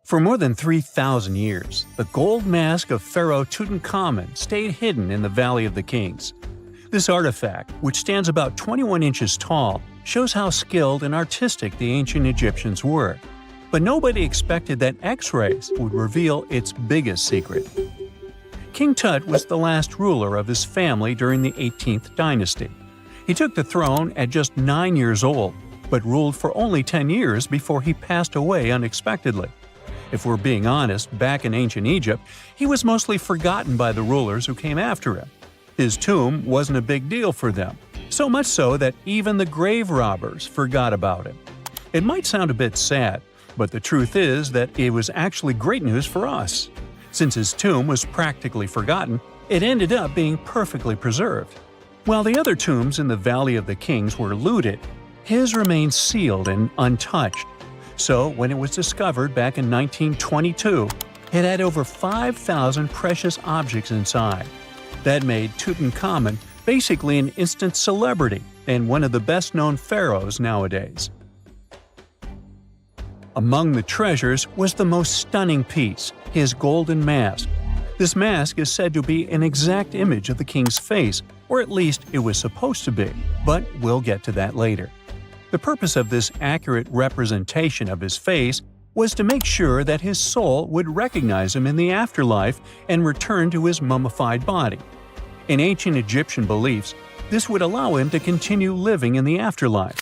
For more than 3,000 years, the gold mask of Pharaoh Tutankhamun stayed hidden in the Valley of the Kings. This artifact, which stands about 21 inches tall, shows how skilled and artistic the ancient Egyptians were. But nobody expected that X-rays would reveal its biggest secret. King Tut was the last ruler of his family during the 18th dynasty. He took the throne at just 9 years old, but ruled for only 10 years before he passed away unexpectedly. If we're being honest, back in ancient Egypt, he was mostly forgotten by the rulers who came after him. His tomb wasn't a big deal for them, so much so that even the grave robbers forgot about him. It might sound a bit sad, but the truth is that it was actually great news for us. Since his tomb was practically forgotten, it ended up being perfectly preserved. While the other tombs in the Valley of the Kings were looted, his remained sealed and untouched. So, when it was discovered back in 1922, it had over 5,000 precious objects inside. That made Tutankhamun basically an instant celebrity and one of the best-known pharaohs nowadays. Among the treasures was the most stunning piece, his golden mask. This mask is said to be an exact image of the king's face, or at least it was supposed to be, but we'll get to that later. The purpose of this accurate representation of his face was to make sure that his soul would recognize him in the afterlife and return to his mummified body. In ancient Egyptian beliefs, this would allow him to continue living in the afterlife.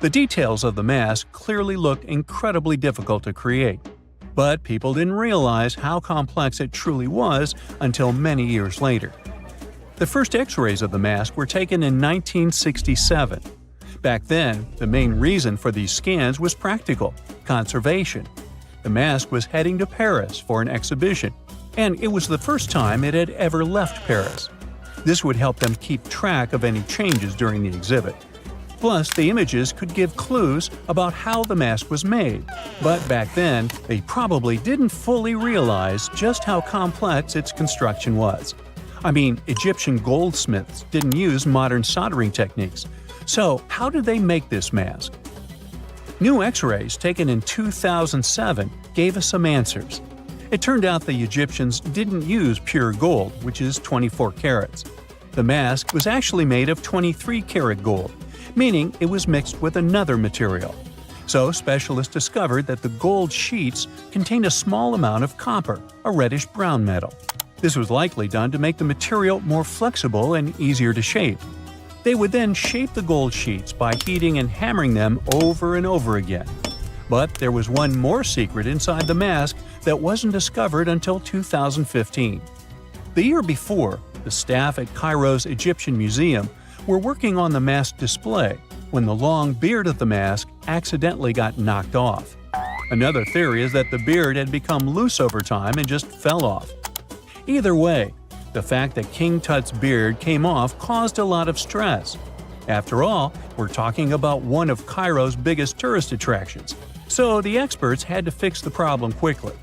The details of the mask clearly looked incredibly difficult to create, but people didn't realize how complex it truly was until many years later. The first X-rays of the mask were taken in 1967. Back then, the main reason for these scans was practical – conservation. The mask was heading to Paris for an exhibition, and it was the first time it had ever left Paris. This would help them keep track of any changes during the exhibit. Plus, the images could give clues about how the mask was made, but back then, they probably didn't fully realize just how complex its construction was. I mean, Egyptian goldsmiths didn't use modern soldering techniques. So, how did they make this mask? New X-rays taken in 2007 gave us some answers. It turned out the Egyptians didn't use pure gold, which is 24 carats. The mask was actually made of 23-karat gold, meaning it was mixed with another material. So, specialists discovered that the gold sheets contained a small amount of copper, a reddish-brown metal. This was likely done to make the material more flexible and easier to shape. They would then shape the gold sheets by heating and hammering them over and over again. But there was one more secret inside the mask that wasn't discovered until 2015. The year before, the staff at Cairo's Egyptian Museum were working on the mask display when the long beard of the mask accidentally got knocked off. Another theory is that the beard had become loose over time and just fell off. Either way, the fact that King Tut's beard came off caused a lot of stress. After all, we're talking about one of Cairo's biggest tourist attractions, so the experts had to fix the problem quickly.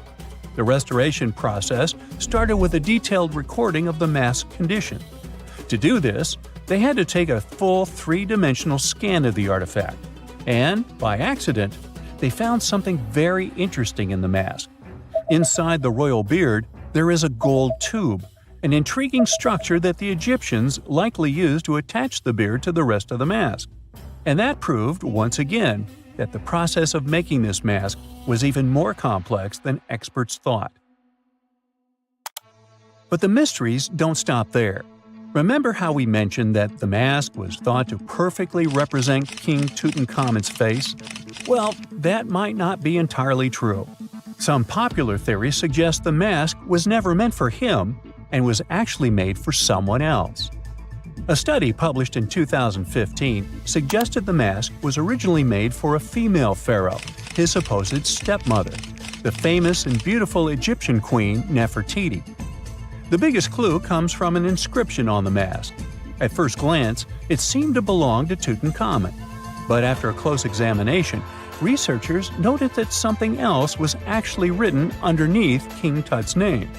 The restoration process started with a detailed recording of the mask's condition. To do this, they had to take a full three-dimensional scan of the artifact. And, by accident, they found something very interesting in the mask. Inside the royal beard, there is a gold tube, an intriguing structure that the Egyptians likely used to attach the beard to the rest of the mask. And that proved, once again, that the process of making this mask was even more complex than experts thought. But the mysteries don't stop there. Remember how we mentioned that the mask was thought to perfectly represent King Tutankhamun's face? Well, that might not be entirely true. Some popular theories suggest the mask was never meant for him and was actually made for someone else. A study published in 2015 suggested the mask was originally made for a female pharaoh, his supposed stepmother, the famous and beautiful Egyptian queen Nefertiti. The biggest clue comes from an inscription on the mask. At first glance, it seemed to belong to Tutankhamun, but after a close examination, researchers noted that something else was actually written underneath King Tut's name.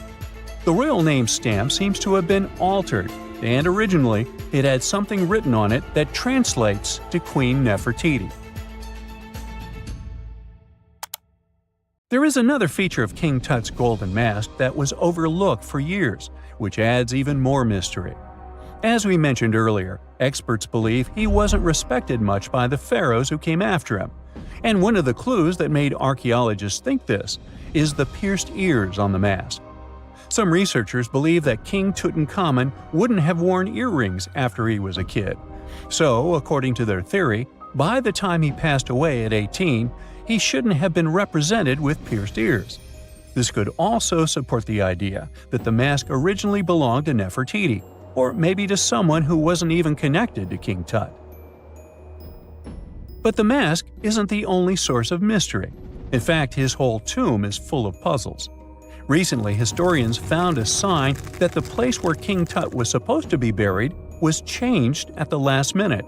The royal name stamp seems to have been altered, and originally it had something written on it that translates to Queen Nefertiti. There is another feature of King Tut's golden mask that was overlooked for years, which adds even more mystery. As we mentioned earlier, experts believe he wasn't respected much by the pharaohs who came after him. And one of the clues that made archaeologists think this is the pierced ears on the mask. Some researchers believe that King Tutankhamun wouldn't have worn earrings after he was a kid. So, according to their theory, by the time he passed away at 18, he shouldn't have been represented with pierced ears. This could also support the idea that the mask originally belonged to Nefertiti, or maybe to someone who wasn't even connected to King Tut. But the mask isn't the only source of mystery. In fact, his whole tomb is full of puzzles. Recently, historians found a sign that the place where King Tut was supposed to be buried was changed at the last minute.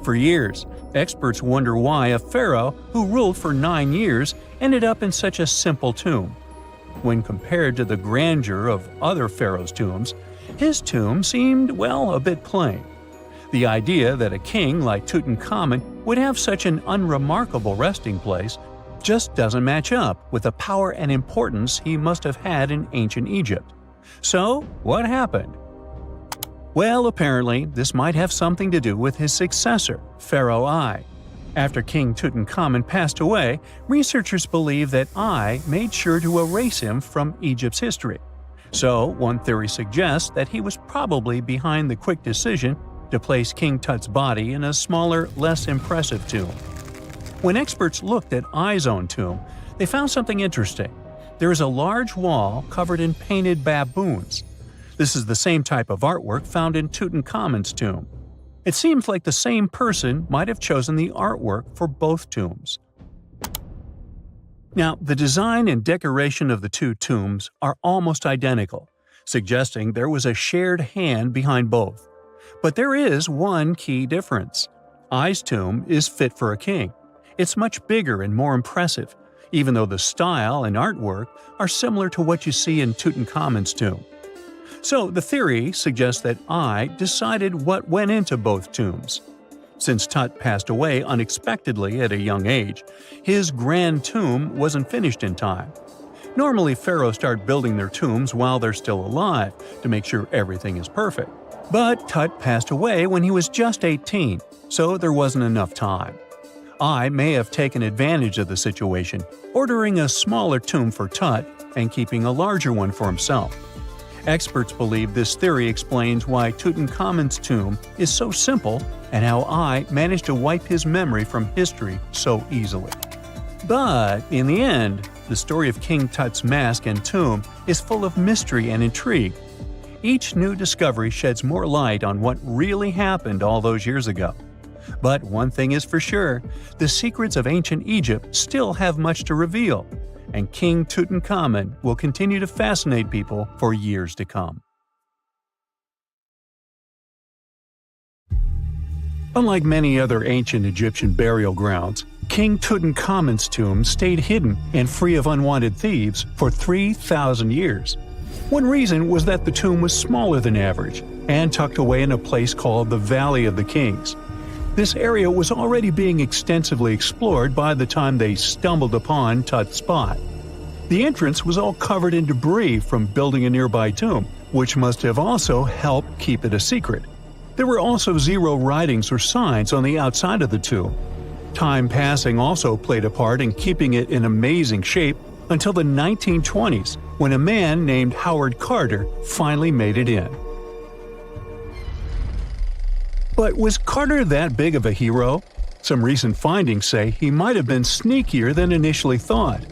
For years, experts wonder why a pharaoh who ruled for 9 years ended up in such a simple tomb. When compared to the grandeur of other pharaohs' tombs, his tomb seemed, well, a bit plain. The idea that a king like Tutankhamun would have such an unremarkable resting place just doesn't match up with the power and importance he must have had in ancient Egypt. So, what happened? Well, apparently, this might have something to do with his successor, Pharaoh I. After King Tutankhamun passed away, researchers believe that I made sure to erase him from Egypt's history. So, one theory suggests that he was probably behind the quick decision to place King Tut's body in a smaller, less impressive tomb. When experts looked at I's own tomb, they found something interesting. There is a large wall covered in painted baboons. This is the same type of artwork found in Tutankhamun's tomb. It seems like the same person might have chosen the artwork for both tombs. Now, the design and decoration of the two tombs are almost identical, suggesting there was a shared hand behind both. But there is one key difference. I's tomb is fit for a king. It's much bigger and more impressive, even though the style and artwork are similar to what you see in Tutankhamun's tomb. So the theory suggests that I decided what went into both tombs. Since Tut passed away unexpectedly at a young age, his grand tomb wasn't finished in time. Normally, pharaohs start building their tombs while they're still alive to make sure everything is perfect. But Tut passed away when he was just 18, so there wasn't enough time. I may have taken advantage of the situation, ordering a smaller tomb for Tut and keeping a larger one for himself. Experts believe this theory explains why Tutankhamun's tomb is so simple and how I managed to wipe his memory from history so easily. But in the end, the story of King Tut's mask and tomb is full of mystery and intrigue. Each new discovery sheds more light on what really happened all those years ago. But one thing is for sure, the secrets of ancient Egypt still have much to reveal, and King Tutankhamun will continue to fascinate people for years to come. Unlike many other ancient Egyptian burial grounds, King Tutankhamun's tomb stayed hidden and free of unwanted thieves for 3,000 years. One reason was that the tomb was smaller than average and tucked away in a place called the Valley of the Kings. This area was already being extensively explored by the time they stumbled upon Tut's spot. The entrance was all covered in debris from building a nearby tomb, which must have also helped keep it a secret. There were also zero writings or signs on the outside of the tomb. Time passing also played a part in keeping it in amazing shape until the 1920s, when a man named Howard Carter finally made it in. But was Carter that big of a hero? Some recent findings say he might have been sneakier than initially thought.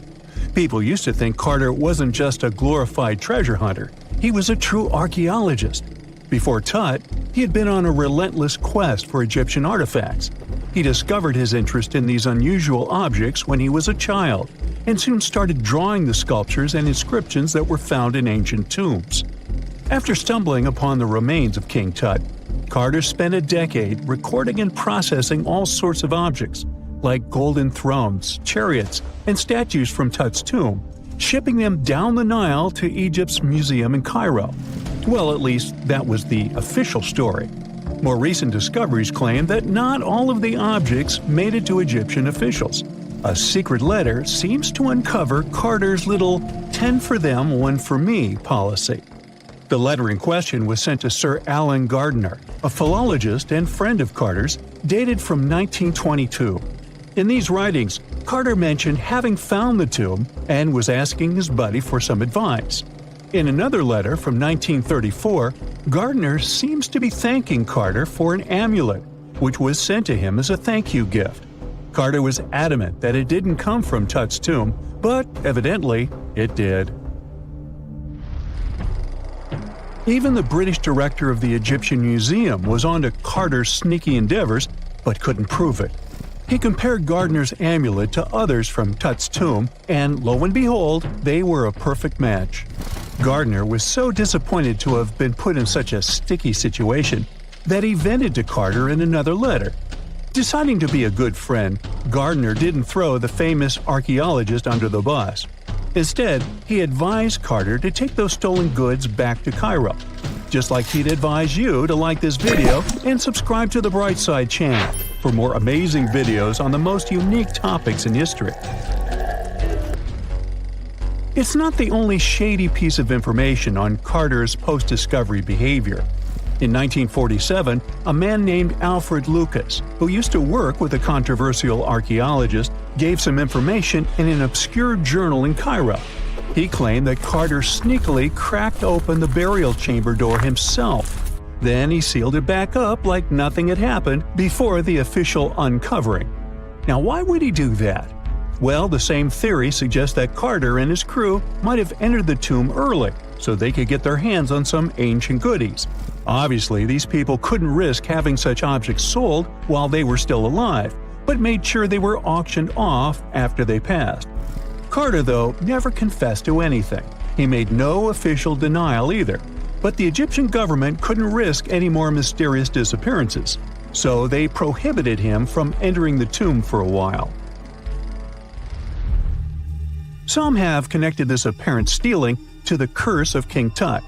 People used to think Carter wasn't just a glorified treasure hunter, he was a true archaeologist. Before Tut, he had been on a relentless quest for Egyptian artifacts. He discovered his interest in these unusual objects when he was a child, and soon started drawing the sculptures and inscriptions that were found in ancient tombs. After stumbling upon the remains of King Tut, Carter spent a decade recording and processing all sorts of objects, like golden thrones, chariots, and statues from Tut's tomb, shipping them down the Nile to Egypt's museum in Cairo. Well, at least that was the official story. More recent discoveries claim that not all of the objects made it to Egyptian officials. A secret letter seems to uncover Carter's little 10 for them, 1 for me policy. The letter in question was sent to Sir Alan Gardiner, a philologist and friend of Carter's, dated from 1922. In these writings, Carter mentioned having found the tomb and was asking his buddy for some advice. In another letter from 1934, Gardiner seems to be thanking Carter for an amulet, which was sent to him as a thank you gift. Carter was adamant that it didn't come from Tut's tomb, but evidently it did. Even the British director of the Egyptian Museum was onto Carter's sneaky endeavors, but couldn't prove it. He compared Gardiner's amulet to others from Tut's tomb, and lo and behold, they were a perfect match. Gardiner was so disappointed to have been put in such a sticky situation that he vented to Carter in another letter. Deciding to be a good friend, Gardiner didn't throw the famous archaeologist under the bus. Instead, he advised Carter to take those stolen goods back to Cairo, just like he'd advise you to like this video and subscribe to the Brightside channel for more amazing videos on the most unique topics in history. It's not the only shady piece of information on Carter's post-discovery behavior. In 1947, a man named Alfred Lucas, who used to work with a controversial archaeologist, gave some information in an obscure journal in Cairo. He claimed that Carter sneakily cracked open the burial chamber door himself. Then he sealed it back up like nothing had happened before the official uncovering. Now, why would he do that? Well, the same theory suggests that Carter and his crew might have entered the tomb early so they could get their hands on some ancient goodies. Obviously, these people couldn't risk having such objects sold while they were still alive, but made sure they were auctioned off after they passed. Carter, though, never confessed to anything. He made no official denial either, but the Egyptian government couldn't risk any more mysterious disappearances, so they prohibited him from entering the tomb for a while. Some have connected this apparent stealing to the curse of King Tut.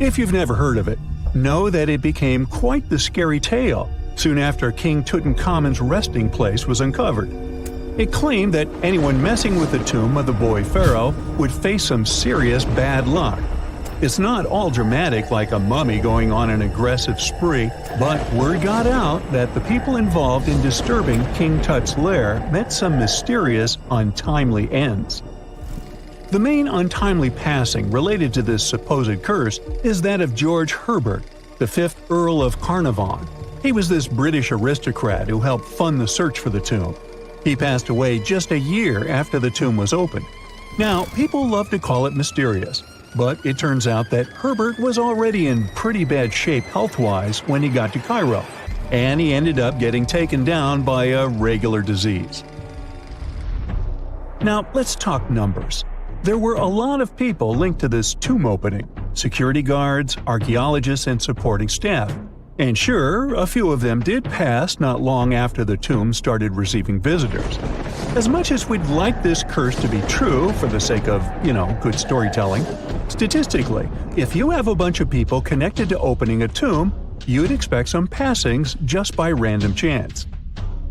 If you've never heard of it, know that it became quite the scary tale soon after King Tutankhamun's resting place was uncovered. It claimed that anyone messing with the tomb of the boy pharaoh would face some serious bad luck. It's not all dramatic like a mummy going on an aggressive spree, but word got out that the people involved in disturbing King Tut's lair met some mysterious, untimely ends. The main untimely passing related to this supposed curse is that of George Herbert, the 5th Earl of Carnarvon. He was this British aristocrat who helped fund the search for the tomb. He passed away just a year after the tomb was opened. Now, people love to call it mysterious, but it turns out that Herbert was already in pretty bad shape health-wise when he got to Cairo, and he ended up getting taken down by a regular disease. Now, let's talk numbers. There were a lot of people linked to this tomb opening – security guards, archaeologists, and supporting staff. And sure, a few of them did pass not long after the tomb started receiving visitors. As much as we'd like this curse to be true for the sake of, good storytelling, statistically, if you have a bunch of people connected to opening a tomb, you'd expect some passings just by random chance.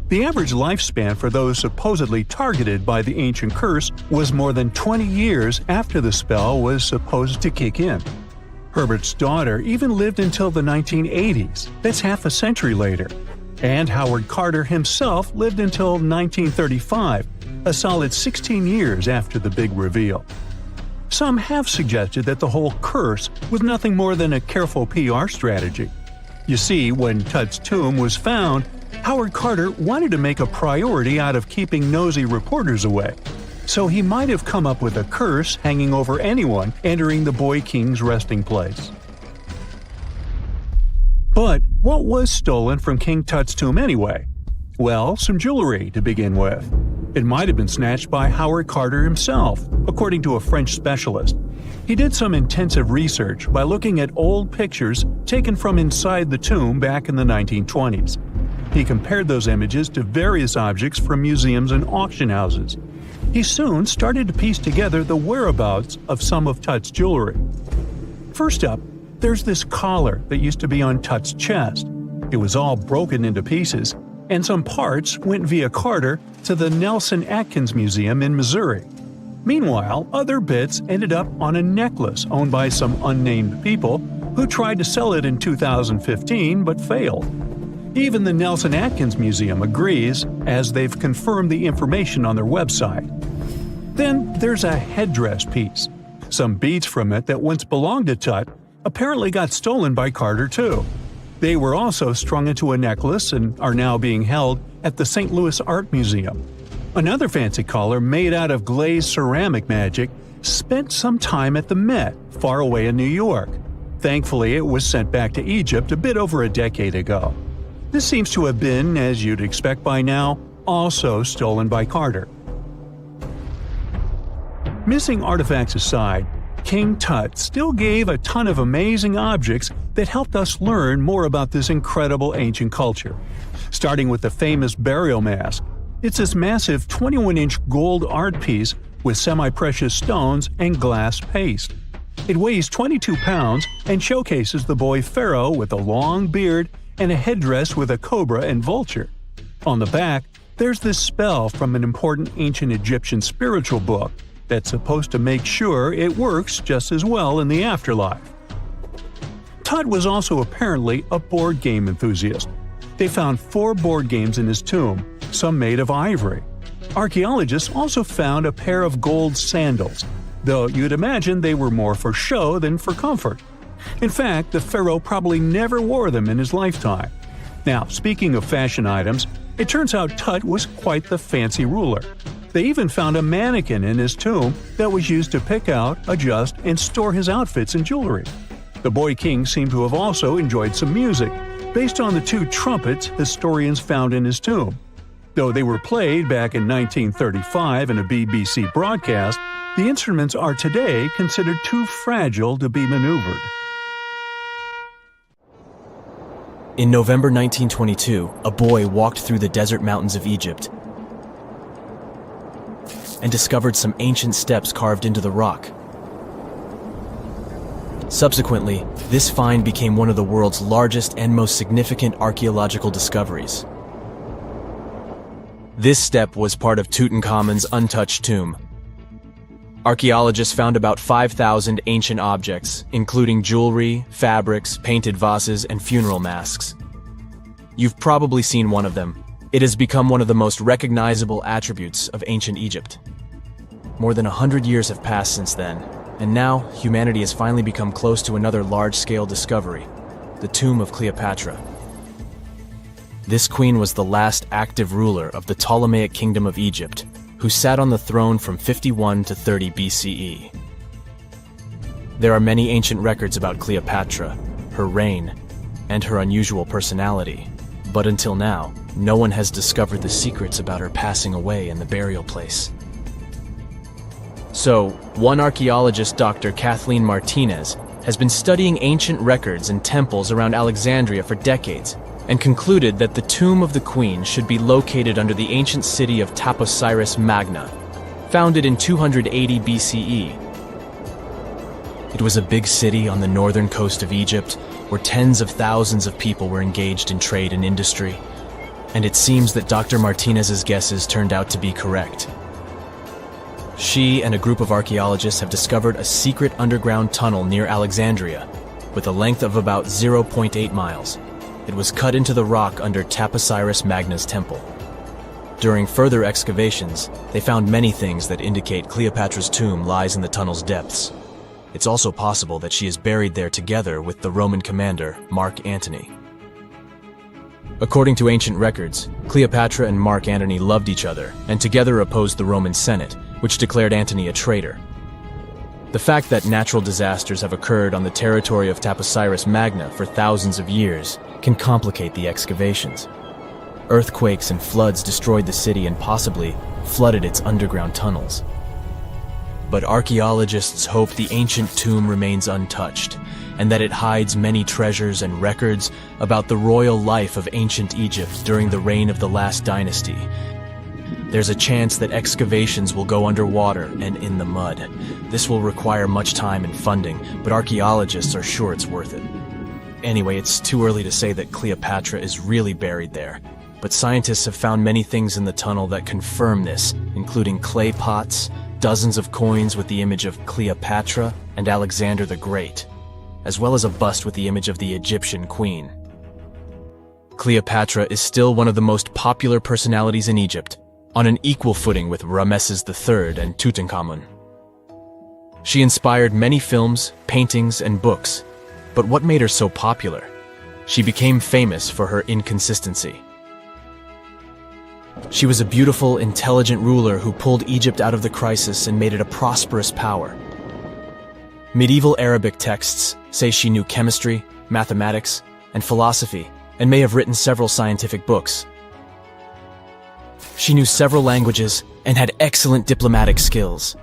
The average lifespan for those supposedly targeted by the ancient curse was more than 20 years after the spell was supposed to kick in. Herbert's daughter even lived until the 1980s, that's half a century later. And Howard Carter himself lived until 1935, a solid 16 years after the big reveal. Some have suggested that the whole curse was nothing more than a careful PR strategy. You see, when Tut's tomb was found, Howard Carter wanted to make a priority out of keeping nosy reporters away, so he might have come up with a curse hanging over anyone entering the boy king's resting place. But what was stolen from King Tut's tomb anyway? Well, some jewelry to begin with. It might have been snatched by Howard Carter himself, according to a French specialist. He did some intensive research by looking at old pictures taken from inside the tomb back in the 1920s. He compared those images to various objects from museums and auction houses. He soon started to piece together the whereabouts of some of Tut's jewelry. First up, there's this collar that used to be on Tut's chest. It was all broken into pieces, and some parts went via Carter to the Nelson Atkins Museum in Missouri. Meanwhile, other bits ended up on a necklace owned by some unnamed people who tried to sell it in 2015 but failed. Even the Nelson Atkins Museum agrees, as they've confirmed the information on their website. Then there's a headdress piece. Some beads from it that once belonged to Tut apparently got stolen by Carter too. They were also strung into a necklace and are now being held at the St. Louis Art Museum. Another fancy collar made out of glazed ceramic magic spent some time at the Met, far away in New York. Thankfully, it was sent back to Egypt a bit over a decade ago. This seems to have been, as you'd expect by now, also stolen by Carter. Missing artifacts aside, King Tut still gave a ton of amazing objects that helped us learn more about this incredible ancient culture. Starting with the famous burial mask. It's this massive 21-inch gold art piece with semi-precious stones and glass paste. It weighs 22 pounds and showcases the boy pharaoh with a long beard and a headdress with a cobra and vulture. On the back, there's this spell from an important ancient Egyptian spiritual book that's supposed to make sure it works just as well in the afterlife. Tut was also apparently a board game enthusiast. They found 4 board games in his tomb, some made of ivory. Archaeologists also found a pair of gold sandals, though you'd imagine they were more for show than for comfort. In fact, the pharaoh probably never wore them in his lifetime. Now, speaking of fashion items, it turns out Tut was quite the fancy ruler. They even found a mannequin in his tomb that was used to pick out, adjust, and store his outfits and jewelry. The boy king seemed to have also enjoyed some music, based on the 2 trumpets historians found in his tomb. Though they were played back in 1935 in a BBC broadcast, the instruments are today considered too fragile to be maneuvered. In November 1922, a boy walked through the desert mountains of Egypt and discovered some ancient steps carved into the rock. Subsequently, this find became one of the world's largest and most significant archaeological discoveries. This step was part of Tutankhamun's untouched tomb. Archaeologists found about 5,000 ancient objects, including jewelry, fabrics, painted vases, and funeral masks. You've probably seen one of them. It has become one of the most recognizable attributes of ancient Egypt. More than 100 years have passed since then, and now humanity has finally become close to another large-scale discovery, the tomb of Cleopatra. This queen was the last active ruler of the Ptolemaic Kingdom of Egypt, who sat on the throne from 51 to 30 BCE. There are many ancient records about Cleopatra, her reign, and her unusual personality, but until now, no one has discovered the secrets about her passing away in the burial place. So, one archaeologist, Dr. Kathleen Martinez, has been studying ancient records and temples around Alexandria for decades, and concluded that the tomb of the queen should be located under the ancient city of Taposiris Magna, founded in 280 BCE. It was a big city on the northern coast of Egypt, where tens of thousands of people were engaged in trade and industry, and it seems that Dr. Martinez's guesses turned out to be correct. She and a group of archaeologists have discovered a secret underground tunnel near Alexandria, with a length of about 0.8 miles. It was cut into the rock under Taposiris Magna's temple. During further excavations, they found many things that indicate Cleopatra's tomb lies in the tunnel's depths. It's also possible that she is buried there together with the Roman commander, Mark Antony. According to ancient records, Cleopatra and Mark Antony loved each other and together opposed the Roman Senate, which declared Antony a traitor. The fact that natural disasters have occurred on the territory of Taposiris Magna for thousands of years can complicate the excavations. Earthquakes and floods destroyed the city and possibly flooded its underground tunnels. But archaeologists hope the ancient tomb remains untouched, and that it hides many treasures and records about the royal life of ancient Egypt during the reign of the last dynasty. There's a chance that excavations will go underwater and in the mud. This will require much time and funding, but archaeologists are sure it's worth it. Anyway, it's too early to say that Cleopatra is really buried there, but scientists have found many things in the tunnel that confirm this, including clay pots, dozens of coins with the image of Cleopatra and Alexander the Great, as well as a bust with the image of the Egyptian queen. Cleopatra is still one of the most popular personalities in Egypt, on an equal footing with Ramesses III and Tutankhamun. She inspired many films, paintings, and books, but what made her so popular? She became famous for her inconsistency. She was a beautiful, intelligent ruler who pulled Egypt out of the crisis and made it a prosperous power. Medieval Arabic texts say she knew chemistry, mathematics, and philosophy, and may have written several scientific books. She knew several languages and had excellent diplomatic skills.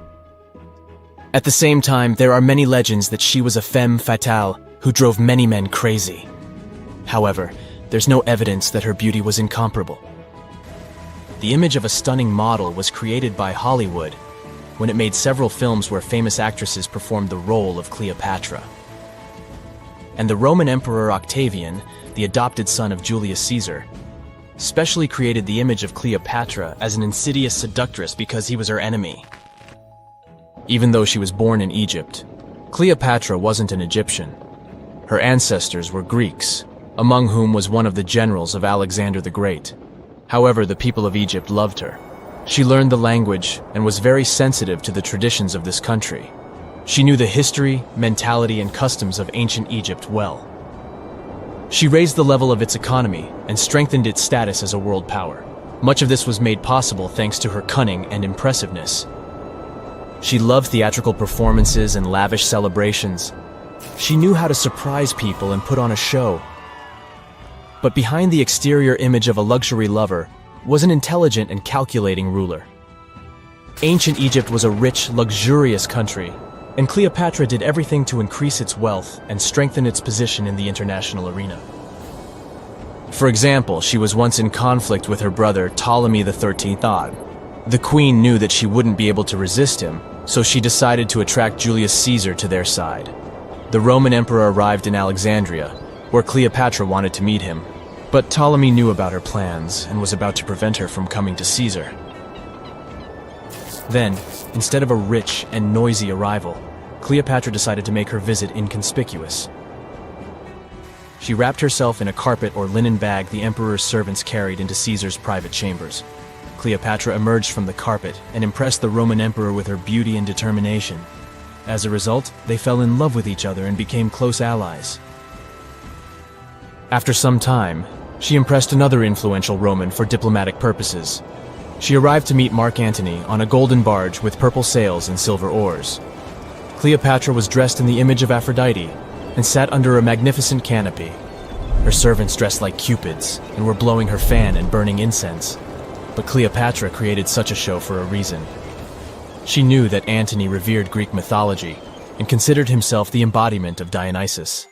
At the same time, there are many legends that she was a femme fatale who drove many men crazy. However, there's no evidence that her beauty was incomparable. The image of a stunning model was created by Hollywood when it made several films where famous actresses performed the role of Cleopatra. And the Roman Emperor Octavian, the adopted son of Julius Caesar, specially created the image of Cleopatra as an insidious seductress because he was her enemy. Even though she was born in Egypt, Cleopatra wasn't an Egyptian. Her ancestors were Greeks, among whom was one of the generals of Alexander the Great. However, the people of Egypt loved her. She learned the language and was very sensitive to the traditions of this country. She knew the history, mentality, and customs of ancient Egypt well. She raised the level of its economy and strengthened its status as a world power. Much of this was made possible thanks to her cunning and impressiveness. She loved theatrical performances and lavish celebrations. She knew how to surprise people and put on a show. But behind the exterior image of a luxury lover was an intelligent and calculating ruler. Ancient Egypt was a rich, luxurious country, and Cleopatra did everything to increase its wealth and strengthen its position in the international arena. For example, she was once in conflict with her brother Ptolemy XIII. The queen knew that she wouldn't be able to resist him, so she decided to attract Julius Caesar to their side. The Roman emperor arrived in Alexandria, where Cleopatra wanted to meet him, but Ptolemy knew about her plans and was about to prevent her from coming to Caesar. Then, instead of a rich and noisy arrival, Cleopatra decided to make her visit inconspicuous. She wrapped herself in a carpet or linen bag the emperor's servants carried into Caesar's private chambers. Cleopatra emerged from the carpet and impressed the Roman emperor with her beauty and determination. As a result, they fell in love with each other and became close allies. After some time, she impressed another influential Roman for diplomatic purposes. She arrived to meet Mark Antony on a golden barge with purple sails and silver oars. Cleopatra was dressed in the image of Aphrodite and sat under a magnificent canopy. Her servants dressed like cupids and were blowing her fan and burning incense. But Cleopatra created such a show for a reason. She knew that Antony revered Greek mythology and considered himself the embodiment of Dionysus.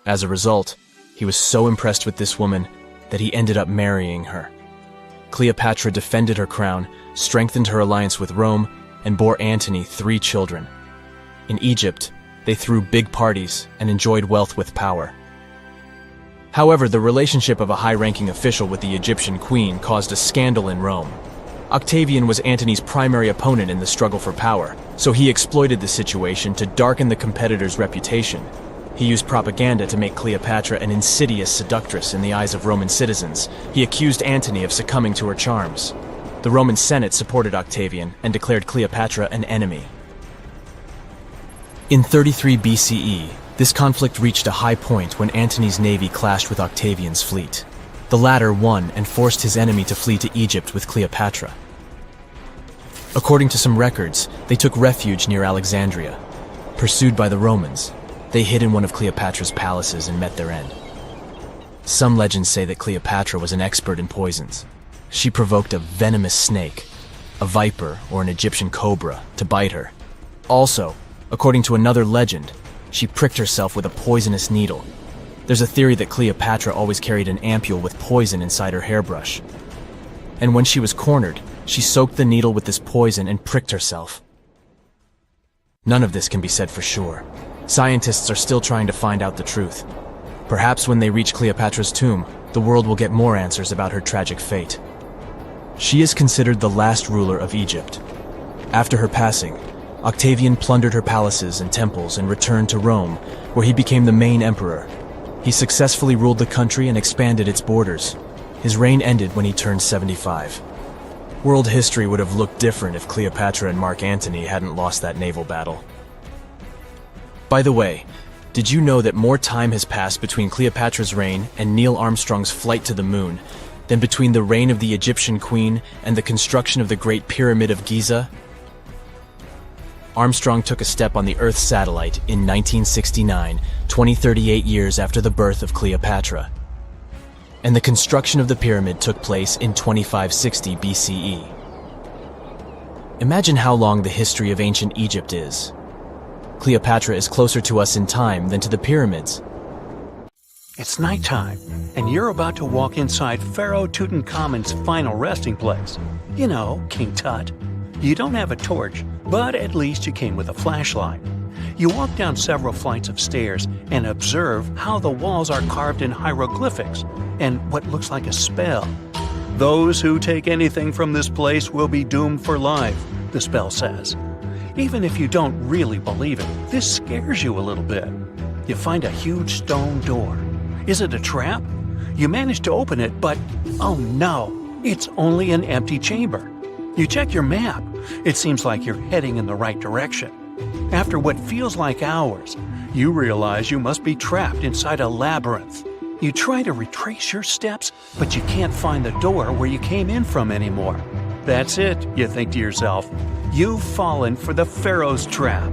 As a result, he was so impressed with this woman that he ended up marrying her. Cleopatra defended her crown, strengthened her alliance with Rome, and bore Antony 3 children. In Egypt, they threw big parties and enjoyed wealth with power. However, the relationship of a high-ranking official with the Egyptian queen caused a scandal in Rome. Octavian was Antony's primary opponent in the struggle for power, so he exploited the situation to darken the competitor's reputation. He used propaganda to make Cleopatra an insidious seductress in the eyes of Roman citizens. He accused Antony of succumbing to her charms. The Roman Senate supported Octavian and declared Cleopatra an enemy. In 33 BCE, this conflict reached a high point when Antony's navy clashed with Octavian's fleet. The latter won and forced his enemy to flee to Egypt with Cleopatra. According to some records, they took refuge near Alexandria. Pursued by the Romans, they hid in one of Cleopatra's palaces and met their end. Some legends say that Cleopatra was an expert in poisons. She provoked a venomous snake, a viper or an Egyptian cobra, to bite her. Also, according to another legend, she pricked herself with a poisonous needle. There's a theory that Cleopatra always carried an ampule with poison inside her hairbrush. And when she was cornered, she soaked the needle with this poison and pricked herself. None of this can be said for sure. Scientists are still trying to find out the truth. Perhaps when they reach Cleopatra's tomb, the world will get more answers about her tragic fate. She is considered the last ruler of Egypt. After her passing, Octavian plundered her palaces and temples and returned to Rome, where he became the main emperor. He successfully ruled the country and expanded its borders. His reign ended when he turned 75. World history would have looked different if Cleopatra and Mark Antony hadn't lost that naval battle. By the way, did you know that more time has passed between Cleopatra's reign and Neil Armstrong's flight to the moon than between the reign of the Egyptian queen and the construction of the Great Pyramid of Giza? Armstrong took a step on the Earth satellite in 1969, 38 years after the birth of Cleopatra. And the construction of the pyramid took place in 2560 BCE. Imagine how long the history of ancient Egypt is. Cleopatra is closer to us in time than to the pyramids. It's nighttime, and you're about to walk inside Pharaoh Tutankhamun's final resting place. You know, King Tut. You don't have a torch, but at least you came with a flashlight. You walk down several flights of stairs and observe how the walls are carved in hieroglyphics and what looks like a spell. Those who take anything from this place will be doomed for life, the spell says. Even if you don't really believe it, this scares you a little bit. You find a huge stone door. Is it a trap? You manage to open it, but oh no, it's only an empty chamber. You check your map. It seems like you're heading in the right direction. After what feels like hours, you realize you must be trapped inside a labyrinth. You try to retrace your steps, but you can't find the door where you came in from anymore. That's it, you think to yourself. You've fallen for the Pharaoh's trap.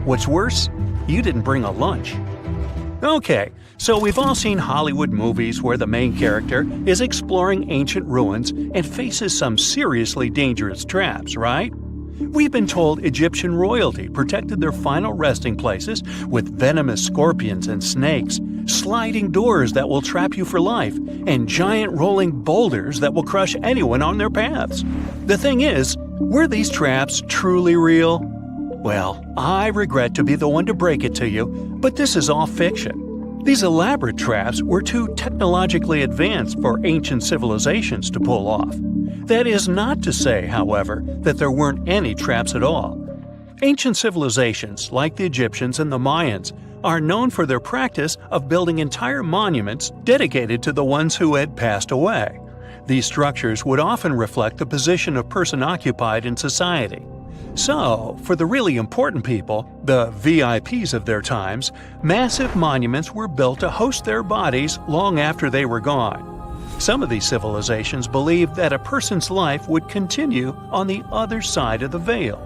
What's worse, you didn't bring a lunch. Okay, so we've all seen Hollywood movies where the main character is exploring ancient ruins and faces some seriously dangerous traps, right? We've been told Egyptian royalty protected their final resting places with venomous scorpions and snakes, sliding doors that will trap you for life, and giant rolling boulders that will crush anyone on their paths. The thing is, were these traps truly real? Well, I regret to be the one to break it to you, but this is all fiction. These elaborate traps were too technologically advanced for ancient civilizations to pull off. That is not to say, however, that there weren't any traps at all. Ancient civilizations, like the Egyptians and the Mayans, are known for their practice of building entire monuments dedicated to the ones who had passed away. These structures would often reflect the position of person occupied in society. So, for the really important people, the VIPs of their times, massive monuments were built to host their bodies long after they were gone. Some of these civilizations believed that a person's life would continue on the other side of the veil.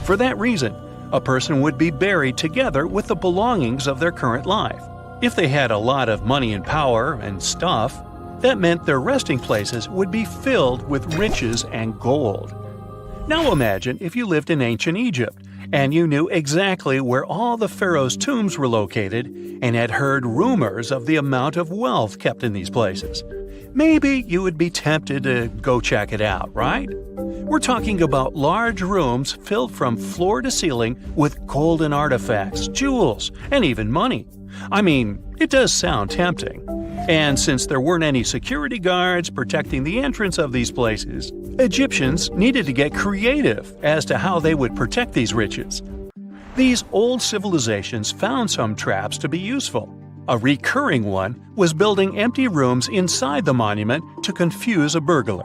For that reason, a person would be buried together with the belongings of their current life. If they had a lot of money and power and stuff, that meant their resting places would be filled with riches and gold. Now imagine if you lived in ancient Egypt and you knew exactly where all the pharaohs' tombs were located and had heard rumors of the amount of wealth kept in these places. Maybe you would be tempted to go check it out, right? We're talking about large rooms filled from floor to ceiling with golden artifacts, jewels, and even money. I mean, it does sound tempting. And since there weren't any security guards protecting the entrance of these places, Egyptians needed to get creative as to how they would protect these riches. These old civilizations found some traps to be useful. A recurring one was building empty rooms inside the monument to confuse a burglar.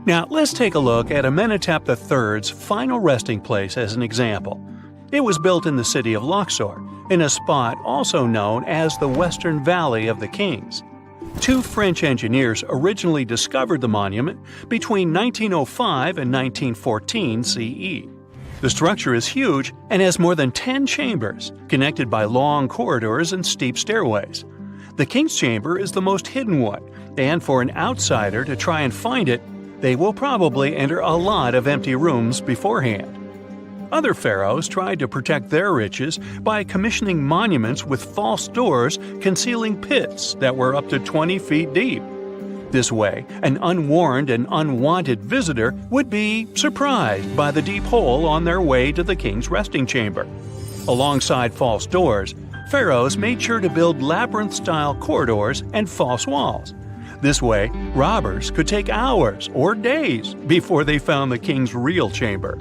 Now, let's take a look at Amenhotep III's final resting place as an example. It was built in the city of Luxor, in a spot also known as the Western Valley of the Kings. Two French engineers originally discovered the monument between 1905 and 1914 CE. The structure is huge and has more than 10 chambers, connected by long corridors and steep stairways. The King's Chamber is the most hidden one, and for an outsider to try and find it, they will probably enter a lot of empty rooms beforehand. Other pharaohs tried to protect their riches by commissioning monuments with false doors concealing pits that were up to 20 feet deep. This way, an unwarned and unwanted visitor would be surprised by the deep hole on their way to the king's resting chamber. Alongside false doors, pharaohs made sure to build labyrinth-style corridors and false walls. This way, robbers could take hours or days before they found the king's real chamber.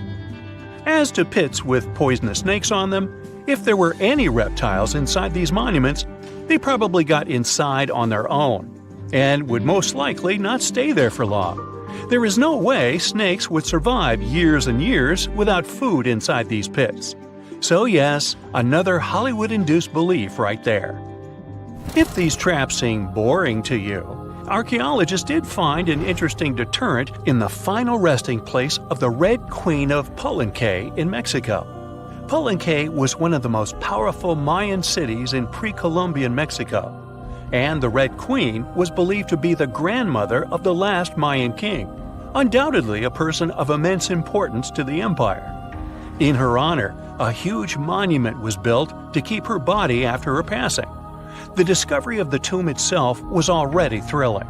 As to pits with poisonous snakes on them, if there were any reptiles inside these monuments, they probably got inside on their own and would most likely not stay there for long. There is no way snakes would survive years and years without food inside these pits. So yes, another Hollywood-induced belief right there. If these traps seem boring to you, archaeologists did find an interesting deterrent in the final resting place of the Red Queen of Palenque in Mexico. Palenque was one of the most powerful Mayan cities in pre-Columbian Mexico, and the Red Queen was believed to be the grandmother of the last Mayan king, undoubtedly a person of immense importance to the empire. In her honor, a huge monument was built to keep her body after her passing. The discovery of the tomb itself was already thrilling.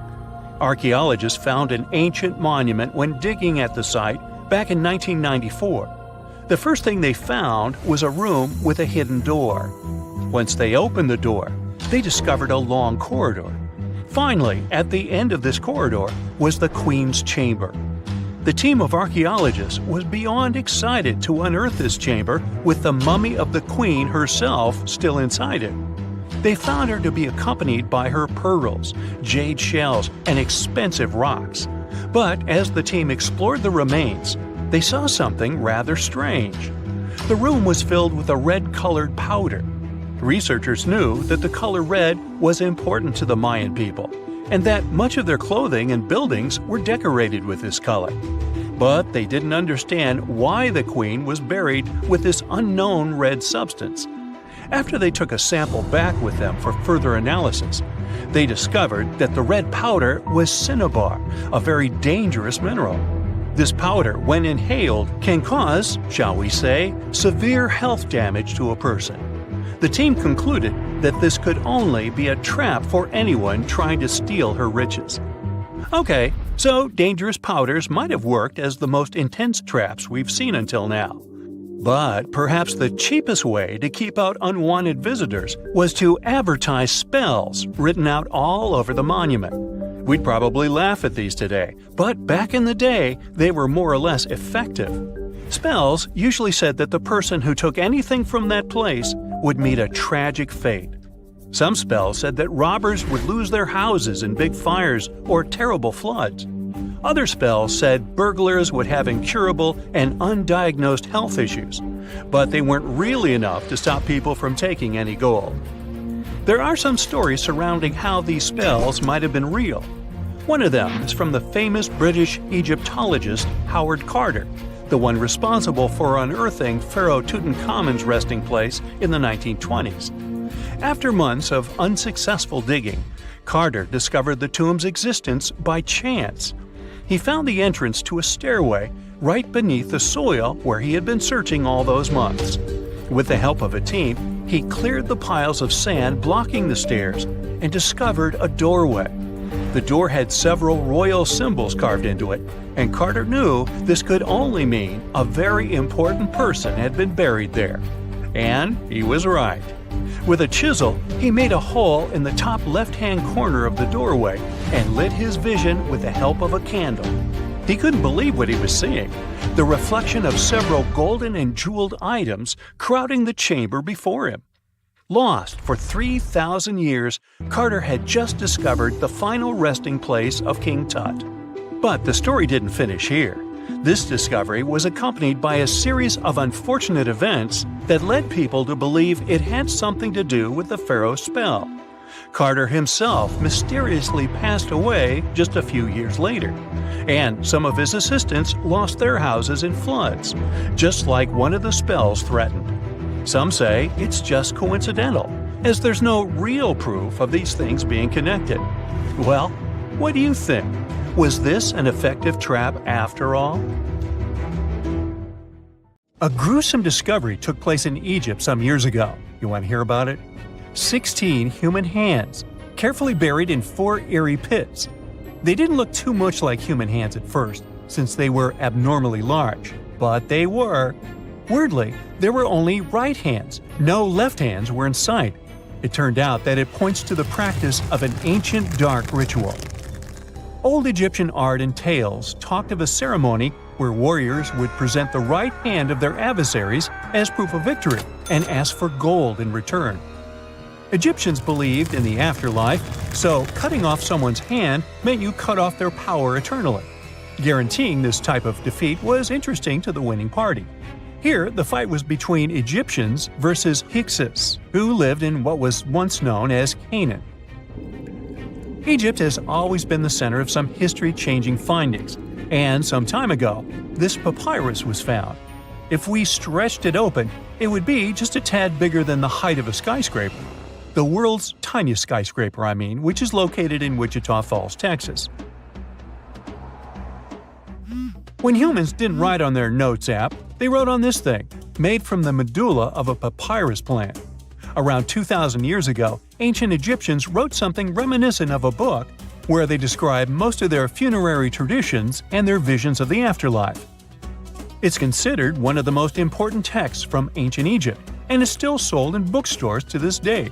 Archaeologists found an ancient monument when digging at the site back in 1994. The first thing they found was a room with a hidden door. Once they opened the door, they discovered a long corridor. Finally, at the end of this corridor was the Queen's chamber. The team of archaeologists was beyond excited to unearth this chamber with the mummy of the Queen herself still inside it. They found her to be accompanied by her pearls, jade shells, and expensive rocks. But as the team explored the remains, they saw something rather strange. The room was filled with a red-colored powder. Researchers knew that the color red was important to the Mayan people, and that much of their clothing and buildings were decorated with this color. But they didn't understand why the queen was buried with this unknown red substance. After they took a sample back with them for further analysis, they discovered that the red powder was cinnabar, a very dangerous mineral. This powder, when inhaled, can cause, shall we say, severe health damage to a person. The team concluded that this could only be a trap for anyone trying to steal her riches. Okay, so dangerous powders might have worked as the most intense traps we've seen until now. But perhaps the cheapest way to keep out unwanted visitors was to advertise spells written out all over the monument. We'd probably laugh at these today, but back in the day, they were more or less effective. Spells usually said that the person who took anything from that place would meet a tragic fate. Some spells said that robbers would lose their houses in big fires or terrible floods. Other spells said burglars would have incurable and undiagnosed health issues, but they weren't really enough to stop people from taking any gold. There are some stories surrounding how these spells might have been real. One of them is from the famous British Egyptologist Howard Carter, the one responsible for unearthing Pharaoh Tutankhamun's resting place in the 1920s. After months of unsuccessful digging, Carter discovered the tomb's existence by chance. He found the entrance to a stairway right beneath the soil where he had been searching all those months. With the help of a team, he cleared the piles of sand blocking the stairs and discovered a doorway. The door had several royal symbols carved into it, and Carter knew this could only mean a very important person had been buried there. And he was right. With a chisel, he made a hole in the top left-hand corner of the doorway and lit his vision with the help of a candle. He couldn't believe what he was seeing, the reflection of several golden and jeweled items crowding the chamber before him. Lost for 3,000 years, Carter had just discovered the final resting place of King Tut. But the story didn't finish here. This discovery was accompanied by a series of unfortunate events that led people to believe it had something to do with the pharaoh's spell. Carter himself mysteriously passed away just a few years later, and some of his assistants lost their houses in floods, just like one of the spells threatened. Some say it's just coincidental, as there's no real proof of these things being connected. Well, what do you think? Was this an effective trap after all? A gruesome discovery took place in Egypt some years ago. You want to hear about it? 16 human hands, carefully buried in 4 eerie pits. They didn't look too much like human hands at first, since they were abnormally large, but they were. Weirdly, there were only right hands. No left hands were in sight. It turned out that it points to the practice of an ancient dark ritual. Old Egyptian art and tales talked of a ceremony where warriors would present the right hand of their adversaries as proof of victory and ask for gold in return. Egyptians believed in the afterlife, so cutting off someone's hand meant you cut off their power eternally. Guaranteeing this type of defeat was interesting to the winning party. Here, the fight was between Egyptians versus Hyksos, who lived in what was once known as Canaan. Egypt has always been the center of some history-changing findings, and some time ago, this papyrus was found. If we stretched it open, it would be just a tad bigger than the height of a skyscraper. The world's tiniest skyscraper, which is located in Wichita Falls, Texas. When humans didn't write on their notes app, they wrote on this thing, made from the medulla of a papyrus plant. Around 2,000 years ago, ancient Egyptians wrote something reminiscent of a book where they describe most of their funerary traditions and their visions of the afterlife. It's considered one of the most important texts from ancient Egypt and is still sold in bookstores to this day.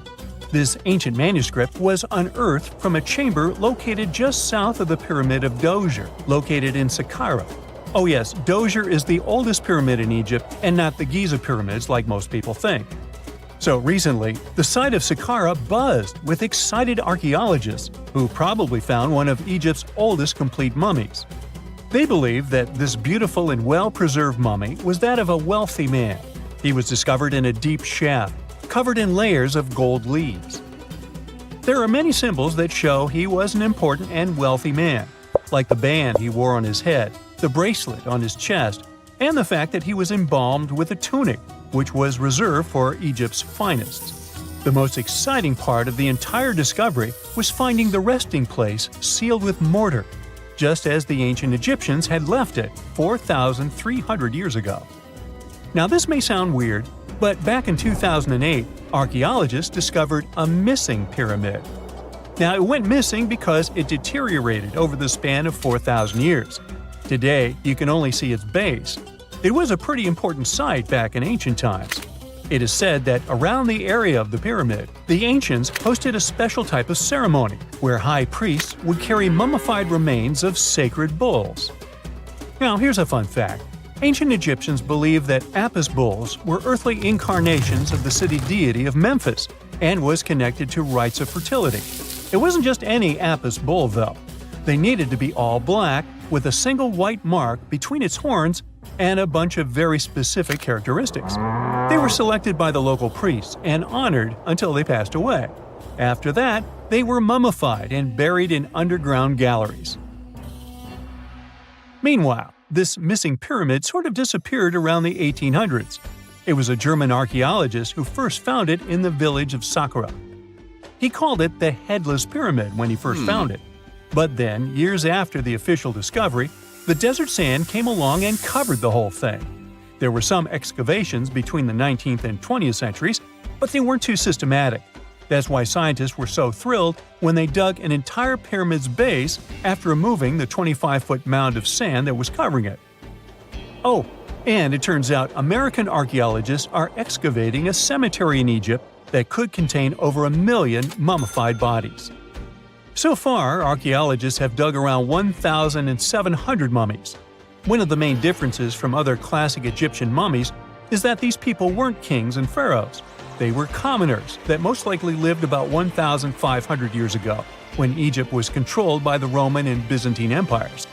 This ancient manuscript was unearthed from a chamber located just south of the Pyramid of Djoser, located in Saqqara. Oh yes, Djoser is the oldest pyramid in Egypt and not the Giza pyramids like most people think. So recently, the site of Saqqara buzzed with excited archaeologists who probably found one of Egypt's oldest complete mummies. They believe that this beautiful and well-preserved mummy was that of a wealthy man. He was discovered in a deep shaft, covered in layers of gold leaves. There are many symbols that show he was an important and wealthy man, like the band he wore on his head, the bracelet on his chest, and the fact that he was embalmed with a tunic, which was reserved for Egypt's finest. The most exciting part of the entire discovery was finding the resting place sealed with mortar, just as the ancient Egyptians had left it 4,300 years ago. Now this may sound weird, but back in 2008, archaeologists discovered a missing pyramid. Now it went missing because it deteriorated over the span of 4,000 years. Today, you can only see its base. It was a pretty important site back in ancient times. It is said that around the area of the pyramid, the ancients hosted a special type of ceremony where high priests would carry mummified remains of sacred bulls. Now here's a fun fact. Ancient Egyptians believed that Apis bulls were earthly incarnations of the city deity of Memphis and was connected to rites of fertility. It wasn't just any Apis bull though. They needed to be all black with a single white mark between its horns and a bunch of very specific characteristics. They were selected by the local priests and honored until they passed away. After that, they were mummified and buried in underground galleries. Meanwhile, this missing pyramid sort of disappeared around the 1800s. It was a German archaeologist who first found it in the village of Saqqara. He called it the Headless Pyramid when he first found it. But then, years after the official discovery, the desert sand came along and covered the whole thing. There were some excavations between the 19th and 20th centuries, but they weren't too systematic. That's why scientists were so thrilled when they dug an entire pyramid's base after removing the 25-foot mound of sand that was covering it. Oh, and it turns out American archaeologists are excavating a cemetery in Egypt that could contain over 1 million mummified bodies. So far, archaeologists have dug around 1,700 mummies. One of the main differences from other classic Egyptian mummies is that these people weren't kings and pharaohs. They were commoners that most likely lived about 1,500 years ago, when Egypt was controlled by the Roman and Byzantine empires.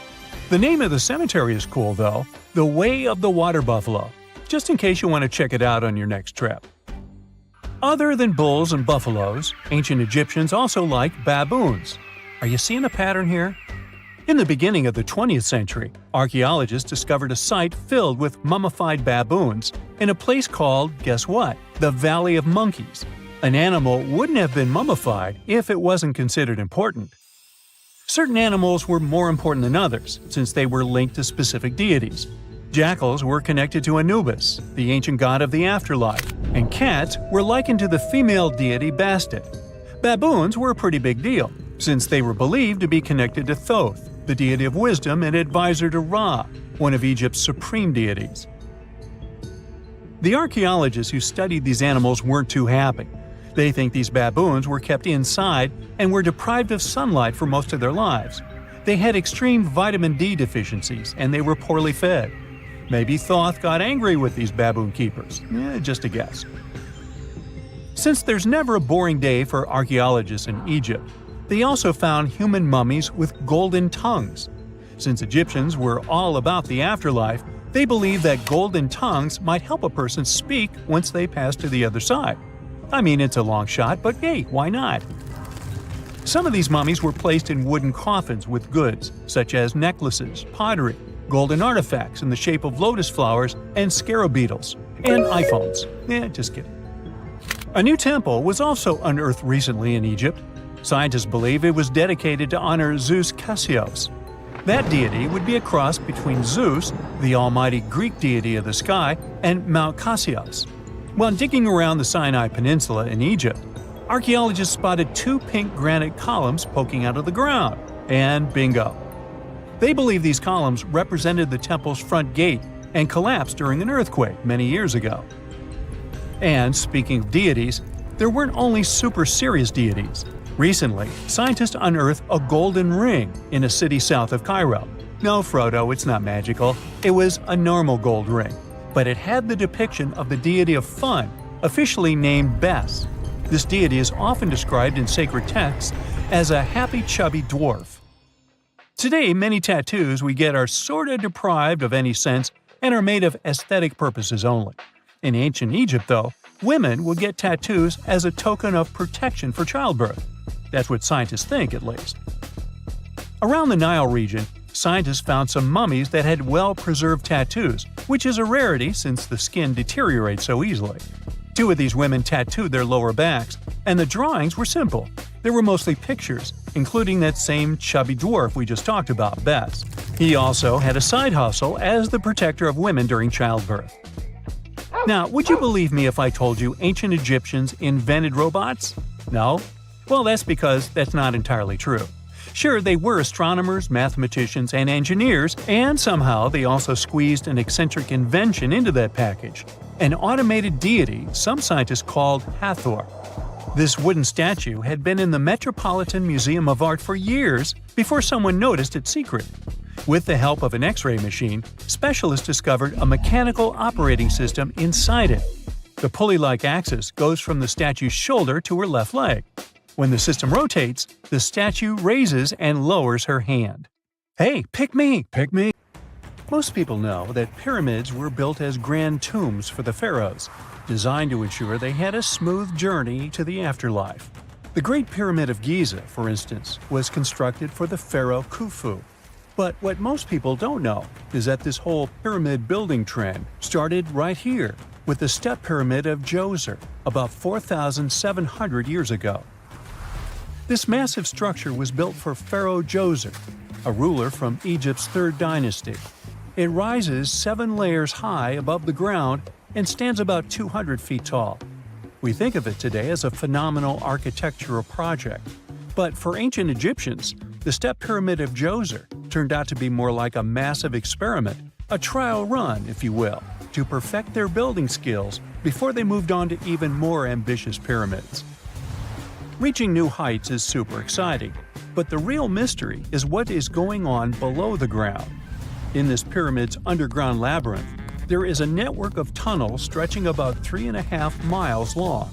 The name of the cemetery is cool though, the Way of the Water Buffalo, just in case you want to check it out on your next trip. Other than bulls and buffaloes, ancient Egyptians also liked baboons. Are you seeing a pattern here? In the beginning of the 20th century, archaeologists discovered a site filled with mummified baboons in a place called, guess what? The Valley of Monkeys. An animal wouldn't have been mummified if it wasn't considered important. Certain animals were more important than others, since they were linked to specific deities. Jackals were connected to Anubis, the ancient god of the afterlife, and cats were likened to the female deity Bastet. Baboons were a pretty big deal, since they were believed to be connected to Thoth, the deity of wisdom and advisor to Ra, one of Egypt's supreme deities. The archaeologists who studied these animals weren't too happy. They think these baboons were kept inside and were deprived of sunlight for most of their lives. They had extreme vitamin D deficiencies and they were poorly fed. Maybe Thoth got angry with these baboon keepers. Just a guess. Since there's never a boring day for archaeologists in Egypt, they also found human mummies with golden tongues. Since Egyptians were all about the afterlife, they believed that golden tongues might help a person speak once they pass to the other side. I mean, it's a long shot, but hey, why not? Some of these mummies were placed in wooden coffins with goods, such as necklaces, pottery, golden artifacts in the shape of lotus flowers and scarab beetles, and iPhones. Just kidding. A new temple was also unearthed recently in Egypt. Scientists believe it was dedicated to honor Zeus Cassios. That deity would be a cross between Zeus, the almighty Greek deity of the sky, and Mount Cassios. While digging around the Sinai Peninsula in Egypt, archaeologists spotted 2 pink granite columns poking out of the ground, and bingo. They believe these columns represented the temple's front gate and collapsed during an earthquake many years ago. And speaking of deities, there weren't only super serious deities. Recently, scientists unearthed a golden ring in a city south of Cairo. No, Frodo, it's not magical. It was a normal gold ring, but it had the depiction of the deity of fun, officially named Bes. This deity is often described in sacred texts as a happy chubby dwarf. Today, many tattoos we get are sorta deprived of any sense and are made of aesthetic purposes only. In ancient Egypt, though, women would get tattoos as a token of protection for childbirth. That's what scientists think, at least. Around the Nile region, scientists found some mummies that had well-preserved tattoos, which is a rarity since the skin deteriorates so easily. 2 of these women tattooed their lower backs, and the drawings were simple. They were mostly pictures, including that same chubby dwarf we just talked about, Bes. He also had a side hustle as the protector of women during childbirth. Now, would you believe me if I told you ancient Egyptians invented robots? No? Well, that's because that's not entirely true. Sure, they were astronomers, mathematicians, and engineers, and somehow they also squeezed an eccentric invention into that package. An automated deity some scientists called Hathor. This wooden statue had been in the Metropolitan Museum of Art for years before someone noticed its secret. With the help of an X-ray machine, specialists discovered a mechanical operating system inside it. The pulley-like axis goes from the statue's shoulder to her left leg. When the system rotates, the statue raises and lowers her hand. Hey, pick me! Pick me! Most people know that pyramids were built as grand tombs for the pharaohs, designed to ensure they had a smooth journey to the afterlife. The Great Pyramid of Giza, for instance, was constructed for the pharaoh Khufu. But what most people don't know is that this whole pyramid building trend started right here with the step pyramid of Djoser about 4,700 years ago. This massive structure was built for Pharaoh Djoser, a ruler from Egypt's 3rd dynasty. It rises 7 layers high above the ground and stands about 200 feet tall. We think of it today as a phenomenal architectural project, but for ancient Egyptians, the step pyramid of Djoser turned out to be more like a massive experiment, a trial run, if you will, to perfect their building skills before they moved on to even more ambitious pyramids. Reaching new heights is super exciting, but the real mystery is what is going on below the ground. In this pyramid's underground labyrinth, there is a network of tunnels stretching about 3.5 miles long,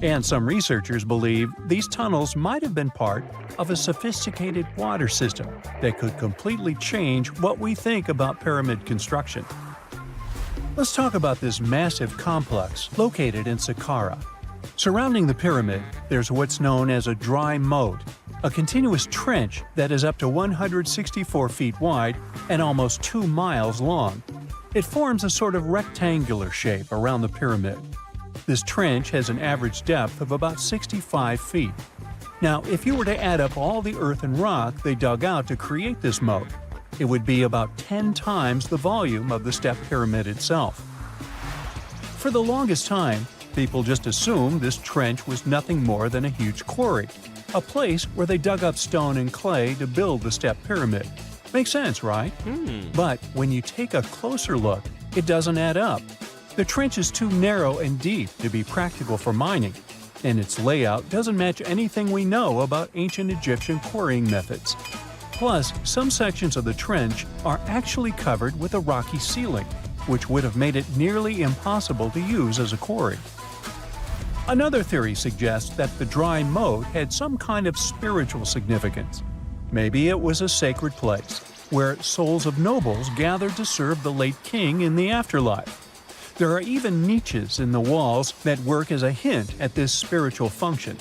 and some researchers believe these tunnels might have been part of a sophisticated water system that could completely change what we think about pyramid construction. Let's talk about this massive complex located in Saqqara. Surrounding the pyramid, there's what's known as a dry moat, a continuous trench that is up to 164 feet wide and almost 2 miles long. It forms a sort of rectangular shape around the pyramid. This trench has an average depth of about 65 feet. Now, if you were to add up all the earth and rock they dug out to create this moat, it would be about 10 times the volume of the step pyramid itself. For the longest time, people just assumed this trench was nothing more than a huge quarry, a place where they dug up stone and clay to build the step pyramid. Makes sense, right? But when you take a closer look, it doesn't add up. The trench is too narrow and deep to be practical for mining, and its layout doesn't match anything we know about ancient Egyptian quarrying methods. Plus, some sections of the trench are actually covered with a rocky ceiling, which would have made it nearly impossible to use as a quarry. Another theory suggests that the dry moat had some kind of spiritual significance. Maybe it was a sacred place, where souls of nobles gathered to serve the late king in the afterlife. There are even niches in the walls that work as a hint at this spiritual function.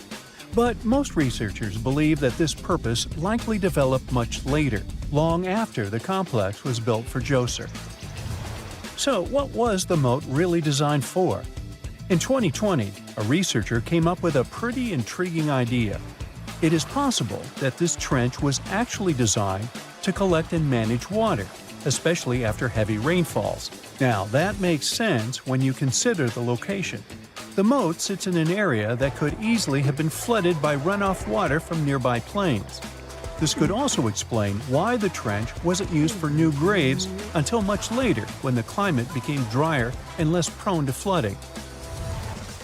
But most researchers believe that this purpose likely developed much later, long after the complex was built for Djoser. So, what was the moat really designed for? In 2020, a researcher came up with a pretty intriguing idea. It is possible that this trench was actually designed to collect and manage water, especially after heavy rainfalls. Now, that makes sense when you consider the location. The moat sits in an area that could easily have been flooded by runoff water from nearby plains. This could also explain why the trench wasn't used for new graves until much later when the climate became drier and less prone to flooding.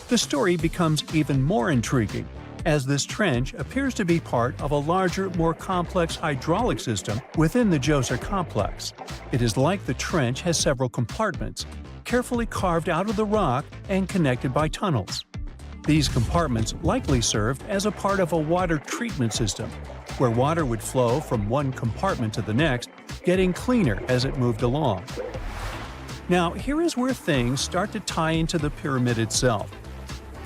The story becomes even more intriguing, as this trench appears to be part of a larger, more complex hydraulic system within the Djoser complex. It is like the trench has several compartments, carefully carved out of the rock and connected by tunnels. These compartments likely served as a part of a water treatment system, where water would flow from one compartment to the next, getting cleaner as it moved along. Now, here is where things start to tie into the pyramid itself.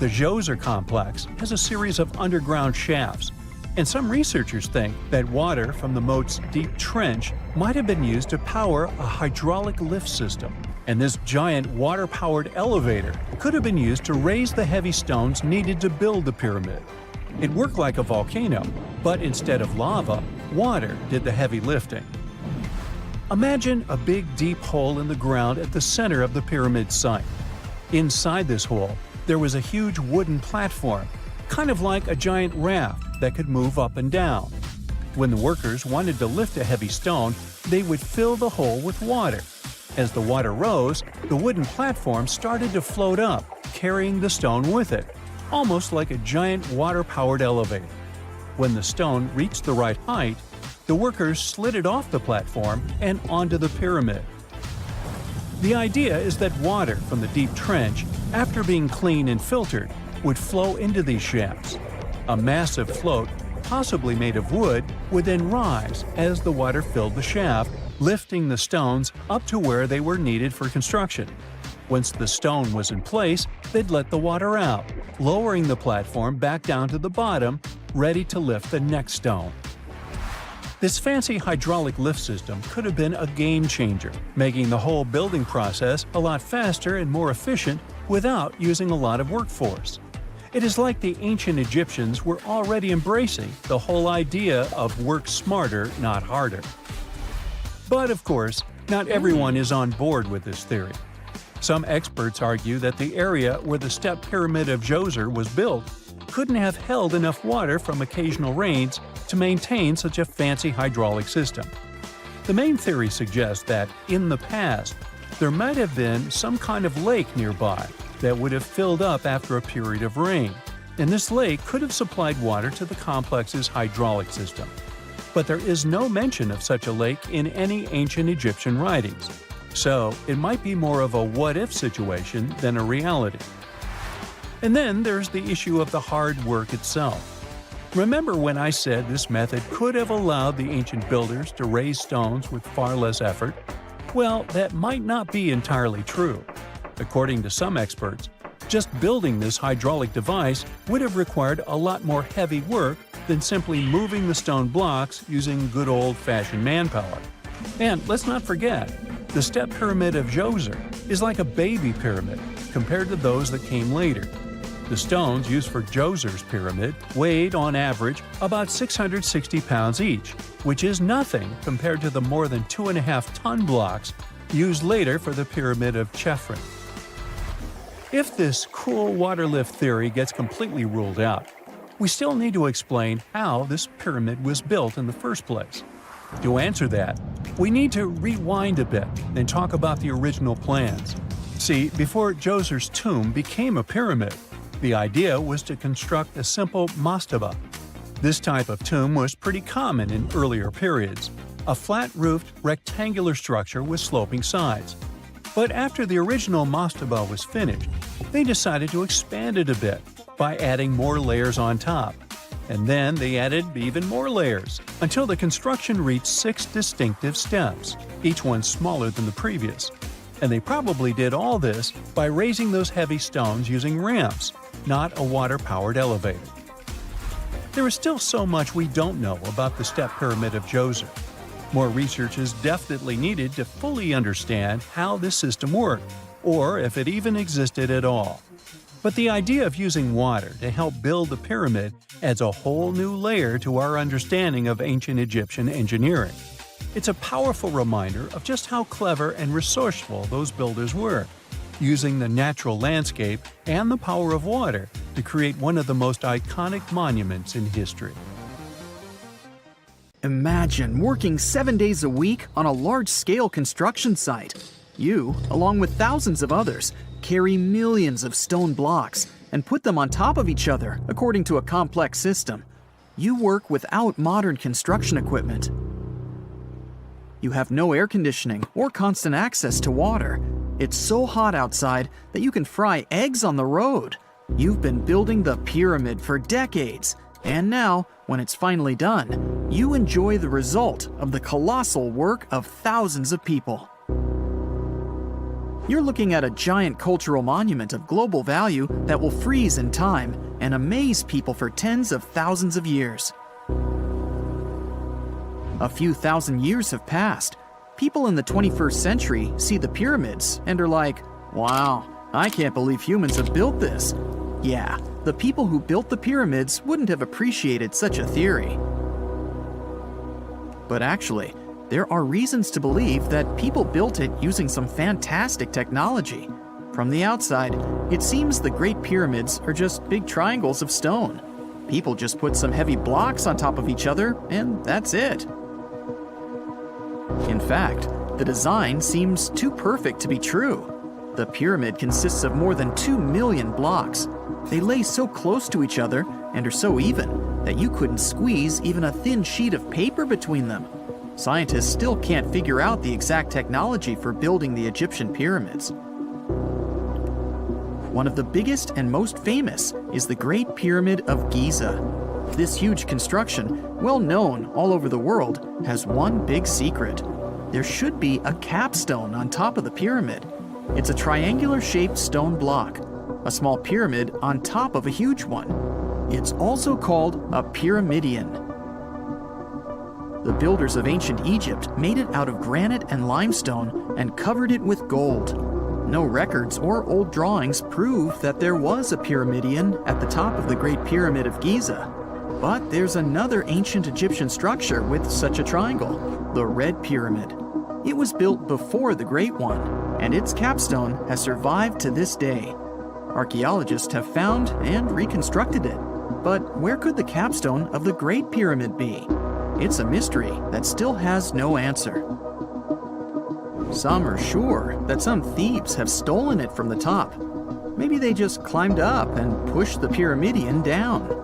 The Djoser complex has a series of underground shafts, and some researchers think that water from the moat's deep trench might have been used to power a hydraulic lift system, and this giant water-powered elevator could have been used to raise the heavy stones needed to build the pyramid. It worked like a volcano, but instead of lava, water did the heavy lifting. Imagine a big deep hole in the ground at the center of the pyramid site. Inside this hole, there was a huge wooden platform, kind of like a giant raft that could move up and down. When the workers wanted to lift a heavy stone, they would fill the hole with water. As the water rose, the wooden platform started to float up, carrying the stone with it, almost like a giant water-powered elevator. When the stone reached the right height, the workers slid it off the platform and onto the pyramid. The idea is that water from the deep trench, after being cleaned and filtered, would flow into these shafts. A massive float, possibly made of wood, would then rise as the water filled the shaft, lifting the stones up to where they were needed for construction. Once the stone was in place, they'd let the water out, lowering the platform back down to the bottom, ready to lift the next stone. This fancy hydraulic lift system could have been a game changer, making the whole building process a lot faster and more efficient without using a lot of workforce. It is like the ancient Egyptians were already embracing the whole idea of work smarter, not harder. But of course, not everyone is on board with this theory. Some experts argue that the area where the step pyramid of Djoser was built couldn't have held enough water from occasional rains to maintain such a fancy hydraulic system. The main theory suggests that, in the past, there might have been some kind of lake nearby that would have filled up after a period of rain, and this lake could have supplied water to the complex's hydraulic system. But there is no mention of such a lake in any ancient Egyptian writings, so it might be more of a what-if situation than a reality. And then there's the issue of the hard work itself. Remember when I said this method could have allowed the ancient builders to raise stones with far less effort? Well, that might not be entirely true. According to some experts, just building this hydraulic device would have required a lot more heavy work than simply moving the stone blocks using good old-fashioned manpower. And let's not forget, the step pyramid of Djoser is like a baby pyramid compared to those that came later. The stones used for Djoser's pyramid weighed, on average, about 660 pounds each, which is nothing compared to the more than 2.5-ton blocks used later for the pyramid of Chephren. If this cool water lift theory gets completely ruled out, we still need to explain how this pyramid was built in the first place. To answer that, we need to rewind a bit and talk about the original plans. See, before Djoser's tomb became a pyramid, the idea was to construct a simple mastaba. This type of tomb was pretty common in earlier periods, a flat-roofed, rectangular structure with sloping sides. But after the original mastaba was finished, they decided to expand it a bit by adding more layers on top. And then they added even more layers, until the construction reached 6 distinctive steps, each one smaller than the previous. And they probably did all this by raising those heavy stones using ramps, not a water-powered elevator. There is still so much we don't know about the Step Pyramid of Djoser. More research is definitely needed to fully understand how this system worked, or if it even existed at all. But the idea of using water to help build the pyramid adds a whole new layer to our understanding of ancient Egyptian engineering. It's a powerful reminder of just how clever and resourceful those builders were, using the natural landscape and the power of water to create one of the most iconic monuments in history. Imagine working 7 days a week on a large-scale construction site. You, along with thousands of others, carry millions of stone blocks and put them on top of each other according to a complex system. You work without modern construction equipment. You have no air conditioning or constant access to water. It's so hot outside that you can fry eggs on the road. You've been building the pyramid for decades, and now, when it's finally done, you enjoy the result of the colossal work of thousands of people. You're looking at a giant cultural monument of global value that will freeze in time and amaze people for tens of thousands of years. A few thousand years have passed. People in the 21st century see the pyramids and are like, "Wow, I can't believe humans have built this." Yeah, the people who built the pyramids wouldn't have appreciated such a theory. But actually, there are reasons to believe that people built it using some fantastic technology. From the outside, it seems the Great Pyramids are just big triangles of stone. People just put some heavy blocks on top of each other, and that's it. In fact, the design seems too perfect to be true. The pyramid consists of more than 2 million blocks. They lay so close to each other and are so even that you couldn't squeeze even a thin sheet of paper between them. Scientists still can't figure out the exact technology for building the Egyptian pyramids. One of the biggest and most famous is the Great Pyramid of Giza. This huge construction, well known all over the world, has one big secret. There should be a capstone on top of the pyramid. It's a triangular-shaped stone block, a small pyramid on top of a huge one. It's also called a pyramidion. The builders of ancient Egypt made it out of granite and limestone and covered it with gold. No records or old drawings prove that there was a pyramidion at the top of the Great Pyramid of Giza. But there's another ancient Egyptian structure with such a triangle, the Red Pyramid. It was built before the Great One, and its capstone has survived to this day. Archaeologists have found and reconstructed it. But where could the capstone of the Great Pyramid be? It's a mystery that still has no answer. Some are sure that some thieves have stolen it from the top. Maybe they just climbed up and pushed the pyramidion down.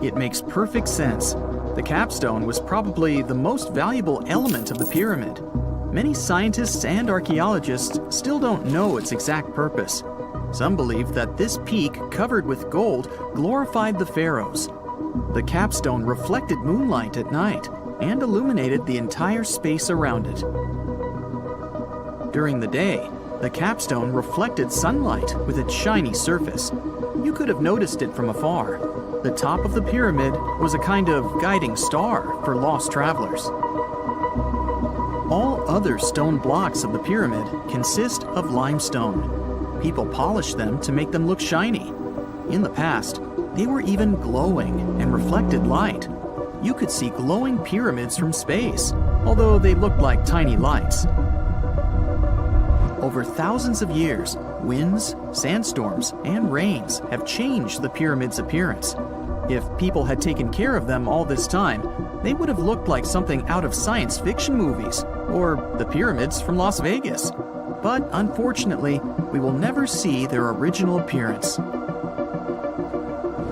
It makes perfect sense. The capstone was probably the most valuable element of the pyramid. Many scientists and archaeologists still don't know its exact purpose. Some believe that this peak covered with gold glorified the pharaohs. The capstone reflected moonlight at night and illuminated the entire space around it. During the day, the capstone reflected sunlight with its shiny surface. You could have noticed it from afar. The top of the pyramid was a kind of guiding star for lost travelers. All other stone blocks of the pyramid consist of limestone. People polished them to make them look shiny. In the past, they were even glowing and reflected light. You could see glowing pyramids from space, although they looked like tiny lights. Over thousands of years, winds, sandstorms, and rains have changed the pyramid's appearance. If people had taken care of them all this time, they would have looked like something out of science fiction movies, or the pyramids from Las Vegas. But unfortunately, we will never see their original appearance.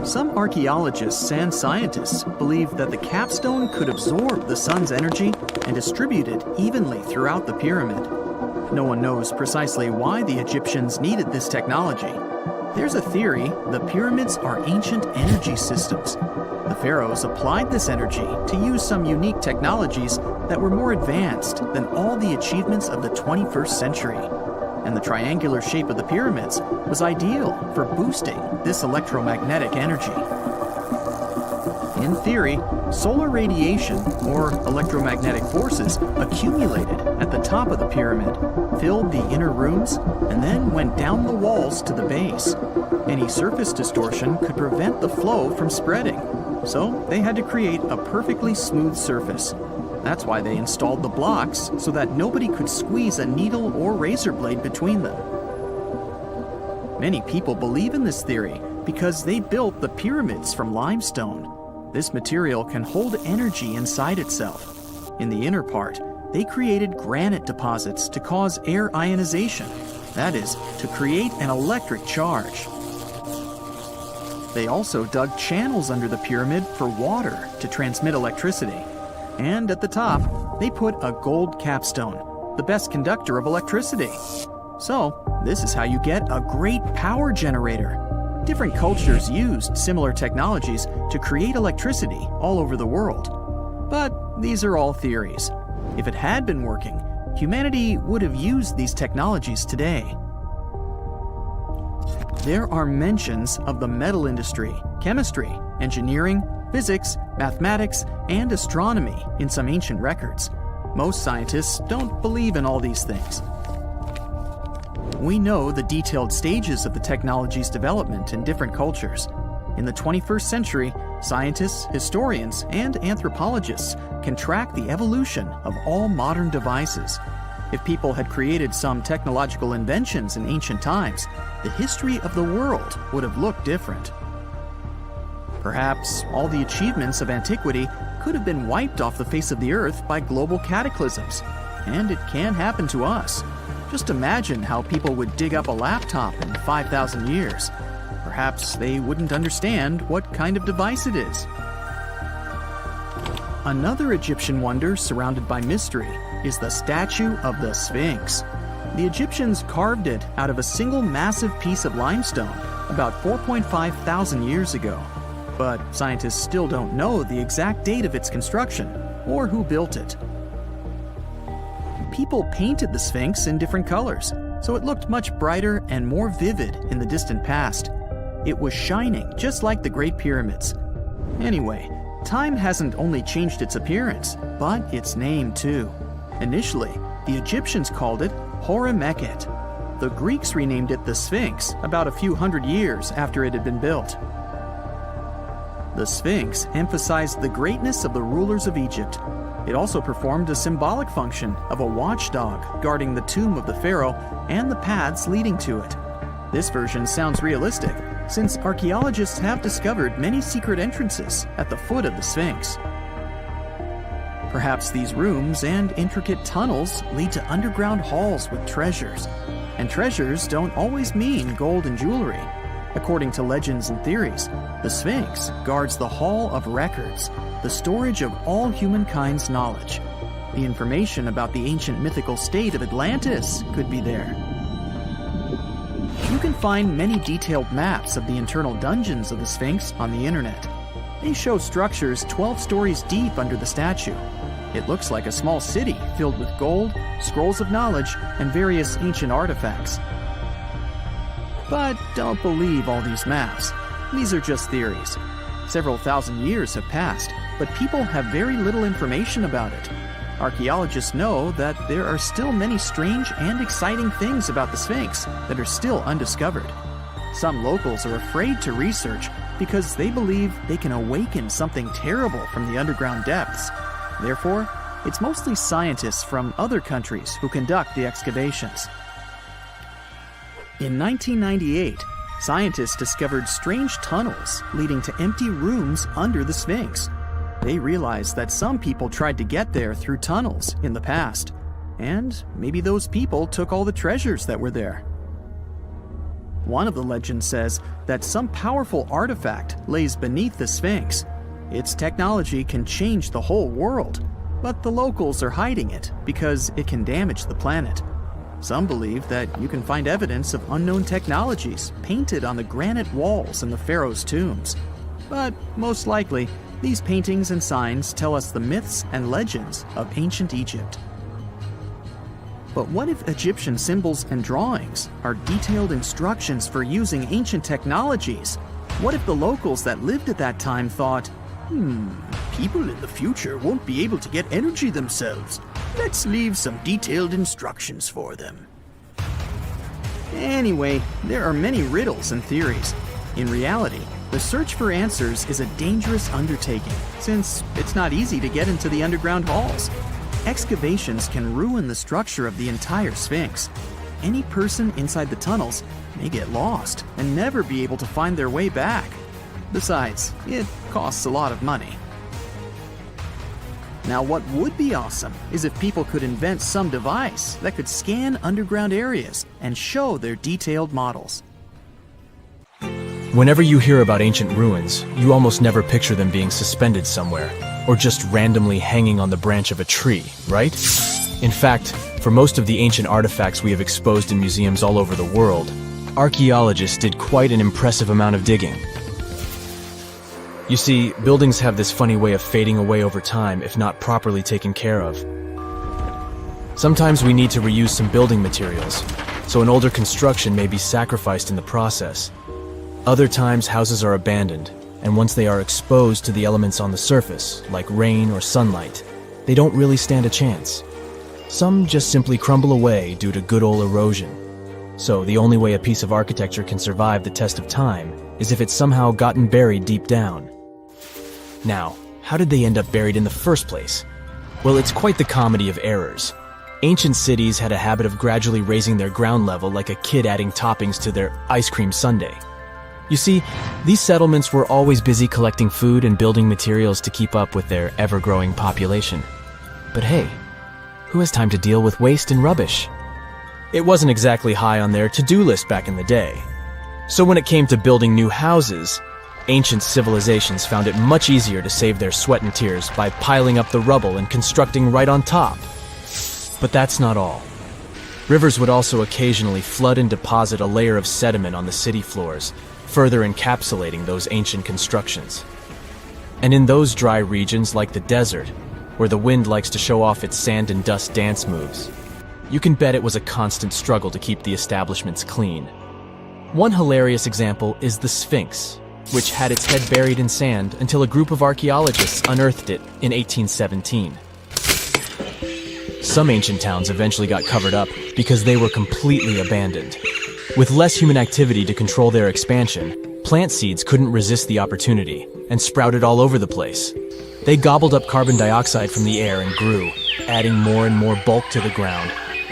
Some archaeologists and scientists believe that the capstone could absorb the sun's energy and distribute it evenly throughout the pyramid. No one knows precisely why the Egyptians needed this technology. There's a theory the pyramids are ancient energy systems. The pharaohs applied this energy to use some unique technologies that were more advanced than all the achievements of the 21st century. And the triangular shape of the pyramids was ideal for boosting this electromagnetic energy. In theory, solar radiation, or electromagnetic forces, accumulated at the top of the pyramid, filled the inner rooms, and then went down the walls to the base. Any surface distortion could prevent the flow from spreading, so they had to create a perfectly smooth surface. That's why they installed the blocks so that nobody could squeeze a needle or razor blade between them. Many people believe in this theory because they built the pyramids from limestone. This material can hold energy inside itself. In the inner part, they created granite deposits to cause air ionization, that is, to create an electric charge. They also dug channels under the pyramid for water to transmit electricity. And at the top, they put a gold capstone, the best conductor of electricity. So, this is how you get a great power generator. Different cultures used similar technologies to create electricity all over the world. But these are all theories. If it had been working, humanity would have used these technologies today. There are mentions of the metal industry, chemistry, engineering, physics, mathematics, and astronomy in some ancient records. Most scientists don't believe in all these things. We know the detailed stages of the technology's development in different cultures. In the 21st century, scientists, historians, and anthropologists can track the evolution of all modern devices. If people had created some technological inventions in ancient times, the history of the world would have looked different. Perhaps all the achievements of antiquity could have been wiped off the face of the earth by global cataclysms. And it can happen to us. Just imagine how people would dig up a laptop in 5,000 years. Perhaps they wouldn't understand what kind of device it is. Another Egyptian wonder surrounded by mystery is the statue of the Sphinx. The Egyptians carved it out of a single massive piece of limestone about 4.5 thousand years ago. But scientists still don't know the exact date of its construction or who built it. People painted the Sphinx in different colors, so it looked much brighter and more vivid in the distant past. It was shining just like the Great Pyramids. Anyway, time hasn't only changed its appearance, but its name too. Initially, the Egyptians called it Hor-Mekhet. The Greeks renamed it the Sphinx about a few hundred years after it had been built. The Sphinx emphasized the greatness of the rulers of Egypt. It also performed a symbolic function of a watchdog guarding the tomb of the pharaoh and the paths leading to it. This version sounds realistic, since archaeologists have discovered many secret entrances at the foot of the Sphinx. Perhaps these rooms and intricate tunnels lead to underground halls with treasures. And treasures don't always mean gold and jewelry. According to legends and theories, the Sphinx guards the Hall of Records, the storage of all humankind's knowledge. The information about the ancient mythical state of Atlantis could be there. You can find many detailed maps of the internal dungeons of the Sphinx on the internet. They show structures 12 stories deep under the statue. It looks like a small city filled with gold, scrolls of knowledge, and various ancient artifacts. But don't believe all these maps. These are just theories. Several thousand years have passed, but people have very little information about it. Archaeologists know that there are still many strange and exciting things about the Sphinx that are still undiscovered. Some locals are afraid to research because they believe they can awaken something terrible from the underground depths. Therefore, it's mostly scientists from other countries who conduct the excavations. In 1998, scientists discovered strange tunnels leading to empty rooms under the Sphinx. They realized that some people tried to get there through tunnels in the past, and maybe those people took all the treasures that were there. One of the legends says that some powerful artifact lays beneath the Sphinx. Its technology can change the whole world, but the locals are hiding it because it can damage the planet. Some believe that you can find evidence of unknown technologies painted on the granite walls in the pharaoh's tombs. But most likely, these paintings and signs tell us the myths and legends of ancient Egypt. But what if Egyptian symbols and drawings are detailed instructions for using ancient technologies? What if the locals that lived at that time thought, people in the future won't be able to get energy themselves. Let's leave some detailed instructions for them. Anyway, there are many riddles and theories. In reality, the search for answers is a dangerous undertaking, since it's not easy to get into the underground halls. Excavations can ruin the structure of the entire Sphinx. Any person inside the tunnels may get lost and never be able to find their way back. Besides, it costs a lot of money. Now, what would be awesome is if people could invent some device that could scan underground areas and show their detailed models. Whenever you hear about ancient ruins, you almost never picture them being suspended somewhere, or just randomly hanging on the branch of a tree, right? In fact, for most of the ancient artifacts we have exposed in museums all over the world, archaeologists did quite an impressive amount of digging. You see, buildings have this funny way of fading away over time if not properly taken care of. Sometimes we need to reuse some building materials, so an older construction may be sacrificed in the process. Other times, houses are abandoned, and once they are exposed to the elements on the surface, like rain or sunlight, they don't really stand a chance. Some just simply crumble away due to good old erosion. So the only way a piece of architecture can survive the test of time is if it's somehow gotten buried deep down. Now, how did they end up buried in the first place? Well, it's quite the comedy of errors. Ancient cities had a habit of gradually raising their ground level like a kid adding toppings to their ice cream sundae. You see, these settlements were always busy collecting food and building materials to keep up with their ever-growing population. But hey, who has time to deal with waste and rubbish? It wasn't exactly high on their to-do list back in the day. So when it came to building new houses, ancient civilizations found it much easier to save their sweat and tears by piling up the rubble and constructing right on top. But that's not all. Rivers would also occasionally flood and deposit a layer of sediment on the city floors, further encapsulating those ancient constructions. And in those dry regions like the desert, where the wind likes to show off its sand and dust dance moves, you can bet it was a constant struggle to keep the establishments clean. One hilarious example is the Sphinx, which had its head buried in sand until a group of archaeologists unearthed it in 1817. Some ancient towns eventually got covered up because they were completely abandoned. With less human activity to control their expansion, plant seeds couldn't resist the opportunity and sprouted all over the place. They gobbled up carbon dioxide from the air and grew, adding more and more bulk to the ground.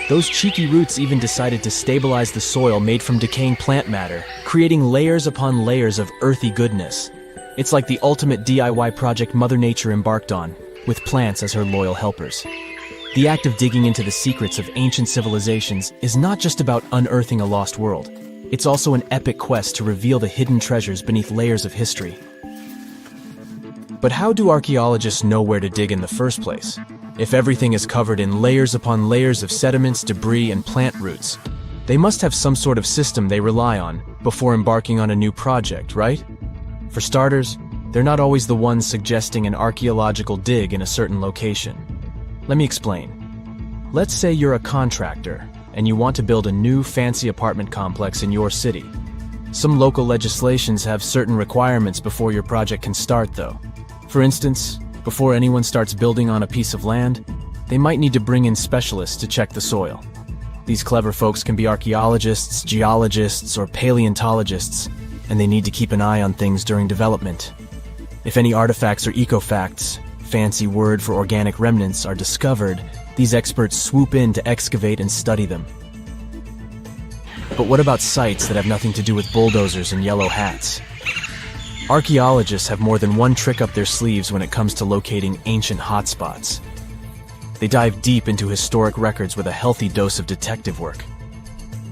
Those cheeky roots even decided to stabilize the soil made from decaying plant matter, creating layers upon layers of earthy goodness. It's like the ultimate DIY project Mother Nature embarked on, with plants as her loyal helpers. The act of digging into the secrets of ancient civilizations is not just about unearthing a lost world. It's also an epic quest to reveal the hidden treasures beneath layers of history. But how do archaeologists know where to dig in the first place? If everything is covered in layers upon layers of sediments, debris, and plant roots, they must have some sort of system they rely on before embarking on a new project, right? For starters, they're not always the ones suggesting an archaeological dig in a certain location. Let me explain. Let's say you're a contractor and you want to build a new fancy apartment complex in your city. Some local legislations have certain requirements before your project can start, though. For instance, before anyone starts building on a piece of land, they might need to bring in specialists to check the soil. These clever folks can be archaeologists, geologists, or paleontologists, and they need to keep an eye on things during development. If any artifacts or ecofacts, fancy word for organic remnants, are discovered, these experts swoop in to excavate and study them. But what about sites that have nothing to do with bulldozers and yellow hats? Archaeologists have more than one trick up their sleeves when it comes to locating ancient hotspots. They dive deep into historic records with a healthy dose of detective work.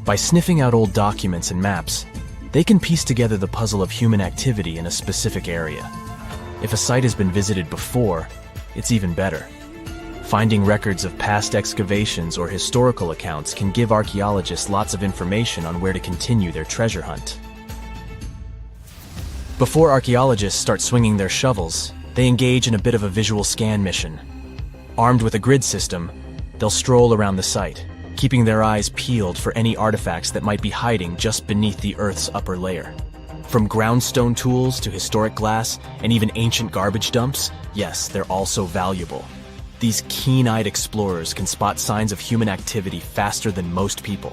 By sniffing out old documents and maps, They can piece together the puzzle of human activity in a specific area. If a site has been visited before, it's even better. Finding records of past excavations or historical accounts can give archaeologists lots of information on where to continue their treasure hunt. Before archaeologists start swinging their shovels, they engage in a bit of a visual scan mission. Armed with a grid system, they'll stroll around the site, keeping their eyes peeled for any artifacts that might be hiding just beneath the Earth's upper layer. From groundstone tools to historic glass and even ancient garbage dumps, yes, they're also valuable. These keen-eyed explorers can spot signs of human activity faster than most people.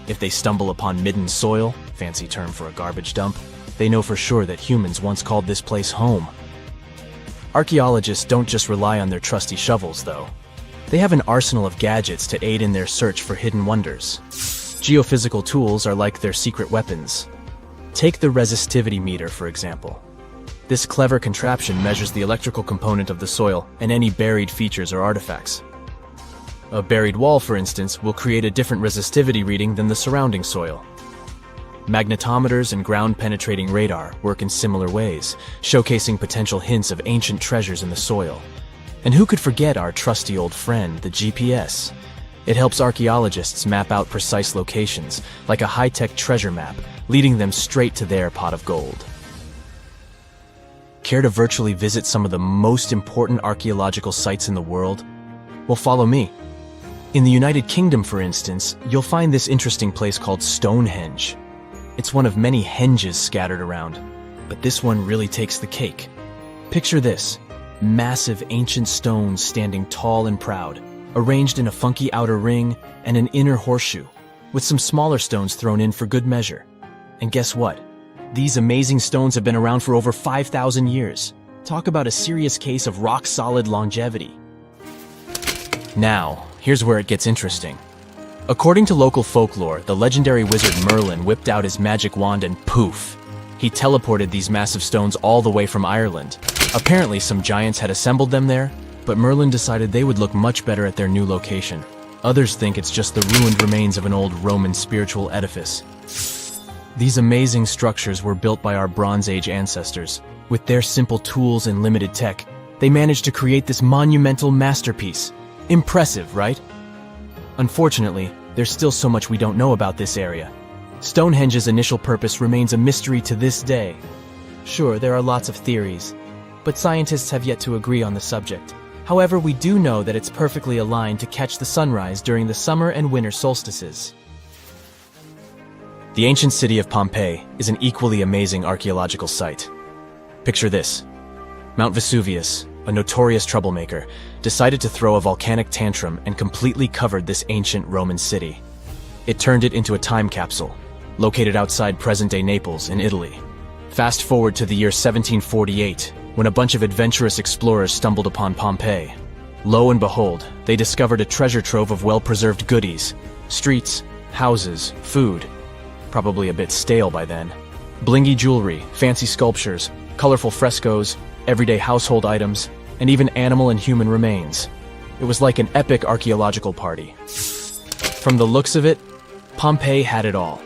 If they stumble upon midden soil, fancy term for a garbage dump, they know for sure that humans once called this place home. Archaeologists don't just rely on their trusty shovels, though. They have an arsenal of gadgets to aid in their search for hidden wonders. Geophysical tools are like their secret weapons. Take the resistivity meter, for example. This clever contraption measures the electrical component of the soil and any buried features or artifacts. A buried wall, for instance, will create a different resistivity reading than the surrounding soil. Magnetometers and ground-penetrating radar work in similar ways, showcasing potential hints of ancient treasures in the soil. And who could forget our trusty old friend, the GPS? It helps archaeologists map out precise locations, like a high-tech treasure map, leading them straight to their pot of gold. Care to virtually visit some of the most important archaeological sites in the world? Well, follow me. In the United Kingdom, for instance, you'll find this interesting place called Stonehenge. It's one of many henges scattered around, but this one really takes the cake. Picture this: massive ancient stones standing tall and proud, arranged in a funky outer ring and an inner horseshoe, with some smaller stones thrown in for good measure. And guess what? These amazing stones have been around for over 5,000 years. Talk about a serious case of rock-solid longevity. Now, here's where it gets interesting. According to local folklore, the legendary wizard Merlin whipped out his magic wand and poof! He teleported these massive stones all the way from Ireland. Apparently, some giants had assembled them there, but Merlin decided they would look much better at their new location. Others think it's just the ruined remains of an old Roman spiritual edifice. These amazing structures were built by our Bronze Age ancestors. With their simple tools and limited tech, they managed to create this monumental masterpiece. Impressive, right? Unfortunately, there's still so much we don't know about this area. Stonehenge's initial purpose remains a mystery to this day. Sure, there are lots of theories, but scientists have yet to agree on the subject. However, we do know that it's perfectly aligned to catch the sunrise during the summer and winter solstices. The ancient city of Pompeii is an equally amazing archaeological site. Picture this: Mount Vesuvius, a notorious troublemaker, decided to throw a volcanic tantrum and completely covered this ancient Roman city. It turned it into a time capsule, located outside present-day Naples in Italy. Fast forward to the year 1748, when a bunch of adventurous explorers stumbled upon Pompeii. Lo and behold, they discovered a treasure trove of well-preserved goodies: streets, houses, food. Probably a bit stale by then. Blingy jewelry, fancy sculptures, colorful frescoes, everyday household items, and even animal and human remains. It was like an epic archaeological party. From the looks of it, Pompeii had it all.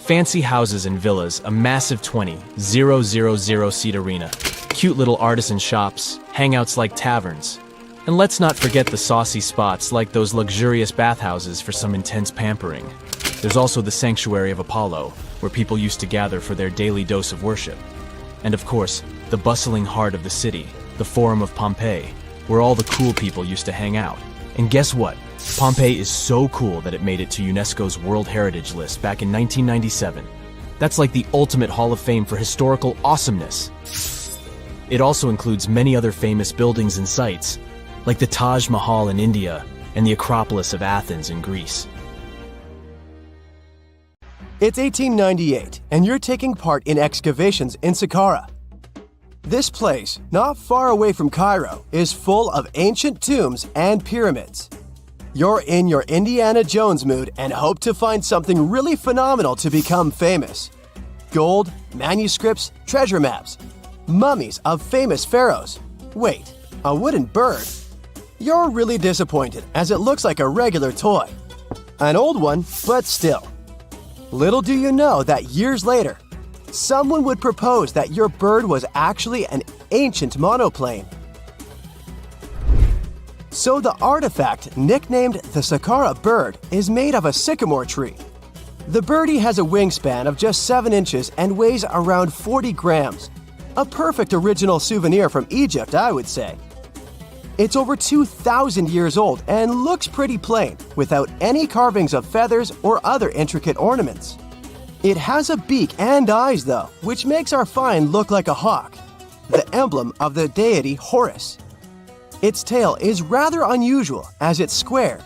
Fancy houses and villas, a massive 20,000-seat arena, cute little artisan shops, hangouts like taverns. And let's not forget the saucy spots like those luxurious bathhouses for some intense pampering. There's also the Sanctuary of Apollo, where people used to gather for their daily dose of worship. And of course, the bustling heart of the city, the Forum of Pompeii, where all the cool people used to hang out. And guess what? Pompeii is so cool that it made it to UNESCO's World Heritage List back in 1997. That's like the ultimate Hall of Fame for historical awesomeness. It also includes many other famous buildings and sites, like the Taj Mahal in India and the Acropolis of Athens in Greece. It's 1898, and you're taking part in excavations in Saqqara. This place, not far away from Cairo, is full of ancient tombs and pyramids. You're in your Indiana Jones mood and hope to find something really phenomenal to become famous. Gold, manuscripts, treasure maps, mummies of famous pharaohs. Wait, a wooden bird? You're really disappointed as it looks like a regular toy. An old one, but still. Little do you know that years later, someone would propose that your bird was actually an ancient monoplane. So the artifact, nicknamed the Saqqara bird, is made of a sycamore tree. The birdie has a wingspan of just 7 inches and weighs around 40 grams. A perfect original souvenir from Egypt, I would say. It's over 2,000 years old and looks pretty plain, without any carvings of feathers or other intricate ornaments. It has a beak and eyes though, which makes our find look like a hawk, the emblem of the deity Horus. Its tail is rather unusual as it's squared,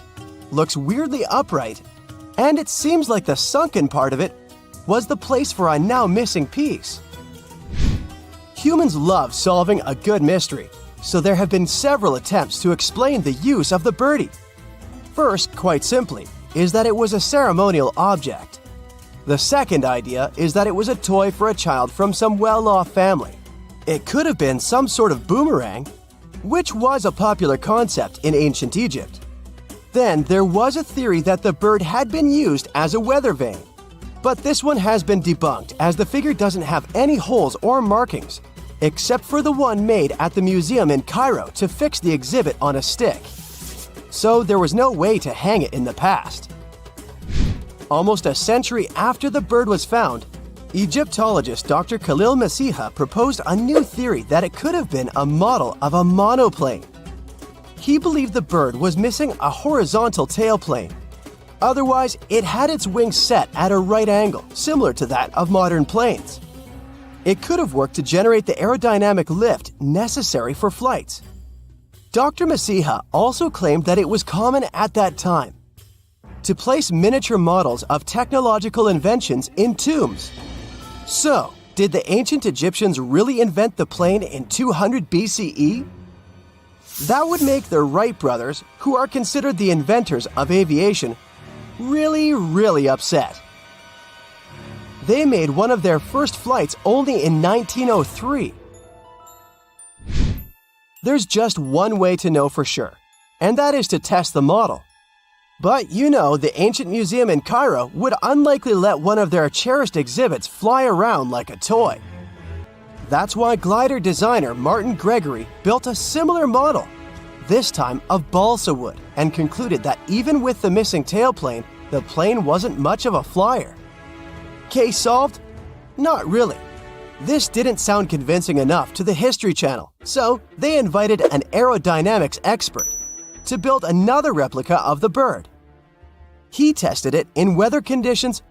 looks weirdly upright, and it seems like the sunken part of it was the place for a now missing piece. Humans love solving a good mystery, so there have been several attempts to explain the use of the birdie. First, quite simply, is that it was a ceremonial object. The second idea is that it was a toy for a child from some well-off family. It could have been some sort of boomerang, which was a popular concept in ancient Egypt. Then there was a theory that the bird had been used as a weather vane. But this one has been debunked as the figure doesn't have any holes or markings, except for the one made at the museum in Cairo to fix the exhibit on a stick. So there was no way to hang it in the past. Almost a century after the bird was found, Egyptologist Dr. Khalil Masiha proposed a new theory that it could have been a model of a monoplane. He believed the bird was missing a horizontal tailplane. Otherwise, it had its wings set at a right angle, similar to that of modern planes. It could have worked to generate the aerodynamic lift necessary for flights. Dr. Masiha also claimed that it was common at that time to place miniature models of technological inventions in tombs. So, did the ancient Egyptians really invent the plane in 200 BCE? That would make the Wright brothers, who are considered the inventors of aviation, really upset. They made one of their first flights only in 1903. There's just one way to know for sure, and that is to test the model. But you know, the ancient museum in Cairo would unlikely let one of their cherished exhibits fly around like a toy. That's why glider designer Martin Gregory built a similar model, this time of balsa wood, and concluded that even with the missing tailplane, the plane wasn't much of a flyer. Case solved? Not really. This didn't sound convincing enough to the History Channel, so they invited an aerodynamics expert to build another replica of the bird. He tested it in weather conditions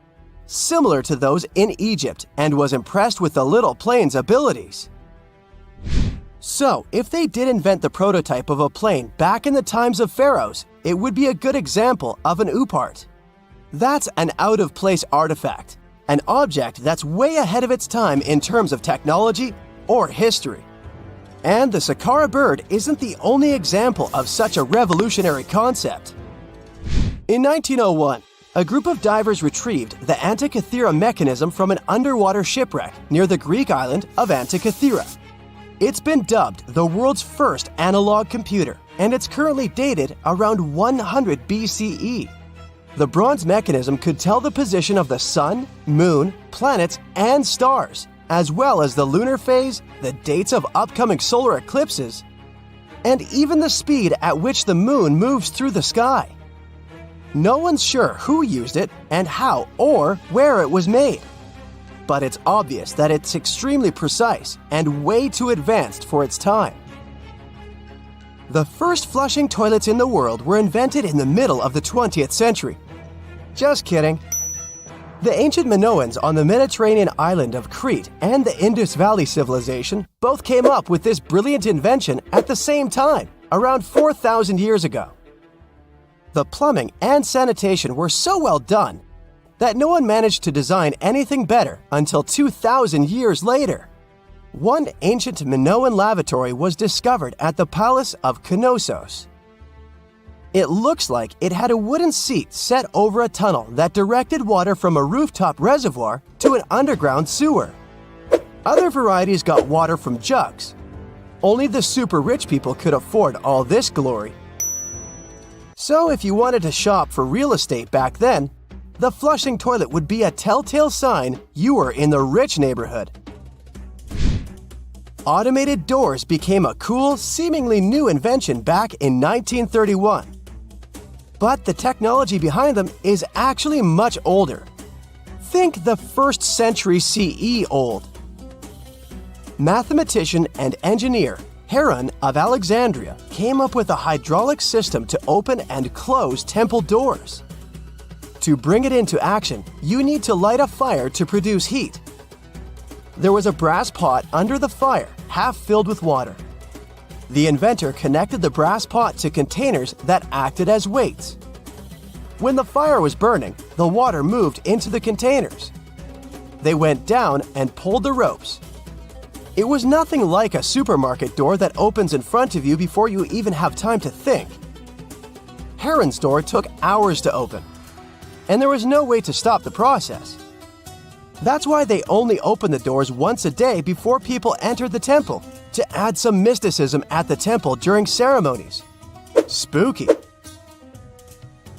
similar to those in Egypt and was impressed with the little plane's abilities. So, if they did invent the prototype of a plane back in the times of pharaohs, it would be a good example of an oupart. That's an out-of-place artifact, an object that's way ahead of its time in terms of technology or history. And the Saqqara bird isn't the only example of such a revolutionary concept. In 1901, a group of divers retrieved the Antikythera mechanism from an underwater shipwreck near the Greek island of Antikythera. It's been dubbed the world's first analog computer, and it's currently dated around 100 BCE. The bronze mechanism could tell the position of the sun, moon, planets, and stars, as well as the lunar phase, the dates of upcoming solar eclipses, and even the speed at which the moon moves through the sky. No one's sure who used it and how or where it was made. But it's obvious that it's extremely precise and way too advanced for its time. The first flushing toilets in the world were invented in the middle of the 20th century. Just kidding. The ancient Minoans on the Mediterranean island of Crete and the Indus Valley civilization both came up with this brilliant invention at the same time, around 4,000 years ago. The plumbing and sanitation were so well done that no one managed to design anything better until 2,000 years later. One ancient Minoan lavatory was discovered at the Palace of Knossos. It looks like it had a wooden seat set over a tunnel that directed water from a rooftop reservoir to an underground sewer. Other varieties got water from jugs. Only the super rich people could afford all this glory. So if you wanted to shop for real estate back then, The flushing toilet would be a telltale sign you were in the rich neighborhood. Automated doors became a cool, seemingly new invention back in 1931. But the technology behind them is actually much older. Think the 1st century CE old. Mathematician and engineer Heron of Alexandria came up with a hydraulic system to open and close temple doors. To bring it into action, you need to light a fire to produce heat. There was a brass pot under the fire, half filled with water. The inventor connected the brass pot to containers that acted as weights. When the fire was burning, the water moved into the containers. They went down and pulled the ropes. It was nothing like a supermarket door that opens in front of you before you even have time to think. Heron's door took hours to open, and there was no way to stop the process. That's why they only opened the doors once a day before people entered the temple, to add some mysticism at the temple during ceremonies. Spooky.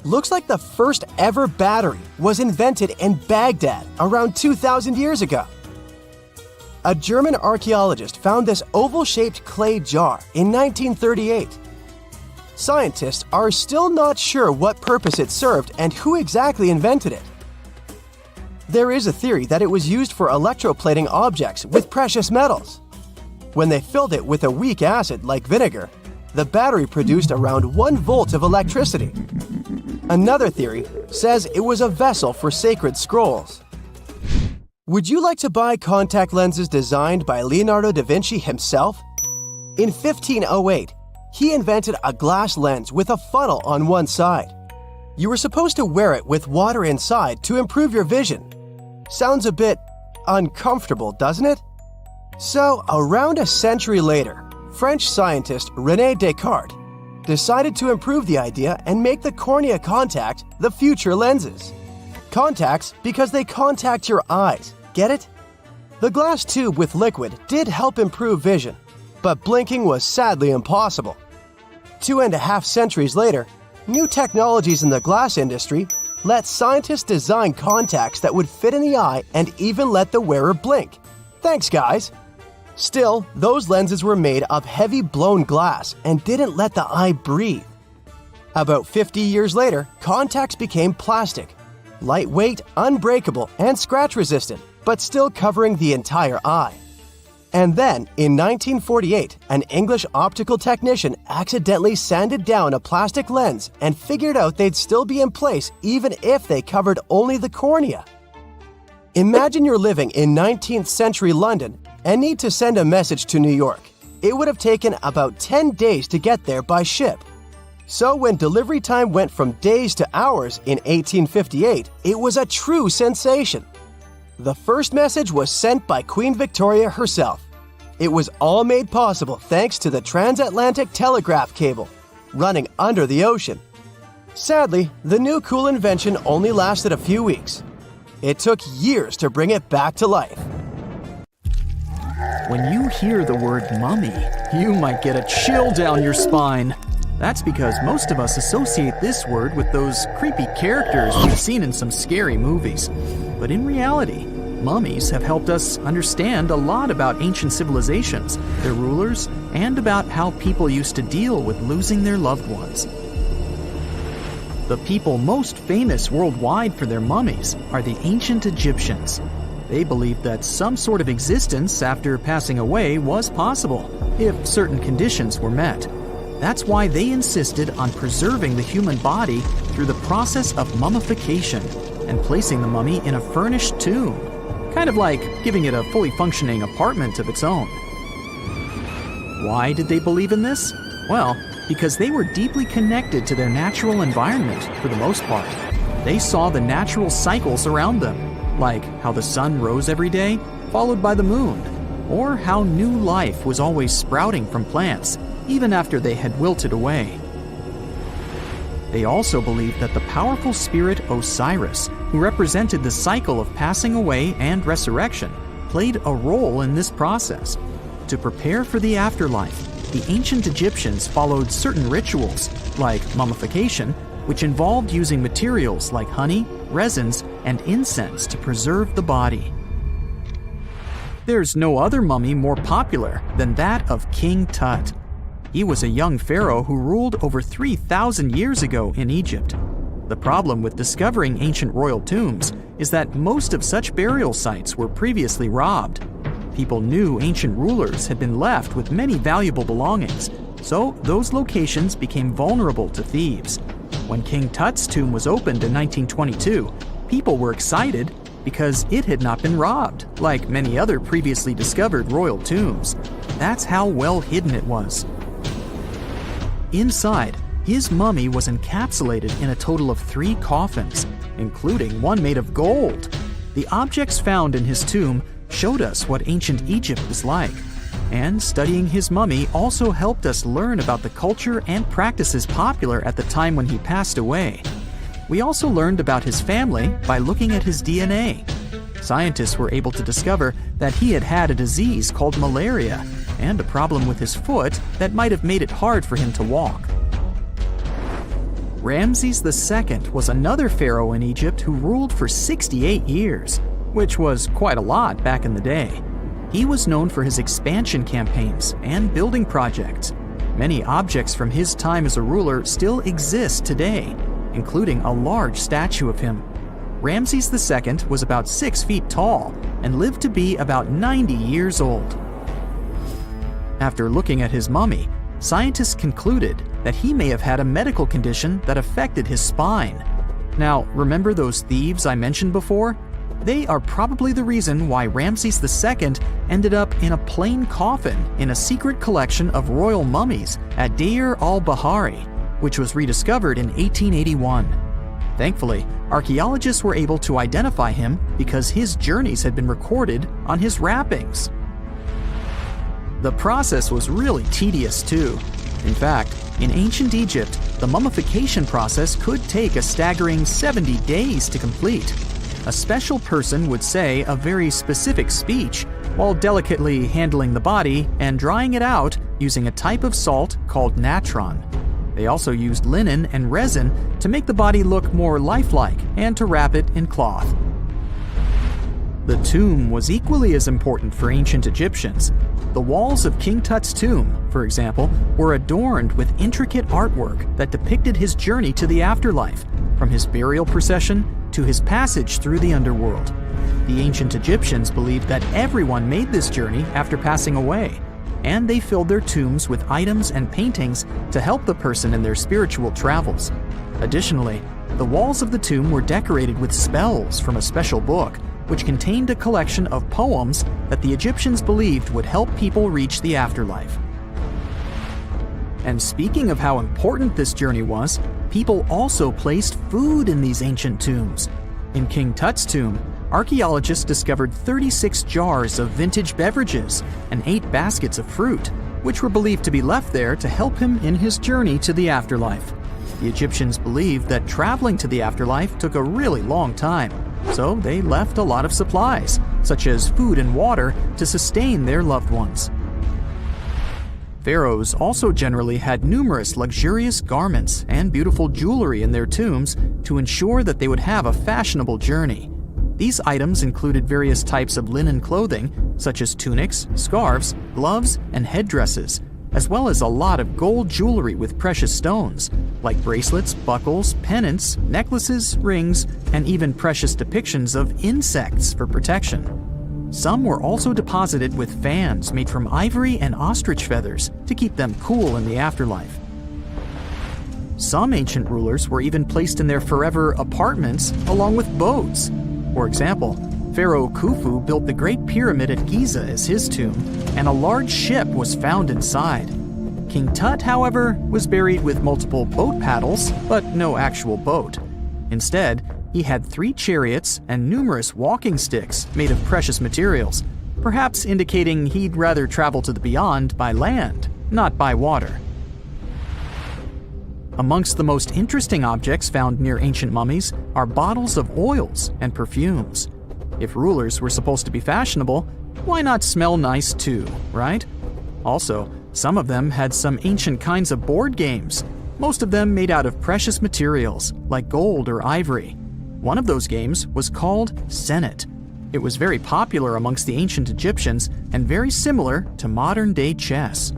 Looks like the first ever battery was invented in Baghdad around 2,000 years ago. A German archaeologist found this oval-shaped clay jar in 1938. Scientists are still not sure what purpose it served and who exactly invented it. There is a theory that it was used for electroplating objects with precious metals. When they filled it with a weak acid like vinegar, the battery produced around 1 volt of electricity. Another theory says it was a vessel for sacred scrolls. Would you like to buy contact lenses designed by Leonardo da Vinci himself? In 1508, he invented a glass lens with a funnel on one side. You were supposed to wear it with water inside to improve your vision. Sounds a bit uncomfortable, doesn't it? So, around a century later, French scientist René Descartes decided to improve the idea and make the cornea contact the future lenses. Contacts because they contact your eyes, get it? The glass tube with liquid did help improve vision, but blinking was sadly impossible. 2.5 centuries later, new technologies in the glass industry let scientists design contacts that would fit in the eye and even let the wearer blink. Thanks, guys! Still, those lenses were made of heavy blown glass and didn't let the eye breathe. About 50 years later, contacts became plastic, lightweight, unbreakable, and scratch-resistant, but still covering the entire eye. And then, in 1948, an English optical technician accidentally sanded down a plastic lens and figured out they'd still be in place even if they covered only the cornea. Imagine you're living in 19th century London and need to send a message to New York. It would have taken about 10 days to get there by ship. So when delivery time went from days to hours in 1858, it was a true sensation. The first message was sent by Queen Victoria herself. It was all made possible thanks to the transatlantic telegraph cable, running under the ocean. Sadly, the new cool invention only lasted a few weeks. It took years to bring it back to life. When you hear the word mummy, you might get a chill down your spine. That's because most of us associate this word with those creepy characters we've seen in some scary movies. But in reality, mummies have helped us understand a lot about ancient civilizations, their rulers, and about how people used to deal with losing their loved ones. The people most famous worldwide for their mummies are the ancient Egyptians. They believed that some sort of existence after passing away was possible, if certain conditions were met. That's why they insisted on preserving the human body through the process of mummification and placing the mummy in a furnished tomb, kind of like giving it a fully functioning apartment of its own. Why did they believe in this? Well, because they were deeply connected to their natural environment for the most part. They saw the natural cycles around them, like how the sun rose every day, followed by the moon, or how new life was always sprouting from plants, even after they had wilted away. They also believed that the powerful spirit Osiris, who represented the cycle of passing away and resurrection, played a role in this process. To prepare for the afterlife, the ancient Egyptians followed certain rituals, like mummification, which involved using materials like honey, resins, and incense to preserve the body. There's no other mummy more popular than that of King Tut. He was a young pharaoh who ruled over 3,000 years ago in Egypt. The problem with discovering ancient royal tombs is that most of such burial sites were previously robbed. People knew ancient rulers had been left with many valuable belongings, so those locations became vulnerable to thieves. When King Tut's tomb was opened in 1922, people were excited because it had not been robbed, like many other previously discovered royal tombs. That's how well hidden it was. Inside, his mummy was encapsulated in a total of 3 coffins, including one made of gold. The objects found in his tomb showed us what ancient Egypt was like, and studying his mummy also helped us learn about the culture and practices popular at the time when he passed away. We also learned about his family by looking at his DNA. Scientists were able to discover that he had had a disease called malaria and a problem with his foot that might have made it hard for him to walk. Ramses II was another pharaoh in Egypt who ruled for 68 years, which was quite a lot back in the day. He was known for his expansion campaigns and building projects. Many objects from his time as a ruler still exist today, including a large statue of him. Ramses II was about 6 feet tall and lived to be about 90 years old. After looking at his mummy, scientists concluded that he may have had a medical condition that affected his spine. Now, remember those thieves I mentioned before? They are probably the reason why Ramses II ended up in a plain coffin in a secret collection of royal mummies at Deir al-Bahari, which was rediscovered in 1881. Thankfully, archaeologists were able to identify him because his journeys had been recorded on his wrappings. The process was really tedious too. In fact, in ancient Egypt, the mummification process could take a staggering 70 days to complete. A special person would say a very specific speech while delicately handling the body and drying it out using a type of salt called natron. They also used linen and resin to make the body look more lifelike and to wrap it in cloth. The tomb was equally as important for ancient Egyptians. The walls of King Tut's tomb, for example, were adorned with intricate artwork that depicted his journey to the afterlife, from his burial procession to his passage through the underworld. The ancient Egyptians believed that everyone made this journey after passing away, and they filled their tombs with items and paintings to help the person in their spiritual travels. Additionally, the walls of the tomb were decorated with spells from a special book, which contained a collection of poems that the Egyptians believed would help people reach the afterlife. And speaking of how important this journey was, people also placed food in these ancient tombs. In King Tut's tomb, archaeologists discovered 36 jars of vintage beverages and 8 baskets of fruit, which were believed to be left there to help him in his journey to the afterlife. The Egyptians believed that traveling to the afterlife took a really long time, so they left a lot of supplies, such as food and water, to sustain their loved ones. Pharaohs also generally had numerous luxurious garments and beautiful jewelry in their tombs to ensure that they would have a fashionable journey. These items included various types of linen clothing, such as tunics, scarves, gloves, and headdresses, as well as a lot of gold jewelry with precious stones, like bracelets, buckles, pendants, necklaces, rings, and even precious depictions of insects for protection. Some were also deposited with fans made from ivory and ostrich feathers to keep them cool in the afterlife. Some ancient rulers were even placed in their forever apartments along with boats. For example, Pharaoh Khufu built the Great Pyramid at Giza as his tomb, and a large ship was found inside. King Tut, however, was buried with multiple boat paddles, but no actual boat. Instead, he had 3 chariots and numerous walking sticks made of precious materials, perhaps indicating he'd rather travel to the beyond by land, not by water. Amongst the most interesting objects found near ancient mummies are bottles of oils and perfumes. If rulers were supposed to be fashionable, why not smell nice too, right? Also, some of them had some ancient kinds of board games, most of them made out of precious materials like gold or ivory. One of those games was called Senet. It was very popular amongst the ancient Egyptians and very similar to modern-day chess.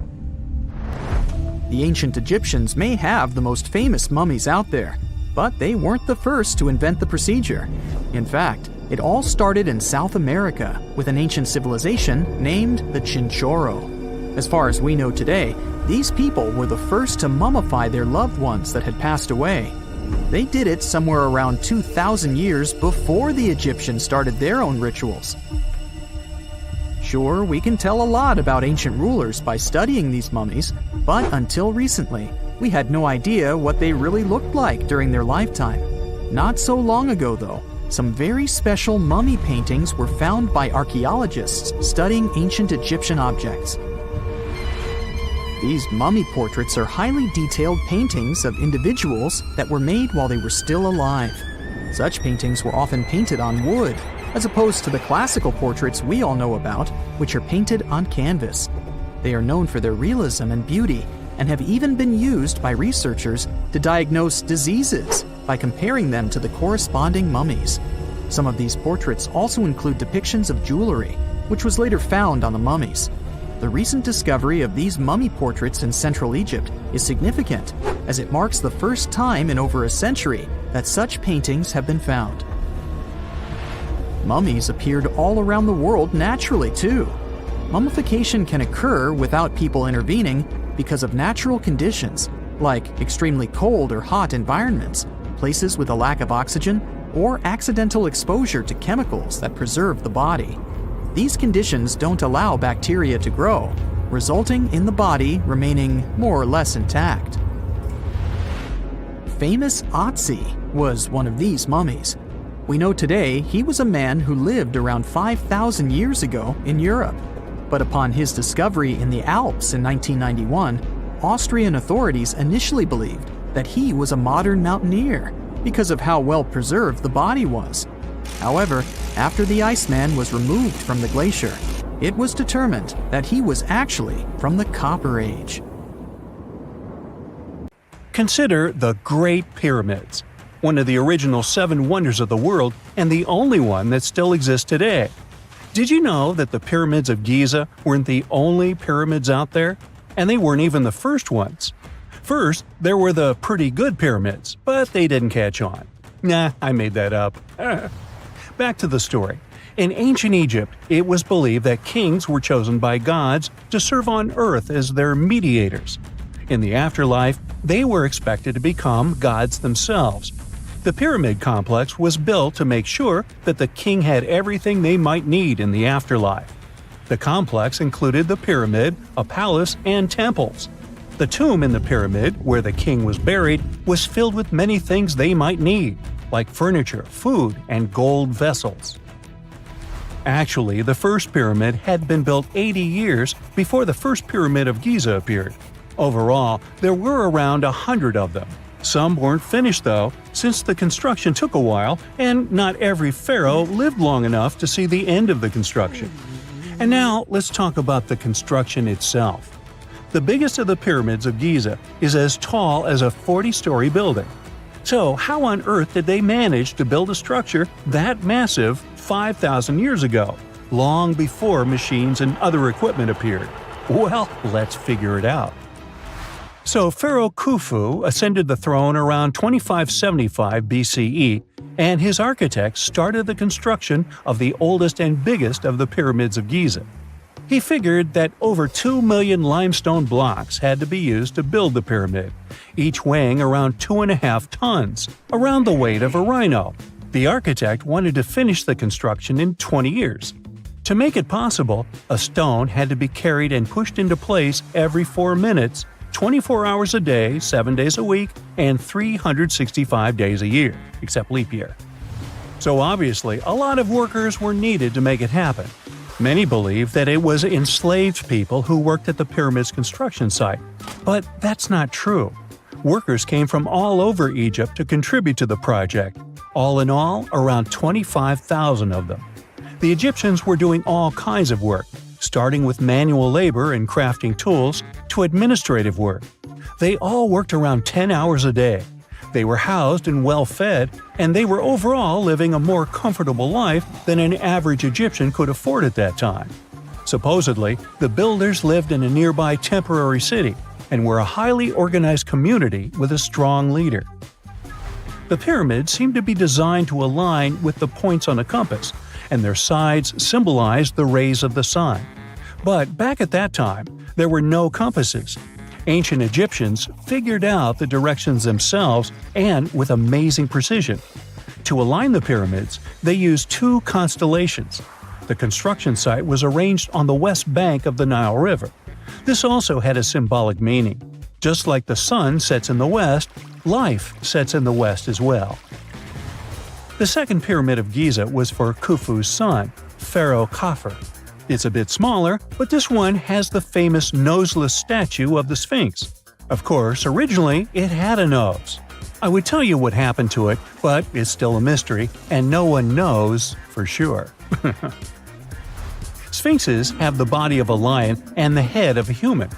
The ancient Egyptians may have the most famous mummies out there, but they weren't the first to invent the procedure. In fact, it all started in South America with an ancient civilization named the Chinchorro. As far as we know today, these people were the first to mummify their loved ones that had passed away. They did it somewhere around 2,000 years before the Egyptians started their own rituals. Sure, we can tell a lot about ancient rulers by studying these mummies, but until recently, we had no idea what they really looked like during their lifetime. Not so long ago, though, some very special mummy paintings were found by archaeologists studying ancient Egyptian objects. These mummy portraits are highly detailed paintings of individuals that were made while they were still alive. Such paintings were often painted on wood, as opposed to the classical portraits we all know about, which are painted on canvas. They are known for their realism and beauty, and have even been used by researchers to diagnose diseases by comparing them to the corresponding mummies. Some of these portraits also include depictions of jewelry, which was later found on the mummies. The recent discovery of these mummy portraits in Central Egypt is significant, as it marks the first time in over a century that such paintings have been found. Mummies appeared all around the world naturally, too. Mummification can occur without people intervening because of natural conditions, like extremely cold or hot environments, places with a lack of oxygen, or accidental exposure to chemicals that preserve the body. These conditions don't allow bacteria to grow, resulting in the body remaining more or less intact. Famous Otzi was one of these mummies. We know today he was a man who lived around 5,000 years ago in Europe. But upon his discovery in the Alps in 1991, Austrian authorities initially believed that he was a modern mountaineer because of how well preserved the body was. However, after the Iceman was removed from the glacier, it was determined that he was actually from the Copper Age. Consider the Great Pyramids, one of the original 7 wonders of the world and the only one that still exists today. Did you know that the pyramids of Giza weren't the only pyramids out there? And they weren't even the first ones. First, there were the pretty good pyramids, but they didn't catch on. Nah, I made that up. Back to the story. In ancient Egypt, it was believed that kings were chosen by gods to serve on earth as their mediators. In the afterlife, they were expected to become gods themselves. The pyramid complex was built to make sure that the king had everything they might need in the afterlife. The complex included the pyramid, a palace, and temples. The tomb in the pyramid, where the king was buried, was filled with many things they might need, like furniture, food, and gold vessels. Actually, the first pyramid had been built 80 years before the first pyramid of Giza appeared. Overall, there were around 100 of them. Some weren't finished though, since the construction took a while and not every pharaoh lived long enough to see the end of the construction. And now let's talk about the construction itself. The biggest of the pyramids of Giza is as tall as a 40-story building. So how on earth did they manage to build a structure that massive 5,000 years ago, long before machines and other equipment appeared? Well, let's figure it out. So Pharaoh Khufu ascended the throne around 2575 BCE, and his architects started the construction of the oldest and biggest of the pyramids of Giza. He figured that over 2 million limestone blocks had to be used to build the pyramid, each weighing around 2.5 tons, around the weight of a rhino. The architect wanted to finish the construction in 20 years. To make it possible, a stone had to be carried and pushed into place every 4 minutes, 24 hours a day, 7 days a week, and 365 days a year, except leap year. So obviously, a lot of workers were needed to make it happen. Many believe that it was enslaved people who worked at the pyramid's construction site, but that's not true. Workers came from all over Egypt to contribute to the project. All in all, around 25,000 of them. The Egyptians were doing all kinds of work, starting with manual labor and crafting tools to administrative work. They all worked around 10 hours a day. They were housed and well fed, and they were overall living a more comfortable life than an average Egyptian could afford at that time. Supposedly, the builders lived in a nearby temporary city and were a highly organized community with a strong leader. The pyramids seemed to be designed to align with the points on a compass, and their sides symbolized the rays of the sun. But back at that time, there were no compasses. Ancient Egyptians figured out the directions themselves and with amazing precision. To align the pyramids, they used two constellations. The construction site was arranged on the west bank of the Nile River. This also had a symbolic meaning. Just like the sun sets in the west, life sets in the west as well. The second pyramid of Giza was for Khufu's son, Pharaoh Khafre. It's a bit smaller, but this one has the famous noseless statue of the Sphinx. Of course, originally it had a nose. I would tell you what happened to it, but it's still a mystery, and no one knows for sure. Sphinxes have the body of a lion and the head of a human.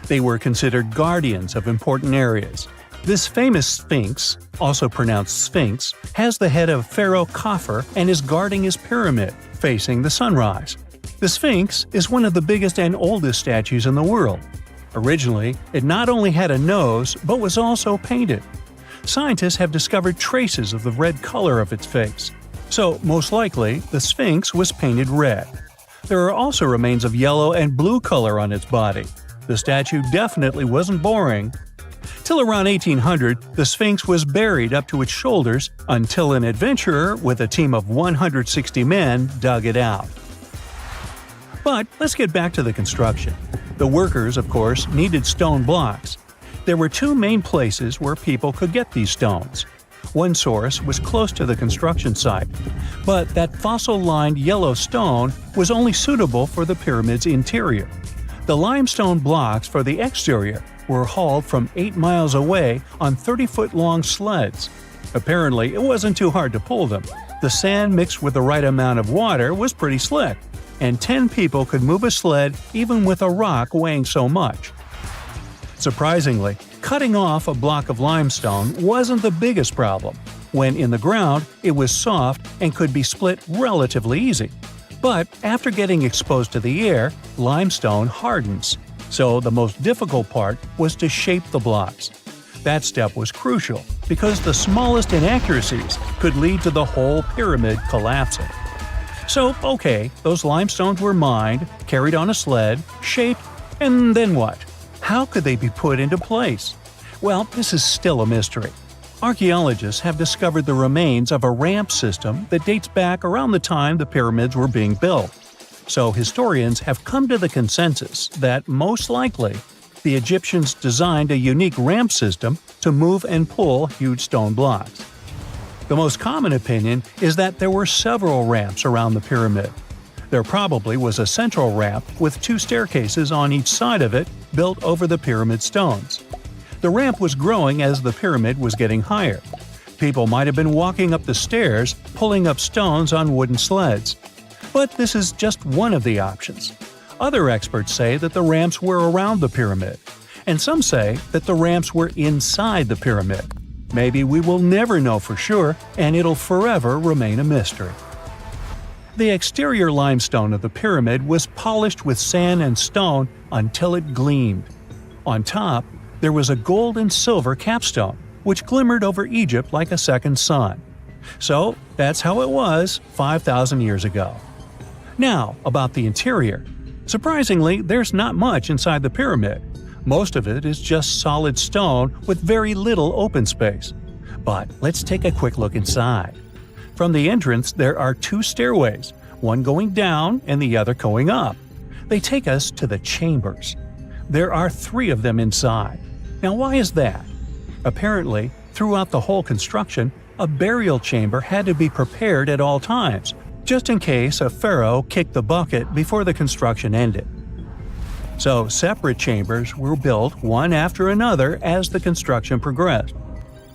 They were considered guardians of important areas. This famous Sphinx, also pronounced Sphinx, has the head of Pharaoh Khafre and is guarding his pyramid, facing the sunrise. The Sphinx is one of the biggest and oldest statues in the world. Originally, it not only had a nose, but was also painted. Scientists have discovered traces of the red color of its face. So, most likely, the Sphinx was painted red. There are also remains of yellow and blue color on its body. The statue definitely wasn't boring. Till around 1800, the Sphinx was buried up to its shoulders until an adventurer with a team of 160 men dug it out. But let's get back to the construction. The workers, of course, needed stone blocks. There were two main places where people could get these stones. One source was close to the construction site, but that fossil-lined yellow stone was only suitable for the pyramid's interior. The limestone blocks for the exterior were hauled from 8 miles away on 30-foot-long sleds. Apparently, it wasn't too hard to pull them. The sand mixed with the right amount of water was pretty slick, and 10 people could move a sled even with a rock weighing so much. Surprisingly, cutting off a block of limestone wasn't the biggest problem. When in the ground, it was soft and could be split relatively easy. But after getting exposed to the air, limestone hardens. So the most difficult part was to shape the blocks. That step was crucial because the smallest inaccuracies could lead to the whole pyramid collapsing. So, okay, those limestones were mined, carried on a sled, shaped, and then what? How could they be put into place? Well, this is still a mystery. Archaeologists have discovered the remains of a ramp system that dates back around the time the pyramids were being built. So historians have come to the consensus that, most likely, the Egyptians designed a unique ramp system to move and pull huge stone blocks. The most common opinion is that there were several ramps around the pyramid. There probably was a central ramp with 2 staircases on each side of it built over the pyramid stones. The ramp was growing as the pyramid was getting higher. People might have been walking up the stairs, pulling up stones on wooden sleds. But this is just one of the options. Other experts say that the ramps were around the pyramid, and some say that the ramps were inside the pyramid. Maybe we will never know for sure, and it'll forever remain a mystery. The exterior limestone of the pyramid was polished with sand and stone until it gleamed. On top, there was a gold and silver capstone, which glimmered over Egypt like a second sun. So that's how it was 5,000 years ago. Now, about the interior. Surprisingly, there's not much inside the pyramid. Most of it is just solid stone with very little open space. But let's take a quick look inside. From the entrance, there are 2 stairways, one going down and the other going up. They take us to the chambers. There are 3 of them inside. Now, why is that? Apparently, throughout the whole construction, a burial chamber had to be prepared at all times, just in case a pharaoh kicked the bucket before the construction ended. So, separate chambers were built one after another as the construction progressed.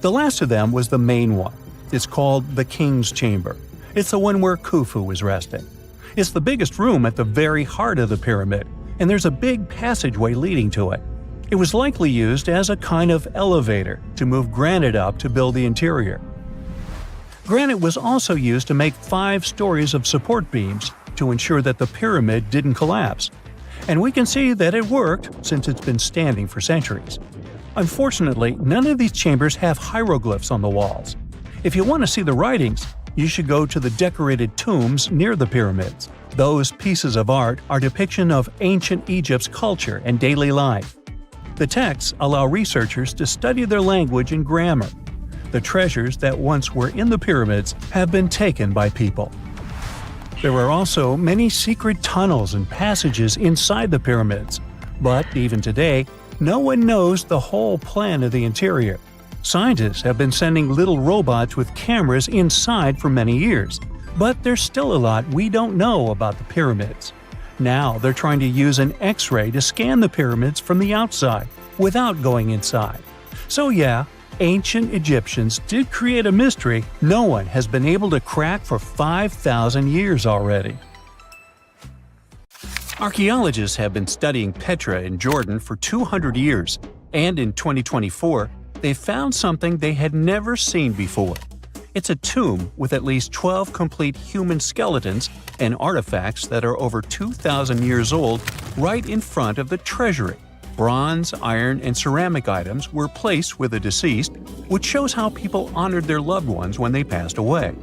The last of them was the main one. It's called the King's Chamber. It's the one where Khufu was resting. It's the biggest room at the very heart of the pyramid, and there's a big passageway leading to it. It was likely used as a kind of elevator to move granite up to build the interior. Granite was also used to make 5 stories of support beams to ensure that the pyramid didn't collapse. And we can see that it worked since it's been standing for centuries. Unfortunately, none of these chambers have hieroglyphs on the walls. If you want to see the writings, you should go to the decorated tombs near the pyramids. Those pieces of art are depiction of ancient Egypt's culture and daily life. The texts allow researchers to study their language and grammar. The treasures that once were in the pyramids have been taken by people. There are also many secret tunnels and passages inside the pyramids, but even today, no one knows the whole plan of the interior. Scientists have been sending little robots with cameras inside for many years, but there's still a lot we don't know about the pyramids. Now they're trying to use an X-ray to scan the pyramids from the outside, without going inside. So yeah, ancient Egyptians did create a mystery no one has been able to crack for 5,000 years already. Archaeologists have been studying Petra in Jordan for 200 years, and in 2024, they found something they had never seen before. It's a tomb with at least 12 complete human skeletons and artifacts that are over 2,000 years old right in front of the treasury. Bronze, iron, and ceramic items were placed with the deceased, which shows how people honored their loved ones when they passed away.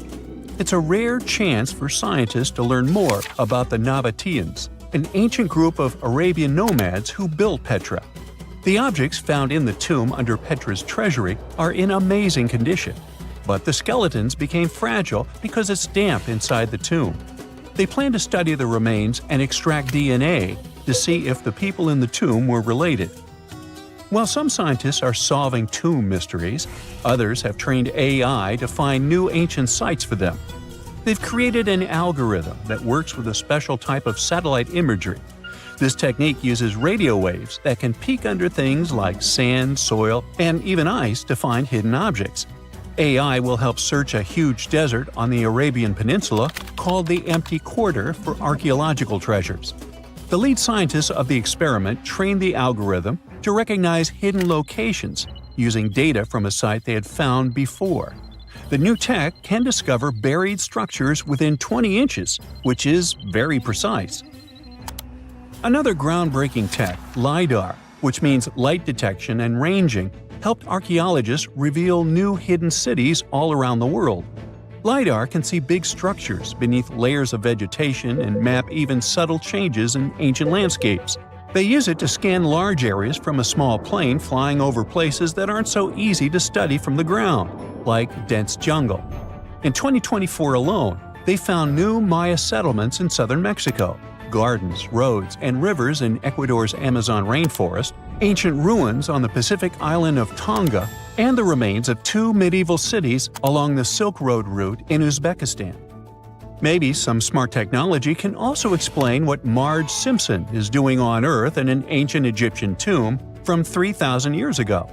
It's a rare chance for scientists to learn more about the Nabateans, an ancient group of Arabian nomads who built Petra. The objects found in the tomb under Petra's treasury are in amazing condition, but the skeletons became fragile because it's damp inside the tomb. They plan to study the remains and extract DNA to see if the people in the tomb were related. While some scientists are solving tomb mysteries, others have trained AI to find new ancient sites for them. They've created an algorithm that works with a special type of satellite imagery. This technique uses radio waves that can peek under things like sand, soil, and even ice to find hidden objects. AI will help search a huge desert on the Arabian Peninsula called the Empty Quarter for archaeological treasures. The lead scientists of the experiment trained the algorithm to recognize hidden locations using data from a site they had found before. The new tech can discover buried structures within 20 inches, which is very precise. Another groundbreaking tech, LiDAR, which means light detection and ranging, helped archaeologists reveal new hidden cities all around the world. LiDAR can see big structures beneath layers of vegetation and map even subtle changes in ancient landscapes. They use it to scan large areas from a small plane flying over places that aren't so easy to study from the ground, like dense jungle. In 2024 alone, they found new Maya settlements in southern Mexico, gardens, roads, and rivers in Ecuador's Amazon rainforest, ancient ruins on the Pacific island of Tonga, and the remains of 2 medieval cities along the Silk Road route in Uzbekistan. Maybe some smart technology can also explain what Marge Simpson is doing on Earth in an ancient Egyptian tomb from 3,000 years ago.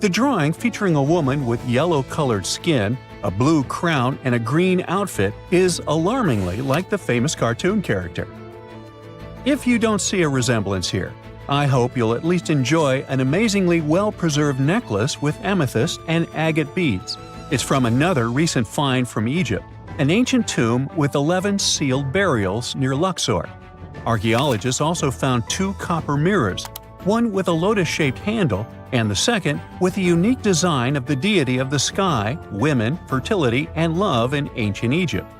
The drawing, featuring a woman with yellow-colored skin, a blue crown, and a green outfit, is alarmingly like the famous cartoon character. If you don't see a resemblance here, I hope you'll at least enjoy an amazingly well-preserved necklace with amethyst and agate beads. It's from another recent find from Egypt, an ancient tomb with 11 sealed burials near Luxor. Archaeologists also found 2 copper mirrors, one with a lotus-shaped handle and the second with a unique design of the deity of the sky, women, fertility, and love in ancient Egypt.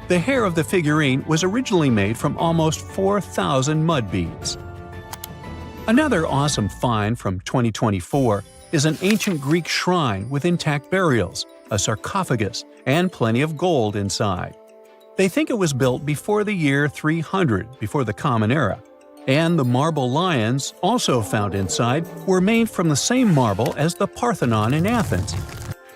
The hair of the figurine was originally made from almost 4,000 mud beads. Another awesome find from 2024 is an ancient Greek shrine with intact burials, a sarcophagus, and plenty of gold inside. They think it was built before the year 300 before the Common Era, and the marble lions, also found inside, were made from the same marble as the Parthenon in Athens.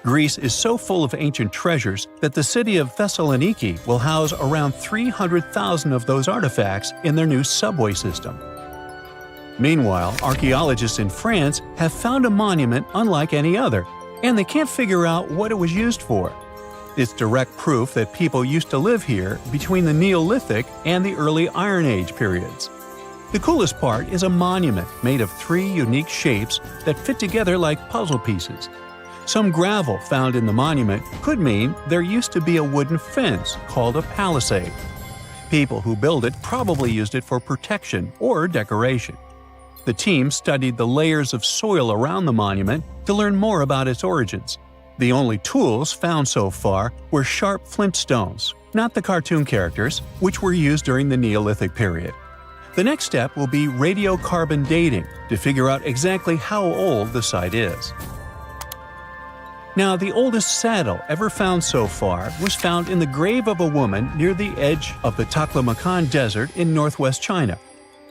Greece is so full of ancient treasures that the city of Thessaloniki will house around 300,000 of those artifacts in their new subway system. Meanwhile, archaeologists in France have found a monument unlike any other, and they can't figure out what it was used for. It's direct proof that people used to live here between the Neolithic and the early Iron Age periods. The coolest part is a monument made of 3 unique shapes that fit together like puzzle pieces. Some gravel found in the monument could mean there used to be a wooden fence called a palisade. People who built it probably used it for protection or decoration. The team studied the layers of soil around the monument to learn more about its origins. The only tools found so far were sharp flint stones, not the cartoon characters, which were used during the Neolithic period. The next step will be radiocarbon dating to figure out exactly how old the site is. Now, the oldest saddle ever found so far was found in the grave of a woman near the edge of the Taklamakan Desert in northwest China.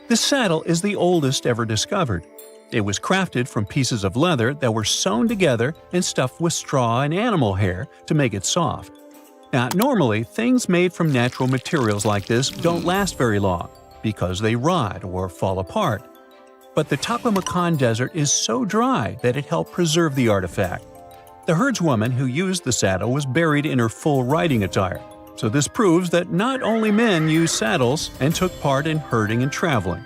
This saddle is the oldest ever discovered. It was crafted from pieces of leather that were sewn together and stuffed with straw and animal hair to make it soft. Now, normally, things made from natural materials like this don't last very long because they rot or fall apart. But the Taklamakan Desert is so dry that it helped preserve the artifact. The herdswoman who used the saddle was buried in her full riding attire, so this proves that not only men used saddles and took part in herding and traveling.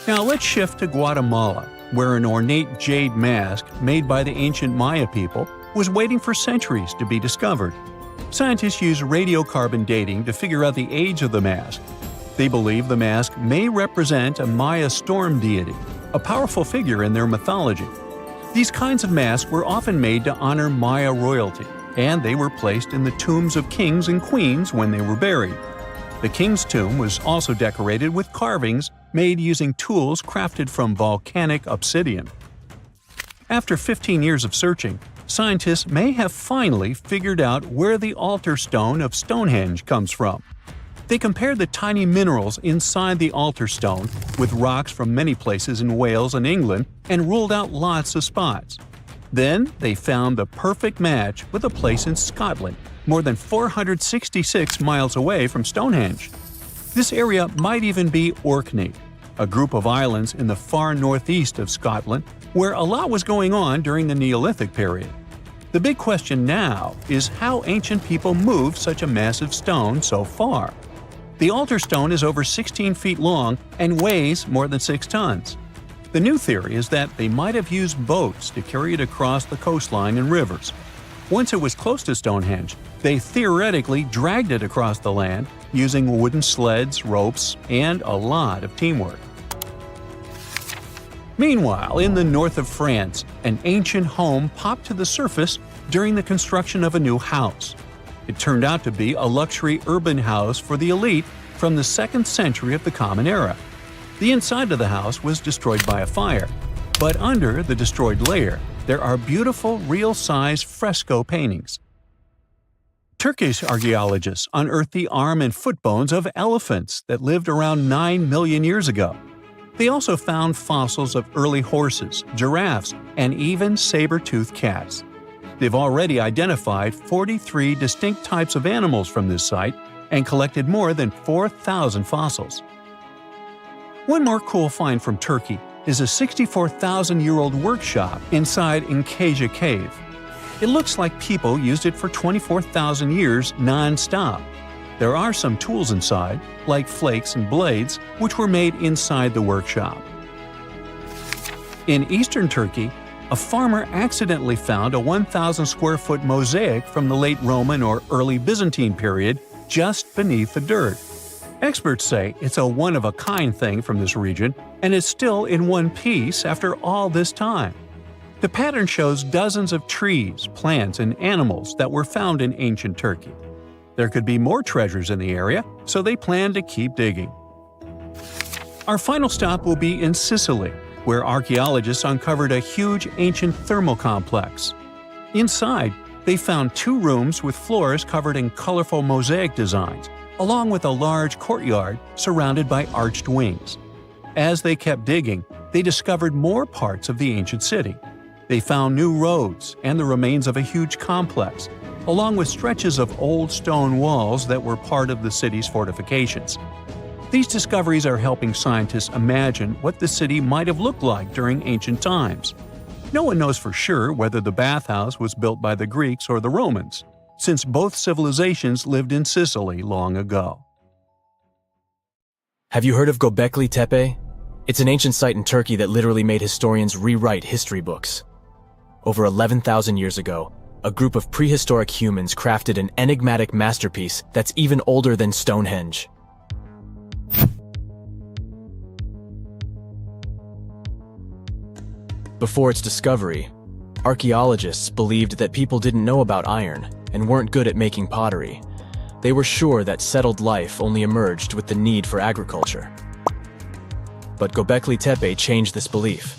Now let's shift to Guatemala, where an ornate jade mask made by the ancient Maya people was waiting for centuries to be discovered. Scientists use radiocarbon dating to figure out the age of the mask. They believe the mask may represent a Maya storm deity, a powerful figure in their mythology. These kinds of masks were often made to honor Maya royalty, and they were placed in the tombs of kings and queens when they were buried. The king's tomb was also decorated with carvings made using tools crafted from volcanic obsidian. After 15 years of searching, scientists may have finally figured out where the altar stone of Stonehenge comes from. They compared the tiny minerals inside the altar stone with rocks from many places in Wales and England and ruled out lots of spots. Then they found the perfect match with a place in Scotland, more than 466 miles away from Stonehenge. This area might even be Orkney, a group of islands in the far northeast of Scotland where a lot was going on during the Neolithic period. The big question now is how ancient people moved such a massive stone so far. The altar stone is over 16 feet long and weighs more than 6 tons. The new theory is that they might have used boats to carry it across the coastline and rivers. Once it was close to Stonehenge, they theoretically dragged it across the land using wooden sleds, ropes, and a lot of teamwork. Meanwhile, in the north of France, an ancient home popped to the surface during the construction of a new house. It turned out to be a luxury urban house for the elite from the 2nd century of the Common Era. The inside of the house was destroyed by a fire, but under the destroyed layer, there are beautiful, real-size fresco paintings. Turkish archaeologists unearthed the arm and foot bones of elephants that lived around 9 million years ago. They also found fossils of early horses, giraffes, and even saber-toothed cats. They've already identified 43 distinct types of animals from this site and collected more than 4,000 fossils. One more cool find from Turkey is a 64,000-year-old workshop inside Incasia Cave. It looks like people used it for 24,000 years non-stop. There are some tools inside, like flakes and blades, which were made inside the workshop. In eastern Turkey, a farmer accidentally found a 1,000-square-foot mosaic from the late Roman or early Byzantine period just beneath the dirt. Experts say it's a one-of-a-kind thing from this region, and it's still in one piece after all this time. The pattern shows dozens of trees, plants, and animals that were found in ancient Turkey. There could be more treasures in the area, so they plan to keep digging. Our final stop will be in Sicily, where archaeologists uncovered a huge ancient thermal complex. Inside, they found 2 rooms with floors covered in colorful mosaic designs, along with a large courtyard surrounded by arched wings. As they kept digging, they discovered more parts of the ancient city. They found new roads and the remains of a huge complex, along with stretches of old stone walls that were part of the city's fortifications. These discoveries are helping scientists imagine what the city might have looked like during ancient times. No one knows for sure whether the bathhouse was built by the Greeks or the Romans, since both civilizations lived in Sicily long ago. Have you heard of Göbekli Tepe? It's an ancient site in Turkey that literally made historians rewrite history books. Over 11,000 years ago, a group of prehistoric humans crafted an enigmatic masterpiece that's even older than Stonehenge. Before its discovery, archaeologists believed that people didn't know about iron and weren't good at making pottery. They were sure that settled life only emerged with the need for agriculture. But Göbekli Tepe changed this belief.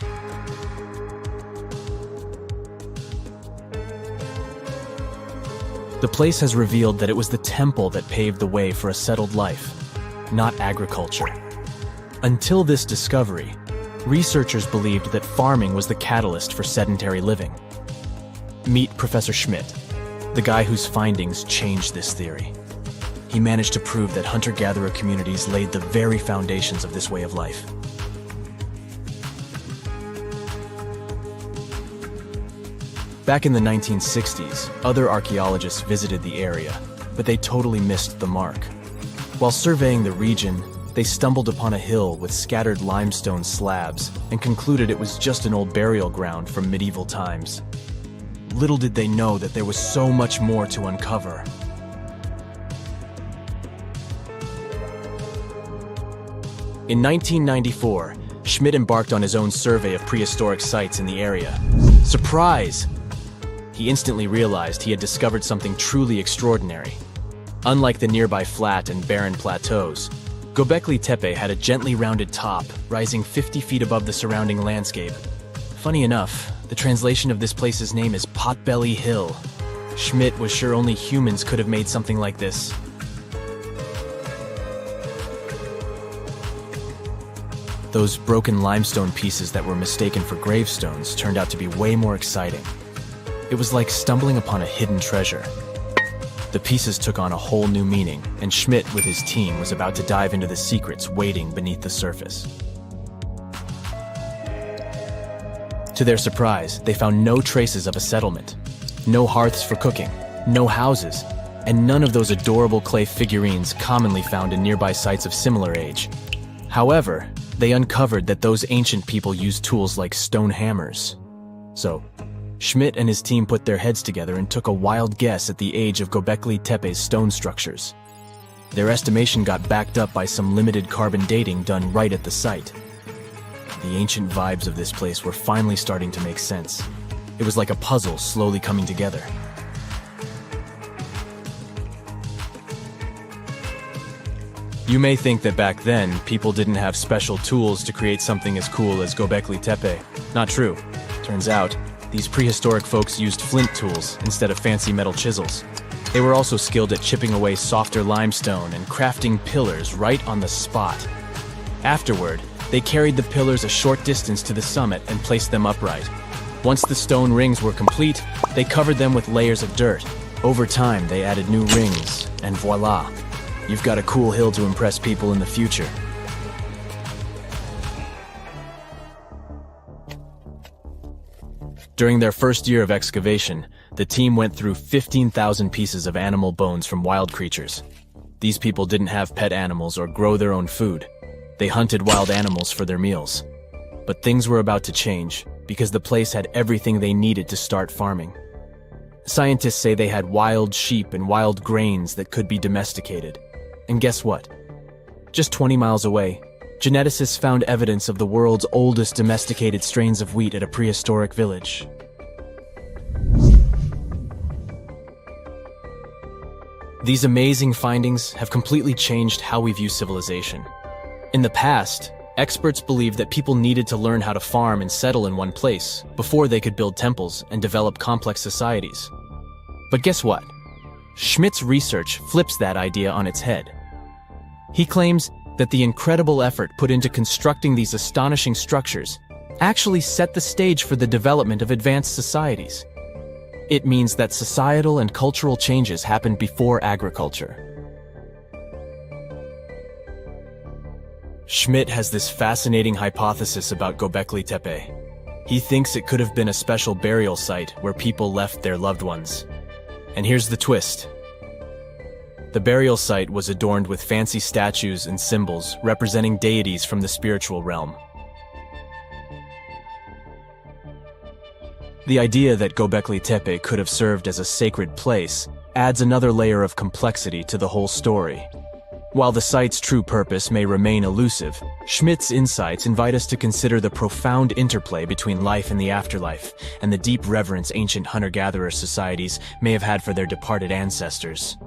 The place has revealed that it was the temple that paved the way for a settled life, not agriculture. Until this discovery, researchers believed that farming was the catalyst for sedentary living. Meet Professor Schmidt, the guy whose findings changed this theory. He managed to prove that hunter-gatherer communities laid the very foundations of this way of life. Back in the 1960s, other archaeologists visited the area, but they totally missed the mark. While surveying the region, they stumbled upon a hill with scattered limestone slabs and concluded it was just an old burial ground from medieval times. Little did they know that there was so much more to uncover. In 1994, Schmidt embarked on his own survey of prehistoric sites in the area. Surprise! He instantly realized he had discovered something truly extraordinary. Unlike the nearby flat and barren plateaus, Göbekli Tepe had a gently rounded top, rising 50 feet above the surrounding landscape. Funny enough, the translation of this place's name is Potbelly Hill. Schmidt was sure only humans could have made something like this. Those broken limestone pieces that were mistaken for gravestones turned out to be way more exciting. It was like stumbling upon a hidden treasure. The pieces took on a whole new meaning, and Schmidt with his team was about to dive into the secrets waiting beneath the surface. To their surprise, they found no traces of a settlement. No hearths for cooking, no houses, and none of those adorable clay figurines commonly found in nearby sites of similar age. However, they uncovered that those ancient people used tools like stone hammers. So, Schmidt and his team put their heads together and took a wild guess at the age of Göbekli Tepe's stone structures. Their estimation got backed up by some limited carbon dating done right at the site. The ancient vibes of this place were finally starting to make sense. It was like a puzzle slowly coming together. You may think that back then, people didn't have special tools to create something as cool as Göbekli Tepe. Not true. Turns out, these prehistoric folks used flint tools instead of fancy metal chisels. They were also skilled at chipping away softer limestone and crafting pillars right on the spot. Afterward, they carried the pillars a short distance to the summit and placed them upright. Once the stone rings were complete, they covered them with layers of dirt. Over time, they added new rings, and voila! You've got a cool hill to impress people in the future. During their first year of excavation, the team went through 15,000 pieces of animal bones from wild creatures. These people didn't have pet animals or grow their own food. They hunted wild animals for their meals. But things were about to change, because the place had everything they needed to start farming. Scientists say they had wild sheep and wild grains that could be domesticated. And guess what? Just 20 miles away, geneticists found evidence of the world's oldest domesticated strains of wheat at a prehistoric village. These amazing findings have completely changed how we view civilization. In the past, experts believed that people needed to learn how to farm and settle in one place before they could build temples and develop complex societies. But guess what? Schmidt's research flips that idea on its head. He claims that the incredible effort put into constructing these astonishing structures actually set the stage for the development of advanced societies. It means that societal and cultural changes happened before agriculture. Schmidt has this fascinating hypothesis about Göbekli Tepe. He thinks it could have been a special burial site where people left their loved ones. And here's the twist. The burial site was adorned with fancy statues and symbols representing deities from the spiritual realm. The idea that Göbekli Tepe could have served as a sacred place adds another layer of complexity to the whole story. While the site's true purpose may remain elusive, Schmidt's insights invite us to consider the profound interplay between life and the afterlife, and the deep reverence ancient hunter-gatherer societies may have had for their departed ancestors.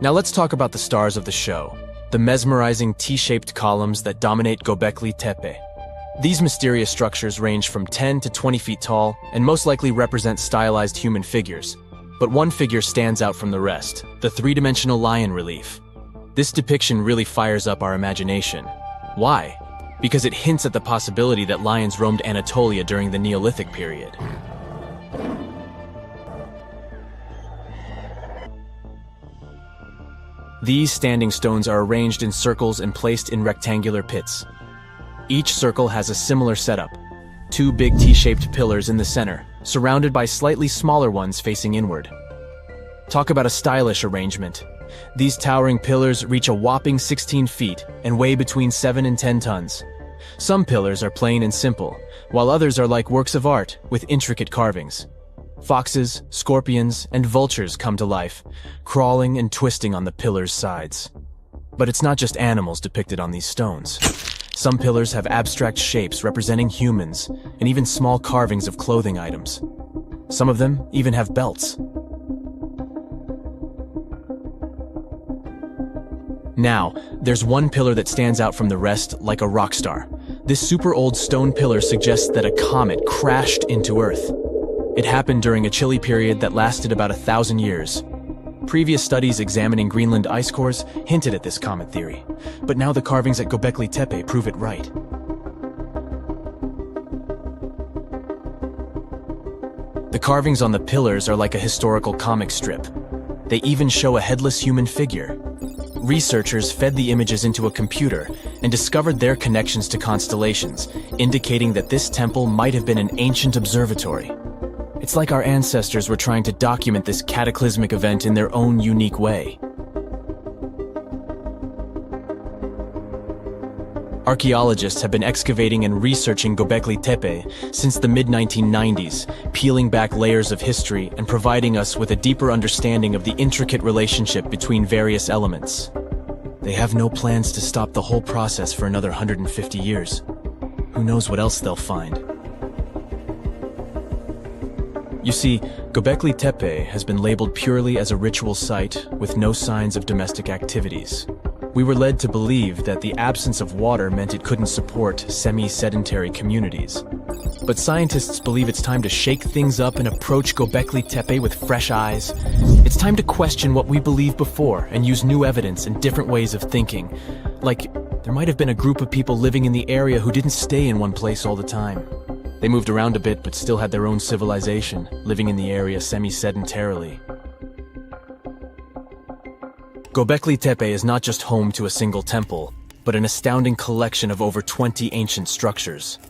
Now let's talk about the stars of the show, the mesmerizing T-shaped columns that dominate Göbekli Tepe. These mysterious structures range from 10 to 20 feet tall and most likely represent stylized human figures. But one figure stands out from the rest, the three-dimensional lion relief. This depiction really fires up our imagination. Why? Because it hints at the possibility that lions roamed Anatolia during the Neolithic period. These standing stones are arranged in circles and placed in rectangular pits. Each circle has a similar setup. Two big T-shaped pillars in the center, surrounded by slightly smaller ones facing inward. Talk about a stylish arrangement. These towering pillars reach a whopping 16 feet and weigh between 7 and 10 tons. Some pillars are plain and simple, while others are like works of art with intricate carvings. Foxes, scorpions, and vultures come to life, crawling and twisting on the pillars' sides. But it's not just animals depicted on these stones. Some pillars have abstract shapes representing humans, and even small carvings of clothing items. Some of them even have belts. Now, there's one pillar that stands out from the rest like a rock star. This super old stone pillar suggests that a comet crashed into Earth. It happened during a chilly period that lasted about 1,000 years. Previous studies examining Greenland ice cores hinted at this comet theory, but now the carvings at Göbekli Tepe prove it right. The carvings on the pillars are like a historical comic strip. They even show a headless human figure. Researchers fed the images into a computer and discovered their connections to constellations, indicating that this temple might have been an ancient observatory. It's like our ancestors were trying to document this cataclysmic event in their own unique way. Archaeologists have been excavating and researching Göbekli Tepe since the mid-1990s, peeling back layers of history and providing us with a deeper understanding of the intricate relationship between various elements. They have no plans to stop the whole process for another 150 years. Who knows what else they'll find? You see, Göbekli Tepe has been labeled purely as a ritual site with no signs of domestic activities. We were led to believe that the absence of water meant it couldn't support semi-sedentary communities. But scientists believe it's time to shake things up and approach Göbekli Tepe with fresh eyes. It's time to question what we believed before and use new evidence and different ways of thinking. Like, there might have been a group of people living in the area who didn't stay in one place all the time. They moved around a bit but still had their own civilization, living in the area semi-sedentarily. Göbekli Tepe is not just home to a single temple, but an astounding collection of over 20 ancient structures.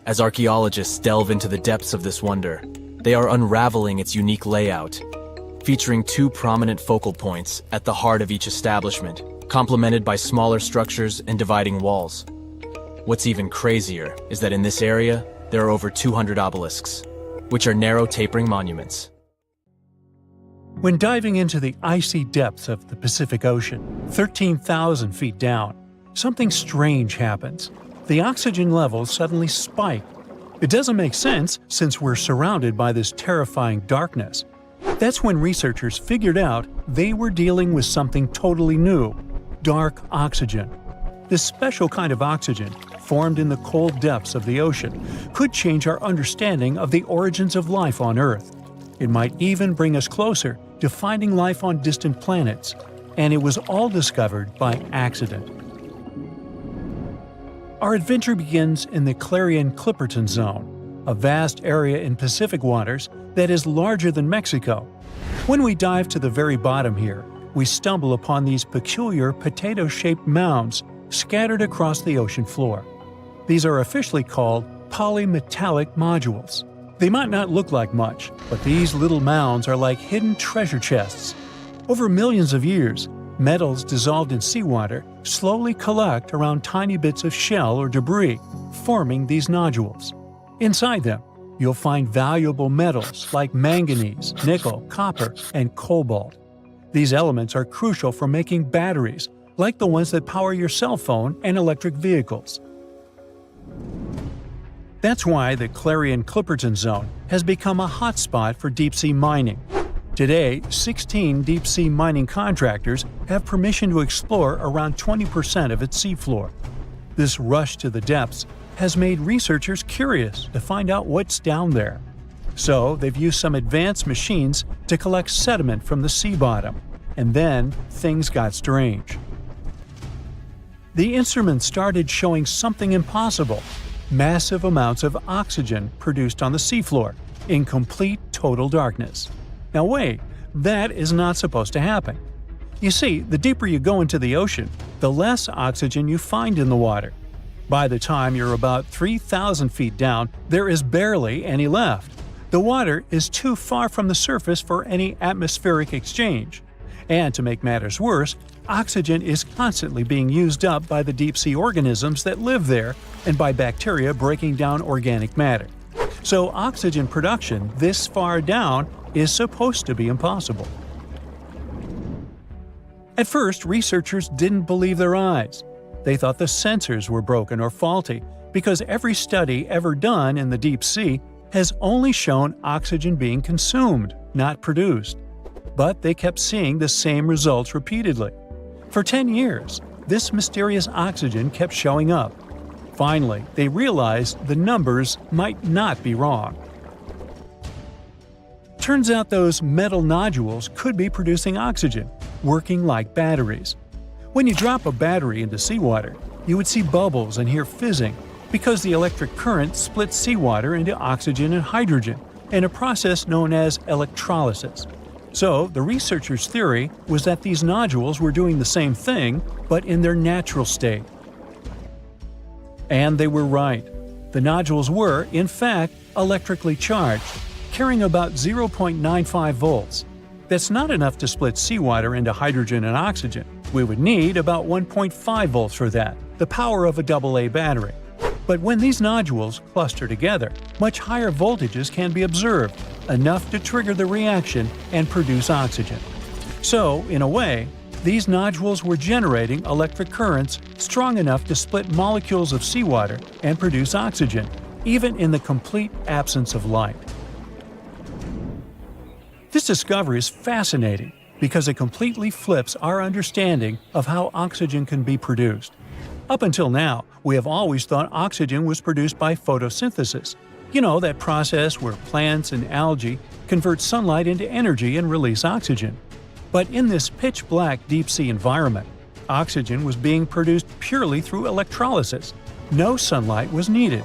As archaeologists delve into the depths of this wonder, they are unraveling its unique layout, featuring two prominent focal points at the heart of each establishment, complemented by smaller structures and dividing walls. What's even crazier is that in this area, there are over 200 obelisks, which are narrow tapering monuments. When diving into the icy depths of the Pacific Ocean, 13,000 feet down, something strange happens. The oxygen levels suddenly spike. It doesn't make sense since we're surrounded by this terrifying darkness. That's when researchers figured out they were dealing with something totally new: dark oxygen. This special kind of oxygen, formed in the cold depths of the ocean, could change our understanding of the origins of life on Earth. It might even bring us closer to finding life on distant planets, and it was all discovered by accident. Our adventure begins in the Clarion-Clipperton Zone, a vast area in Pacific waters that is larger than Mexico. When we dive to the very bottom here, we stumble upon these peculiar potato-shaped mounds scattered across the ocean floor. These are officially called polymetallic modules. They might not look like much, but these little mounds are like hidden treasure chests. Over millions of years, metals dissolved in seawater slowly collect around tiny bits of shell or debris, forming these nodules. Inside them, you'll find valuable metals like manganese, nickel, copper, and cobalt. These elements are crucial for making batteries, like the ones that power your cell phone and electric vehicles. That's why the Clarion-Clipperton Zone has become a hotspot for deep-sea mining. Today, 16 deep-sea mining contractors have permission to explore around 20% of its seafloor. This rush to the depths has made researchers curious to find out what's down there. So, they've used some advanced machines to collect sediment from the sea bottom, and then things got strange. The instruments started showing something impossible: massive amounts of oxygen produced on the seafloor, in complete total darkness. Now wait, that is not supposed to happen. You see, the deeper you go into the ocean, the less oxygen you find in the water. By the time you're about 3,000 feet down, there is barely any left. The water is too far from the surface for any atmospheric exchange. And to make matters worse, oxygen is constantly being used up by the deep-sea organisms that live there and by bacteria breaking down organic matter. So oxygen production this far down is supposed to be impossible. At first, researchers didn't believe their eyes. They thought the sensors were broken or faulty because every study ever done in the deep sea has only shown oxygen being consumed, not produced. But they kept seeing the same results repeatedly. For 10 years, this mysterious oxygen kept showing up. Finally, they realized the numbers might not be wrong. Turns out those metal nodules could be producing oxygen, working like batteries. When you drop a battery into seawater, you would see bubbles and hear fizzing because the electric current splits seawater into oxygen and hydrogen in a process known as electrolysis. So, the researchers' theory was that these nodules were doing the same thing, but in their natural state. And they were right. The nodules were, in fact, electrically charged, carrying about 0.95 volts. That's not enough to split seawater into hydrogen and oxygen. We would need about 1.5 volts for that, the power of a AA battery. But when these nodules cluster together, much higher voltages can be observed, enough to trigger the reaction and produce oxygen. So, in a way, these nodules were generating electric currents strong enough to split molecules of seawater and produce oxygen, even in the complete absence of light. This discovery is fascinating because it completely flips our understanding of how oxygen can be produced. Up until now, we have always thought oxygen was produced by photosynthesis. You know, that process where plants and algae convert sunlight into energy and release oxygen. But in this pitch-black deep-sea environment, oxygen was being produced purely through electrolysis. No sunlight was needed.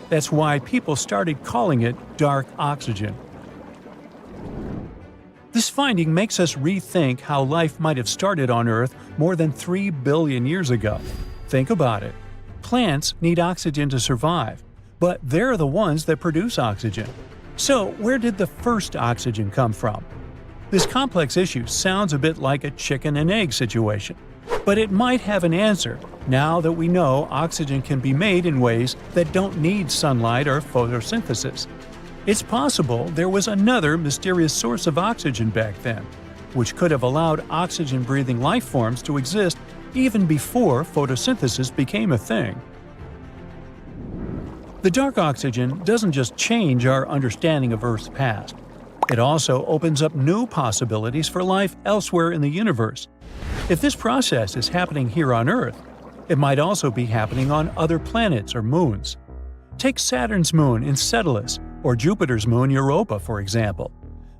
That's why people started calling it dark oxygen. This finding makes us rethink how life might have started on Earth more than 3 billion years ago. Think about it. Plants need oxygen to survive, but they're the ones that produce oxygen. So, where did the first oxygen come from? This complex issue sounds a bit like a chicken and egg situation, but it might have an answer now that we know oxygen can be made in ways that don't need sunlight or photosynthesis. It's possible there was another mysterious source of oxygen back then, which could have allowed oxygen-breathing life forms to exist even before photosynthesis became a thing. The dark oxygen doesn't just change our understanding of Earth's past. It also opens up new possibilities for life elsewhere in the universe. If this process is happening here on Earth, it might also be happening on other planets or moons. Take Saturn's moon Enceladus or Jupiter's moon Europa, for example.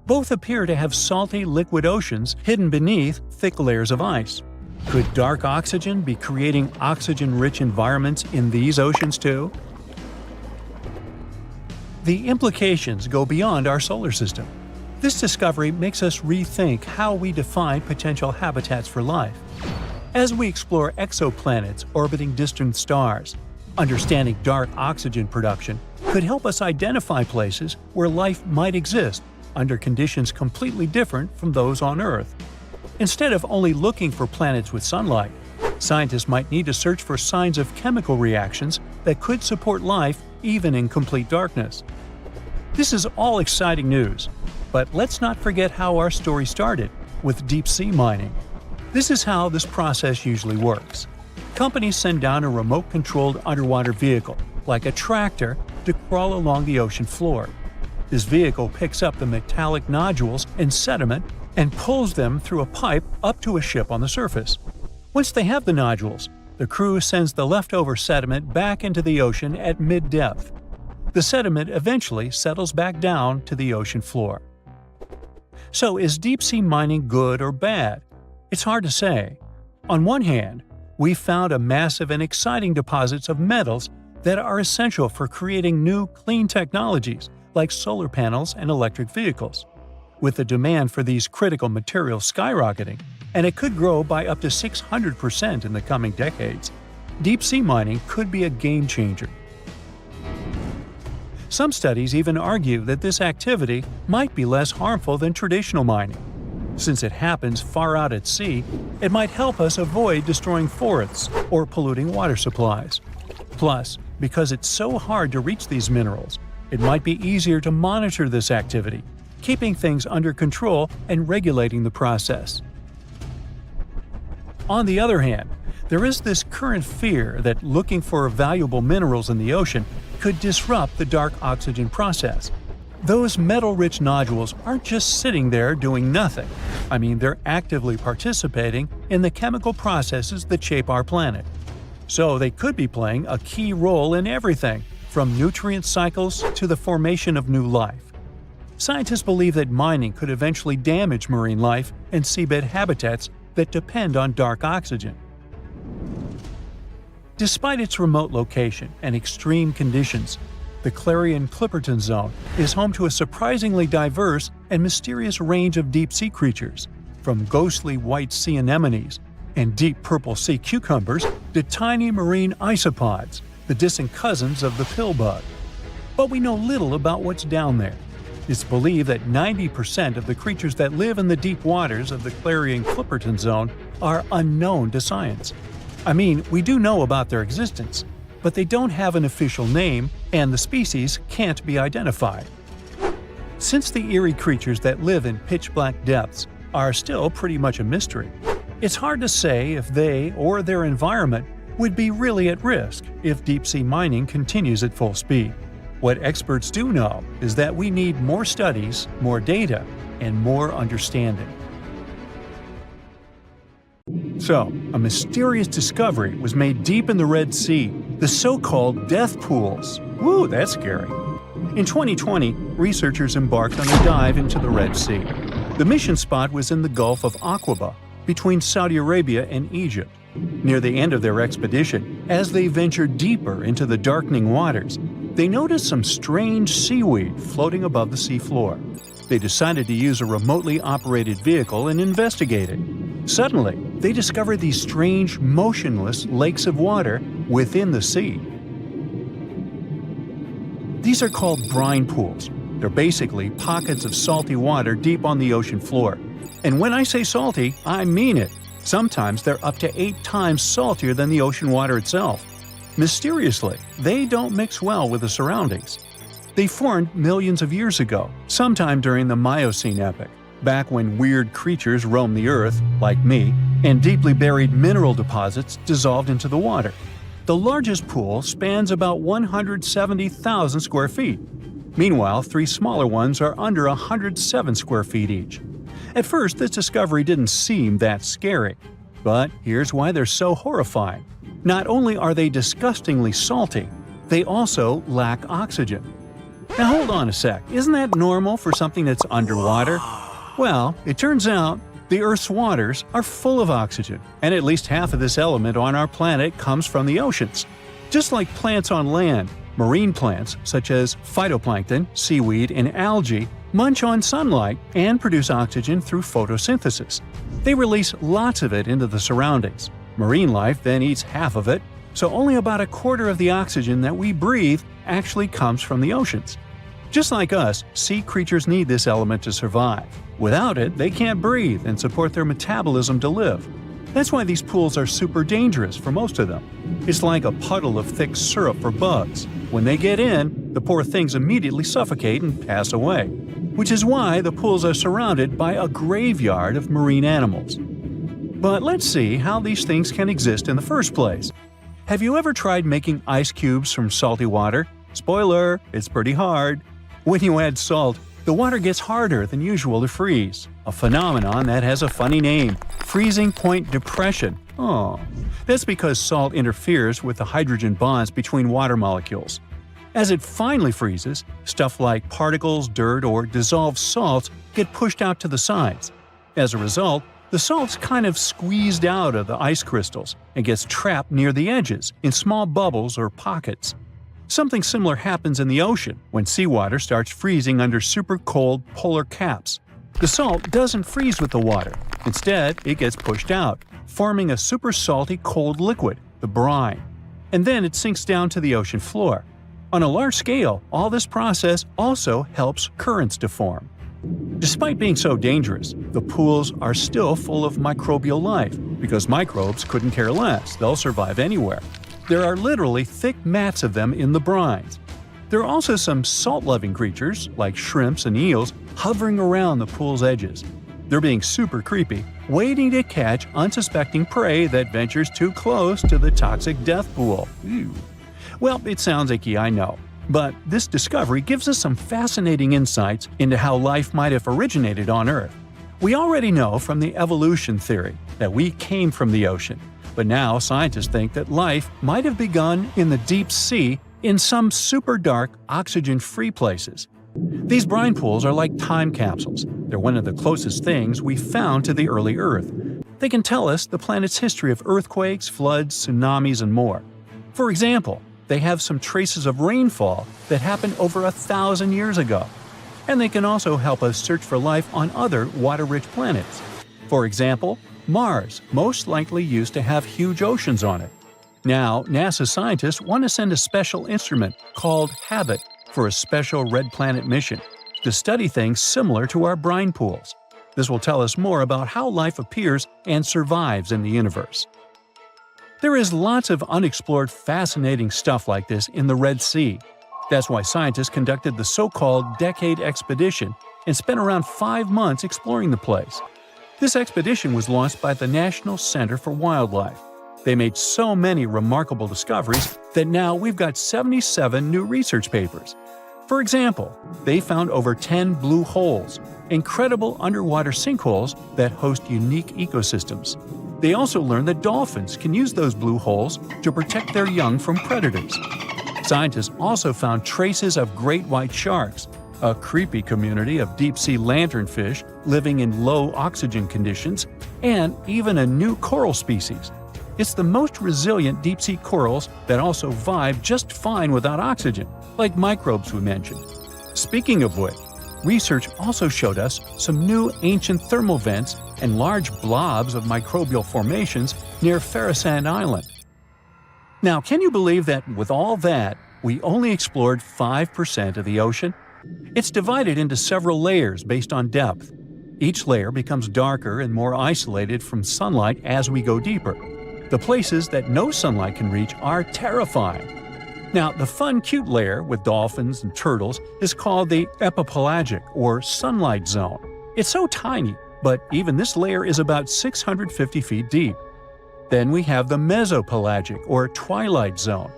Both appear to have salty liquid oceans hidden beneath thick layers of ice. Could dark oxygen be creating oxygen-rich environments in these oceans too? The implications go beyond our solar system. This discovery makes us rethink how we define potential habitats for life. As we explore exoplanets orbiting distant stars, Understanding dark oxygen production could help us identify places where life might exist under conditions completely different from those on Earth. Instead of only looking for planets with sunlight, scientists might need to search for signs of chemical reactions that could support life even in complete darkness. This is all exciting news, but let's not forget how our story started, with deep-sea mining. This is how this process usually works. Companies send down a remote-controlled underwater vehicle, like a tractor, to crawl along the ocean floor. This vehicle picks up the metallic nodules and sediment and pulls them through a pipe up to a ship on the surface. Once they have the nodules, the crew sends the leftover sediment back into the ocean at mid-depth. The sediment eventually settles back down to the ocean floor. So is deep-sea mining good or bad? It's hard to say. On one hand, we found a massive and exciting deposits of metals that are essential for creating new clean technologies like solar panels and electric vehicles. With the demand for these critical materials skyrocketing, and it could grow by up to 600% in the coming decades, deep-sea mining could be a game-changer. Some studies even argue that this activity might be less harmful than traditional mining. Since it happens far out at sea, it might help us avoid destroying forests or polluting water supplies. Plus, because it's so hard to reach these minerals, it might be easier to monitor this activity, keeping things under control and regulating the process. On the other hand, there is this current fear that looking for valuable minerals in the ocean could disrupt the dark oxygen process. Those metal-rich nodules aren't just sitting there doing nothing. I mean, they're actively participating in the chemical processes that shape our planet. So they could be playing a key role in everything, from nutrient cycles to the formation of new life. Scientists believe that mining could eventually damage marine life and seabed habitats that depend on dark oxygen. Despite its remote location and extreme conditions, the Clarion-Clipperton Zone is home to a surprisingly diverse and mysterious range of deep-sea creatures, from ghostly white sea anemones and deep purple sea cucumbers to tiny marine isopods, the distant cousins of the pillbug. But we know little about what's down there. It's believed that 90% of the creatures that live in the deep waters of the Clarion-Clipperton Zone are unknown to science. I mean, we do know about their existence, but they don't have an official name and the species can't be identified. Since the eerie creatures that live in pitch-black depths are still pretty much a mystery, it's hard to say if they or their environment would be really at risk if deep-sea mining continues at full speed. What experts do know is that we need more studies, more data, and more understanding. So, a mysterious discovery was made deep in the Red Sea, the so-called death pools. Woo, that's scary. In 2020, researchers embarked on a dive into the Red Sea. The mission spot was in the Gulf of Aqaba, between Saudi Arabia and Egypt. Near the end of their expedition, as they ventured deeper into the darkening waters, they noticed some strange seaweed floating above the seafloor. They decided to use a remotely operated vehicle and investigate it. Suddenly, they discovered these strange, motionless lakes of water within the sea. These are called brine pools. They're basically pockets of salty water deep on the ocean floor. And when I say salty, I mean it. Sometimes they're up to 8 times saltier than the ocean water itself. Mysteriously, they don't mix well with the surroundings. They formed millions of years ago, sometime during the Miocene epoch, back when weird creatures roamed the Earth, like me, and deeply buried mineral deposits dissolved into the water. The largest pool spans about 170,000 square feet. Meanwhile, 3 smaller ones are under 107 square feet each. At first, this discovery didn't seem that scary. But here's why they're so horrifying. Not only are they disgustingly salty, they also lack oxygen. Now hold on a sec, isn't that normal for something that's underwater? Well, it turns out the Earth's waters are full of oxygen, and at least half of this element on our planet comes from the oceans. Just like plants on land, marine plants such as phytoplankton, seaweed, and algae munch on sunlight and produce oxygen through photosynthesis. They release lots of it into the surroundings. Marine life then eats half of it, so only about a quarter of the oxygen that we breathe actually comes from the oceans. Just like us, sea creatures need this element to survive. Without it, they can't breathe and support their metabolism to live. That's why these pools are super dangerous for most of them. It's like a puddle of thick syrup for bugs. When they get in, the poor things immediately suffocate and pass away. Which is why the pools are surrounded by a graveyard of marine animals. But let's see how these things can exist in the first place. Have you ever tried making ice cubes from salty water? Spoiler, it's pretty hard. When you add salt, the water gets harder than usual to freeze, a phenomenon that has a funny name, freezing point depression. Oh, that's because salt interferes with the hydrogen bonds between water molecules. As it finally freezes, stuff like particles, dirt, or dissolved salts get pushed out to the sides. As a result, the salt's kind of squeezed out of the ice crystals and gets trapped near the edges in small bubbles or pockets. Something similar happens in the ocean when seawater starts freezing under super cold polar caps. The salt doesn't freeze with the water. Instead, it gets pushed out, forming a super salty cold liquid, the brine. And then it sinks down to the ocean floor. On a large scale, all this process also helps currents to form. Despite being so dangerous, the pools are still full of microbial life, because microbes couldn't care less, they'll survive anywhere. There are literally thick mats of them in the brines. There are also some salt-loving creatures, like shrimps and eels, hovering around the pool's edges. They're being super creepy, waiting to catch unsuspecting prey that ventures too close to the toxic death pool. Ew. Well, it sounds icky, I know. But this discovery gives us some fascinating insights into how life might have originated on Earth. We already know from the evolution theory that we came from the ocean, but now scientists think that life might have begun in the deep sea in some super dark, oxygen-free places. These brine pools are like time capsules. They're one of the closest things we found to the early Earth. They can tell us the planet's history of earthquakes, floods, tsunamis, and more. For example, they have some traces of rainfall that happened over 1,000 years ago. And they can also help us search for life on other water-rich planets. For example, Mars most likely used to have huge oceans on it. Now, NASA scientists want to send a special instrument called HABIT for a special red planet mission to study things similar to our brine pools. This will tell us more about how life appears and survives in the universe. There is lots of unexplored fascinating stuff like this in the Red Sea. That's why scientists conducted the so-called Decade Expedition and spent around 5 months exploring the place. This expedition was launched by the National Center for Wildlife. They made so many remarkable discoveries that now we've got 77 new research papers. For example, they found over 10 blue holes, incredible underwater sinkholes that host unique ecosystems. They also learned that dolphins can use those blue holes to protect their young from predators. Scientists also found traces of great white sharks, a creepy community of deep-sea lanternfish living in low oxygen conditions, and even a new coral species. It's the most resilient deep-sea corals that also vibe just fine without oxygen, like microbes we mentioned. Speaking of which, research also showed us some new ancient thermal vents and large blobs of microbial formations near Farasand Island. Now, can you believe that with all that, we only explored 5% of the ocean? It's divided into several layers based on depth. Each layer becomes darker and more isolated from sunlight as we go deeper. The places that no sunlight can reach are terrifying. Now, the fun, cute layer with dolphins and turtles is called the epipelagic or sunlight zone. It's so tiny, but even this layer is about 650 feet deep. Then we have the mesopelagic or twilight zone.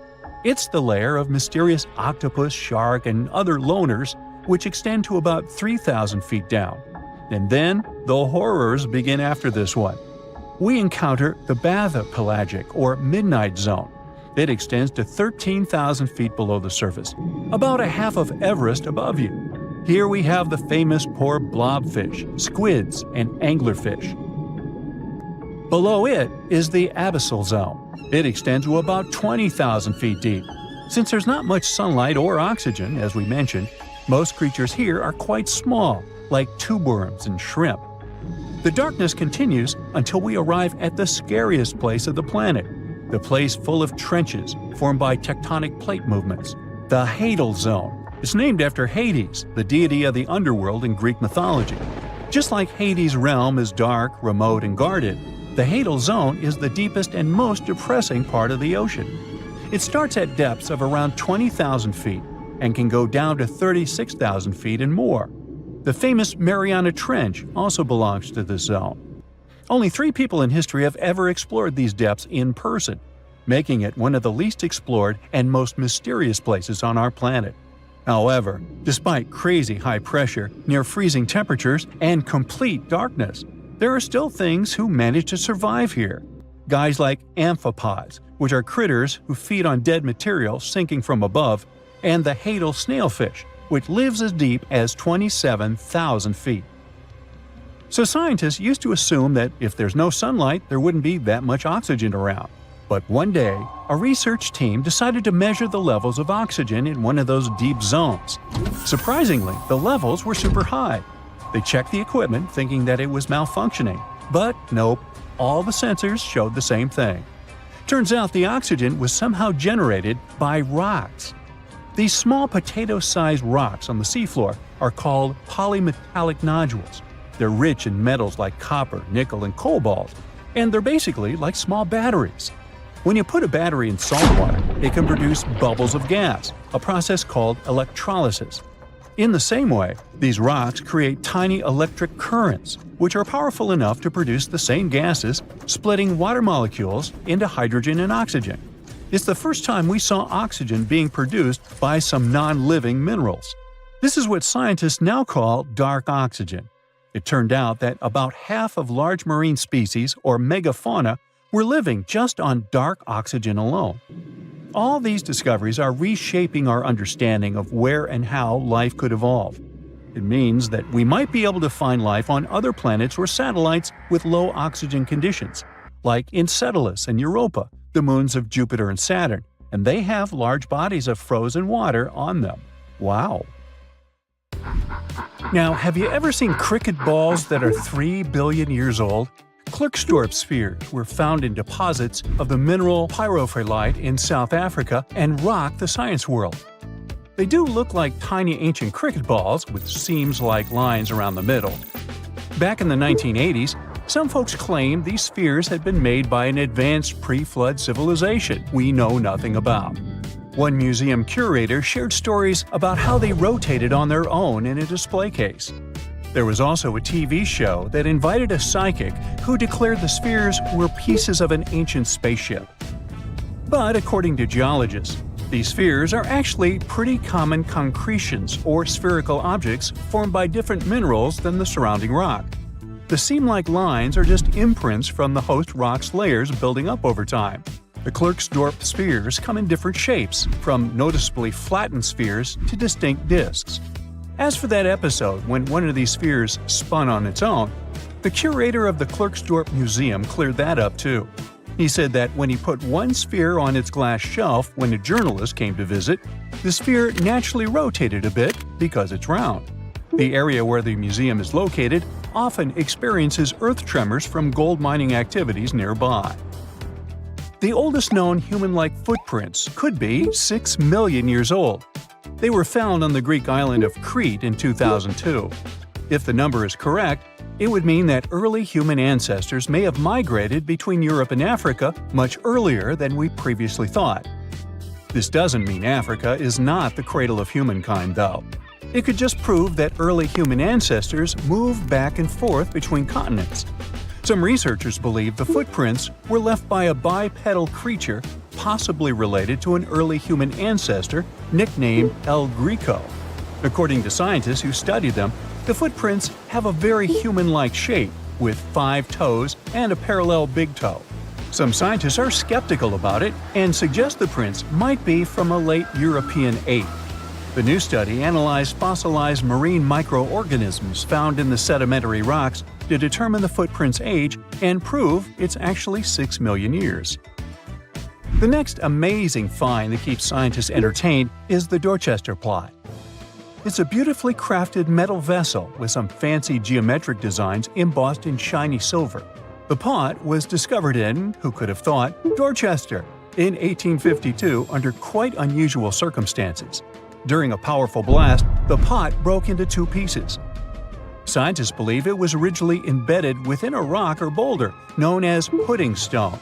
It's the layer of mysterious octopus, shark, and other loners which extend to about 3,000 feet down. And then the horrors begin after this one. We encounter the bathypelagic or midnight zone. It extends to 13,000 feet below the surface, about a half of Everest above you. Here we have the famous poor blobfish, squids, and anglerfish. Below it is the abyssal zone. It extends to about 20,000 feet deep. Since there's not much sunlight or oxygen, as we mentioned, most creatures here are quite small, like tube worms and shrimp. The darkness continues until we arrive at the scariest place of the planet, the place full of trenches formed by tectonic plate movements. The Hadal Zone is named after Hades, the deity of the underworld in Greek mythology. Just like Hades' realm is dark, remote, and guarded, the Hadal Zone is the deepest and most depressing part of the ocean. It starts at depths of around 20,000 feet and can go down to 36,000 feet and more. The famous Mariana Trench also belongs to this zone. Only 3 people in history have ever explored these depths in person, making it one of the least explored and most mysterious places on our planet. However, despite crazy high pressure, near freezing temperatures, and complete darkness, there are still things who manage to survive here. Guys like amphipods, which are critters who feed on dead material sinking from above, and the Hadal snailfish, which lives as deep as 27,000 feet. So scientists used to assume that if there's no sunlight, there wouldn't be that much oxygen around. But one day, a research team decided to measure the levels of oxygen in one of those deep zones. Surprisingly, the levels were super high. They checked the equipment thinking that it was malfunctioning, but nope, all the sensors showed the same thing. Turns out the oxygen was somehow generated by rocks. These small potato-sized rocks on the seafloor are called polymetallic nodules. They're rich in metals like copper, nickel, and cobalt, and they're basically like small batteries. When you put a battery in salt water, it can produce bubbles of gas, a process called electrolysis. In the same way, these rocks create tiny electric currents, which are powerful enough to produce the same gases, splitting water molecules into hydrogen and oxygen. It's the first time we saw oxygen being produced by some non-living minerals. This is what scientists now call dark oxygen. It turned out that about half of large marine species, or megafauna, were living just on dark oxygen alone. All these discoveries are reshaping our understanding of where and how life could evolve. It means that we might be able to find life on other planets or satellites with low oxygen conditions, like Enceladus and Europa, the moons of Jupiter and Saturn, and they have large bodies of frozen water on them. Wow! Now, have you ever seen cricket balls that are 3 billion years old? Klerksdorp spheres were found in deposits of the mineral pyrophyllite in South Africa and rock the science world. They do look like tiny ancient cricket balls with seams like lines around the middle. Back in the 1980s, some folks claimed these spheres had been made by an advanced pre-flood civilization we know nothing about. One museum curator shared stories about how they rotated on their own in a display case. There was also a TV show that invited a psychic who declared the spheres were pieces of an ancient spaceship. But according to geologists, these spheres are actually pretty common concretions or spherical objects formed by different minerals than the surrounding rock. The seam-like lines are just imprints from the host rock's layers building up over time. The Klerksdorp spheres come in different shapes, from noticeably flattened spheres to distinct disks. As for that episode when one of these spheres spun on its own, the curator of the Klerksdorp Museum cleared that up too. He said that when he put one sphere on its glass shelf when a journalist came to visit, the sphere naturally rotated a bit because it's round. The area where the museum is located often experiences earth tremors from gold mining activities nearby. The oldest known human-like footprints could be 6 million years old. They were found on the Greek island of Crete in 2002. If the number is correct, it would mean that early human ancestors may have migrated between Europe and Africa much earlier than we previously thought. This doesn't mean Africa is not the cradle of humankind, though. It could just prove that early human ancestors moved back and forth between continents. Some researchers believe the footprints were left by a bipedal creature possibly related to an early human ancestor nicknamed El Greco. According to scientists who studied them, the footprints have a very human-like shape, with 5 toes and a parallel big toe. Some scientists are skeptical about it and suggest the prints might be from a late European ape. The new study analyzed fossilized marine microorganisms found in the sedimentary rocks to determine the footprint's age and prove it's actually 6 million years. The next amazing find that keeps scientists entertained is the Dorchester plot. It's a beautifully crafted metal vessel with some fancy geometric designs embossed in shiny silver. The pot was discovered in, who could have thought, Dorchester in 1852 under quite unusual circumstances. During a powerful blast, the pot broke into two pieces. Scientists believe it was originally embedded within a rock or boulder known as pudding stone.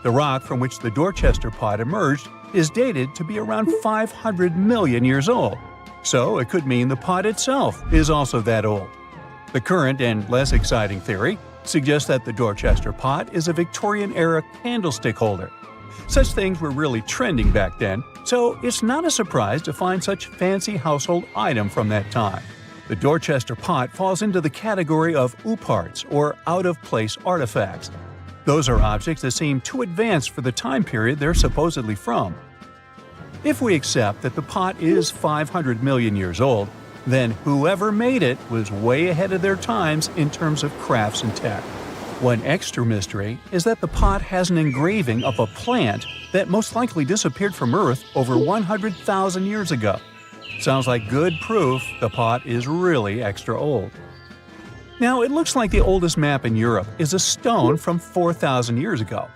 The rock from which the Dorchester pot emerged is dated to be around 500 million years old, so it could mean the pot itself is also that old. The current and less exciting theory suggests that the Dorchester pot is a Victorian-era candlestick holder. Such things were really trending back then, so it's not a surprise to find such fancy household item from that time. The Dorchester pot falls into the category of ouparts, or out-of-place artifacts. Those are objects that seem too advanced for the time period they're supposedly from. If we accept that the pot is 500 million years old, then whoever made it was way ahead of their times in terms of crafts and tech. One extra mystery is that the pot has an engraving of a plant that most likely disappeared from Earth over 100,000 years ago. Sounds like good proof the pot is really extra old. Now, it looks like the oldest map in Europe is a stone from 4,000 years ago.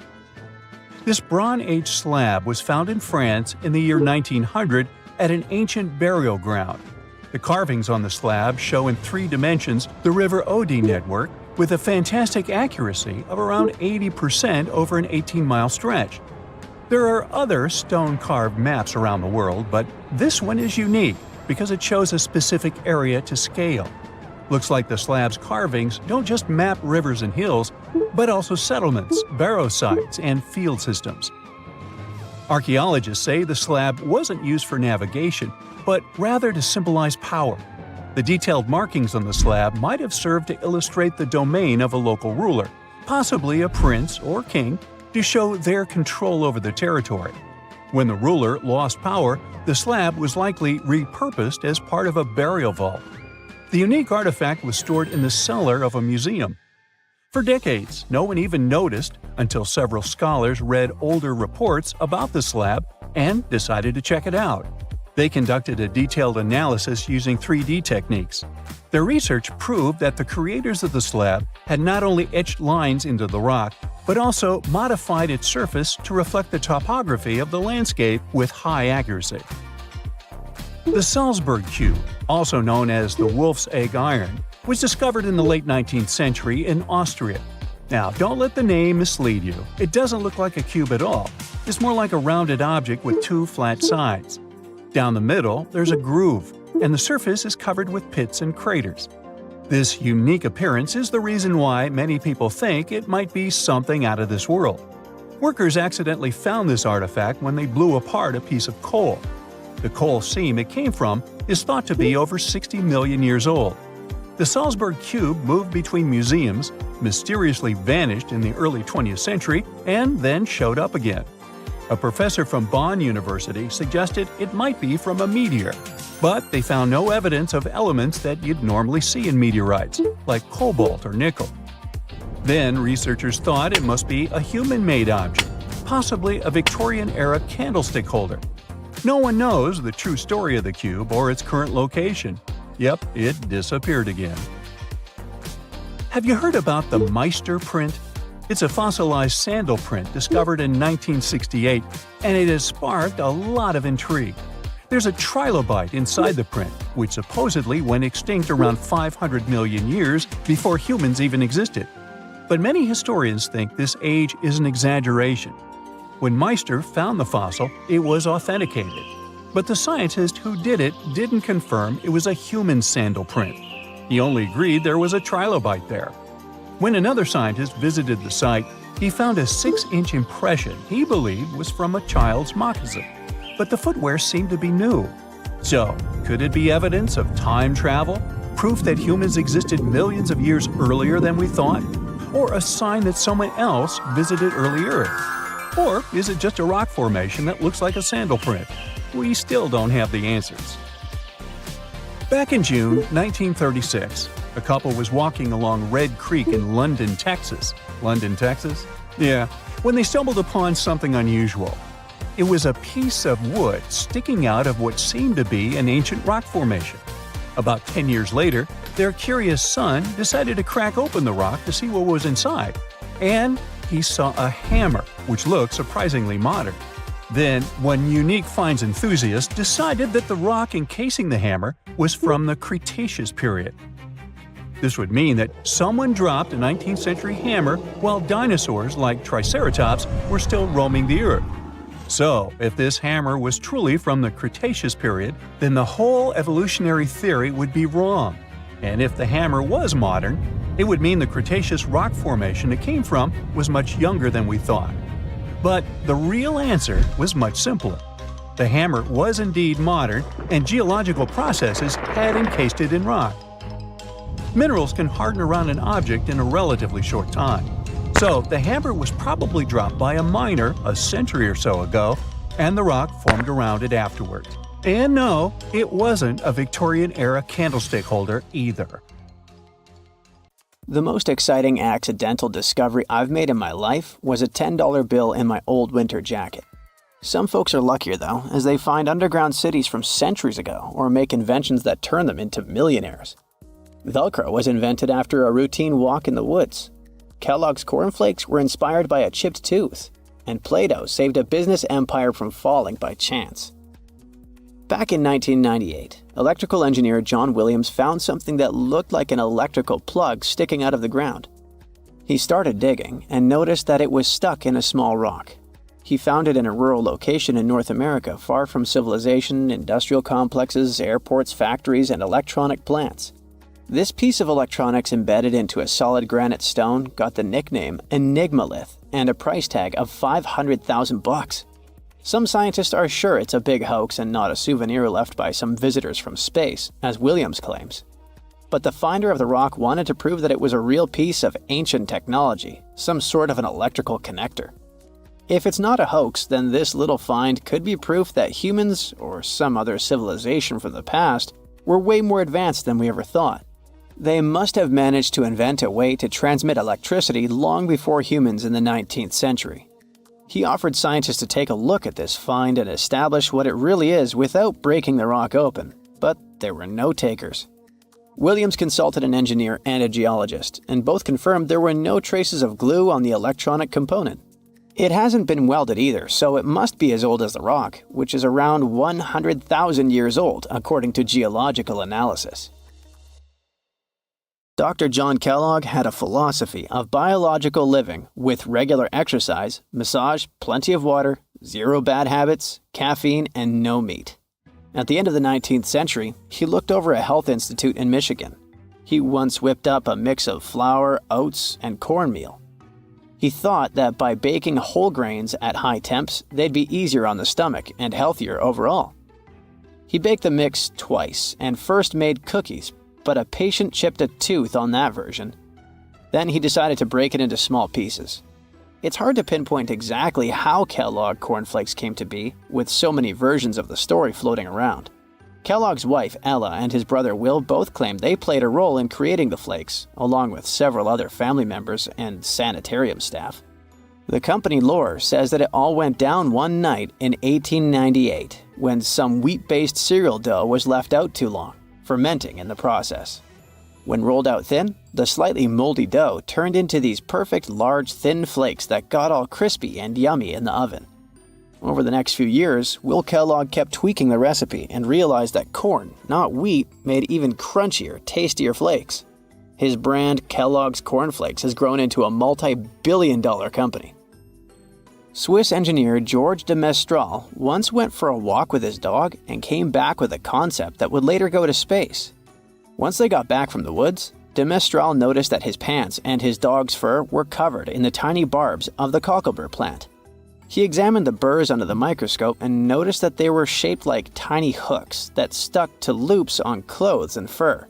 This Bronze Age slab was found in France in the year 1900 at an ancient burial ground. The carvings on the slab show in 3 dimensions the River Odie network with a fantastic accuracy of around 80% over an 18-mile stretch. There are other stone-carved maps around the world, but this one is unique because it shows a specific area to scale. Looks like the slab's carvings don't just map rivers and hills, but also settlements, barrow sites, and field systems. Archaeologists say the slab wasn't used for navigation, but rather to symbolize power. The detailed markings on the slab might have served to illustrate the domain of a local ruler, possibly a prince or king, to show their control over the territory. When the ruler lost power, the slab was likely repurposed as part of a burial vault. The unique artifact was stored in the cellar of a museum. For decades, no one even noticed until several scholars read older reports about the slab and decided to check it out. They conducted a detailed analysis using 3D techniques. Their research proved that the creators of the slab had not only etched lines into the rock, but also modified its surface to reflect the topography of the landscape with high accuracy. The Salzburg cube, also known as the Wolf's Egg iron, was discovered in the late 19th century in Austria. Now, don't let the name mislead you. It doesn't look like a cube at all. It's more like a rounded object with 2 flat sides. Down the middle, there's a groove, and the surface is covered with pits and craters. This unique appearance is the reason why many people think it might be something out of this world. Workers accidentally found this artifact when they blew apart a piece of coal. The coal seam it came from is thought to be over 60 million years old. The Salzburg cube moved between museums, mysteriously vanished in the early 20th century, and then showed up again. A professor from Bonn University suggested it might be from a meteor, but they found no evidence of elements that you'd normally see in meteorites, like cobalt or nickel. Then researchers thought it must be a human-made object, possibly a Victorian-era candlestick holder. No one knows the true story of the cube or its current location. Yep, it disappeared again. Have you heard about the Meister print? It's a fossilized sandal print discovered in 1968, and it has sparked a lot of intrigue. There's a trilobite inside the print, which supposedly went extinct around 500 million years before humans even existed. But many historians think this age is an exaggeration. When Meister found the fossil, it was authenticated. But the scientist who did it didn't confirm it was a human sandal print. He only agreed there was a trilobite there. When another scientist visited the site, he found a 6-inch impression he believed was from a child's moccasin, but the footwear seemed to be new. So, could it be evidence of time travel? Proof that humans existed millions of years earlier than we thought? Or a sign that someone else visited early Earth? Or is it just a rock formation that looks like a sandal print? We still don't have the answers. Back in June 1936, a couple was walking along Red Creek in London, Texas. London, Texas? Yeah, when they stumbled upon something unusual. It was a piece of wood sticking out of what seemed to be an ancient rock formation. About 10 years later, their curious son decided to crack open the rock to see what was inside. And he saw a hammer, which looked surprisingly modern. Then, one unique finds enthusiast decided that the rock encasing the hammer was from the Cretaceous period. This would mean that someone dropped a 19th century hammer while dinosaurs like Triceratops were still roaming the earth. So, if this hammer was truly from the Cretaceous period, then the whole evolutionary theory would be wrong. And if the hammer was modern, it would mean the Cretaceous rock formation it came from was much younger than we thought. But the real answer was much simpler. The hammer was indeed modern, and geological processes had encased it in rock. Minerals can harden around an object in a relatively short time. So the hammer was probably dropped by a miner a century or so ago, and the rock formed around it afterward. And no, it wasn't a Victorian-era candlestick holder either. The most exciting accidental discovery I've made in my life was a $10 bill in my old winter jacket. Some folks are luckier though, as they find underground cities from centuries ago or make inventions that turn them into millionaires. Velcro was invented after a routine walk in the woods. Kellogg's cornflakes were inspired by a chipped tooth, and Play-Doh saved a business empire from falling by chance. Back in 1998, electrical engineer John Williams found something that looked like an electrical plug sticking out of the ground. He started digging and noticed that it was stuck in a small rock. He found it in a rural location in North America, far from civilization, industrial complexes, airports, factories, and electronic plants. This piece of electronics embedded into a solid granite stone got the nickname Enigmalith and a price tag of $500,000. Some scientists are sure it's a big hoax and not a souvenir left by some visitors from space, as Williams claims. But the finder of the rock wanted to prove that it was a real piece of ancient technology, some sort of an electrical connector. If it's not a hoax, then this little find could be proof that humans, or some other civilization from the past, were way more advanced than we ever thought. They must have managed to invent a way to transmit electricity long before humans in the 19th century. He offered scientists to take a look at this find and establish what it really is without breaking the rock open, but there were no takers. Williams consulted an engineer and a geologist, and both confirmed there were no traces of glue on the electronic component. It hasn't been welded either, so it must be as old as the rock, which is around 100,000 years old, according to geological analysis. Dr. John Kellogg had a philosophy of biological living with regular exercise, massage, plenty of water, zero bad habits, caffeine, and no meat. At the end of the 19th century, he looked over a health institute in Michigan. He once whipped up a mix of flour, oats, and cornmeal. He thought that by baking whole grains at high temps, they'd be easier on the stomach and healthier overall. He baked the mix twice and first made cookies, but a patient chipped a tooth on that version. Then he decided to break it into small pieces. It's hard to pinpoint exactly how Kellogg cornflakes came to be, with so many versions of the story floating around. Kellogg's wife, Ella, and his brother Will both claimed they played a role in creating the flakes, along with several other family members and sanitarium staff. The company lore says that it all went down one night in 1898, when some wheat-based cereal dough was left out too long, fermenting in the process. When rolled out thin, the slightly moldy dough turned into these perfect large thin flakes that got all crispy and yummy in the oven. Over the next few years, Will Kellogg kept tweaking the recipe and realized that corn, not wheat, made even crunchier, tastier flakes. His brand, Kellogg's Corn Flakes, has grown into a multi-billion-dollar company. Swiss engineer George de Mestral once went for a walk with his dog and came back with a concept that would later go to space. Once they got back from the woods, de Mestral noticed that his pants and his dog's fur were covered in the tiny barbs of the cocklebur plant. He examined the burrs under the microscope and noticed that they were shaped like tiny hooks that stuck to loops on clothes and fur.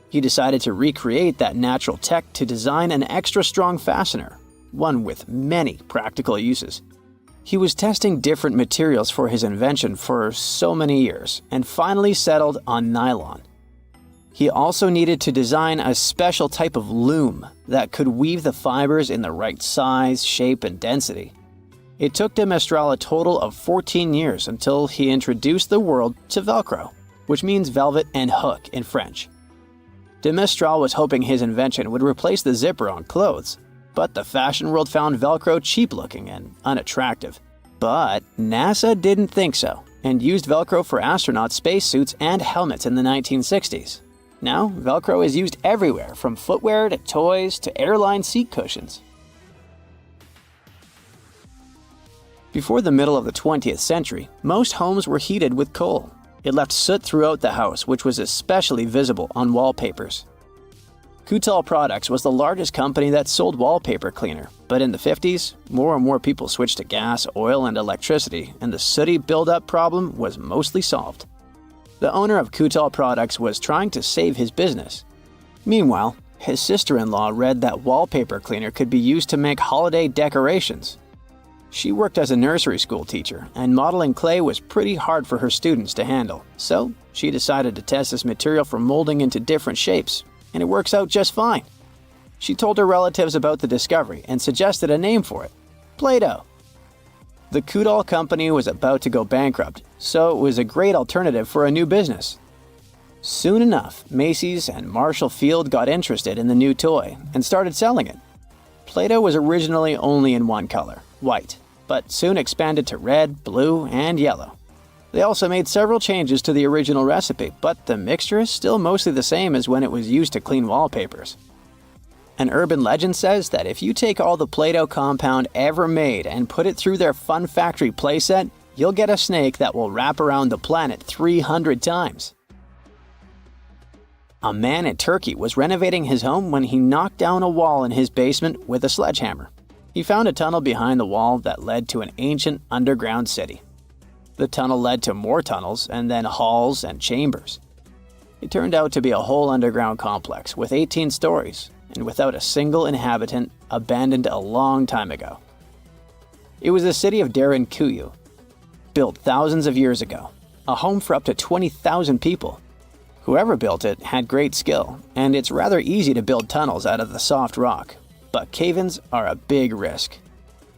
He decided to recreate that natural tech to design an extra strong fastener, one with many practical uses. He was testing different materials for his invention for so many years and finally settled on nylon. He also needed to design a special type of loom that could weave the fibers in the right size, shape, and density. It took de Mestral a total of 14 years until he introduced the world to Velcro, which means velvet and hook in French. De Mestral was hoping his invention would replace the zipper on clothes, But the fashion world found Velcro cheap-looking and unattractive. But NASA didn't think so, and used Velcro for astronaut spacesuits and helmets in the 1960s. Now, Velcro is used everywhere, from footwear to toys to airline seat cushions. Before the middle of the 20th century, most homes were heated with coal. It left soot throughout the house, which was especially visible on wallpapers. Kutal Products was the largest company that sold wallpaper cleaner, but in the 50s, more and more people switched to gas, oil, and electricity, and the sooty buildup problem was mostly solved. The owner of Kutal Products was trying to save his business. Meanwhile, his sister-in-law read that wallpaper cleaner could be used to make holiday decorations. She worked as a nursery school teacher, and modeling clay was pretty hard for her students to handle, so she decided to test this material for molding into different shapes, and it works out just fine. She told her relatives about the discovery and suggested a name for it: Play-Doh. The Kutal company was about to go bankrupt, so it was a great alternative for a new business. Soon enough, Macy's and Marshall Field got interested in the new toy and started selling it. Play-Doh was originally only in one color, white, but soon expanded to red, blue, and yellow. They also made several changes to the original recipe, but the mixture is still mostly the same as when it was used to clean wallpapers. An urban legend says that if you take all the Play-Doh compound ever made and put it through their Fun Factory playset, you'll get a snake that will wrap around the planet 300 times. A man in Turkey was renovating his home when he knocked down a wall in his basement with a sledgehammer. He found a tunnel behind the wall that led to an ancient underground city. The tunnel led to more tunnels and then halls and chambers. It turned out to be a whole underground complex with 18 stories and without a single inhabitant, abandoned a long time ago. It was the city of Derinkuyu, built thousands of years ago, a home for up to 20,000 people. Whoever built it had great skill, and it's rather easy to build tunnels out of the soft rock, but cave-ins are a big risk.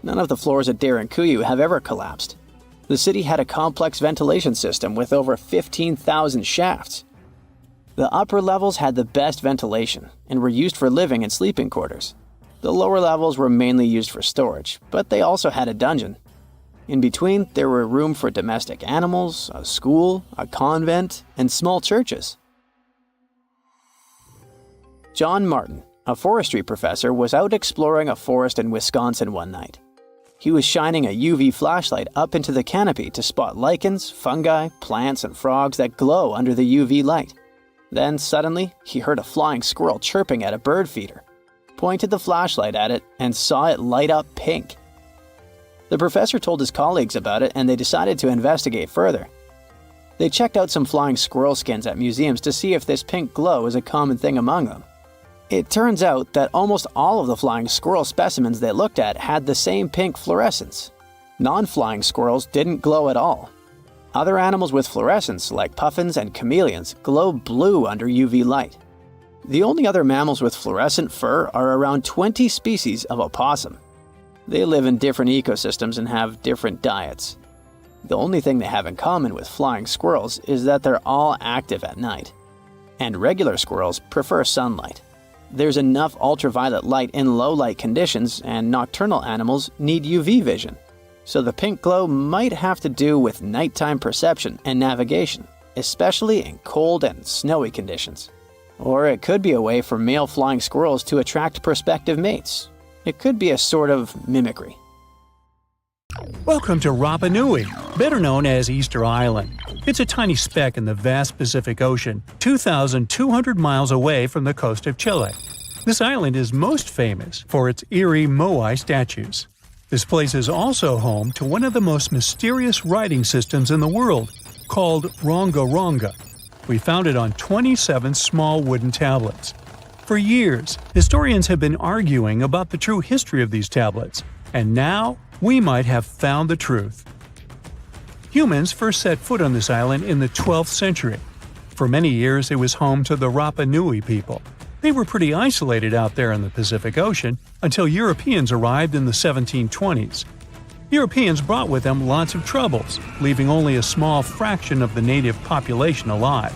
None of the floors at Derinkuyu have ever collapsed. The city had a complex ventilation system with over 15,000 shafts. The upper levels had the best ventilation and were used for living and sleeping quarters. The lower levels were mainly used for storage, but they also had a dungeon. In between, there were room for domestic animals, a school, a convent, and small churches. John Martin, a forestry professor, was out exploring a forest in Wisconsin one night. He was shining a UV flashlight up into the canopy to spot lichens, fungi, plants, and frogs that glow under the UV light. Then, suddenly, he heard a flying squirrel chirping at a bird feeder, pointed the flashlight at it, and saw it light up pink. The professor told his colleagues about it, and they decided to investigate further. They checked out some flying squirrel skins at museums to see if this pink glow is a common thing among them. It turns out that almost all of the flying squirrel specimens they looked at had the same pink fluorescence. Non-flying squirrels didn't glow at all. Other animals with fluorescence, like puffins and chameleons, glow blue under UV light. The only other mammals with fluorescent fur are around 20 species of opossum. They live in different ecosystems and have different diets. The only thing they have in common with flying squirrels is that they're all active at night. And regular squirrels prefer sunlight. There's enough ultraviolet light in low-light conditions, and nocturnal animals need UV vision. So the pink glow might have to do with nighttime perception and navigation, especially in cold and snowy conditions. Or it could be a way for male flying squirrels to attract prospective mates. It could be a sort of mimicry. Welcome to Rapa Nui, better known as Easter Island. It's a tiny speck in the vast Pacific Ocean, 2,200 miles away from the coast of Chile. This island is most famous for its eerie moai statues. This place is also home to one of the most mysterious writing systems in the world, called Ronga Ronga. We found it on 27 small wooden tablets. For years, historians have been arguing about the true history of these tablets, and now we might have found the truth. Humans first set foot on this island in the 12th century. For many years, it was home to the Rapa Nui people. They were pretty isolated out there in the Pacific Ocean until Europeans arrived in the 1720s. Europeans brought with them lots of troubles, leaving only a small fraction of the native population alive.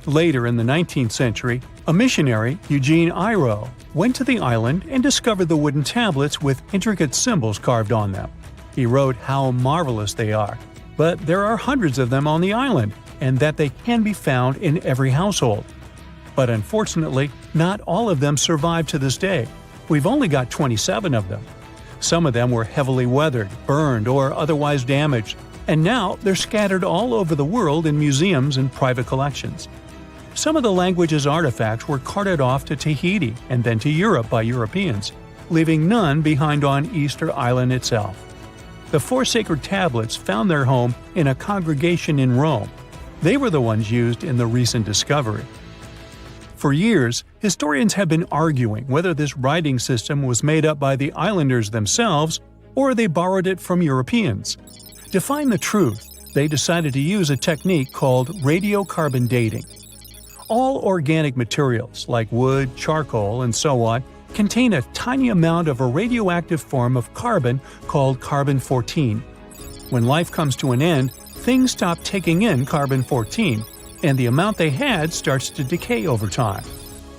Later in the 19th century, A missionary, Eugene Iro, went to the island and discovered the wooden tablets with intricate symbols carved on them. He wrote how marvelous they are, but there are hundreds of them on the island, and that they can be found in every household. But unfortunately, not all of them survive to this day. We've only got 27 of them. Some of them were heavily weathered, burned, or otherwise damaged, and now they're scattered all over the world in museums and private collections. Some of the language's artifacts were carted off to Tahiti and then to Europe by Europeans, leaving none behind on Easter Island itself. The 4 sacred tablets found their home in a congregation in Rome. They were the ones used in the recent discovery. For years, historians have been arguing whether this writing system was made up by the islanders themselves or they borrowed it from Europeans. To find the truth, they decided to use a technique called radiocarbon dating. All organic materials, like wood, charcoal, and so on, contain a tiny amount of a radioactive form of carbon called carbon-14. When life comes to an end, things stop taking in carbon-14, and the amount they had starts to decay over time.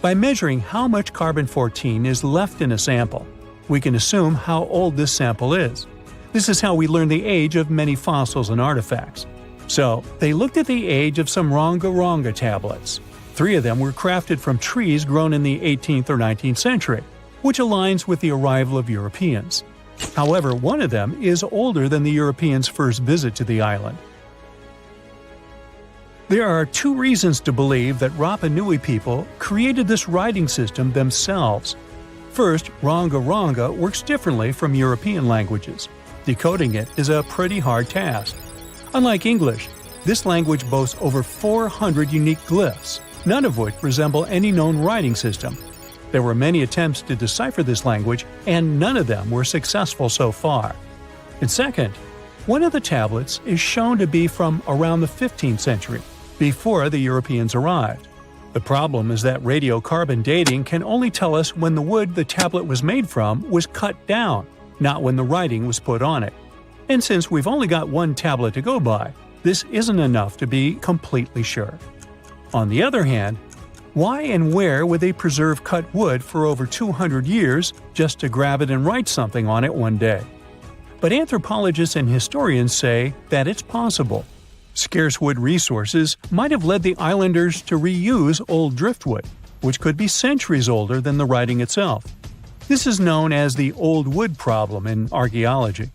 By measuring how much carbon-14 is left in a sample, we can assume how old this sample is. This is how we learn the age of many fossils and artifacts. So, they looked at the age of some Ronga-Ronga tablets. 3 of them were crafted from trees grown in the 18th or 19th century, which aligns with the arrival of Europeans. However, one of them is older than the Europeans' first visit to the island. There are 2 reasons to believe that Rapa Nui people created this writing system themselves. First, Ronga-Ronga works differently from European languages. Decoding it is a pretty hard task. Unlike English, this language boasts over 400 unique glyphs, none of which resemble any known writing system. There were many attempts to decipher this language, and none of them were successful so far. And second, one of the tablets is shown to be from around the 15th century, before the Europeans arrived. The problem is that radiocarbon dating can only tell us when the wood the tablet was made from was cut down, not when the writing was put on it. And since we've only got one tablet to go by, this isn't enough to be completely sure. On the other hand, why and where would they preserve cut wood for over 200 years just to grab it and write something on it one day? But anthropologists and historians say that it's possible. Scarce wood resources might have led the islanders to reuse old driftwood, which could be centuries older than the writing itself. This is known as the old wood problem in archaeology.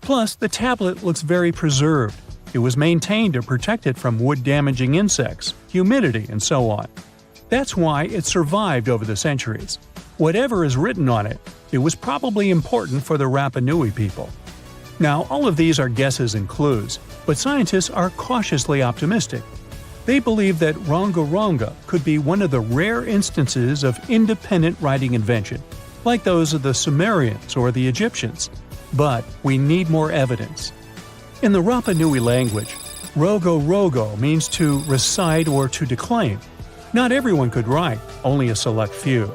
Plus, the tablet looks very preserved. It was maintained to protect it from wood-damaging insects, humidity, and so on. That's why it survived over the centuries. Whatever is written on it, it was probably important for the Rapa Nui people. Now, all of these are guesses and clues, but scientists are cautiously optimistic. They believe that Ronga-Ronga could be one of the rare instances of independent writing invention, like those of the Sumerians or the Egyptians. But we need more evidence. In the Rapa Nui language, rogo-rogo means to recite or to declaim. Not everyone could write, only a select few.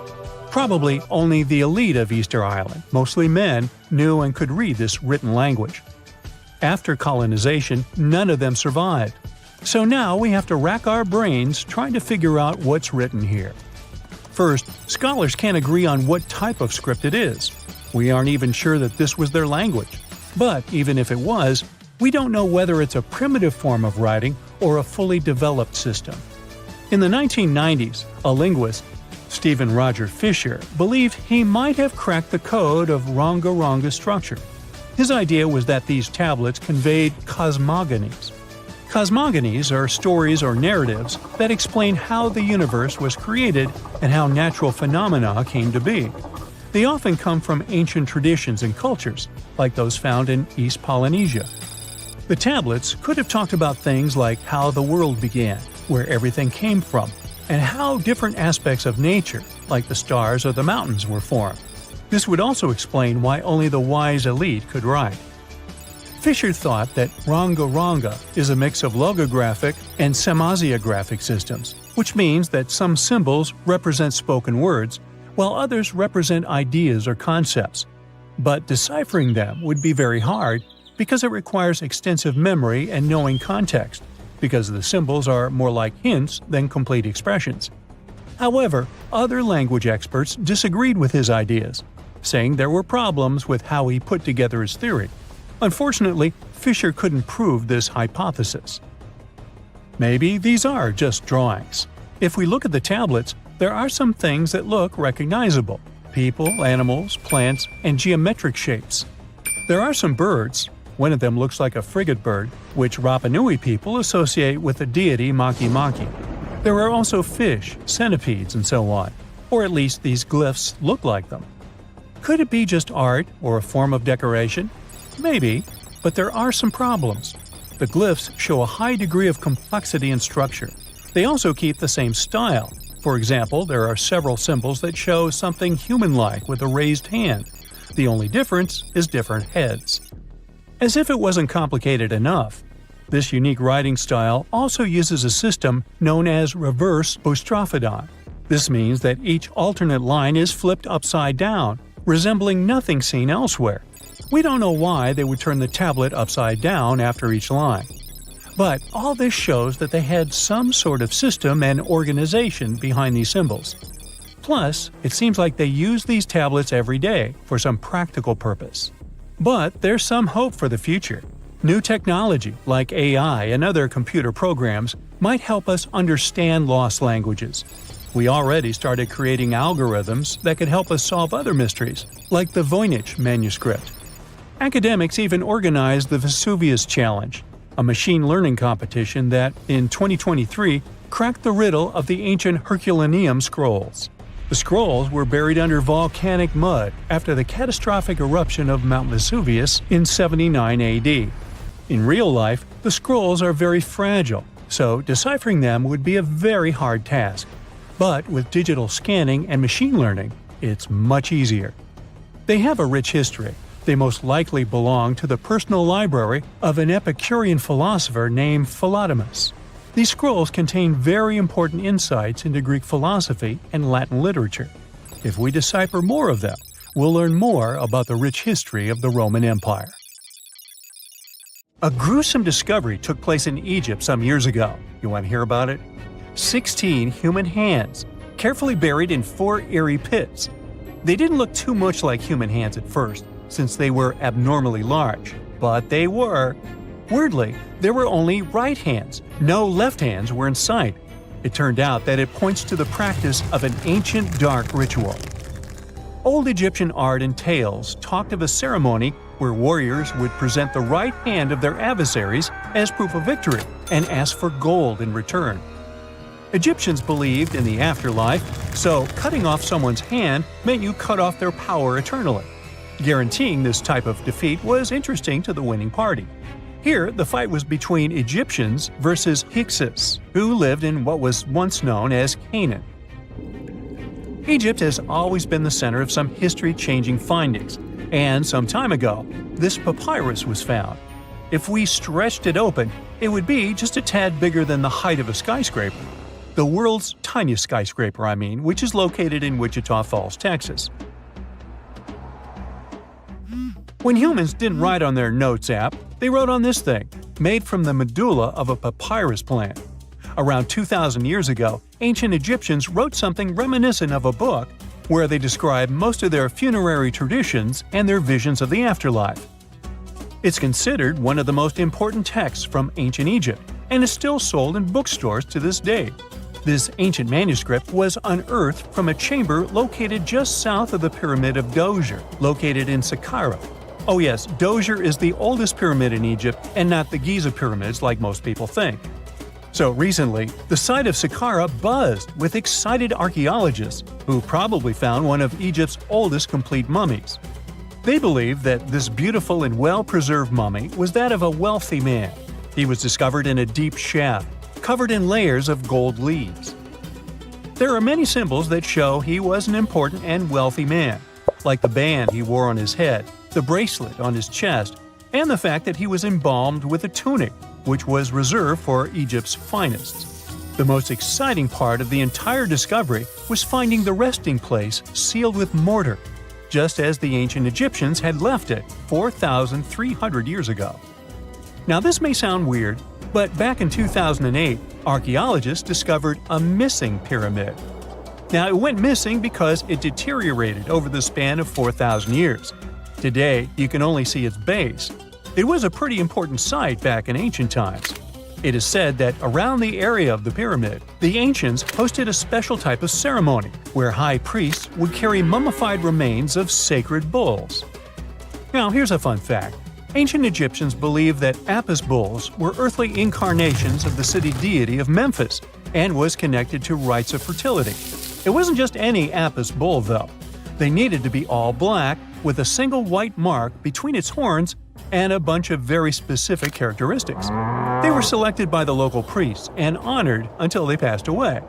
Probably only the elite of Easter Island, mostly men, knew and could read this written language. After colonization, none of them survived. So now we have to rack our brains trying to figure out what's written here. First, scholars can't agree on what type of script it is. We aren't even sure that this was their language. But even if it was, we don't know whether it's a primitive form of writing or a fully developed system. In the 1990s, a linguist, Stephen Roger Fisher, believed he might have cracked the code of Ronga-Ronga structure. His idea was that these tablets conveyed cosmogonies. Cosmogonies are stories or narratives that explain how the universe was created and how natural phenomena came to be. They often come from ancient traditions and cultures, like those found in East Polynesia. The tablets could have talked about things like how the world began, where everything came from, and how different aspects of nature, like the stars or the mountains, were formed. This would also explain why only the wise elite could write. Fisher thought that Ronga-Ronga is a mix of logographic and semasiographic systems, which means that some symbols represent spoken words, while others represent ideas or concepts. But deciphering them would be very hard because it requires extensive memory and knowing context, because the symbols are more like hints than complete expressions. However, other language experts disagreed with his ideas, saying there were problems with how he put together his theory. Unfortunately, Fisher couldn't prove this hypothesis. Maybe these are just drawings. If we look at the tablets, there are some things that look recognizable: people, animals, plants, and geometric shapes. There are some birds. One of them looks like a frigate bird, which Rapa Nui people associate with the deity Maki Maki. There are also fish, centipedes, and so on, or at least these glyphs look like them. Could it be just art or a form of decoration? Maybe, but there are some problems. The glyphs show a high degree of complexity and structure. They also keep the same style. For example, there are several symbols that show something human-like with a raised hand. The only difference is different heads. As if it wasn't complicated enough, this unique writing style also uses a system known as reverse boustrophodon. This means that each alternate line is flipped upside down, resembling nothing seen elsewhere. We don't know why they would turn the tablet upside down after each line. But all this shows that they had some sort of system and organization behind these symbols. Plus, it seems like they use these tablets every day for some practical purpose. But there's some hope for the future. New technology, like AI and other computer programs, might help us understand lost languages. We already started creating algorithms that could help us solve other mysteries, like the Voynich manuscript. Academics even organized the Vesuvius Challenge, a machine learning competition that, in 2023, cracked the riddle of the ancient Herculaneum scrolls. The scrolls were buried under volcanic mud after the catastrophic eruption of Mount Vesuvius in 79 AD. In real life, the scrolls are very fragile, so deciphering them would be a very hard task. But with digital scanning and machine learning, it's much easier. They have a rich history. They most likely belong to the personal library of an Epicurean philosopher named Philodemus. These scrolls contain very important insights into Greek philosophy and Latin literature. If we decipher more of them, we'll learn more about the rich history of the Roman Empire. A gruesome discovery took place in Egypt some years ago. You want to hear about it? 16 human hands, carefully buried in 4 eerie pits. They didn't look too much like human hands at first, since they were abnormally large, but they were. Weirdly, there were only right hands. No left hands were in sight. It turned out that it points to the practice of an ancient dark ritual. Old Egyptian art and tales talked of a ceremony where warriors would present the right hand of their adversaries as proof of victory and ask for gold in return. Egyptians believed in the afterlife, so cutting off someone's hand meant you cut off their power eternally. Guaranteeing this type of defeat was interesting to the winning party. Here, the fight was between Egyptians versus Hyksos, who lived in what was once known as Canaan. Egypt has always been the center of some history-changing findings, and some time ago, this papyrus was found. If we stretched it open, it would be just a tad bigger than the height of a skyscraper. The world's tiniest skyscraper, which is located in Wichita Falls, Texas. When humans didn't write on their notes app, they wrote on this thing, made from the medulla of a papyrus plant. Around 2,000 years ago, ancient Egyptians wrote something reminiscent of a book where they describe most of their funerary traditions and their visions of the afterlife. It's considered one of the most important texts from ancient Egypt and is still sold in bookstores to this day. This ancient manuscript was unearthed from a chamber located just south of the Pyramid of Djoser, located in Saqqara. Oh yes, Djoser is the oldest pyramid in Egypt and not the Giza pyramids like most people think. So recently, the site of Saqqara buzzed with excited archaeologists who probably found one of Egypt's oldest complete mummies. They believe that this beautiful and well-preserved mummy was that of a wealthy man. He was discovered in a deep shaft, covered in layers of gold leaves. There are many symbols that show he was an important and wealthy man, like the band he wore on his head, the bracelet on his chest, and the fact that he was embalmed with a tunic, which was reserved for Egypt's finest. The most exciting part of the entire discovery was finding the resting place sealed with mortar, just as the ancient Egyptians had left it 4,300 years ago. Now this may sound weird, but back in 2008, archaeologists discovered a missing pyramid. Now, it went missing because it deteriorated over the span of 4,000 years. Today, you can only see its base. It was a pretty important site back in ancient times. It is said that around the area of the pyramid, the ancients hosted a special type of ceremony where high priests would carry mummified remains of sacred bulls. Now, here's a fun fact. Ancient Egyptians believed that Apis bulls were earthly incarnations of the city deity of Memphis and was connected to rites of fertility. It wasn't just any Apis bull, though. They needed to be all black, with a single white mark between its horns and a bunch of very specific characteristics. They were selected by the local priests and honored until they passed away.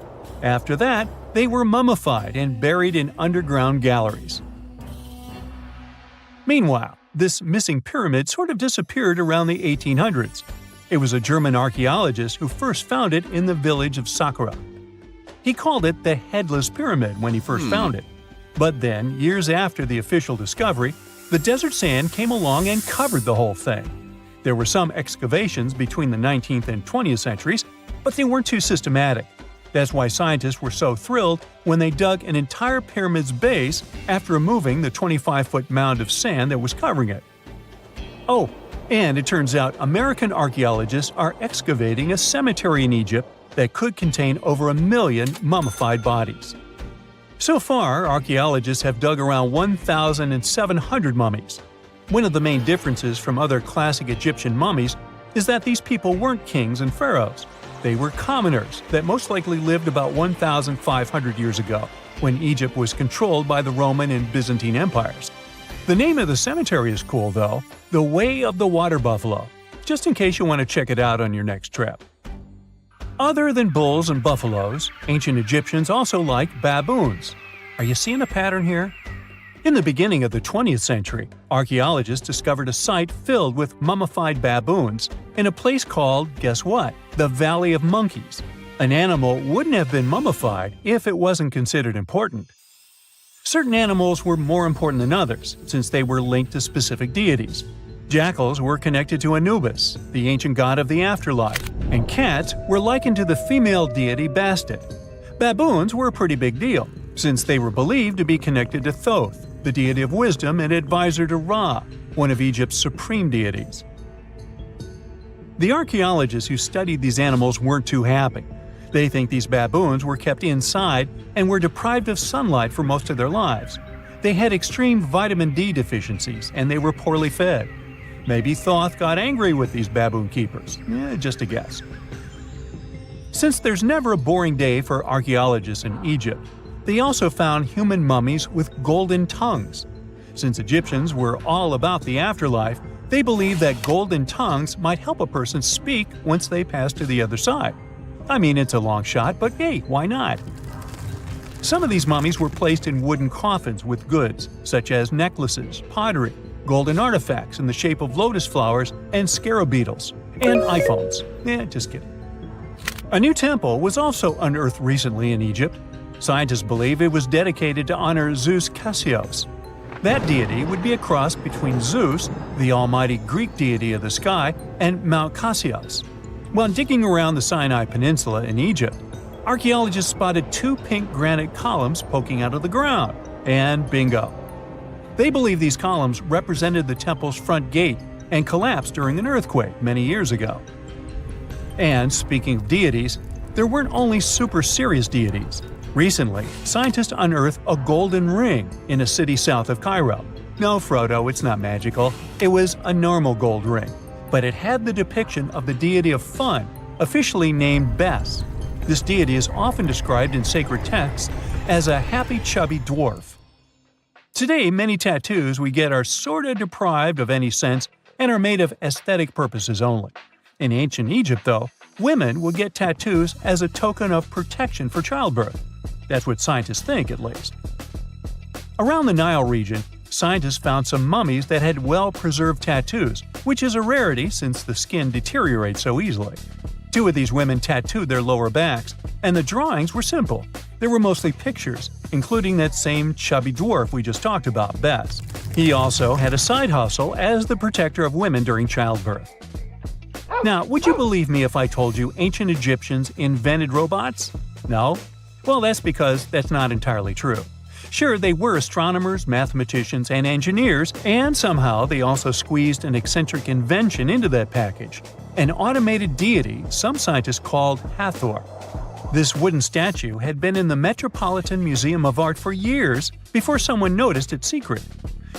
After that, they were mummified and buried in underground galleries. Meanwhile, this missing pyramid sort of disappeared around the 1800s. It was a German archaeologist who first found it in the village of Saqqara. He called it the Headless Pyramid when he first found it. But then, years after the official discovery, the desert sand came along and covered the whole thing. There were some excavations between the 19th and 20th centuries, but they weren't too systematic. That's why scientists were so thrilled when they dug an entire pyramid's base after removing the 25-foot mound of sand that was covering it. Oh, and it turns out American archaeologists are excavating a cemetery in Egypt that could contain over 1 million mummified bodies. So far, archaeologists have dug around 1,700 mummies. One of the main differences from other classic Egyptian mummies is that these people weren't kings and pharaohs. They were commoners that most likely lived about 1,500 years ago, when Egypt was controlled by the Roman and Byzantine empires. The name of the cemetery is cool, though, the Way of the Water Buffalo, just in case you want to check it out on your next trip. Other than bulls and buffaloes, ancient Egyptians also liked baboons. Are you seeing a pattern here? In the beginning of the 20th century, archaeologists discovered a site filled with mummified baboons in a place called, guess what? The Valley of Monkeys. An animal wouldn't have been mummified if it wasn't considered important. Certain animals were more important than others, since they were linked to specific deities. Jackals were connected to Anubis, the ancient god of the afterlife, and cats were likened to the female deity Bastet. Baboons were a pretty big deal, since they were believed to be connected to Thoth, the deity of wisdom and advisor to Ra, one of Egypt's supreme deities. The archaeologists who studied these animals weren't too happy. They think these baboons were kept inside and were deprived of sunlight for most of their lives. They had extreme vitamin D deficiencies and they were poorly fed. Maybe Thoth got angry with these baboon keepers. Just a guess. Since there's never a boring day for archaeologists in Egypt, they also found human mummies with golden tongues. Since Egyptians were all about the afterlife, they believed that golden tongues might help a person speak once they pass to the other side. I mean, it's a long shot, but hey, why not? Some of these mummies were placed in wooden coffins with goods, such as necklaces, pottery, golden artifacts in the shape of lotus flowers and scarab beetles, and iPhones. Just kidding. A new temple was also unearthed recently in Egypt. Scientists believe it was dedicated to honor Zeus Cassios. That deity would be a cross between Zeus, the almighty Greek deity of the sky, and Mount Cassios. While digging around the Sinai Peninsula in Egypt, archaeologists spotted 2 pink granite columns poking out of the ground, and bingo. They believe these columns represented the temple's front gate and collapsed during an earthquake many years ago. And speaking of deities, there weren't only super serious deities. Recently, scientists unearthed a golden ring in a city south of Cairo. No, Frodo, it's not magical. It was a normal gold ring, but it had the depiction of the deity of fun, officially named Bes. This deity is often described in sacred texts as a happy chubby dwarf. Today, many tattoos we get are sorta deprived of any sense and are made of aesthetic purposes only. In ancient Egypt, though, women would get tattoos as a token of protection for childbirth. That's what scientists think, at least. Around the Nile region, scientists found some mummies that had well-preserved tattoos, which is a rarity since the skin deteriorates so easily. 2 of these women tattooed their lower backs, and the drawings were simple. They were mostly pictures, including that same chubby dwarf we just talked about, Bes. He also had a side hustle as the protector of women during childbirth. Now, would you believe me if I told you ancient Egyptians invented robots? No? Well, that's because that's not entirely true. Sure, they were astronomers, mathematicians, and engineers, and somehow they also squeezed an eccentric invention into that package – an automated deity some scientists called Hathor. This wooden statue had been in the Metropolitan Museum of Art for years before someone noticed its secret.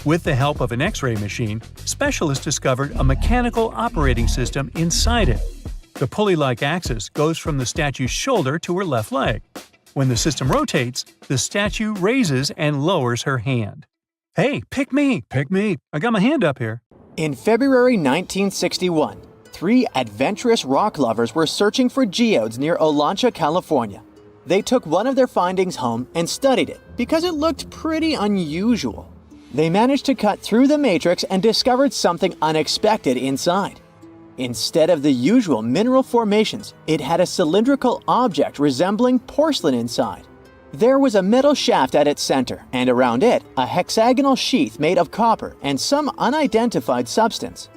With the help of an X-ray machine, specialists discovered a mechanical operating system inside it. The pulley-like axis goes from the statue's shoulder to her left leg. When the system rotates, the statue raises and lowers her hand. Hey, pick me! Pick me! I got my hand up here. In February 1961, 3 adventurous rock lovers were searching for geodes near Olancha, California. They took one of their findings home and studied it because it looked pretty unusual. They managed to cut through the matrix and discovered something unexpected inside. Instead of the usual mineral formations, it had a cylindrical object resembling porcelain inside. There was a metal shaft at its center, and around it, a hexagonal sheath made of copper and some unidentified substance.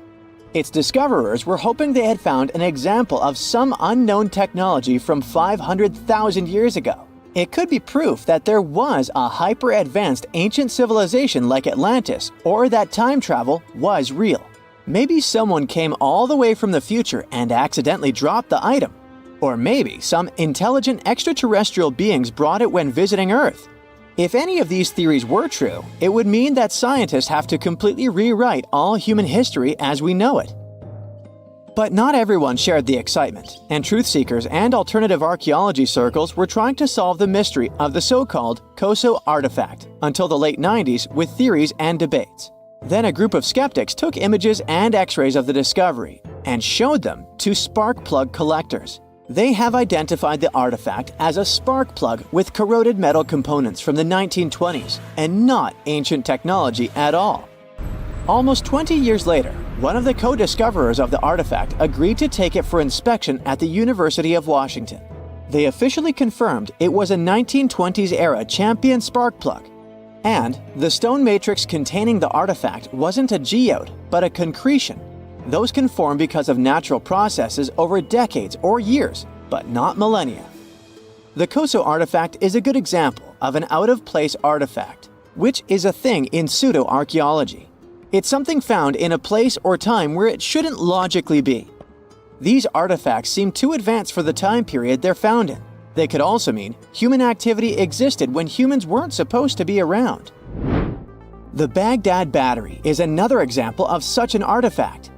Its discoverers were hoping they had found an example of some unknown technology from 500,000 years ago. It could be proof that there was a hyper-advanced ancient civilization like Atlantis, or that time travel was real. Maybe someone came all the way from the future and accidentally dropped the item. Or maybe some intelligent extraterrestrial beings brought it when visiting Earth. If any of these theories were true, it would mean that scientists have to completely rewrite all human history as we know it. But not everyone shared the excitement, and truth seekers and alternative archaeology circles were trying to solve the mystery of the so-called Koso artifact until the late 90s with theories and debates. Then a group of skeptics took images and x-rays of the discovery and showed them to spark plug collectors. They have identified the artifact as a spark plug with corroded metal components from the 1920s and not ancient technology at all. Almost 20 years later, one of the co-discoverers of the artifact agreed to take it for inspection at the University of Washington. They officially confirmed it was a 1920s-era champion spark plug. And the stone matrix containing the artifact wasn't a geode, but a concretion. Those can form because of natural processes over decades or years, but not millennia. The Koso artifact is a good example of an out-of-place artifact, which is a thing in pseudo-archaeology. It's something found in a place or time where it shouldn't logically be. These artifacts seem too advanced for the time period they're found in. They could also mean human activity existed when humans weren't supposed to be around. The Baghdad Battery is another example of such an artifact.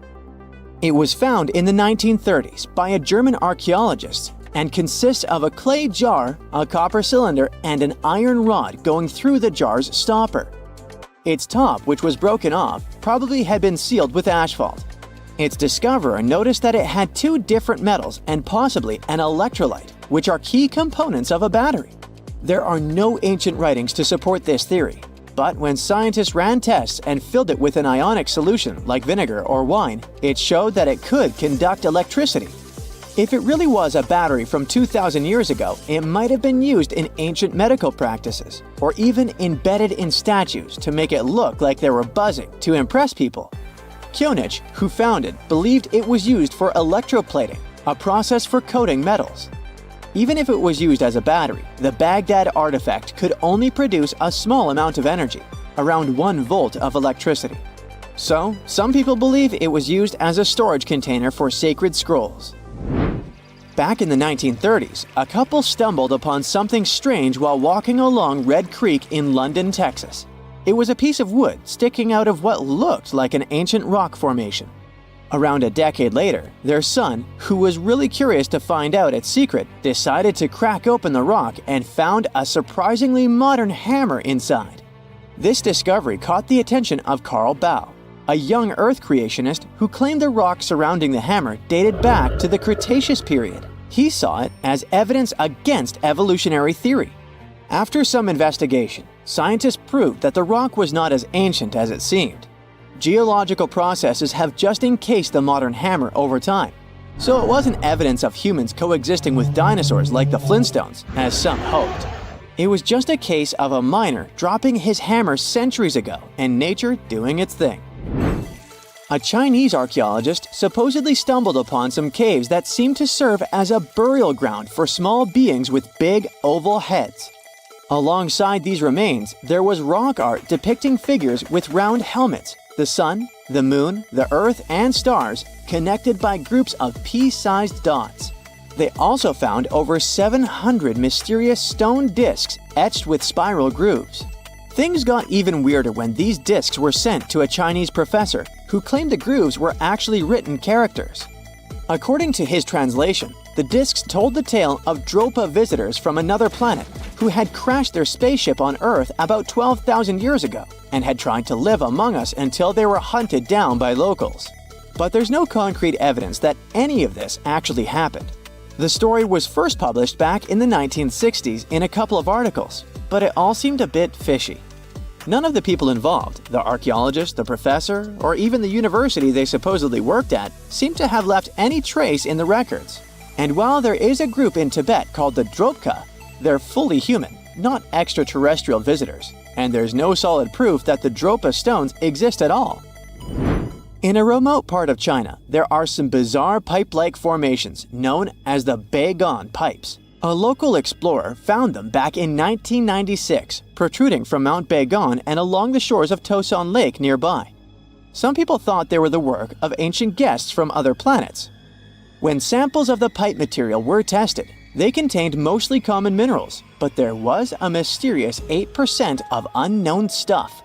It was found in the 1930s by a German archaeologist and consists of a clay jar, a copper cylinder, and an iron rod going through the jar's stopper. Its top, which was broken off, probably had been sealed with asphalt. Its discoverer noticed that it had 2 different metals and possibly an electrolyte, which are key components of a battery. There are no ancient writings to support this theory, but when scientists ran tests and filled it with an ionic solution like vinegar or wine, it showed that it could conduct electricity. If it really was a battery from 2,000 years ago, it might have been used in ancient medical practices, or even embedded in statues to make it look like they were buzzing to impress people. Kionich, who found it, believed it was used for electroplating, a process for coating metals. Even if it was used as a battery, the Baghdad artifact could only produce a small amount of energy, around 1 volt of electricity. So, some people believe it was used as a storage container for sacred scrolls. Back in the 1930s, a couple stumbled upon something strange while walking along Red Creek in London, Texas. It was a piece of wood sticking out of what looked like an ancient rock formation. Around a decade later, their son, who was really curious to find out its secret, decided to crack open the rock and found a surprisingly modern hammer inside. This discovery caught the attention of Carl Bau, a young Earth creationist who claimed the rock surrounding the hammer dated back to the Cretaceous period. He saw it as evidence against evolutionary theory. After some investigation, scientists proved that the rock was not as ancient as it seemed. Geological processes have just encased the modern hammer over time, so it wasn't evidence of humans coexisting with dinosaurs like the Flintstones, as some hoped. It was just a case of a miner dropping his hammer centuries ago and nature doing its thing. A Chinese archaeologist supposedly stumbled upon some caves that seemed to serve as a burial ground for small beings with big, oval heads. Alongside these remains, there was rock art depicting figures with round helmets, the sun, the moon, the earth, and stars connected by groups of pea-sized dots. They also found over 700 mysterious stone discs etched with spiral grooves. Things got even weirder when these discs were sent to a Chinese professor who claimed the grooves were actually written characters. According to his translation, the discs told the tale of Dropa visitors from another planet who had crashed their spaceship on Earth about 12,000 years ago and had tried to live among us until they were hunted down by locals. But there's no concrete evidence that any of this actually happened. The story was first published back in the 1960s in a couple of articles, but it all seemed a bit fishy. None of the people involved, the archaeologist, the professor, or even the university they supposedly worked at, seemed to have left any trace in the records. And while there is a group in Tibet called the Dropka, they're fully human, not extraterrestrial visitors, and there's no solid proof that the Dropa stones exist at all. In a remote part of China, there are some bizarre pipe-like formations known as the Beigan pipes. A local explorer found them back in 1996, protruding from Mount Beigan and along the shores of Tosan Lake nearby. Some people thought they were the work of ancient guests from other planets. When samples of the pipe material were tested, they contained mostly common minerals, but there was a mysterious 8% of unknown stuff.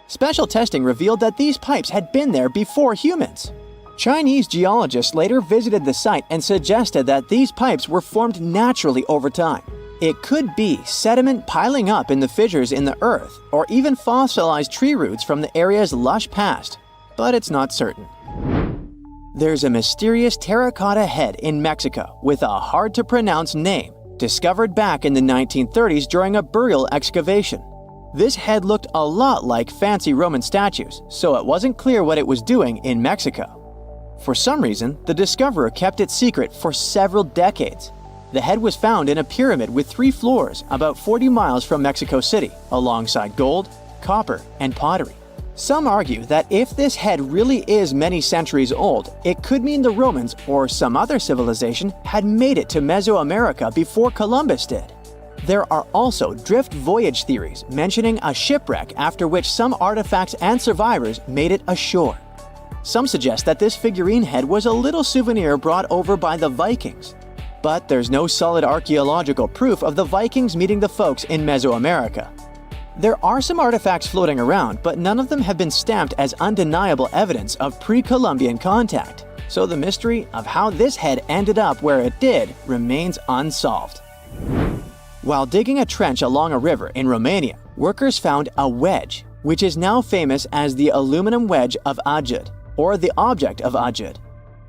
Special testing revealed that these pipes had been there before humans. Chinese geologists later visited the site and suggested that these pipes were formed naturally over time. It could be sediment piling up in the fissures in the earth, or even fossilized tree roots from the area's lush past, but it's not certain. There's a mysterious terracotta head in Mexico with a hard-to-pronounce name, discovered back in the 1930s during a burial excavation. This head looked a lot like fancy Roman statues, so it wasn't clear what it was doing in Mexico. For some reason, the discoverer kept it secret for several decades. The head was found in a pyramid with 3 floors about 40 miles from Mexico City, alongside gold, copper, and pottery. Some argue that if this head really is many centuries old, it could mean the Romans or some other civilization had made it to Mesoamerica before Columbus did. There are also drift voyage theories mentioning a shipwreck after which some artifacts and survivors made it ashore. Some suggest that this figurine head was a little souvenir brought over by the Vikings. But there's no solid archaeological proof of the Vikings meeting the folks in Mesoamerica. There are some artifacts floating around, but none of them have been stamped as undeniable evidence of pre-Columbian contact. So the mystery of how this head ended up where it did remains unsolved. While digging a trench along a river in Romania, workers found a wedge, which is now famous as the aluminum wedge of Ajud, or the object of Ajud.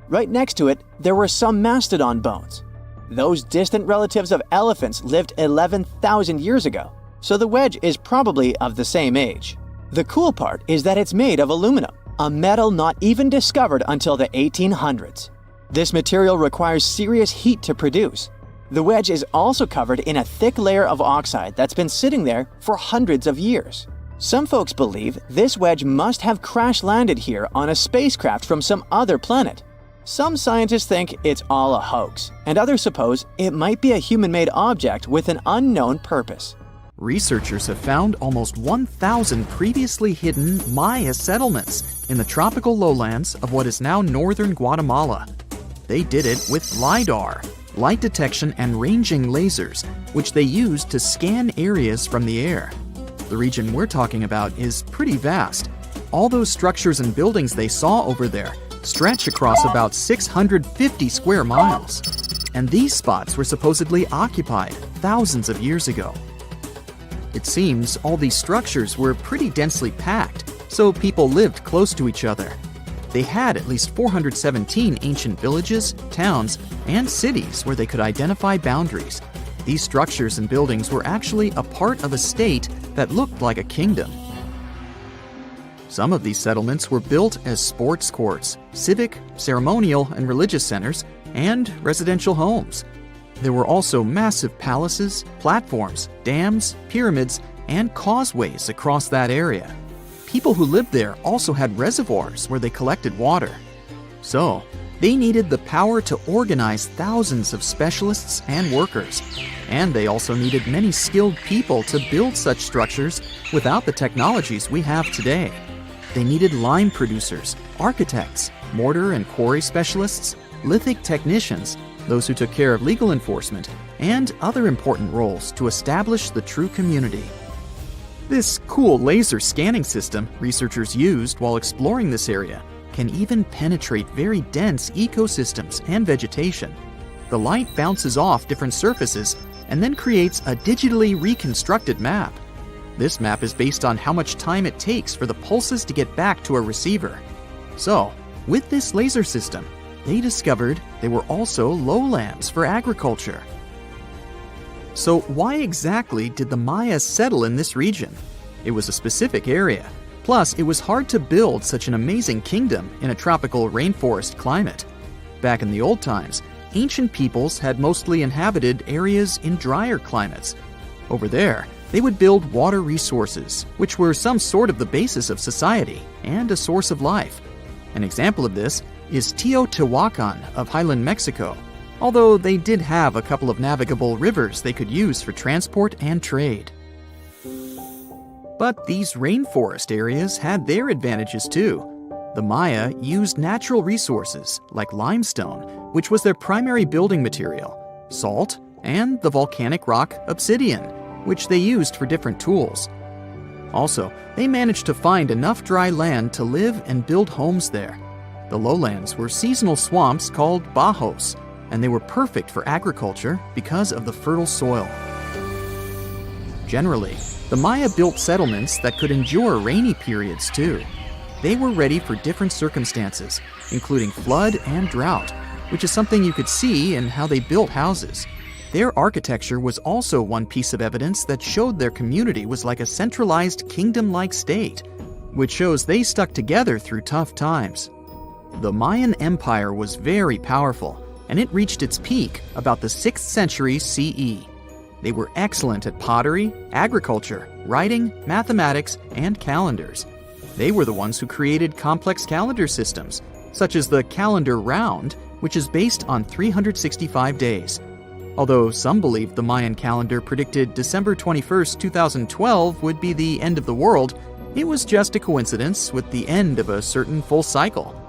Right next to it, there were some mastodon bones. Those distant relatives of elephants lived 11,000 years ago, so the wedge is probably of the same age. The cool part is that it's made of aluminum, a metal not even discovered until the 1800s. This material requires serious heat to produce. The wedge is also covered in a thick layer of oxide that's been sitting there for hundreds of years. Some folks believe this wedge must have crash-landed here on a spacecraft from some other planet. Some scientists think it's all a hoax, and others suppose it might be a human-made object with an unknown purpose. Researchers have found almost 1,000 previously hidden Maya settlements in the tropical lowlands of what is now northern Guatemala. They did it with LIDAR, light detection and ranging lasers, which they used to scan areas from the air. The region we're talking about is pretty vast. All those structures and buildings they saw over there stretch across about 650 square miles. And these spots were supposedly occupied thousands of years ago. It seems all these structures were pretty densely packed, so people lived close to each other. They had at least 417 ancient villages, towns, and cities where they could identify boundaries. These structures and buildings were actually a part of a state that looked like a kingdom. Some of these settlements were built as sports courts, civic, ceremonial, and religious centers, and residential homes. There were also massive palaces, platforms, dams, pyramids, and causeways across that area. people who lived there also had reservoirs where they collected water. So, they needed the power to organize thousands of specialists and workers. And they also needed many skilled people to build such structures without the technologies we have today. They needed lime producers, architects, mortar and quarry specialists, lithic technicians, those who took care of legal enforcement, and other important roles to establish the true community. This cool laser scanning system researchers used while exploring this area can even penetrate very dense ecosystems and vegetation. The light bounces off different surfaces and then creates a digitally reconstructed map. This map is based on how much time it takes for the pulses to get back to a receiver. So, with this laser system, they discovered there were also lowlands for agriculture. So why exactly did the Maya settle in this region? It was a specific area. Plus, it was hard to build such an amazing kingdom in a tropical rainforest climate. Back in the old times, ancient peoples had mostly inhabited areas in drier climates. Over there, they would build water resources, which were some sort of the basis of society and a source of life. An example of this is Teotihuacan of Highland Mexico, although they did have a couple of navigable rivers they could use for transport and trade. But these rainforest areas had their advantages too. The Maya used natural resources like limestone, which was their primary building material, salt, and the volcanic rock obsidian, which they used for different tools. Also, they managed to find enough dry land to live and build homes there. The lowlands were seasonal swamps called bajos, and they were perfect for agriculture because of the fertile soil. Generally, the Maya built settlements that could endure rainy periods too. They were ready for different circumstances, including flood and drought, which is something you could see in how they built houses. Their architecture was also one piece of evidence that showed their community was like a centralized kingdom-like state, which shows they stuck together through tough times. The Mayan Empire was very powerful, and it reached its peak about the 6th century CE. They were excellent at pottery, agriculture, writing, mathematics, and calendars. They were the ones who created complex calendar systems, such as the calendar round, which is based on 365 days. Although some believed the Mayan calendar predicted December 21st, 2012 would be the end of the world, it was just a coincidence with the end of a certain full cycle.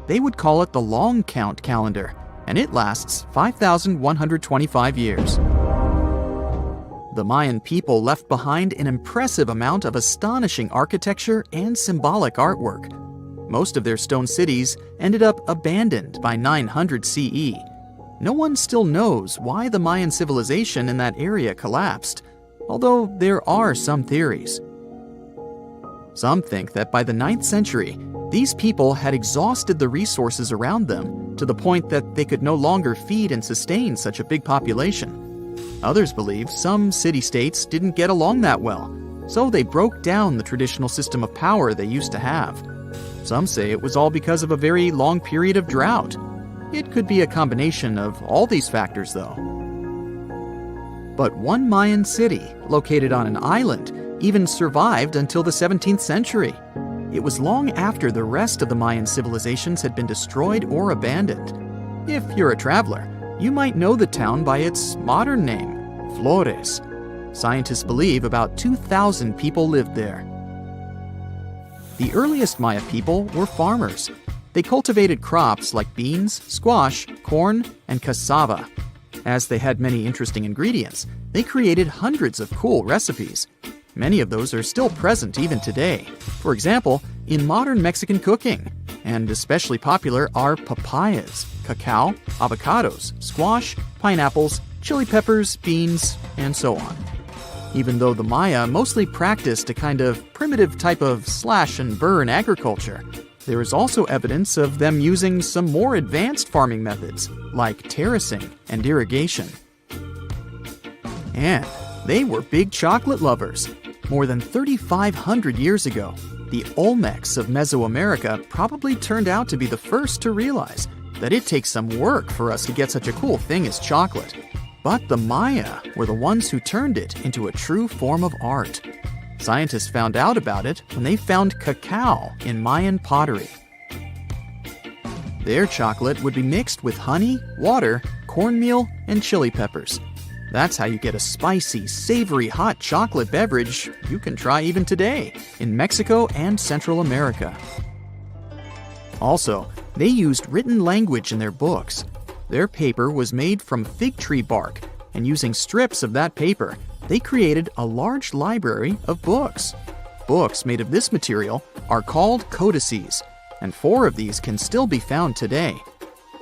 They would call it the long count calendar, and it lasts 5,125 years. The Mayan people left behind an impressive amount of astonishing architecture and symbolic artwork. Most of their stone cities ended up abandoned by 900 CE. No one still knows why the Mayan civilization in that area collapsed, although there are some theories. Some think that by the 9th century, these people had exhausted the resources around them to the point that they could no longer feed and sustain such a big population. Others believe some city-states didn't get along that well, so they broke down the traditional system of power they used to have. Some say it was all because of a very long period of drought. It could be a combination of all these factors, though. But one Mayan city, located on an island, even survived until the 17th century. It was long after the rest of the Mayan civilizations had been destroyed or abandoned. If you're a traveler, you might know the town by its modern name, Flores. Scientists believe about 2,000 people lived there. The earliest Maya people were farmers. They cultivated crops like beans, squash, corn, and cassava. As they had many interesting ingredients, they created hundreds of cool recipes. Many of those are still present even today. For example, in modern Mexican cooking. And especially popular are papayas, cacao, avocados, squash, pineapples, chili peppers, beans, and so on. Even though the Maya mostly practiced a kind of primitive type of slash-and-burn agriculture, there is also evidence of them using some more advanced farming methods, like terracing and irrigation. And they were big chocolate lovers. More than 3,500 years ago, the Olmecs of Mesoamerica probably turned out to be the first to realize that it takes some work for us to get such a cool thing as chocolate. But the Maya were the ones who turned it into a true form of art. Scientists found out about it when they found cacao in Mayan pottery. Their chocolate would be mixed with honey, water, cornmeal, and chili peppers. That's how you get a spicy, savory, hot chocolate beverage you can try even today in Mexico and Central America. Also, they used written language in their books. Their paper was made from fig tree bark, and using strips of that paper, they created a large library of books. Books made of this material are called codices, and 4 of these can still be found today.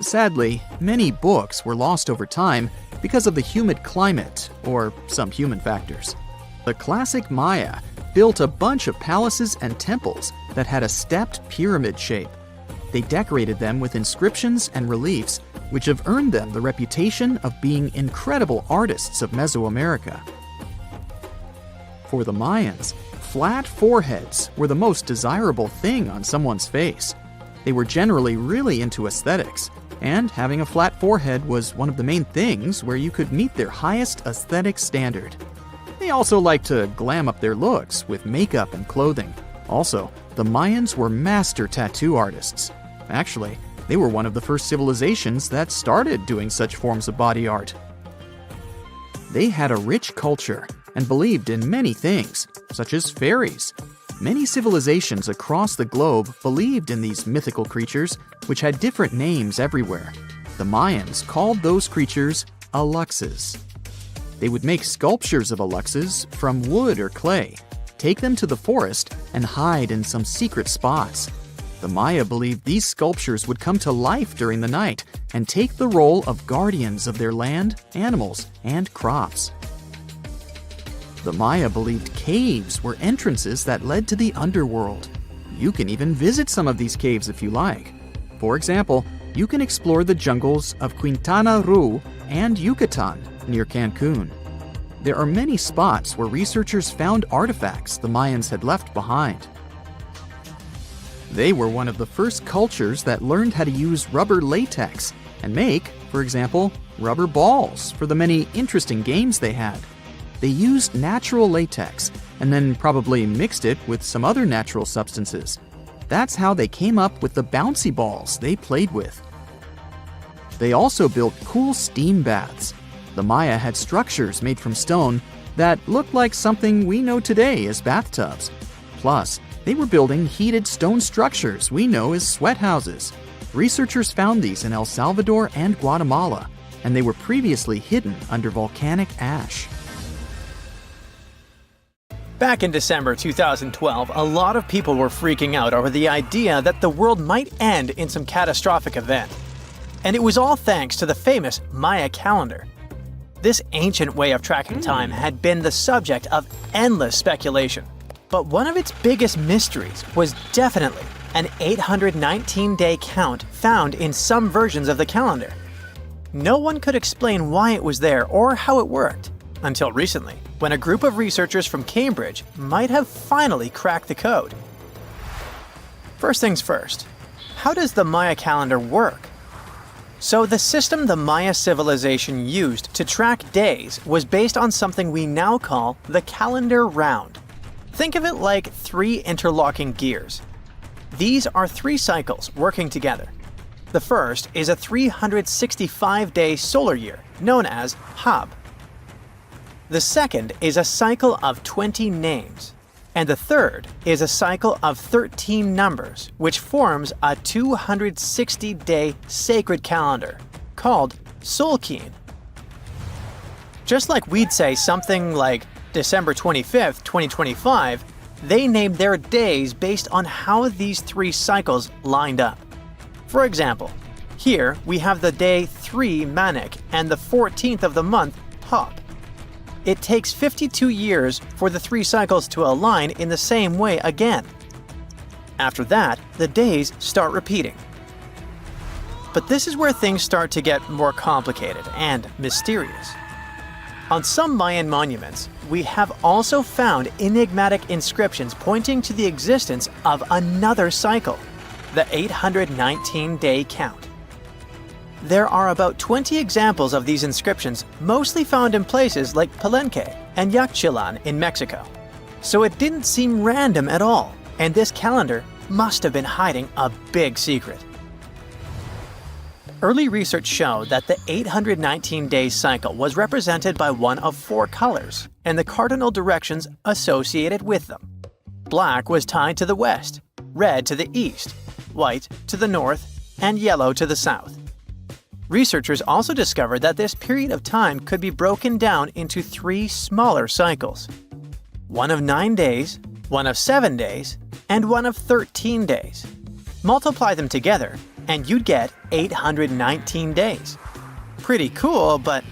Sadly, many books were lost over time because of the humid climate or some human factors. The classic Maya built a bunch of palaces and temples that had a stepped pyramid shape. They decorated them with inscriptions and reliefs, which have earned them the reputation of being incredible artists of Mesoamerica. For the Mayans, flat foreheads were the most desirable thing on someone's face. They were generally really into aesthetics, and having a flat forehead was one of the main things where you could meet their highest aesthetic standard. They also liked to glam up their looks with makeup and clothing. Also, the Mayans were master tattoo artists. Actually, they were one of the first civilizations that started doing such forms of body art. They had a rich culture and believed in many things, such as fairies. Many civilizations across the globe believed in these mythical creatures, which had different names everywhere. The Mayans called those creatures aluxes. They would make sculptures of aluxes from wood or clay, take them to the forest, and hide in some secret spots. The Maya believed these sculptures would come to life during the night and take the role of guardians of their land, animals, and crops. The Maya believed caves were entrances that led to the underworld. You can even visit some of these caves if you like. For example, you can explore the jungles of Quintana Roo and Yucatan near Cancun. There are many spots where researchers found artifacts the Mayans had left behind. They were one of the first cultures that learned how to use rubber latex and make, for example, rubber balls for the many interesting games they had. They used natural latex and then probably mixed it with some other natural substances. That's how they came up with the bouncy balls they played with. They also built cool steam baths. The Maya had structures made from stone that looked like something we know today as bathtubs. Plus, they were building heated stone structures we know as sweat houses. Researchers found these in El Salvador and Guatemala, and they were previously hidden under volcanic ash. Back in December 2012, a lot of people were freaking out over the idea that the world might end in some catastrophic event. And it was all thanks to the famous Maya calendar. This ancient way of tracking time had been the subject of endless speculation. But one of its biggest mysteries was definitely an 819-day count found in some versions of the calendar. No one could explain why it was there or how it worked, until recently, when a group of researchers from Cambridge might have finally cracked the code. First things first, how does the Maya calendar work? So the system the Maya civilization used to track days was based on something we now call the calendar round. Think of it like 3 interlocking gears. These are 3 cycles working together. The first is a 365-day solar year, known as Hab. The second is a cycle of 20 names. And the third is a cycle of 13 numbers, which forms a 260-day sacred calendar, called Solkeen. Just like we'd say something like December 25th, 2025, they named their days based on how these 3 cycles lined up. For example, here we have the day 3 Manik and the 14th of the month Hop. It takes 52 years for the 3 cycles to align in the same way again. After that, the days start repeating. But this is where things start to get more complicated and mysterious. On some Mayan monuments, we have also found enigmatic inscriptions pointing to the existence of another cycle, the 819-day count. There are about 20 examples of these inscriptions, mostly found in places like Palenque and Yaxchilan in Mexico. So it didn't seem random at all, and this calendar must have been hiding a big secret. Early research showed that the 819-day cycle was represented by one of 4 colors and the cardinal directions associated with them. Black was tied to the west, red to the east, white to the north, and yellow to the south. Researchers also discovered that this period of time could be broken down into 3 smaller cycles: one of 9 days, one of 7 days, and one of 13 days. Multiply them together, and you'd get 819 days. Pretty cool, but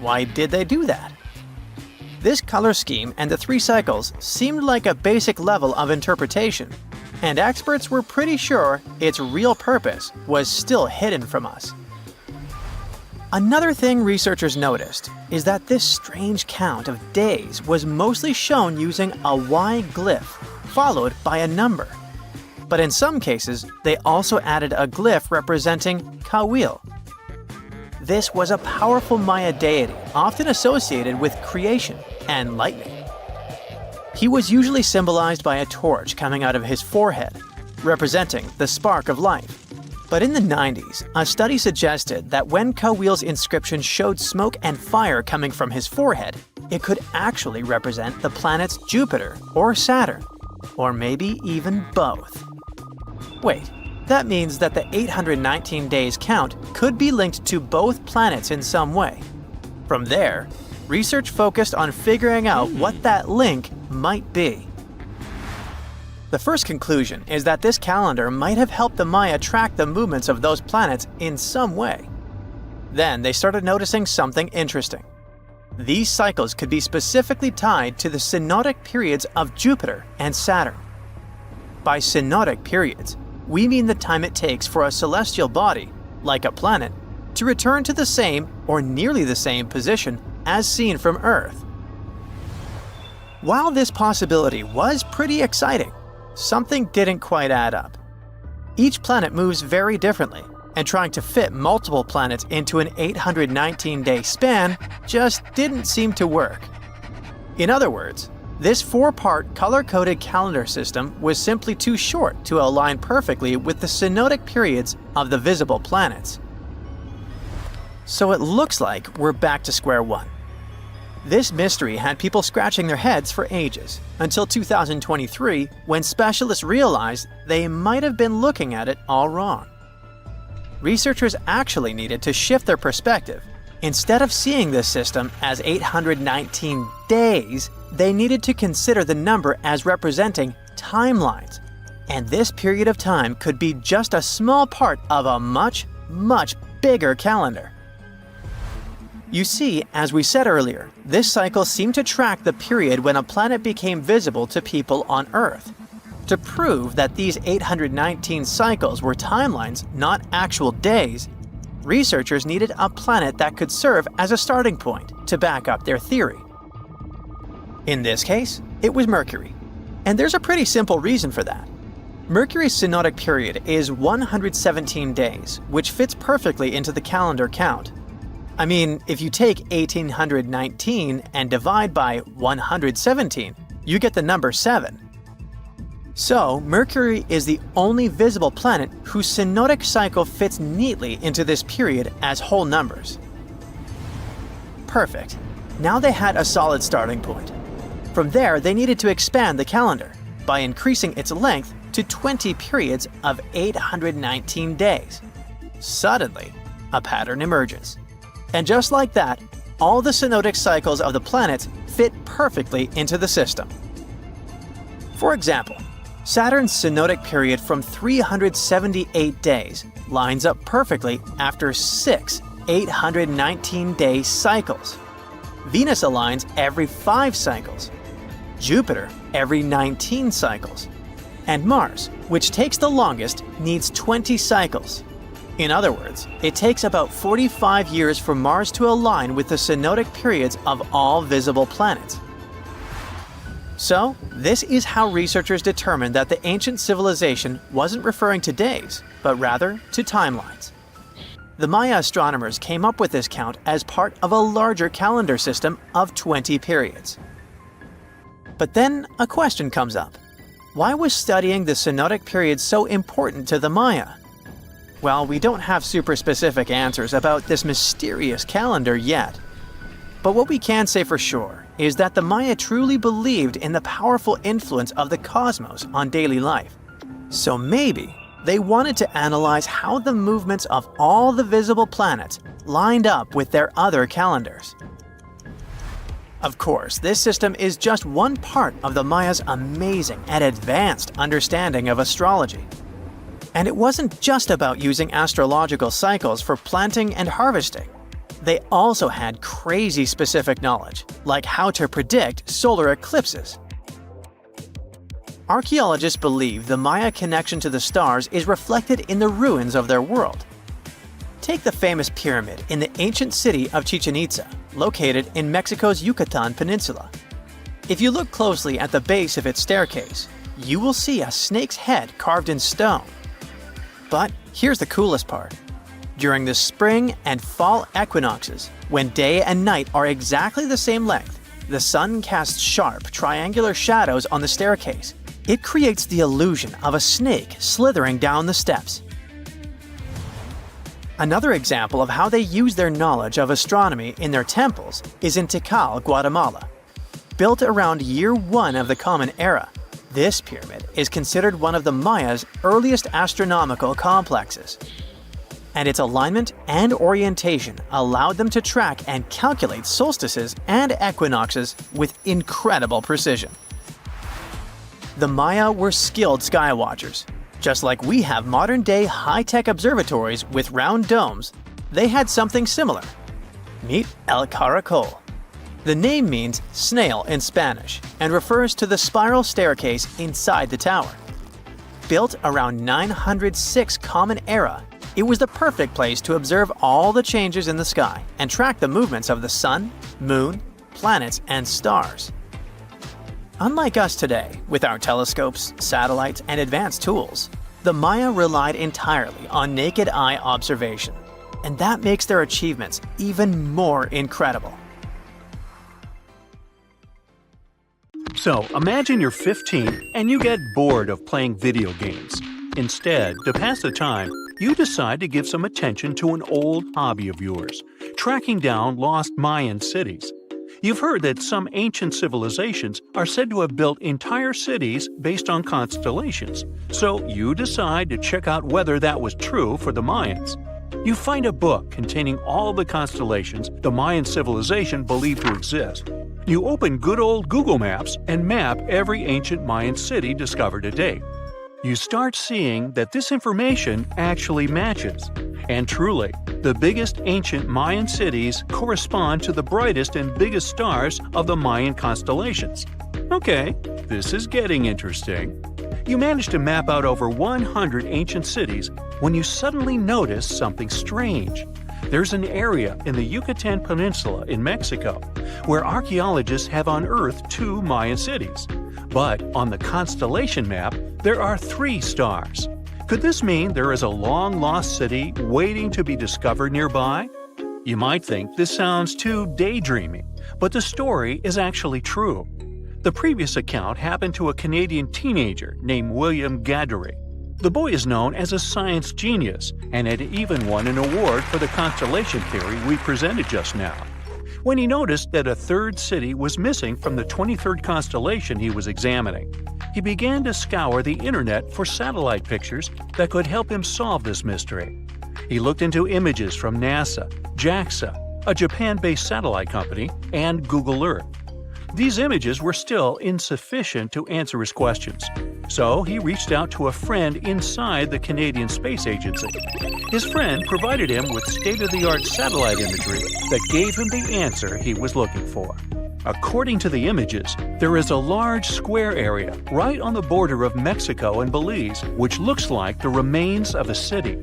why did they do that? This color scheme and the 3 cycles seemed like a basic level of interpretation, and experts were pretty sure its real purpose was still hidden from us. Another thing researchers noticed is that this strange count of days was mostly shown using a Y glyph, followed by a number. But in some cases, they also added a glyph representing Kawil. This was a powerful Maya deity, often associated with creation and lightning. He was usually symbolized by a torch coming out of his forehead, representing the spark of life. But in the 90s, a study suggested that when Kawil's inscription showed smoke and fire coming from his forehead, it could actually represent the planets Jupiter or Saturn, or maybe even both. Wait, that means that the 819 days count could be linked to both planets in some way. From there, research focused on figuring out what that link might be. The first conclusion is that this calendar might have helped the Maya track the movements of those planets in some way. Then they started noticing something interesting. These cycles could be specifically tied to the synodic periods of Jupiter and Saturn. By synodic periods, we mean the time it takes for a celestial body, like a planet, to return to the same or nearly the same position as seen from Earth. While this possibility was pretty exciting, something didn't quite add up. Each planet moves very differently, and trying to fit multiple planets into an 819-day span just didn't seem to work. In other words, this 4-part color-coded calendar system was simply too short to align perfectly with the synodic periods of the visible planets. So it looks like we're back to square one. This mystery had people scratching their heads for ages, until 2023, when specialists realized they might have been looking at it all wrong. Researchers actually needed to shift their perspective. Instead of seeing this system as 819 days, they needed to consider the number as representing timelines. And this period of time could be just a small part of a much, much bigger calendar. You see, as we said earlier, this cycle seemed to track the period when a planet became visible to people on Earth. To prove that these 819 cycles were timelines, not actual days, researchers needed a planet that could serve as a starting point to back up their theory. In this case, it was Mercury. And there's a pretty simple reason for that. Mercury's synodic period is 117 days, which fits perfectly into the calendar count. I mean, if you take 1819 and divide by 117, you get the number 7. So, Mercury is the only visible planet whose synodic cycle fits neatly into this period as whole numbers. Perfect. Now they had a solid starting point. From there, they needed to expand the calendar by increasing its length to 20 periods of 819 days. Suddenly, a pattern emerges. And just like that, all the synodic cycles of the planets fit perfectly into the system. For example, Saturn's synodic period from 378 days lines up perfectly after 6 819-day cycles. Venus aligns every 5 cycles, Jupiter every 19 cycles, and Mars, which takes the longest, needs 20 cycles. In other words, it takes about 45 years for Mars to align with the synodic periods of all visible planets. So, this is how researchers determined that the ancient civilization wasn't referring to days, but rather to timelines. The Maya astronomers came up with this count as part of a larger calendar system of 20 periods. But then a question comes up. Why was studying the Cenotic period so important to the Maya? Well, we don't have super specific answers about this mysterious calendar yet. But what we can say for sure is that the Maya truly believed in the powerful influence of the cosmos on daily life. So maybe they wanted to analyze how the movements of all the visible planets lined up with their other calendars. Of course, this system is just one part of the Maya's amazing and advanced understanding of astrology. And it wasn't just about using astrological cycles for planting and harvesting. They also had crazy specific knowledge, like how to predict solar eclipses. Archaeologists believe the Maya connection to the stars is reflected in the ruins of their world. Take the famous pyramid in the ancient city of Chichen Itza, located in Mexico's Yucatan Peninsula. If you look closely at the base of its staircase, you will see a snake's head carved in stone. But here's the coolest part. During the spring and fall equinoxes, when day and night are exactly the same length, the sun casts sharp, triangular shadows on the staircase. It creates the illusion of a snake slithering down the steps. Another example of how they use their knowledge of astronomy in their temples is in Tikal, Guatemala. Built around year 1 of the Common Era, this pyramid is considered one of the Maya's earliest astronomical complexes. And its alignment and orientation allowed them to track and calculate solstices and equinoxes with incredible precision. The Maya were skilled skywatchers. Just like we have modern-day high-tech observatories with round domes, they had something similar. Meet El Caracol. The name means snail in Spanish and refers to the spiral staircase inside the tower. Built around 906 Common Era, it was the perfect place to observe all the changes in the sky and track the movements of the sun, moon, planets, and stars. Unlike us today, with our telescopes, satellites, and advanced tools, the Maya relied entirely on naked eye observation, and that makes their achievements even more incredible. So, imagine you're 15 and you get bored of playing video games. Instead, to pass the time, you decide to give some attention to an old hobby of yours, tracking down lost Mayan cities. You've heard that some ancient civilizations are said to have built entire cities based on constellations, so you decide to check out whether that was true for the Mayans. You find a book containing all the constellations the Mayan civilization believed to exist. You open good old Google Maps and map every ancient Mayan city discovered to date. You start seeing that this information actually matches. And truly, the biggest ancient Mayan cities correspond to the brightest and biggest stars of the Mayan constellations. Okay, this is getting interesting. You manage to map out over 100 ancient cities when you suddenly notice something strange. There's an area in the Yucatan Peninsula in Mexico where archaeologists have unearthed 2 Mayan cities. But on the constellation map, there are 3 stars. Could this mean there is a long-lost city waiting to be discovered nearby? You might think this sounds too daydreaming, but the story is actually true. The previous account happened to a Canadian teenager named William Gaddery. The boy is known as a science genius and had even won an award for the constellation theory we presented just now. When he noticed that a 3rd city was missing from the 23rd constellation he was examining, he began to scour the internet for satellite pictures that could help him solve this mystery. He looked into images from NASA, JAXA, a Japan-based satellite company, and Google Earth. These images were still insufficient to answer his questions, so he reached out to a friend inside the Canadian Space Agency. His friend provided him with state-of-the-art satellite imagery that gave him the answer he was looking for. According to the images, there is a large square area right on the border of Mexico and Belize, which looks like the remains of a city.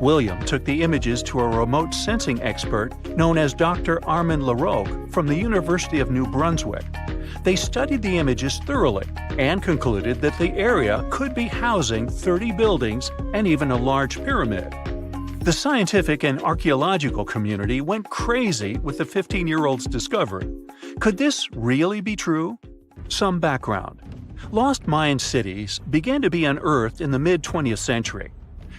William took the images to a remote sensing expert known as Dr. Armand Larocque from the University of New Brunswick. They studied the images thoroughly and concluded that the area could be housing 30 buildings and even a large pyramid. The scientific and archaeological community went crazy with the 15-year-old's discovery. Could this really be true? Some background. Lost Mayan cities began to be unearthed in the mid-20th century.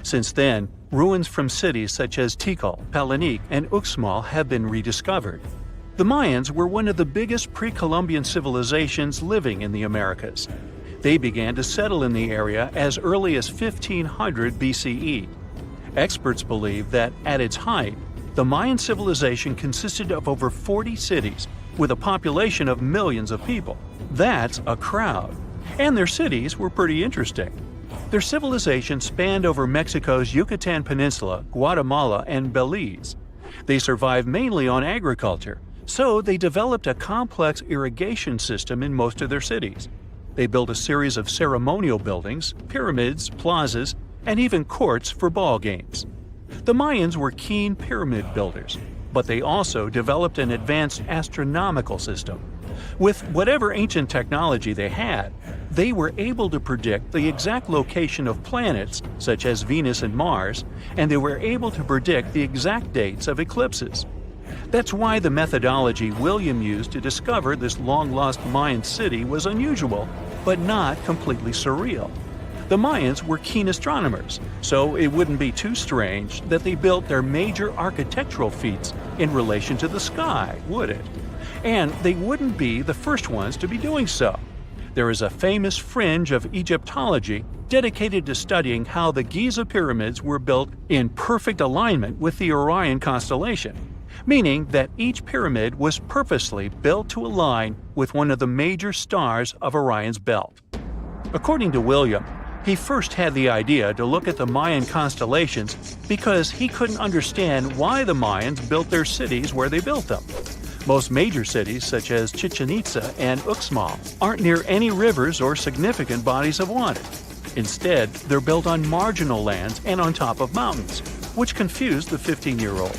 Since then, ruins from cities such as Tikal, Palenque, and Uxmal have been rediscovered. The Mayans were one of the biggest pre-Columbian civilizations living in the Americas. They began to settle in the area as early as 1500 BCE. Experts believe that, at its height, the Mayan civilization consisted of over 40 cities with a population of millions of people. That's a crowd. And their cities were pretty interesting. Their civilization spanned over Mexico's Yucatan Peninsula, Guatemala, and Belize. They survived mainly on agriculture, so they developed a complex irrigation system in most of their cities. They built a series of ceremonial buildings, pyramids, plazas, and even courts for ball games. The Mayans were keen pyramid builders, but they also developed an advanced astronomical system. With whatever ancient technology they had, they were able to predict the exact location of planets, such as Venus and Mars, and they were able to predict the exact dates of eclipses. That's why the methodology William used to discover this long-lost Mayan city was unusual, but not completely surreal. The Mayans were keen astronomers, so it wouldn't be too strange that they built their major architectural feats in relation to the sky, would it? And they wouldn't be the first ones to be doing so. There is a famous fringe of Egyptology dedicated to studying how the Giza pyramids were built in perfect alignment with the Orion constellation, meaning that each pyramid was purposely built to align with one of the major stars of Orion's belt. According to William, he first had the idea to look at the Mayan constellations because he couldn't understand why the Mayans built their cities where they built them. Most major cities, such as Chichen Itza and Uxmal, aren't near any rivers or significant bodies of water. Instead, they're built on marginal lands and on top of mountains, which confused the 15-year-old.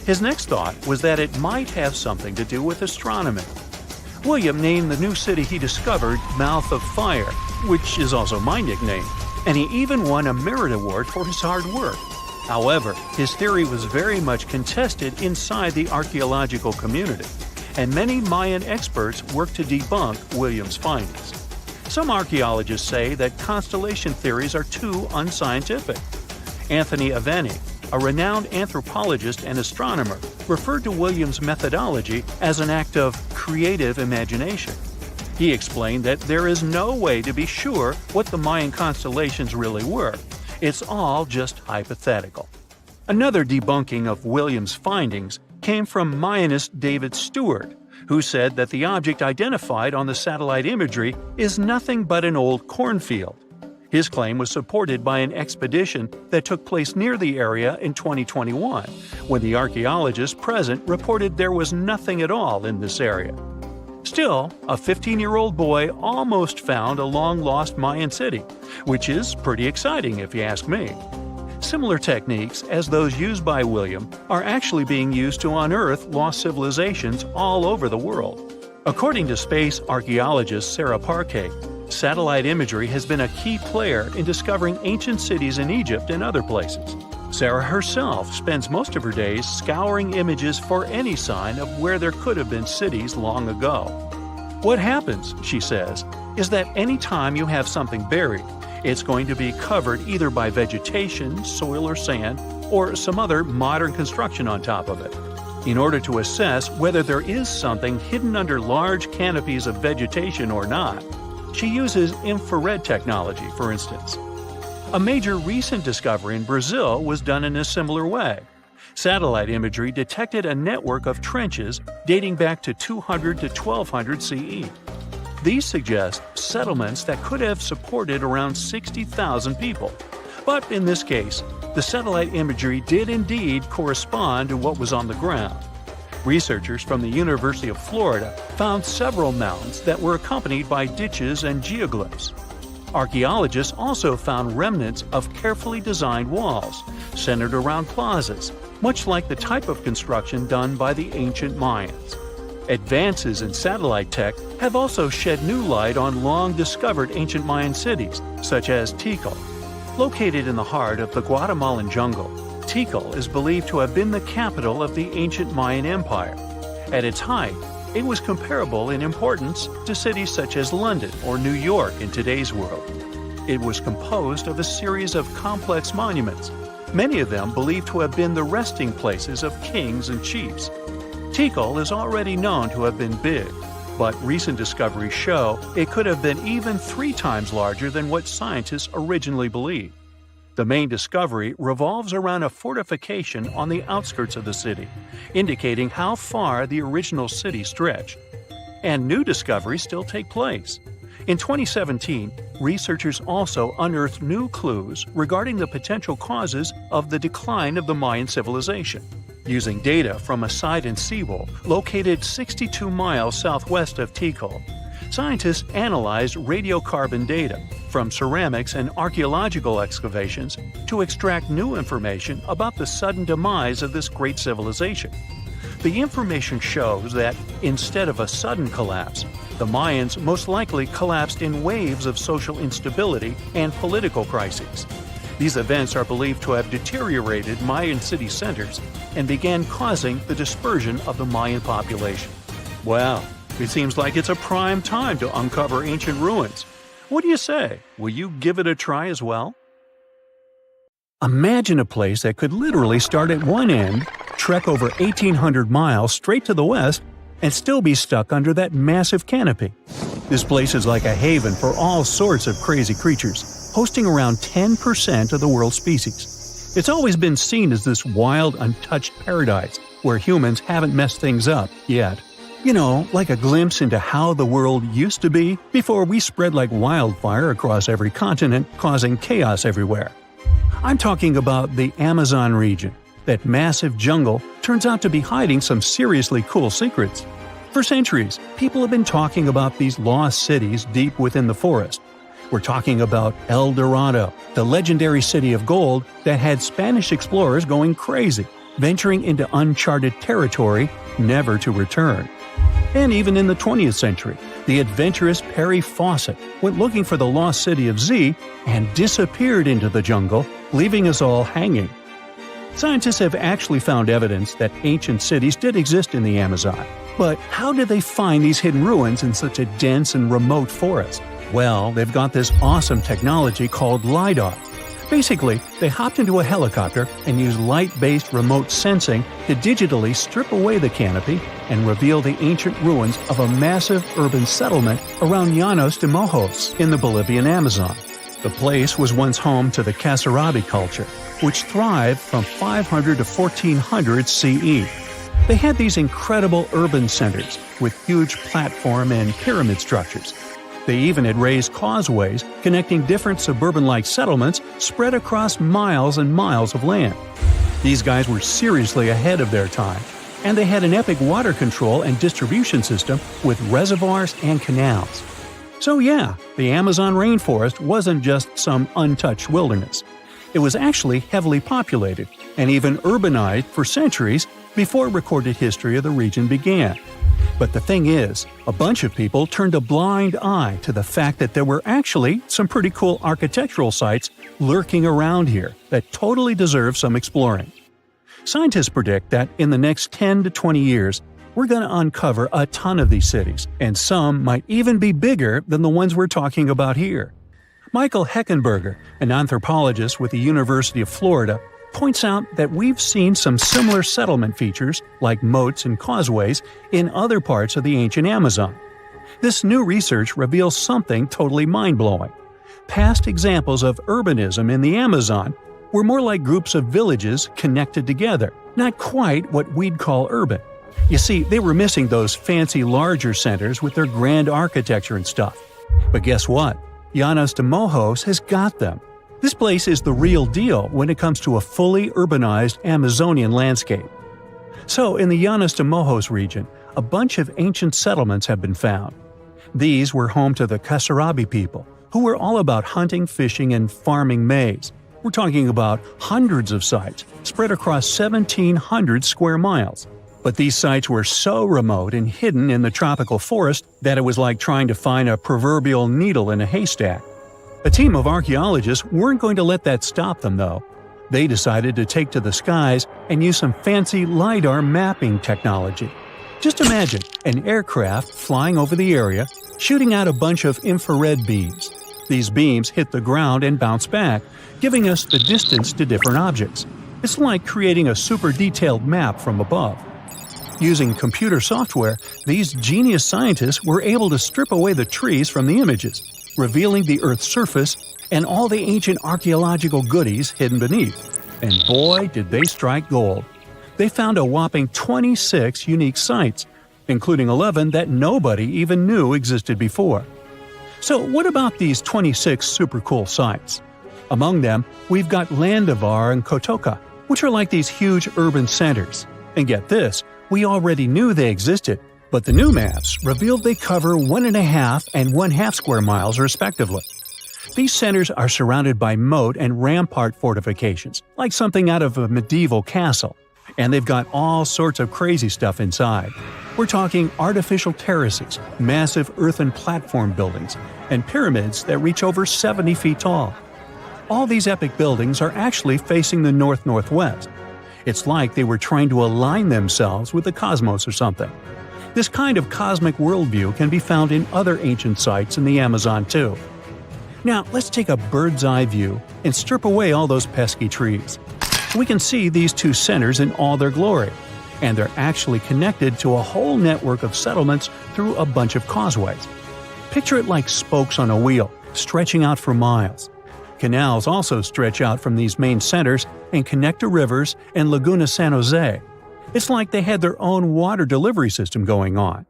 His next thought was that it might have something to do with astronomy. William named the new city he discovered Mouth of Fire, which is also my nickname, and he even won a merit award for his hard work. However, his theory was very much contested inside the archaeological community, and many Mayan experts worked to debunk William's findings. Some archaeologists say that constellation theories are too unscientific. Anthony Aveni, a renowned anthropologist and astronomer, referred to William's methodology as an act of creative imagination. He explained that there is no way to be sure what the Mayan constellations really were. It's all just hypothetical. Another debunking of William's findings came from Mayanist David Stewart, who said that the object identified on the satellite imagery is nothing but an old cornfield. His claim was supported by an expedition that took place near the area in 2021, when the archaeologists present reported there was nothing at all in this area. Still, a 15-year-old boy almost found a long-lost Mayan city, which is pretty exciting if you ask me. Similar techniques as those used by William are actually being used to unearth lost civilizations all over the world. According to space archaeologist Sarah Parquet, satellite imagery has been a key player in discovering ancient cities in Egypt and other places. Sarah herself spends most of her days scouring images for any sign of where there could have been cities long ago. What happens, she says, is that any time you have something buried, it's going to be covered either by vegetation, soil or sand, or some other modern construction on top of it. In order to assess whether there is something hidden under large canopies of vegetation or not, she uses infrared technology, for instance. A major recent discovery in Brazil was done in a similar way. Satellite imagery detected a network of trenches dating back to 200 to 1200 CE. These suggest settlements that could have supported around 60,000 people. But in this case, the satellite imagery did indeed correspond to what was on the ground. Researchers from the University of Florida found several mountains that were accompanied by ditches and geoglyphs. Archaeologists also found remnants of carefully designed walls, centered around plazas, much like the type of construction done by the ancient Mayans. Advances in satellite tech have also shed new light on long-discovered ancient Mayan cities, such as Tikal. Located in the heart of the Guatemalan jungle, Tikal is believed to have been the capital of the ancient Mayan Empire. At its height, it was comparable in importance to cities such as London or New York in today's world. It was composed of a series of complex monuments, many of them believed to have been the resting places of kings and chiefs. Tikal is already known to have been big, but recent discoveries show it could have been even 3 times larger than what scientists originally believed. The main discovery revolves around a fortification on the outskirts of the city, indicating how far the original city stretched. And new discoveries still take place. In 2017, researchers also unearthed new clues regarding the potential causes of the decline of the Mayan civilization. Using data from a site in Seawolf, located 62 miles southwest of Tikal, scientists analyzed radiocarbon data from ceramics and archaeological excavations to extract new information about the sudden demise of this great civilization. The information shows that, instead of a sudden collapse, the Mayans most likely collapsed in waves of social instability and political crises. These events are believed to have deteriorated Mayan city centers and began causing the dispersion of the Mayan population. Well, it seems like it's a prime time to uncover ancient ruins. What do you say? Will you give it a try as well? Imagine a place that could literally start at one end, trek over 1,800 miles straight to the west, and still be stuck under that massive canopy. This place is like a haven for all sorts of crazy creatures, hosting around 10% of the world's species. It's always been seen as this wild, untouched paradise where humans haven't messed things up yet. You know, like a glimpse into how the world used to be before we spread like wildfire across every continent, causing chaos everywhere. I'm talking about the Amazon region. That massive jungle turns out to be hiding some seriously cool secrets. For centuries, people have been talking about these lost cities deep within the forest. We're talking about El Dorado, the legendary city of gold that had Spanish explorers going crazy, venturing into uncharted territory, never to return. And even in the 20th century, the adventurous Perry Fawcett went looking for the lost city of Z and disappeared into the jungle, leaving us all hanging. Scientists have actually found evidence that ancient cities did exist in the Amazon. But how did they find these hidden ruins in such a dense and remote forest? Well, they've got this awesome technology called LiDAR. Basically, they hopped into a helicopter and used light-based remote sensing to digitally strip away the canopy and reveal the ancient ruins of a massive urban settlement around Llanos de Mojos in the Bolivian Amazon. The place was once home to the Kasarabi culture, which thrived from 500 to 1400 CE. They had these incredible urban centers with huge platform and pyramid structures. They even had raised causeways connecting different suburban-like settlements spread across miles and miles of land. These guys were seriously ahead of their time, and they had an epic water control and distribution system with reservoirs and canals. So yeah, the Amazon rainforest wasn't just some untouched wilderness. It was actually heavily populated and even urbanized for centuries before recorded history of the region began. But the thing is, a bunch of people turned a blind eye to the fact that there were actually some pretty cool architectural sites lurking around here that totally deserve some exploring. Scientists predict that in the next 10 to 20 years, we're going to uncover a ton of these cities, and some might even be bigger than the ones we're talking about here. Michael Heckenberger, an anthropologist with the University of Florida, points out that we've seen some similar settlement features, like moats and causeways, in other parts of the ancient Amazon. This new research reveals something totally mind-blowing. Past examples of urbanism in the Amazon were more like groups of villages connected together, not quite what we'd call urban. You see, they were missing those fancy larger centers with their grand architecture and stuff. But guess what? Llanos de Mojos has got them. This place is the real deal when it comes to a fully urbanized Amazonian landscape. So, in the Llanos de Mojos region, a bunch of ancient settlements have been found. These were home to the Kasarabi people, who were all about hunting, fishing, and farming maize. We're talking about hundreds of sites, spread across 1,700 square miles. But these sites were so remote and hidden in the tropical forest that it was like trying to find a proverbial needle in a haystack. A team of archaeologists weren't going to let that stop them, though. They decided to take to the skies and use some fancy LiDAR mapping technology. Just imagine an aircraft flying over the area, shooting out a bunch of infrared beams. These beams hit the ground and bounce back, giving us the distance to different objects. It's like creating a super detailed map from above. Using computer software, these genius scientists were able to strip away the trees from the images, revealing the Earth's surface and all the ancient archaeological goodies hidden beneath. And boy, did they strike gold. They found a whopping 26 unique sites, including 11 that nobody even knew existed before. So what about these 26 super cool sites? Among them, we've got Landivar and Kotoka, which are like these huge urban centers. And get this, we already knew they existed, but the new maps revealed they cover 1.5 and 1/2 square miles respectively. These centers are surrounded by moat and rampart fortifications, like something out of a medieval castle. And they've got all sorts of crazy stuff inside. We're talking artificial terraces, massive earthen platform buildings, and pyramids that reach over 70 feet tall. All these epic buildings are actually facing the north-northwest. It's like they were trying to align themselves with the cosmos or something. This kind of cosmic worldview can be found in other ancient sites in the Amazon too. Now, let's take a bird's eye view and strip away all those pesky trees. We can see these two centers in all their glory, and they're actually connected to a whole network of settlements through a bunch of causeways. Picture it like spokes on a wheel, stretching out for miles. Canals also stretch out from these main centers and connect to rivers and Laguna San Jose. It's like they had their own water delivery system going on.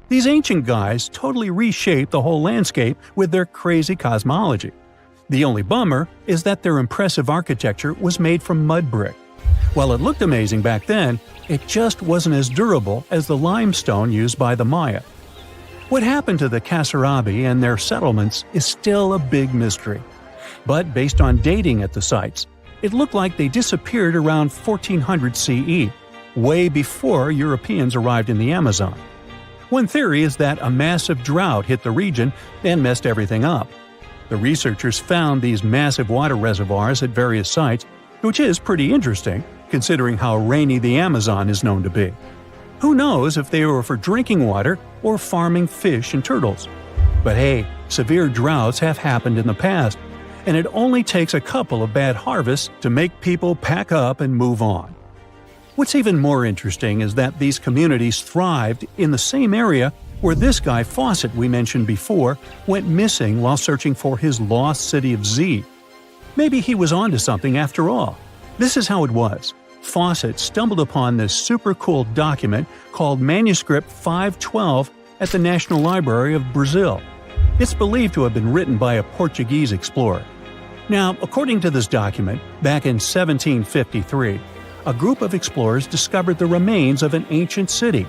These ancient guys totally reshaped the whole landscape with their crazy cosmology. The only bummer is that their impressive architecture was made from mud brick. While it looked amazing back then, it just wasn't as durable as the limestone used by the Maya. What happened to the Kasarabi and their settlements is still a big mystery. But based on dating at the sites, it looked like they disappeared around 1400 CE, way before Europeans arrived in the Amazon. One theory is that a massive drought hit the region and messed everything up. The researchers found these massive water reservoirs at various sites, which is pretty interesting, considering how rainy the Amazon is known to be. Who knows if they were for drinking water or farming fish and turtles? But hey, severe droughts have happened in the past, and it only takes a couple of bad harvests to make people pack up and move on. What's even more interesting is that these communities thrived in the same area where this guy Fawcett we mentioned before went missing while searching for his lost city of Z. Maybe he was onto something after all. This is how it was. Fawcett stumbled upon this super cool document called Manuscript 512 at the National Library of Brazil. It's believed to have been written by a Portuguese explorer. Now, according to this document, back in 1753, a group of explorers discovered the remains of an ancient city.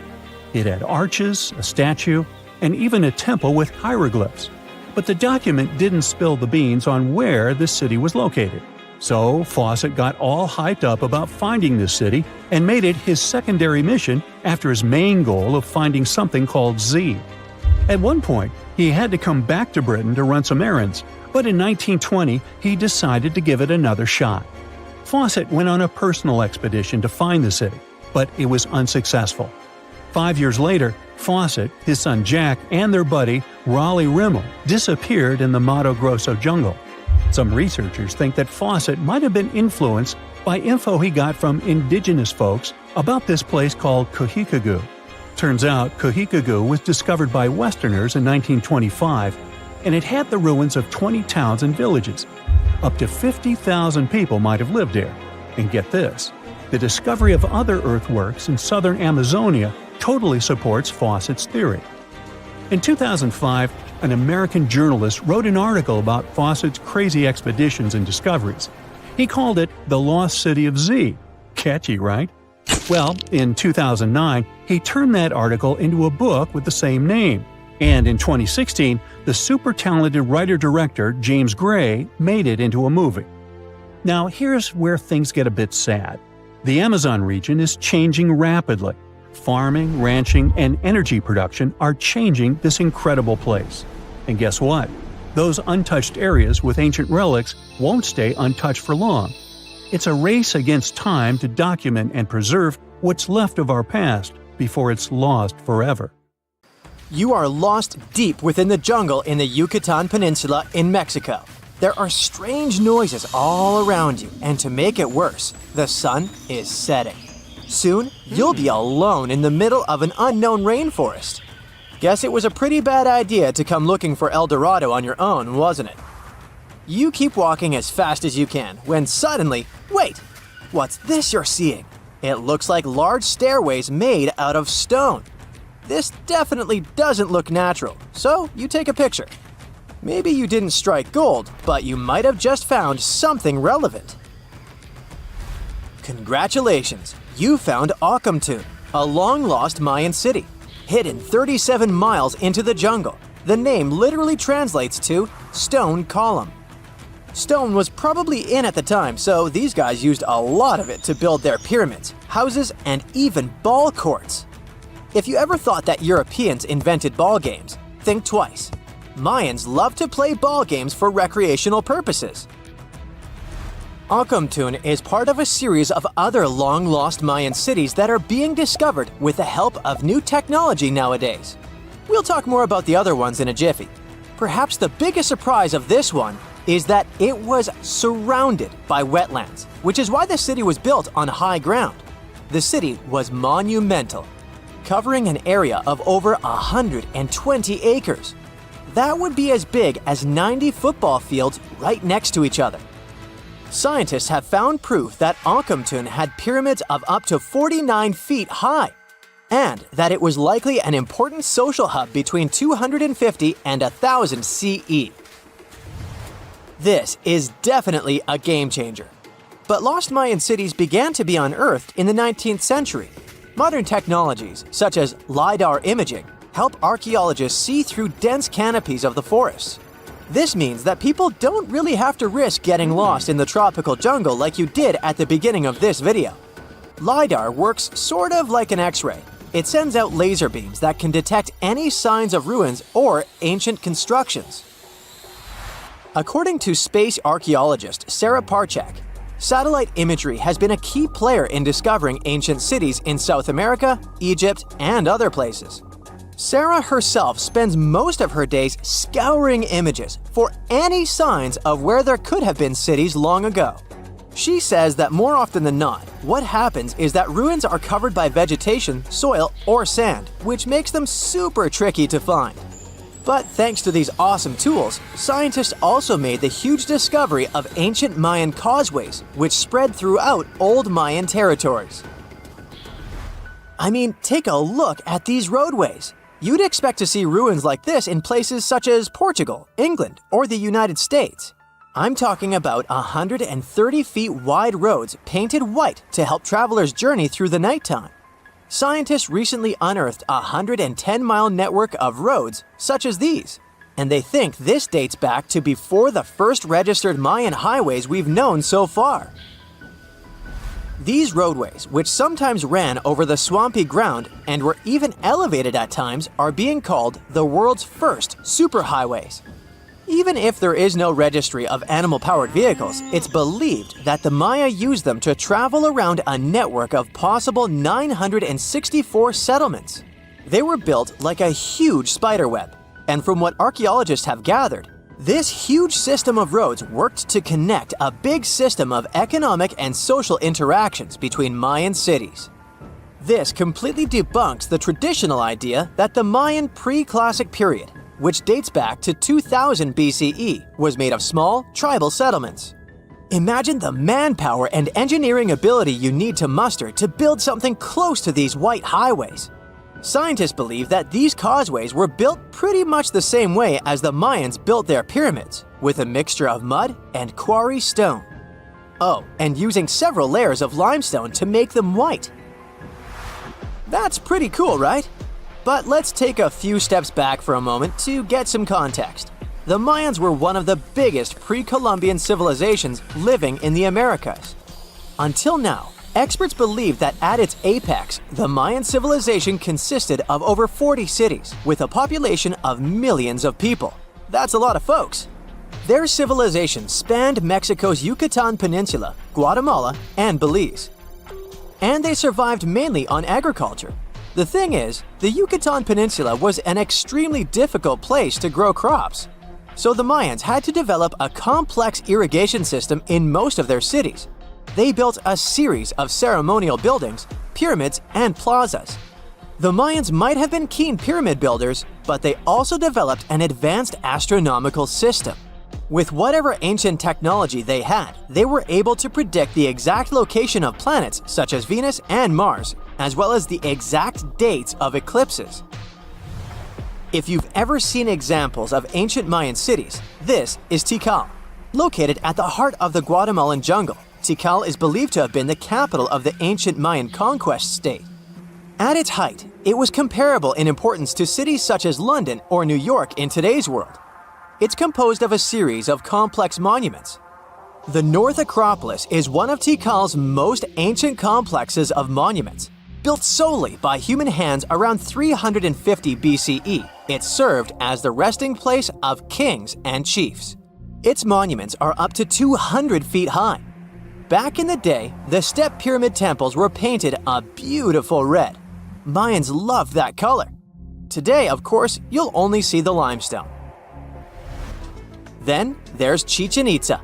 It had arches, a statue, and even a temple with hieroglyphs. But the document didn't spill the beans on where the city was located. So Fawcett got all hyped up about finding this city and made it his secondary mission after his main goal of finding something called Z. At one point, he had to come back to Britain to run some errands, but in 1920 he decided to give it another shot. Fawcett went on a personal expedition to find the city, but it was unsuccessful. 5 years later, Fawcett, his son Jack, and their buddy Raleigh Rimmel disappeared in the Mato Grosso jungle. Some researchers think that Fawcett might have been influenced by info he got from indigenous folks about this place called Kohikagu. Turns out Kohikagu was discovered by Westerners in 1925, and it had the ruins of 20 towns and villages. Up to 50,000 people might have lived there. And get this, the discovery of other earthworks in southern Amazonia totally supports Fawcett's theory. In 2005, an American journalist wrote an article about Fawcett's crazy expeditions and discoveries. He called it The Lost City of Z. Catchy, right? Well, in 2009, he turned that article into a book with the same name. And in 2016, the super talented writer-director James Gray made it into a movie. Now, here's where things get a bit sad. The Amazon region is changing rapidly. Farming, ranching, and energy production are changing this incredible place. And guess what? Those untouched areas with ancient relics won't stay untouched for long. It's a race against time to document and preserve what's left of our past before it's lost forever. You are lost deep within the jungle in the Yucatan Peninsula in Mexico. There are strange noises all around you, and to make it worse, the sun is setting. Soon, you'll be alone in the middle of an unknown rainforest. Guess it was a pretty bad idea to come looking for El Dorado on your own, wasn't it? You keep walking as fast as you can when suddenly, wait! What's this you're seeing? It looks like large stairways made out of stone. This definitely doesn't look natural, so you take a picture. Maybe you didn't strike gold, but you might have just found something relevant. Congratulations! You found Akamtun, a long-lost Mayan city. Hidden 37 miles into the jungle, the name literally translates to stone column. Stone was probably in at the time, so these guys used a lot of it to build their pyramids, houses, and even ball courts. If you ever thought that Europeans invented ball games, think twice. Mayans love to play ball games for recreational purposes. Akamtun is part of a series of other long-lost Mayan cities that are being discovered with the help of new technology nowadays. We'll talk more about the other ones in a jiffy. Perhaps the biggest surprise of this one is that it was surrounded by wetlands, which is why the city was built on high ground. The city was monumental, covering an area of over 120 acres. That would be as big as 90 football fields right next to each other. Scientists have found proof that Akamtun had pyramids of up to 49 feet high, and that it was likely an important social hub between 250 and 1000 CE. This is definitely a game changer. But lost Mayan cities began to be unearthed in the 19th century. Modern technologies, such as LiDAR imaging, help archaeologists see through dense canopies of the forests. This means that people don't really have to risk getting lost in the tropical jungle like you did at the beginning of this video. LiDAR works sort of like an X-ray. It sends out laser beams that can detect any signs of ruins or ancient constructions. According to space archaeologist Sarah Parchak, satellite imagery has been a key player in discovering ancient cities in South America, Egypt, and other places. Sarah herself spends most of her days scouring images for any signs of where there could have been cities long ago. She says that more often than not, what happens is that ruins are covered by vegetation, soil, or sand, which makes them super tricky to find. But thanks to these awesome tools, scientists also made the huge discovery of ancient Mayan causeways, which spread throughout old Mayan territories. I mean, take a look at these roadways. You'd expect to see ruins like this in places such as Portugal, England, or the United States. I'm talking about 130 feet wide roads painted white to help travelers journey through the nighttime. Scientists recently unearthed a 110-mile network of roads such as these, and they think this dates back to before the first registered Mayan highways we've known so far. These roadways, which sometimes ran over the swampy ground and were even elevated at times, are being called the world's first superhighways. Even if there is no registry of animal-powered vehicles, it's believed that the Maya used them to travel around a network of possible 964 settlements. They were built like a huge spiderweb, and from what archaeologists have gathered, this huge system of roads worked to connect a big system of economic and social interactions between Mayan cities. This completely debunks the traditional idea that the Mayan pre-classic period, which dates back to 2000 BCE, was made of small, tribal settlements. Imagine the manpower and engineering ability you need to muster to build something close to these white highways. Scientists believe that these causeways were built pretty much the same way as the Mayans built their pyramids, with a mixture of mud and quarry stone. Oh, and using several layers of limestone to make them white. That's pretty cool, right? But let's take a few steps back for a moment to get some context. The Mayans were one of the biggest pre-Columbian civilizations living in the Americas. Until now, experts believe that at its apex, the Mayan civilization consisted of over 40 cities, with a population of millions of people. That's a lot of folks. Their civilization spanned Mexico's Yucatan Peninsula, Guatemala, and Belize. And they survived mainly on agriculture. The thing is, the Yucatan Peninsula was an extremely difficult place to grow crops. So the Mayans had to develop a complex irrigation system in most of their cities. They built a series of ceremonial buildings, pyramids, and plazas. The Mayans might have been keen pyramid builders, but they also developed an advanced astronomical system. With whatever ancient technology they had, they were able to predict the exact location of planets such as Venus and Mars, as well as the exact dates of eclipses. If you've ever seen examples of ancient Mayan cities, this is Tikal. Located at the heart of the Guatemalan jungle, Tikal is believed to have been the capital of the ancient Mayan conquest state. At its height, it was comparable in importance to cities such as London or New York in today's world. It's composed of a series of complex monuments. The North Acropolis is one of Tikal's most ancient complexes of monuments. Built solely by human hands around 350 BCE, it served as the resting place of kings and chiefs. Its monuments are up to 200 feet high. Back in the day, the step pyramid temples were painted a beautiful red. Mayans loved that color. Today, of course, you'll only see the limestone. Then there's Chichen Itza.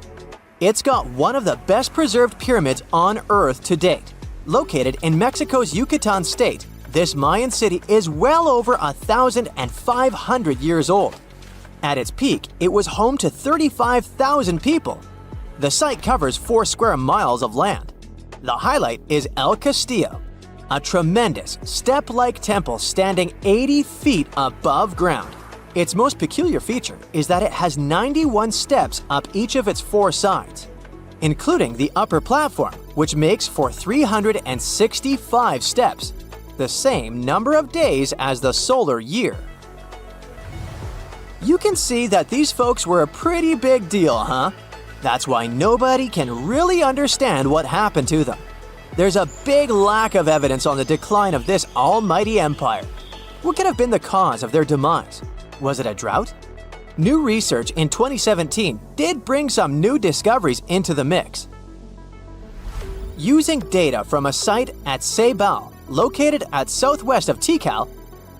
It's got one of the best preserved pyramids on Earth to date. Located in Mexico's Yucatan state, this Mayan city is well over 1,500 years old. At its peak, it was home to 35,000 people. The site covers 4 square miles of land. The highlight is El Castillo, a tremendous step-like temple standing 80 feet above ground. Its most peculiar feature is that it has 91 steps up each of its 4 sides, including the upper platform, which makes for 365 steps, the same number of days as the solar year. You can see that these folks were a pretty big deal, huh? That's why nobody can really understand what happened to them. There's a big lack of evidence on the decline of this almighty empire. What could have been the cause of their demise? Was it a drought? New research in 2017 did bring some new discoveries into the mix. Using data from a site at Ceibal, located at southwest of Tikal,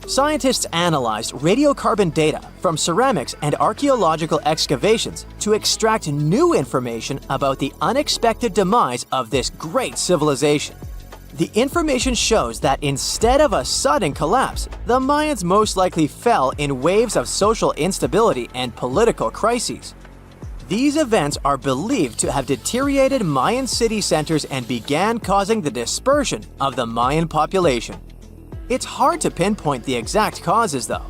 scientists analyzed radiocarbon data from ceramics and archaeological excavations to extract new information about the unexpected demise of this great civilization. The information shows that instead of a sudden collapse, the Mayans most likely fell in waves of social instability and political crises. These events are believed to have deteriorated Mayan city centers and began causing the dispersion of the Mayan population. It's hard to pinpoint the exact causes, though.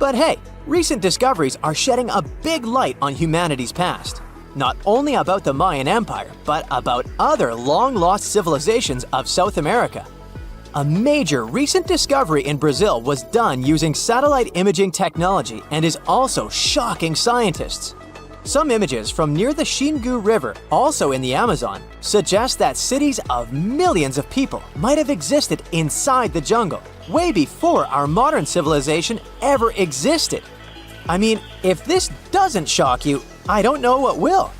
But hey, recent discoveries are shedding a big light on humanity's past. Not only about the Mayan Empire, but about other long-lost civilizations of South America. A major recent discovery in Brazil was done using satellite imaging technology and is also shocking scientists. Some images from near the Xingu River, also in the Amazon, suggest that cities of millions of people might have existed inside the jungle, way before our modern civilization ever existed. I mean, if this doesn't shock you, I don't know what will.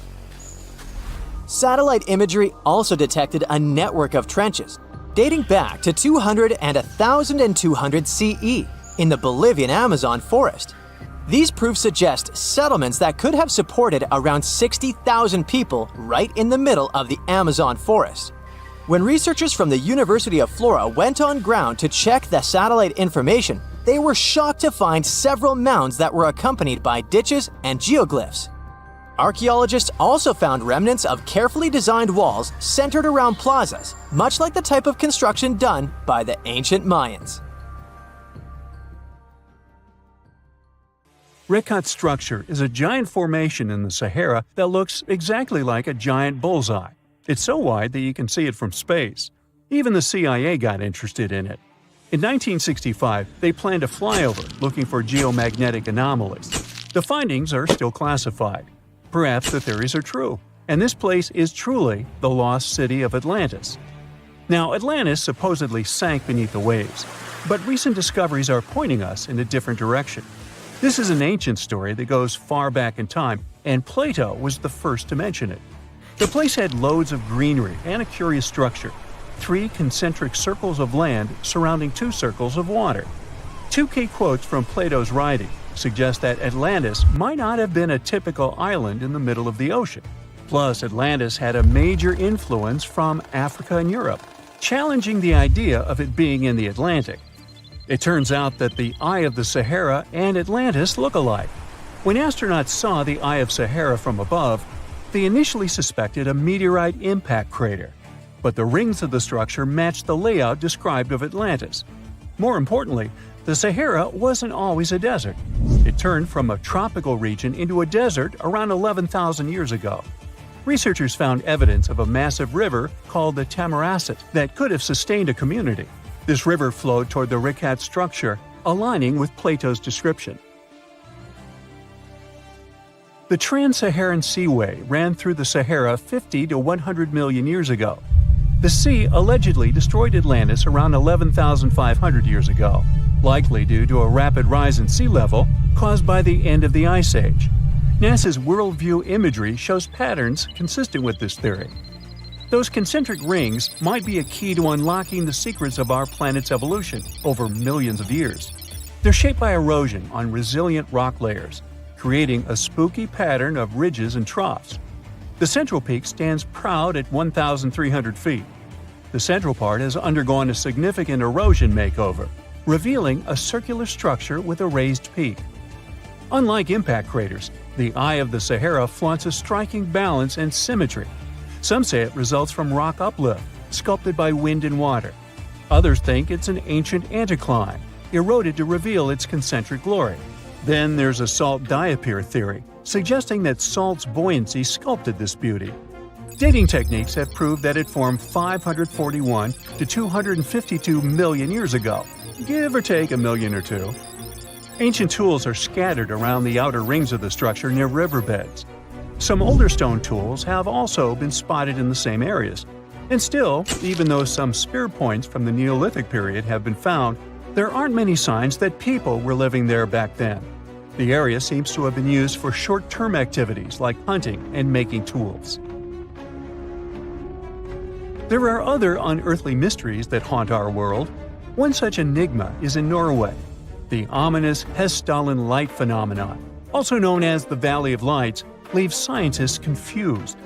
Satellite imagery also detected a network of trenches, dating back to 200 and 1,200 CE in the Bolivian Amazon forest. These proofs suggest settlements that could have supported around 60,000 people right in the middle of the Amazon forest. When researchers from the University of Florida went on ground to check the satellite information, they were shocked to find several mounds that were accompanied by ditches and geoglyphs. Archaeologists also found remnants of carefully designed walls centered around plazas, much like the type of construction done by the ancient Mayans. Rikat structure is a giant formation in the Sahara that looks exactly like a giant bullseye. It's so wide that you can see it from space. Even the CIA got interested in it. In 1965, they planned a flyover looking for geomagnetic anomalies. The findings are still classified. Perhaps the theories are true, and this place is truly the lost city of Atlantis. Now, Atlantis supposedly sank beneath the waves, but recent discoveries are pointing us in a different direction. This is an ancient story that goes far back in time, and Plato was the first to mention it. The place had loads of greenery and a curious structure. 3 concentric circles of land surrounding 2 circles of water. 2 key quotes from Plato's writing suggest that Atlantis might not have been a typical island in the middle of the ocean. Plus, Atlantis had a major influence from Africa and Europe, challenging the idea of it being in the Atlantic. It turns out that the Eye of the Sahara and Atlantis look alike. When astronauts saw the Eye of Sahara from above, they initially suspected a meteorite impact crater, but the rings of the structure matched the layout described of Atlantis. More importantly, the Sahara wasn't always a desert. It turned from a tropical region into a desert around 11,000 years ago. Researchers found evidence of a massive river called the Tamaracet that could have sustained a community. This river flowed toward the Rikat structure, aligning with Plato's description. The Trans-Saharan Seaway ran through the Sahara 50 to 100 million years ago. The sea allegedly destroyed Atlantis around 11,500 years ago, likely due to a rapid rise in sea level caused by the end of the Ice Age. NASA's worldview imagery shows patterns consistent with this theory. Those concentric rings might be a key to unlocking the secrets of our planet's evolution over millions of years. They're shaped by erosion on resilient rock layers, creating a spooky pattern of ridges and troughs. The central peak stands proud at 1,300 feet. The central part has undergone a significant erosion makeover, revealing a circular structure with a raised peak. Unlike impact craters, the Eye of the Sahara flaunts a striking balance and symmetry. Some say it results from rock uplift, sculpted by wind and water. Others think it's an ancient anticline, eroded to reveal its concentric glory. Then there's a salt diapir theory, suggesting that salt's buoyancy sculpted this beauty. Dating techniques have proved that it formed 541 to 252 million years ago, give or take a million or two. Ancient tools are scattered around the outer rings of the structure near riverbeds. Some older stone tools have also been spotted in the same areas. And still, even though some spear points from the Neolithic period have been found, there aren't many signs that people were living there back then. The area seems to have been used for short-term activities like hunting and making tools. There are other unearthly mysteries that haunt our world. One such enigma is in Norway. The ominous Hessdalen light phenomenon, also known as the Valley of Lights, leaves scientists confused.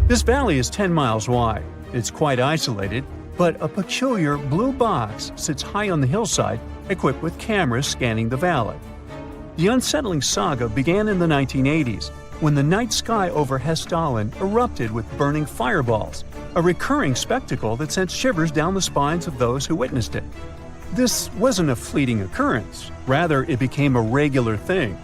This valley is 10 miles wide. It's quite isolated, but a peculiar blue box sits high on the hillside, equipped with cameras scanning the valley. The unsettling saga began in the 1980s, when the night sky over Hessdalen erupted with burning fireballs, a recurring spectacle that sent shivers down the spines of those who witnessed it. This wasn't a fleeting occurrence, rather it became a regular thing.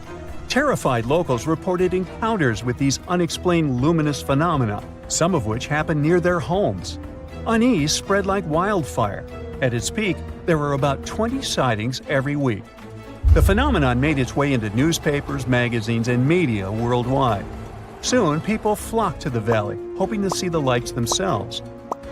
Terrified locals reported encounters with these unexplained luminous phenomena, some of which happened near their homes. Unease spread like wildfire. At its peak, there were about 20 sightings every week. The phenomenon made its way into newspapers, magazines, and media worldwide. Soon, people flocked to the valley, hoping to see the lights themselves.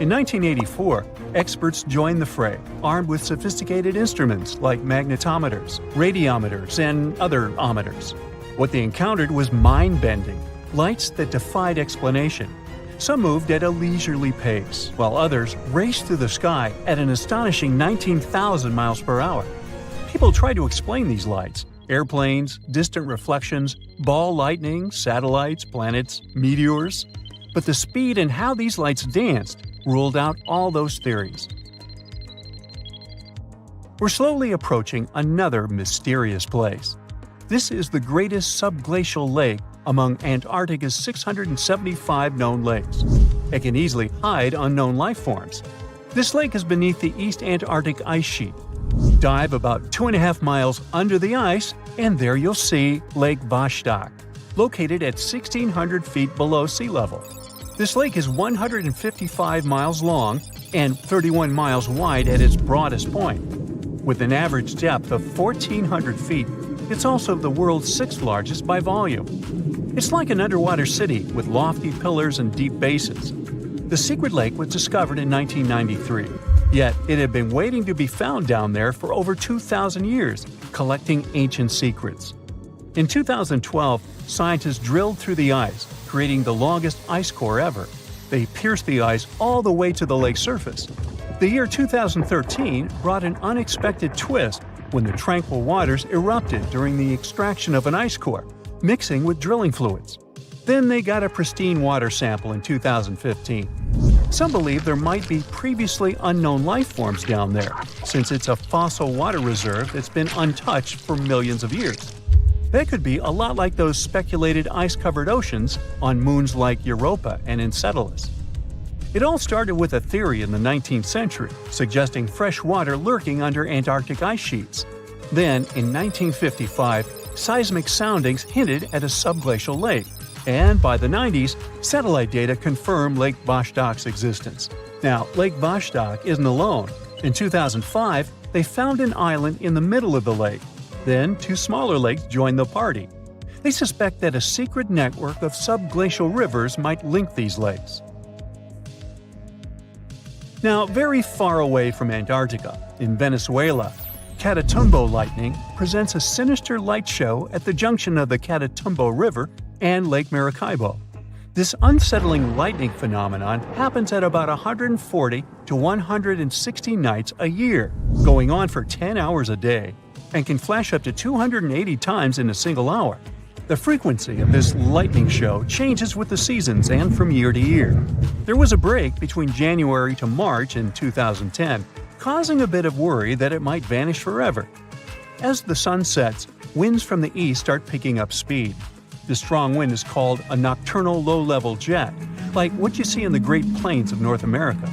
In 1984, experts joined the fray, armed with sophisticated instruments like magnetometers, radiometers, and other ometers. What they encountered was mind-bending, lights that defied explanation. Some moved at a leisurely pace, while others raced through the sky at an astonishing 19,000 miles per hour. People tried to explain these lights: airplanes, distant reflections, ball lightning, satellites, planets, meteors. But the speed and how these lights danced ruled out all those theories. We're slowly approaching another mysterious place. This is the greatest subglacial lake among Antarctica's 675 known lakes. It can easily hide unknown life forms. This lake is beneath the East Antarctic ice sheet. Dive about 2.5 miles under the ice, and there you'll see Lake Vostok, located at 1,600 feet below sea level. This lake is 155 miles long and 31 miles wide at its broadest point. With an average depth of 1,400 feet, it's also the world's 6th largest by volume. It's like an underwater city with lofty pillars and deep basins. The secret lake was discovered in 1993, yet it had been waiting to be found down there for over 2,000 years, collecting ancient secrets. In 2012, scientists drilled through the ice, creating the longest ice core ever. They pierced the ice all the way to the lake's surface. The year 2013 brought an unexpected twist when the tranquil waters erupted during the extraction of an ice core, mixing with drilling fluids. Then they got a pristine water sample in 2015. Some believe there might be previously unknown life forms down there, since it's a fossil water reserve that's been untouched for millions of years. That could be a lot like those speculated ice-covered oceans on moons like Europa and Enceladus. It all started with a theory in the 19th century, suggesting fresh water lurking under Antarctic ice sheets. Then, in 1955, seismic soundings hinted at a subglacial lake, and by the 90s, satellite data confirmed Lake Vostok's existence. Now, Lake Vostok isn't alone. In 2005, they found an island in the middle of the lake. Then, two smaller lakes joined the party. They suspect that a secret network of subglacial rivers might link these lakes. Now, very far away from Antarctica, in Venezuela, Catatumbo lightning presents a sinister light show at the junction of the Catatumbo River and Lake Maracaibo. This unsettling lightning phenomenon happens at about 140 to 160 nights a year, going on for 10 hours a day, and can flash up to 280 times in a single hour. The frequency of this lightning show changes with the seasons and from year to year. There was a break between January to March in 2010, causing a bit of worry that it might vanish forever. As the sun sets, winds from the east start picking up speed. This strong wind is called a nocturnal low-level jet, like what you see in the Great Plains of North America.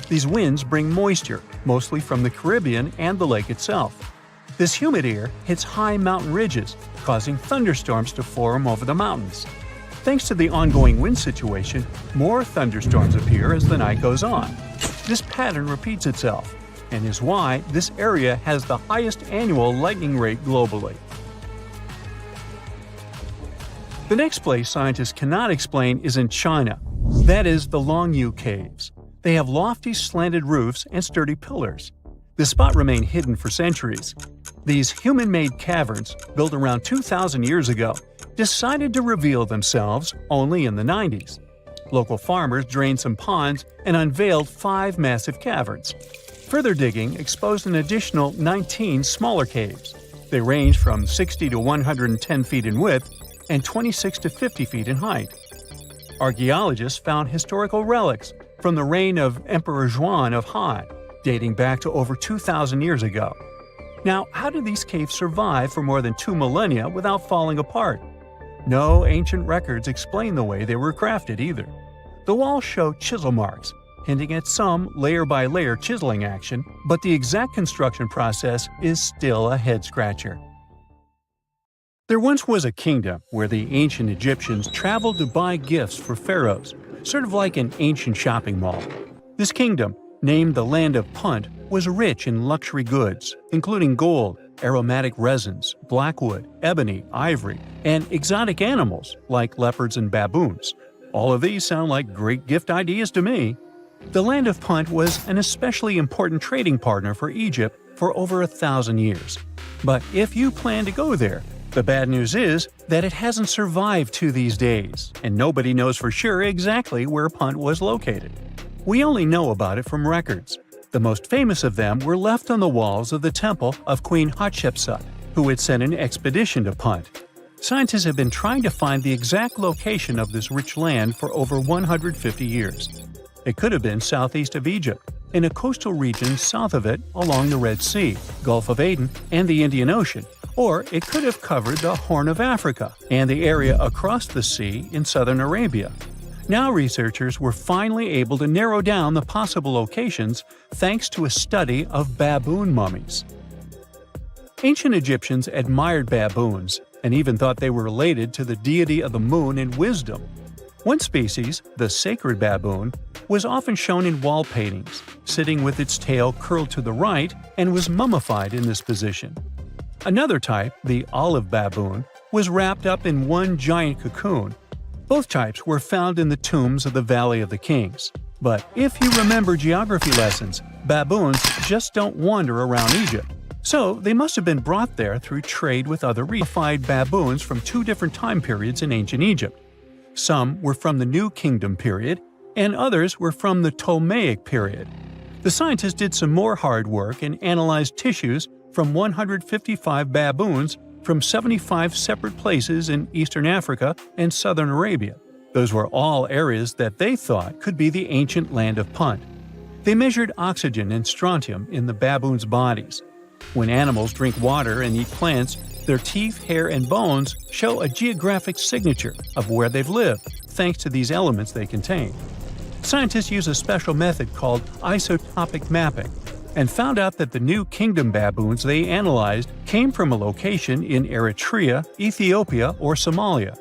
These winds bring moisture, mostly from the Caribbean and the lake itself. This humid air hits high mountain ridges, causing thunderstorms to form over the mountains. Thanks to the ongoing wind situation, more thunderstorms appear as the night goes on. This pattern repeats itself, and is why this area has the highest annual lightning rate globally. The next place scientists cannot explain is in China. That is the Longyu Caves. They have lofty slanted roofs and sturdy pillars. The spot remained hidden for centuries. These human-made caverns, built around 2,000 years ago, decided to reveal themselves only in the 90s. Local farmers drained some ponds and unveiled 5 massive caverns. Further digging exposed an additional 19 smaller caves. They range from 60 to 110 feet in width and 26 to 50 feet in height. Archaeologists found historical relics from the reign of Emperor Zhuan of Han, dating back to over 2,000 years ago. Now, how did these caves survive for more than 2 millennia without falling apart? No ancient records explain the way they were crafted either. The walls show chisel marks, hinting at some layer-by-layer chiseling action, but the exact construction process is still a head-scratcher. There once was a kingdom where the ancient Egyptians traveled to buy gifts for pharaohs, sort of like an ancient shopping mall. This kingdom, named the Land of Punt, was rich in luxury goods, including gold, aromatic resins, blackwood, ebony, ivory, and exotic animals like leopards and baboons. All of these sound like great gift ideas to me. The Land of Punt was an especially important trading partner for Egypt for over 1,000 years. But if you plan to go there, the bad news is that it hasn't survived to these days, and nobody knows for sure exactly where Punt was located. We only know about it from records. The most famous of them were left on the walls of the temple of Queen Hatshepsut, who had sent an expedition to Punt. Scientists have been trying to find the exact location of this rich land for over 150 years. It could have been southeast of Egypt, in a coastal region south of it along the Red Sea, Gulf of Aden, and the Indian Ocean, or it could have covered the Horn of Africa and the area across the sea in southern Arabia. Now researchers were finally able to narrow down the possible locations thanks to a study of baboon mummies. Ancient Egyptians admired baboons and even thought they were related to the deity of the moon and wisdom. One species, the sacred baboon, was often shown in wall paintings, sitting with its tail curled to the right, and was mummified in this position. Another type, the olive baboon, was wrapped up in one giant cocoon. Both types were found in the tombs of the Valley of the Kings. But if you remember geography lessons, baboons just don't wander around Egypt. So they must have been brought there through trade with other reified baboons from 2 different time periods in ancient Egypt. Some were from the New Kingdom period, and others were from the Ptolemaic period. The scientists did some more hard work and analyzed tissues from 155 baboons from 75 separate places in eastern Africa and southern Arabia. Those were all areas that they thought could be the ancient land of Punt. They measured oxygen and strontium in the baboons' bodies. When animals drink water and eat plants, their teeth, hair, and bones show a geographic signature of where they've lived, thanks to these elements they contain. Scientists use a special method called isotopic mapping and found out that the New Kingdom baboons they analyzed came from a location in Eritrea, Ethiopia, or Somalia.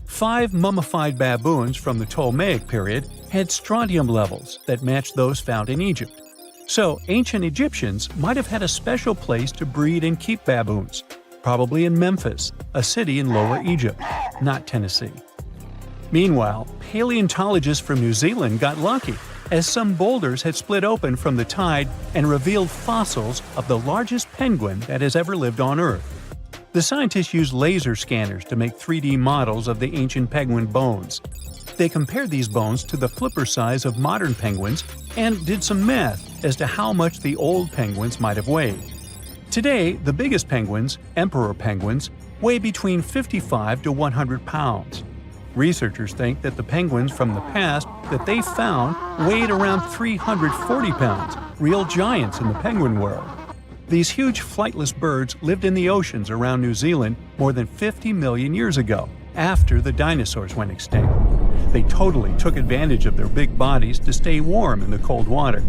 5 mummified baboons from the Ptolemaic period had strontium levels that matched those found in Egypt. So, ancient Egyptians might have had a special place to breed and keep baboons, probably in Memphis, a city in Lower Egypt, not Tennessee. Meanwhile, paleontologists from New Zealand got lucky, as some boulders had split open from the tide and revealed fossils of the largest penguin that has ever lived on Earth. The scientists used laser scanners to make 3D models of the ancient penguin bones. They compared these bones to the flipper size of modern penguins and did some math as to how much the old penguins might have weighed. Today, the biggest penguins, emperor penguins, weigh between 55 to 100 pounds. Researchers think that the penguins from the past that they found weighed around 340 pounds, real giants in the penguin world. These huge flightless birds lived in the oceans around New Zealand more than 50 million years ago, after the dinosaurs went extinct. They totally took advantage of their big bodies to stay warm in the cold water.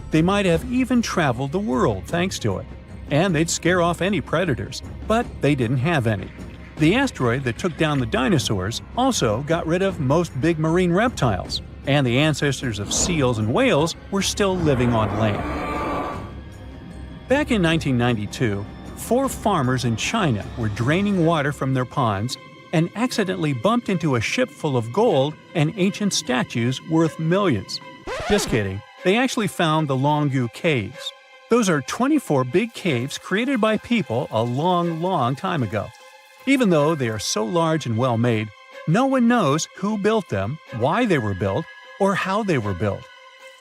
They might have even traveled the world thanks to it. And they'd scare off any predators, but they didn't have any. The asteroid that took down the dinosaurs also got rid of most big marine reptiles, and the ancestors of seals and whales were still living on land. Back in 1992, 4 farmers in China were draining water from their ponds and accidentally bumped into a ship full of gold and ancient statues worth millions. Just kidding, they actually found the Longyu Caves. Those are 24 big caves created by people a long, long time ago. Even though they are so large and well-made, no one knows who built them, why they were built, or how they were built.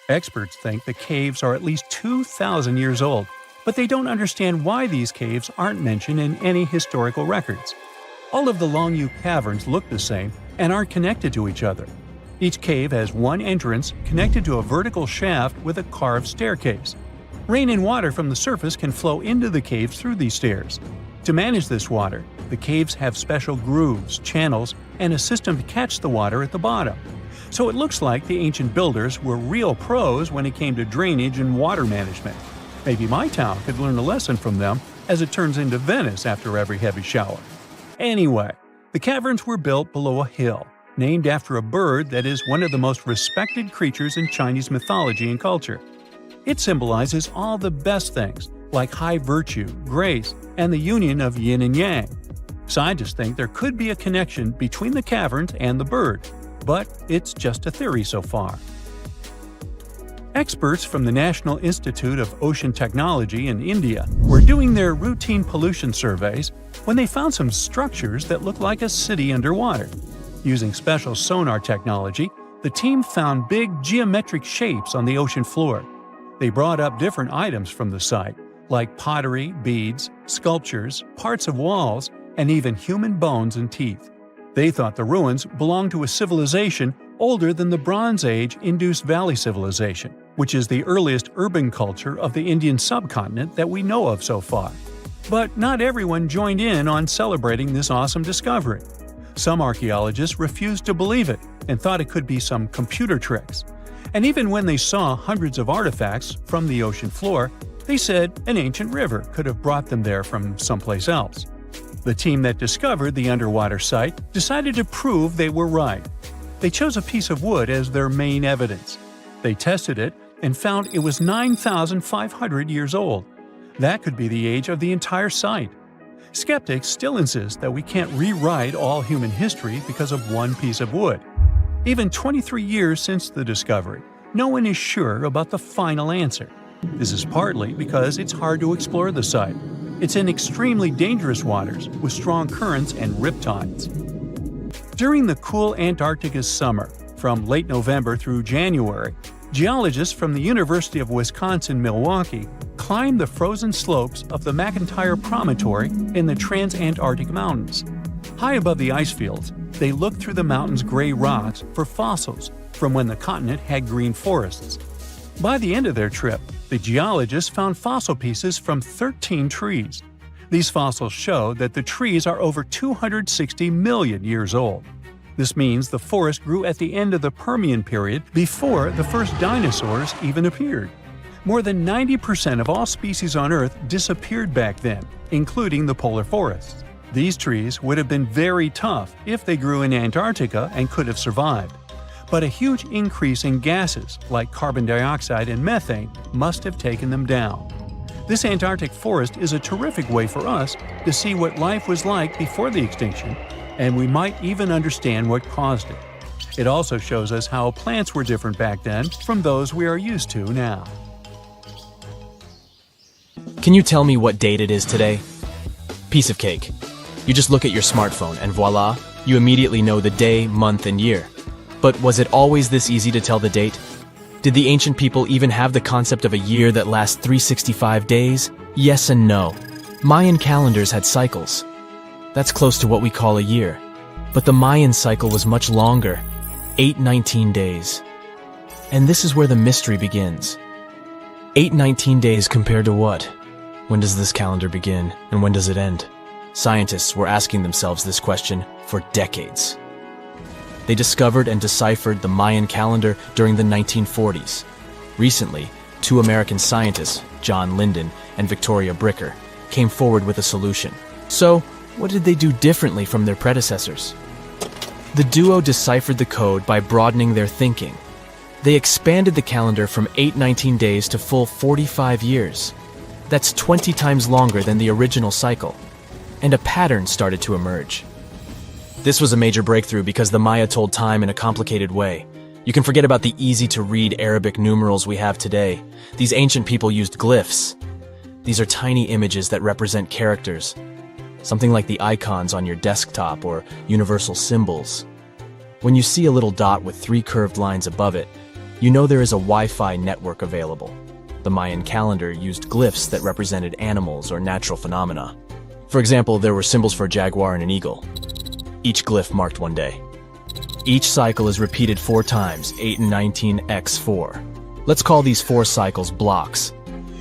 Experts think the caves are at least 2,000 years old, but they don't understand why these caves aren't mentioned in any historical records. All of the Longyu caverns look the same and aren't connected to each other. Each cave has one entrance connected to a vertical shaft with a carved staircase. Rain and water from the surface can flow into the caves through these stairs. To manage this water, the caves have special grooves, channels, and a system to catch the water at the bottom. So it looks like the ancient builders were real pros when it came to drainage and water management. Maybe my town could learn a lesson from them, as it turns into Venice after every heavy shower. Anyway, the caverns were built below a hill, named after a bird that is one of the most respected creatures in Chinese mythology and culture. It symbolizes all the best things, like high virtue, grace, and the union of yin and yang. Scientists think there could be a connection between the caverns and the bird, but it's just a theory so far. Experts from the National Institute of Ocean Technology in India were doing their routine pollution surveys when they found some structures that looked like a city underwater. Using special sonar technology, the team found big geometric shapes on the ocean floor. They brought up different items from the site, like pottery, beads, sculptures, parts of walls, and even human bones and teeth. They thought the ruins belonged to a civilization older than the Bronze Age Indus Valley Civilization, which is the earliest urban culture of the Indian subcontinent that we know of so far. But not everyone joined in on celebrating this awesome discovery. Some archaeologists refused to believe it and thought it could be some computer tricks. And even when they saw hundreds of artifacts from the ocean floor, they said an ancient river could have brought them there from someplace else. The team that discovered the underwater site decided to prove they were right. They chose a piece of wood as their main evidence. They tested it and found it was 9,500 years old. That could be the age of the entire site. Skeptics still insist that we can't rewrite all human history because of one piece of wood. Even 23 years since the discovery, no one is sure about the final answer. This is partly because it's hard to explore the site. It's in extremely dangerous waters with strong currents and riptides. During the cool Antarctica summer, from late November through January, Geologists from the University of Wisconsin-Milwaukee climbed the frozen slopes of the McIntyre Promontory in the Transantarctic Mountains. High above the ice fields, they looked through the mountain's gray rocks for fossils from when the continent had green forests. By the end of their trip, the geologists found fossil pieces from 13 trees. These fossils show that the trees are over 260 million years old. This means the forest grew at the end of the Permian period before the first dinosaurs even appeared. More than 90% of all species on Earth disappeared back then, including the polar forests. These trees would have been very tough if they grew in Antarctica and could have survived. But a huge increase in gases like carbon dioxide and methane must have taken them down. This Antarctic forest is a terrific way for us to see what life was like before the extinction, and we might even understand what caused it. It also shows us how plants were different back then from those we are used to now. Can you tell me what date it is today? Piece of cake. You just look at your smartphone and voila, you immediately know the day, month, and year. But was it always this easy to tell the date? Did the ancient people even have the concept of a year that lasts 365 days? Yes and no. Mayan calendars had cycles. That's close to what we call a year. But the Mayan cycle was much longer, 819 days. And this is where the mystery begins. 819 days compared to what? When does this calendar begin, and when does it end? Scientists were asking themselves this question for decades. They discovered and deciphered the Mayan calendar during the 1940s. Recently, two American scientists, John Linden and Victoria Bricker, came forward with a solution. So, what did they do differently from their predecessors? The duo deciphered the code by broadening their thinking. They expanded the calendar from 819 days to full 45 years. That's 20 times longer than the original cycle. And a pattern started to emerge. This was a major breakthrough because the Maya told time in a complicated way. You can forget about the easy-to-read Arabic numerals we have today. These ancient people used glyphs. These are tiny images that represent characters. Something like the icons on your desktop or universal symbols. When you see a little dot with 3 curved lines above it, you know there is a Wi-Fi network available. The Mayan calendar used glyphs that represented animals or natural phenomena. For example, there were symbols for a jaguar and an eagle. Each glyph marked one day. Each cycle is repeated 4 times, 8 and 19 x 4. Let's call these 4 cycles blocks.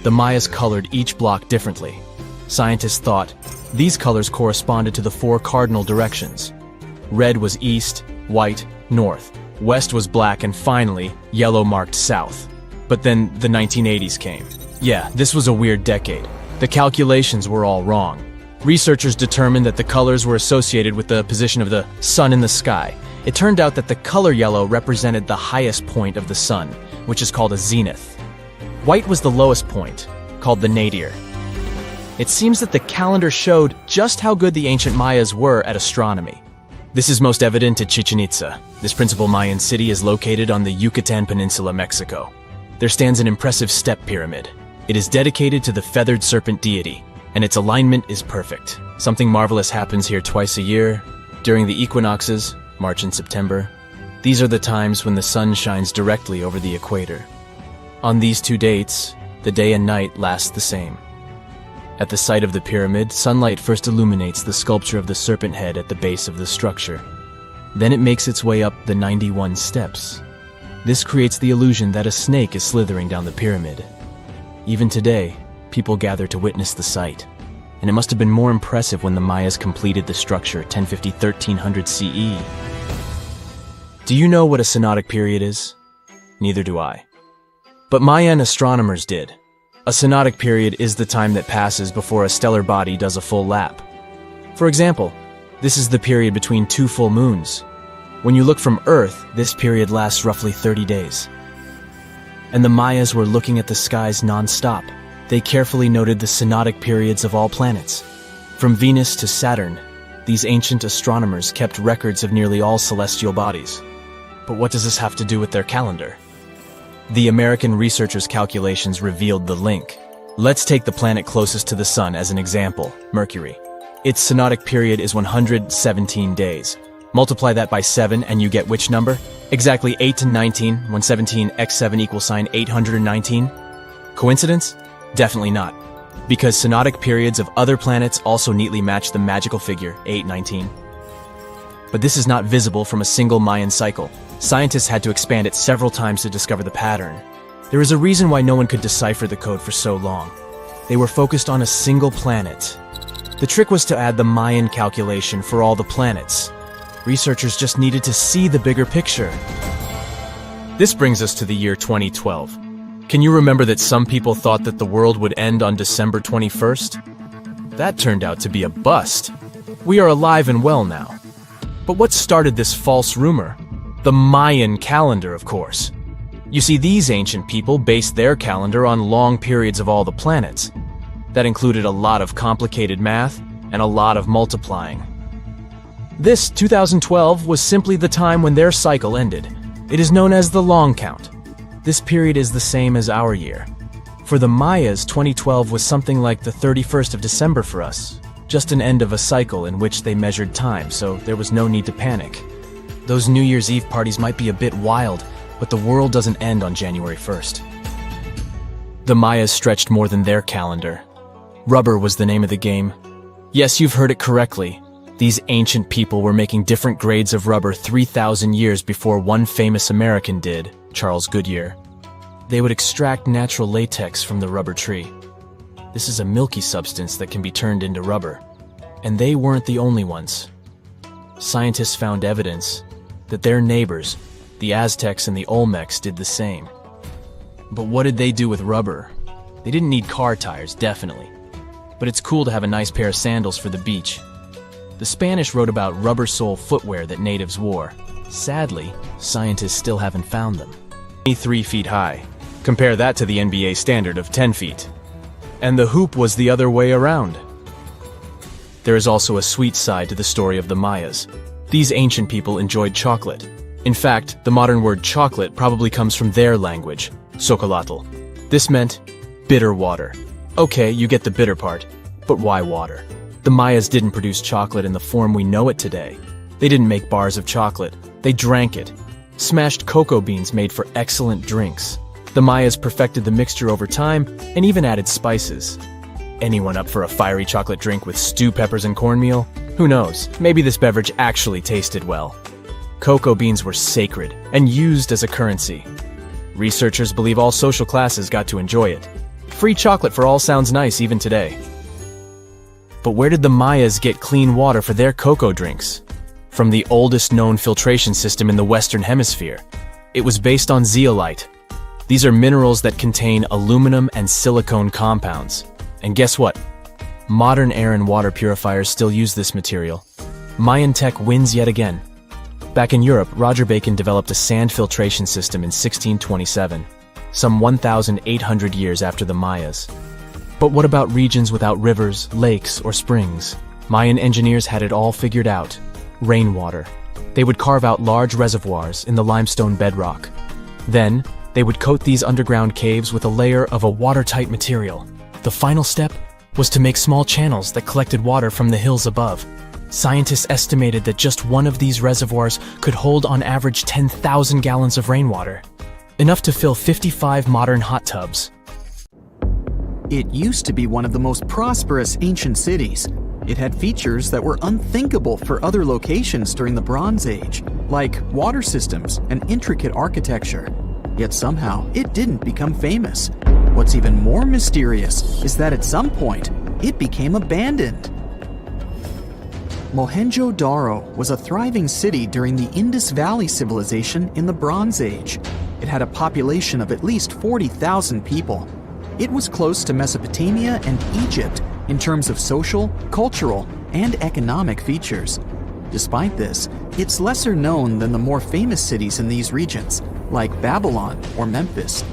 The Mayas colored each block differently. Scientists thought these colors corresponded to the 4 cardinal directions. Red was east, white, north. West was black, and finally, yellow marked south. But then the 1980s came. Yeah, this was a weird decade. The calculations were all wrong. Researchers determined that the colors were associated with the position of the sun in the sky. It turned out that the color yellow represented the highest point of the sun, which is called a zenith. White was the lowest point, called the nadir. It seems that the calendar showed just how good the ancient Mayas were at astronomy. This is most evident at Chichen Itza. This principal Mayan city is located on the Yucatan Peninsula, Mexico. There stands an impressive step pyramid. It is dedicated to the feathered serpent deity, and its alignment is perfect. Something marvelous happens here twice a year, during the equinoxes, March and September. These are the times when the sun shines directly over the equator. On these 2 dates, the day and night last the same. At the site of the pyramid, sunlight first illuminates the sculpture of the serpent head at the base of the structure. Then it makes its way up the 91 steps. This creates the illusion that a snake is slithering down the pyramid. Even today, people gather to witness the sight. And it must have been more impressive when the Mayas completed the structure 1050-1300 CE. Do you know what a synodic period is? Neither do I. But Mayan astronomers did. A synodic period is the time that passes before a stellar body does a full lap. For example, this is the period between 2 full moons. When you look from Earth, this period lasts roughly 30 days. And the Mayas were looking at the skies non-stop. They carefully noted the synodic periods of all planets. From Venus to Saturn, these ancient astronomers kept records of nearly all celestial bodies. But what does this have to do with their calendar? The American researchers' calculations revealed the link. Let's take the planet closest to the Sun as an example, Mercury. Its synodic period is 117 days. Multiply that by 7 and you get which number? Exactly 8 to 19, when 17 x 7 equals sign 819. Coincidence? Definitely not. Because synodic periods of other planets also neatly match the magical figure 819. But this is not visible from a single Mayan cycle. Scientists had to expand it several times to discover the pattern. There is a reason why no one could decipher the code for so long. They were focused on a single planet. The trick was to add the Mayan calculation for all the planets. Researchers just needed to see the bigger picture. This brings us to the year 2012. Can you remember that some people thought that the world would end on December 21st? That turned out to be a bust. We are alive and well now. But what started this false rumor? The Mayan calendar, of course. You see, these ancient people based their calendar on long periods of all the planets. That included a lot of complicated math and a lot of multiplying. This 2012 was simply the time when their cycle ended. It is known as the long count. This period is the same as our year. For the Mayas, 2012 was something like the 31st of December for us, just an end of a cycle in which they measured time, so there was no need to panic. Those New Year's Eve parties might be a bit wild, but the world doesn't end on January 1st. The Mayas stretched more than their calendar. Rubber was the name of the game. Yes, you've heard it correctly. These ancient people were making different grades of rubber 3,000 years before one famous American did, Charles Goodyear. They would extract natural latex from the rubber tree. This is a milky substance that can be turned into rubber. And they weren't the only ones. Scientists found evidence that their neighbors, the Aztecs and the Olmecs, did the same. But what did they do with rubber? They didn't need car tires, definitely. But it's cool to have a nice pair of sandals for the beach. The Spanish wrote about rubber sole footwear that natives wore. Sadly, scientists still haven't found them. 3 feet high. Compare that to the NBA standard of 10 feet. And the hoop was the other way around. There is also a sweet side to the story of the Mayas. These ancient people enjoyed chocolate. In fact, the modern word chocolate probably comes from their language, xocolotl. This meant bitter water. Okay, you get the bitter part, but why water? The Mayas didn't produce chocolate in the form we know it today. They didn't make bars of chocolate. They drank it. Smashed cocoa beans made for excellent drinks. The Mayas perfected the mixture over time and even added spices. Anyone up for a fiery chocolate drink with stew peppers and cornmeal? Who knows, maybe this beverage actually tasted well. Cocoa beans were sacred and used as a currency. Researchers believe all social classes got to enjoy it. Free chocolate for all sounds nice even today. But where did the Mayas get clean water for their cocoa drinks? From the oldest known filtration system in the Western Hemisphere. It was based on zeolite. These are minerals that contain aluminum and silicone compounds. And guess what? Modern air and water purifiers still use this material. Mayan tech wins yet again. Back in Europe, Roger Bacon developed a sand filtration system in 1627, some 1,800 years after the Mayas. But what about regions without rivers, lakes, or springs? Mayan engineers had it all figured out. Rainwater. They would carve out large reservoirs in the limestone bedrock. Then, they would coat these underground caves with a layer of a watertight material. The final step was to make small channels that collected water from the hills above. Scientists estimated that just one of these reservoirs could hold on average 10,000 gallons of rainwater, enough to fill 55 modern hot tubs. It used to be one of the most prosperous ancient cities. It had features that were unthinkable for other locations during the Bronze Age, like water systems and intricate architecture. Yet somehow, it didn't become famous. What's even more mysterious is that at some point, it became abandoned. Mohenjo-Daro was a thriving city during the Indus Valley civilization in the Bronze Age. It had a population of at least 40,000 people. It was close to Mesopotamia and Egypt in terms of social, cultural, and economic features. Despite this, it's lesser known than the more famous cities in these regions, like Babylon or Memphis.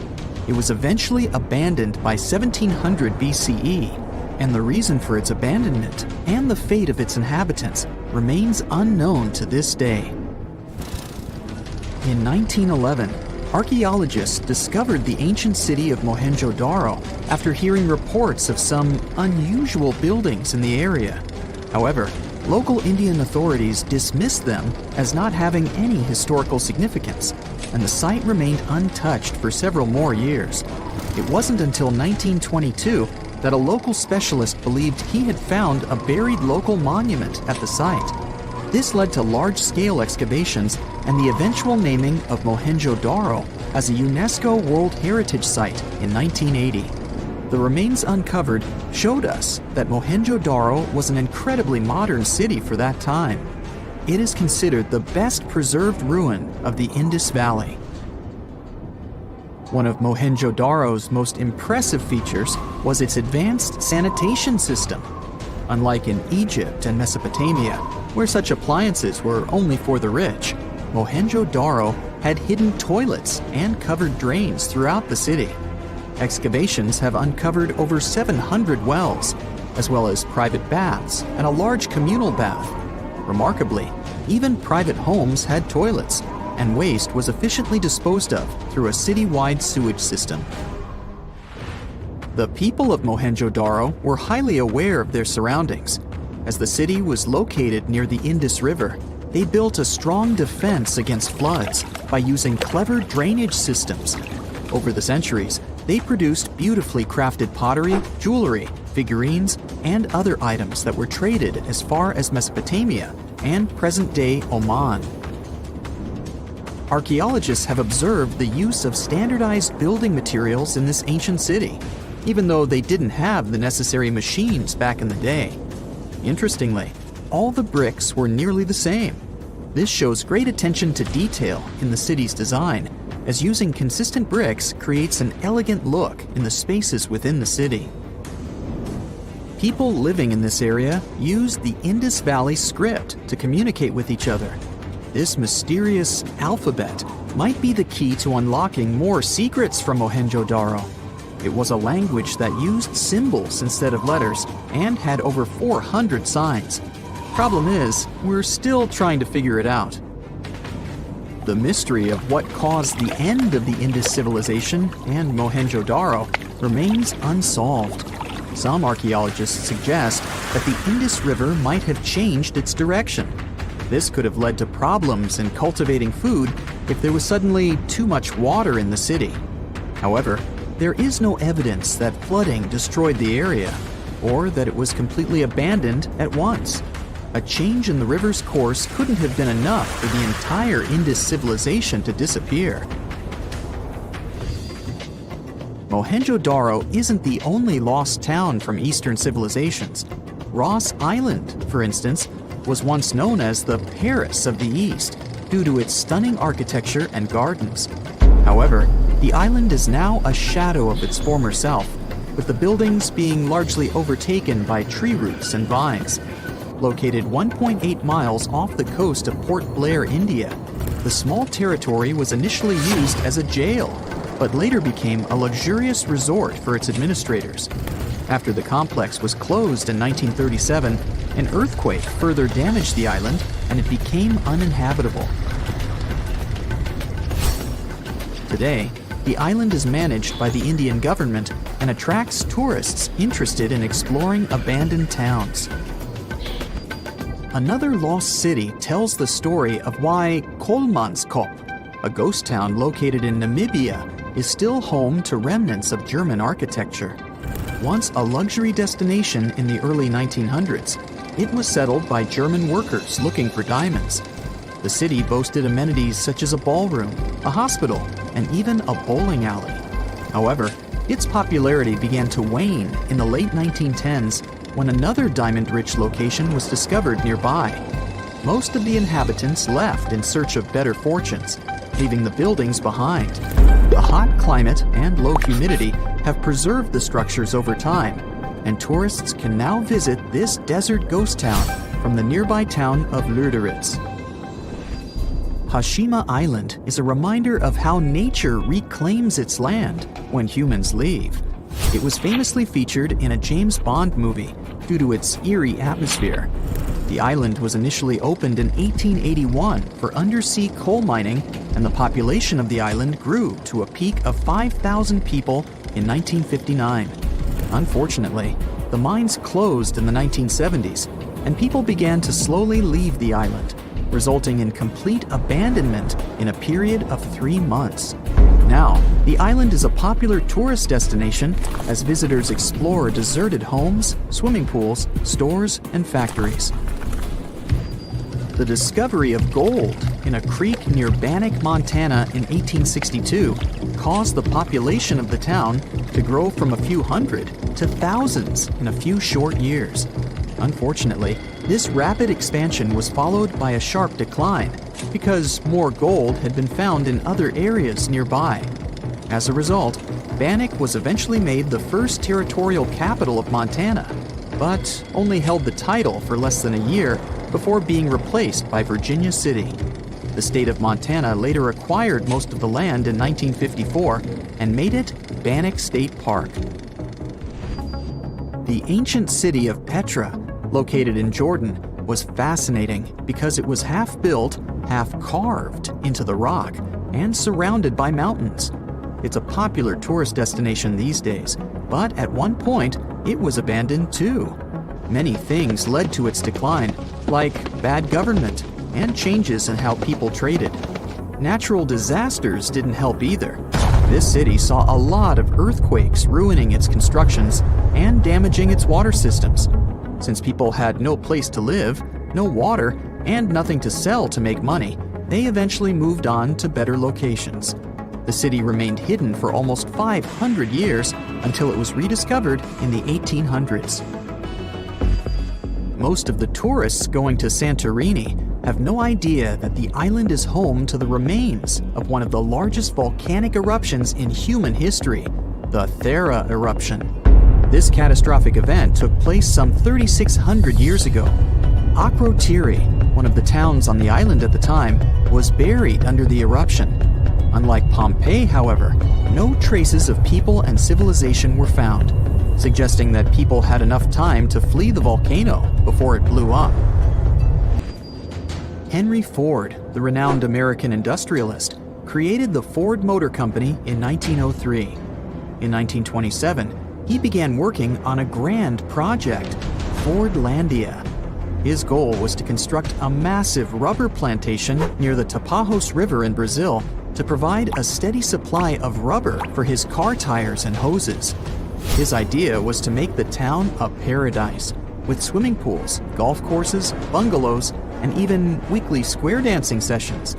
It was eventually abandoned by 1700 BCE, and the reason for its abandonment and the fate of its inhabitants remains unknown to this day. In 1911, archaeologists discovered the ancient city of Mohenjo-Daro after hearing reports of some unusual buildings in the area. However, local Indian authorities dismissed them as not having any historical significance, and the site remained untouched for several more years. It wasn't until 1922 that a local specialist believed he had found a buried local monument at the site. This led to large-scale excavations and the eventual naming of Mohenjo-Daro as a UNESCO World Heritage Site in 1980. The remains uncovered showed us that Mohenjo-Daro was an incredibly modern city for that time. It is considered the best preserved ruin of the Indus Valley. One of Mohenjo-Daro's most impressive features was its advanced sanitation system. Unlike in Egypt and Mesopotamia, where such appliances were only for the rich, Mohenjo-Daro had hidden toilets and covered drains throughout the city. Excavations have uncovered over 700 wells, as well as private baths and a large communal bath. Remarkably, even private homes had toilets, and waste was efficiently disposed of through a city-wide sewage system. The people of Mohenjo-Daro were highly aware of their surroundings. As the city was located near the Indus River, they built a strong defense against floods by using clever drainage systems. Over the centuries, they produced beautifully crafted pottery, jewelry, figurines, and other items that were traded as far as Mesopotamia and present-day Oman. Archaeologists have observed the use of standardized building materials in this ancient city, even though they didn't have the necessary machines back in the day. Interestingly, all the bricks were nearly the same. This shows great attention to detail in the city's design, as using consistent bricks creates an elegant look in the spaces within the city. People living in this area used the Indus Valley script to communicate with each other. This mysterious alphabet might be the key to unlocking more secrets from Mohenjo-Daro. It was a language that used symbols instead of letters and had over 400 signs. Problem is, we're still trying to figure it out. The mystery of what caused the end of the Indus civilization and Mohenjo-Daro remains unsolved. Some archaeologists suggest that the Indus River might have changed its direction. This could have led to problems in cultivating food if there was suddenly too much water in the city. However, there is no evidence that flooding destroyed the area, or that it was completely abandoned at once. A change in the river's course couldn't have been enough for the entire Indus civilization to disappear. Mohenjo-Daro isn't the only lost town from Eastern civilizations. Ross Island, for instance, was once known as the Paris of the East due to its stunning architecture and gardens. However, the island is now a shadow of its former self, with the buildings being largely overtaken by tree roots and vines. Located 1.8 miles off the coast of Port Blair, India, the small territory was initially used as a jail, but later became a luxurious resort for its administrators. After the complex was closed in 1937, an earthquake further damaged the island and it became uninhabitable. Today, the island is managed by the Indian government and attracts tourists interested in exploring abandoned towns. Another lost city tells the story of why Kolmanskop, a ghost town located in Namibia, is still home to remnants of German architecture. Once a luxury destination in the early 1900s, it was settled by German workers looking for diamonds. The city boasted amenities such as a ballroom, a hospital, and even a bowling alley. However, its popularity began to wane in the late 1910s when another diamond-rich location was discovered nearby. Most of the inhabitants left in search of better fortunes, leaving the buildings behind. The hot climate and low humidity have preserved the structures over time, and tourists can now visit this desert ghost town from the nearby town of Lüderitz. Hashima Island is a reminder of how nature reclaims its land when humans leave. It was famously featured in a James Bond movie due to its eerie atmosphere. The island was initially opened in 1881 for undersea coal mining, and the population of the island grew to a peak of 5,000 people in 1959. Unfortunately, the mines closed in the 1970s, and people began to slowly leave the island, resulting in complete abandonment in a period of 3 months. Now, the island is a popular tourist destination as visitors explore deserted homes, swimming pools, stores, and factories. The discovery of gold in a creek near Bannack, Montana in 1862 caused the population of the town to grow from a few hundred to thousands in a few short years. Unfortunately, this rapid expansion was followed by a sharp decline because more gold had been found in other areas nearby. As a result, Bannack was eventually made the first territorial capital of Montana, but only held the title for less than a year before being replaced by Virginia City. The state of Montana later acquired most of the land in 1954 and made it Bannack State Park. The ancient city of Petra, located in Jordan, was fascinating because it was half built, half carved into the rock and surrounded by mountains. It's a popular tourist destination these days, but at one point it was abandoned too. Many things led to its decline, like bad government and changes in how people traded. Natural disasters didn't help either. This city saw a lot of earthquakes ruining its constructions and damaging its water systems. Since people had no place to live, no water, and nothing to sell to make money, they eventually moved on to better locations. The city remained hidden for almost 500 years until it was rediscovered in the 1800s. Most of the tourists going to Santorini have no idea that the island is home to the remains of one of the largest volcanic eruptions in human history, the Thera eruption. This catastrophic event took place some 3,600 years ago. Akrotiri, one of the towns on the island at the time, was buried under the eruption. Unlike Pompeii, however, no traces of people and civilization were found, suggesting that people had enough time to flee the volcano before it blew up. Henry Ford, the renowned American industrialist, created the Ford Motor Company in 1903. In 1927, he began working on a grand project, Fordlandia. His goal was to construct a massive rubber plantation near the Tapajos River in Brazil to provide a steady supply of rubber for his car tires and hoses. His idea was to make the town a paradise, with swimming pools, golf courses, bungalows, and even weekly square dancing sessions.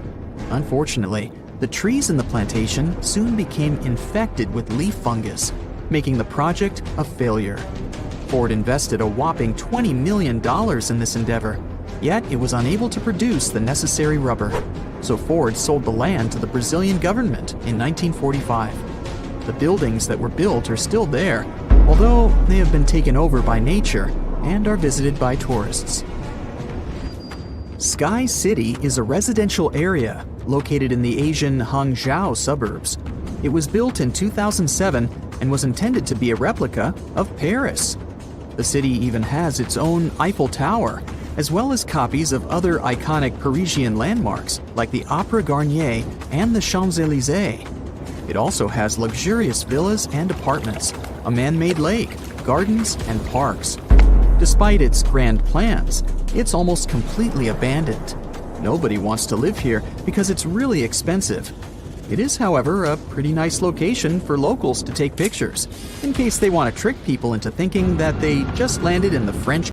Unfortunately, the trees in the plantation soon became infected with leaf fungus, making the project a failure. Ford invested a whopping $20 million in this endeavor, yet it was unable to produce the necessary rubber. So Ford sold the land to the Brazilian government in 1945. The buildings that were built are still there, although they have been taken over by nature and are visited by tourists. Sky City is a residential area located in the Asian Hangzhou suburbs. It was built in 2007 and was intended to be a replica of Paris. The city even has its own Eiffel Tower, as well as copies of other iconic Parisian landmarks like the Opera Garnier and the Champs-Élysées. It also has luxurious villas and apartments, a man-made lake, gardens, and parks. Despite its grand plans, it's almost completely abandoned. Nobody wants to live here because it's really expensive. It is, however, a pretty nice location for locals to take pictures, in case they want to trick people into thinking that they just landed in the French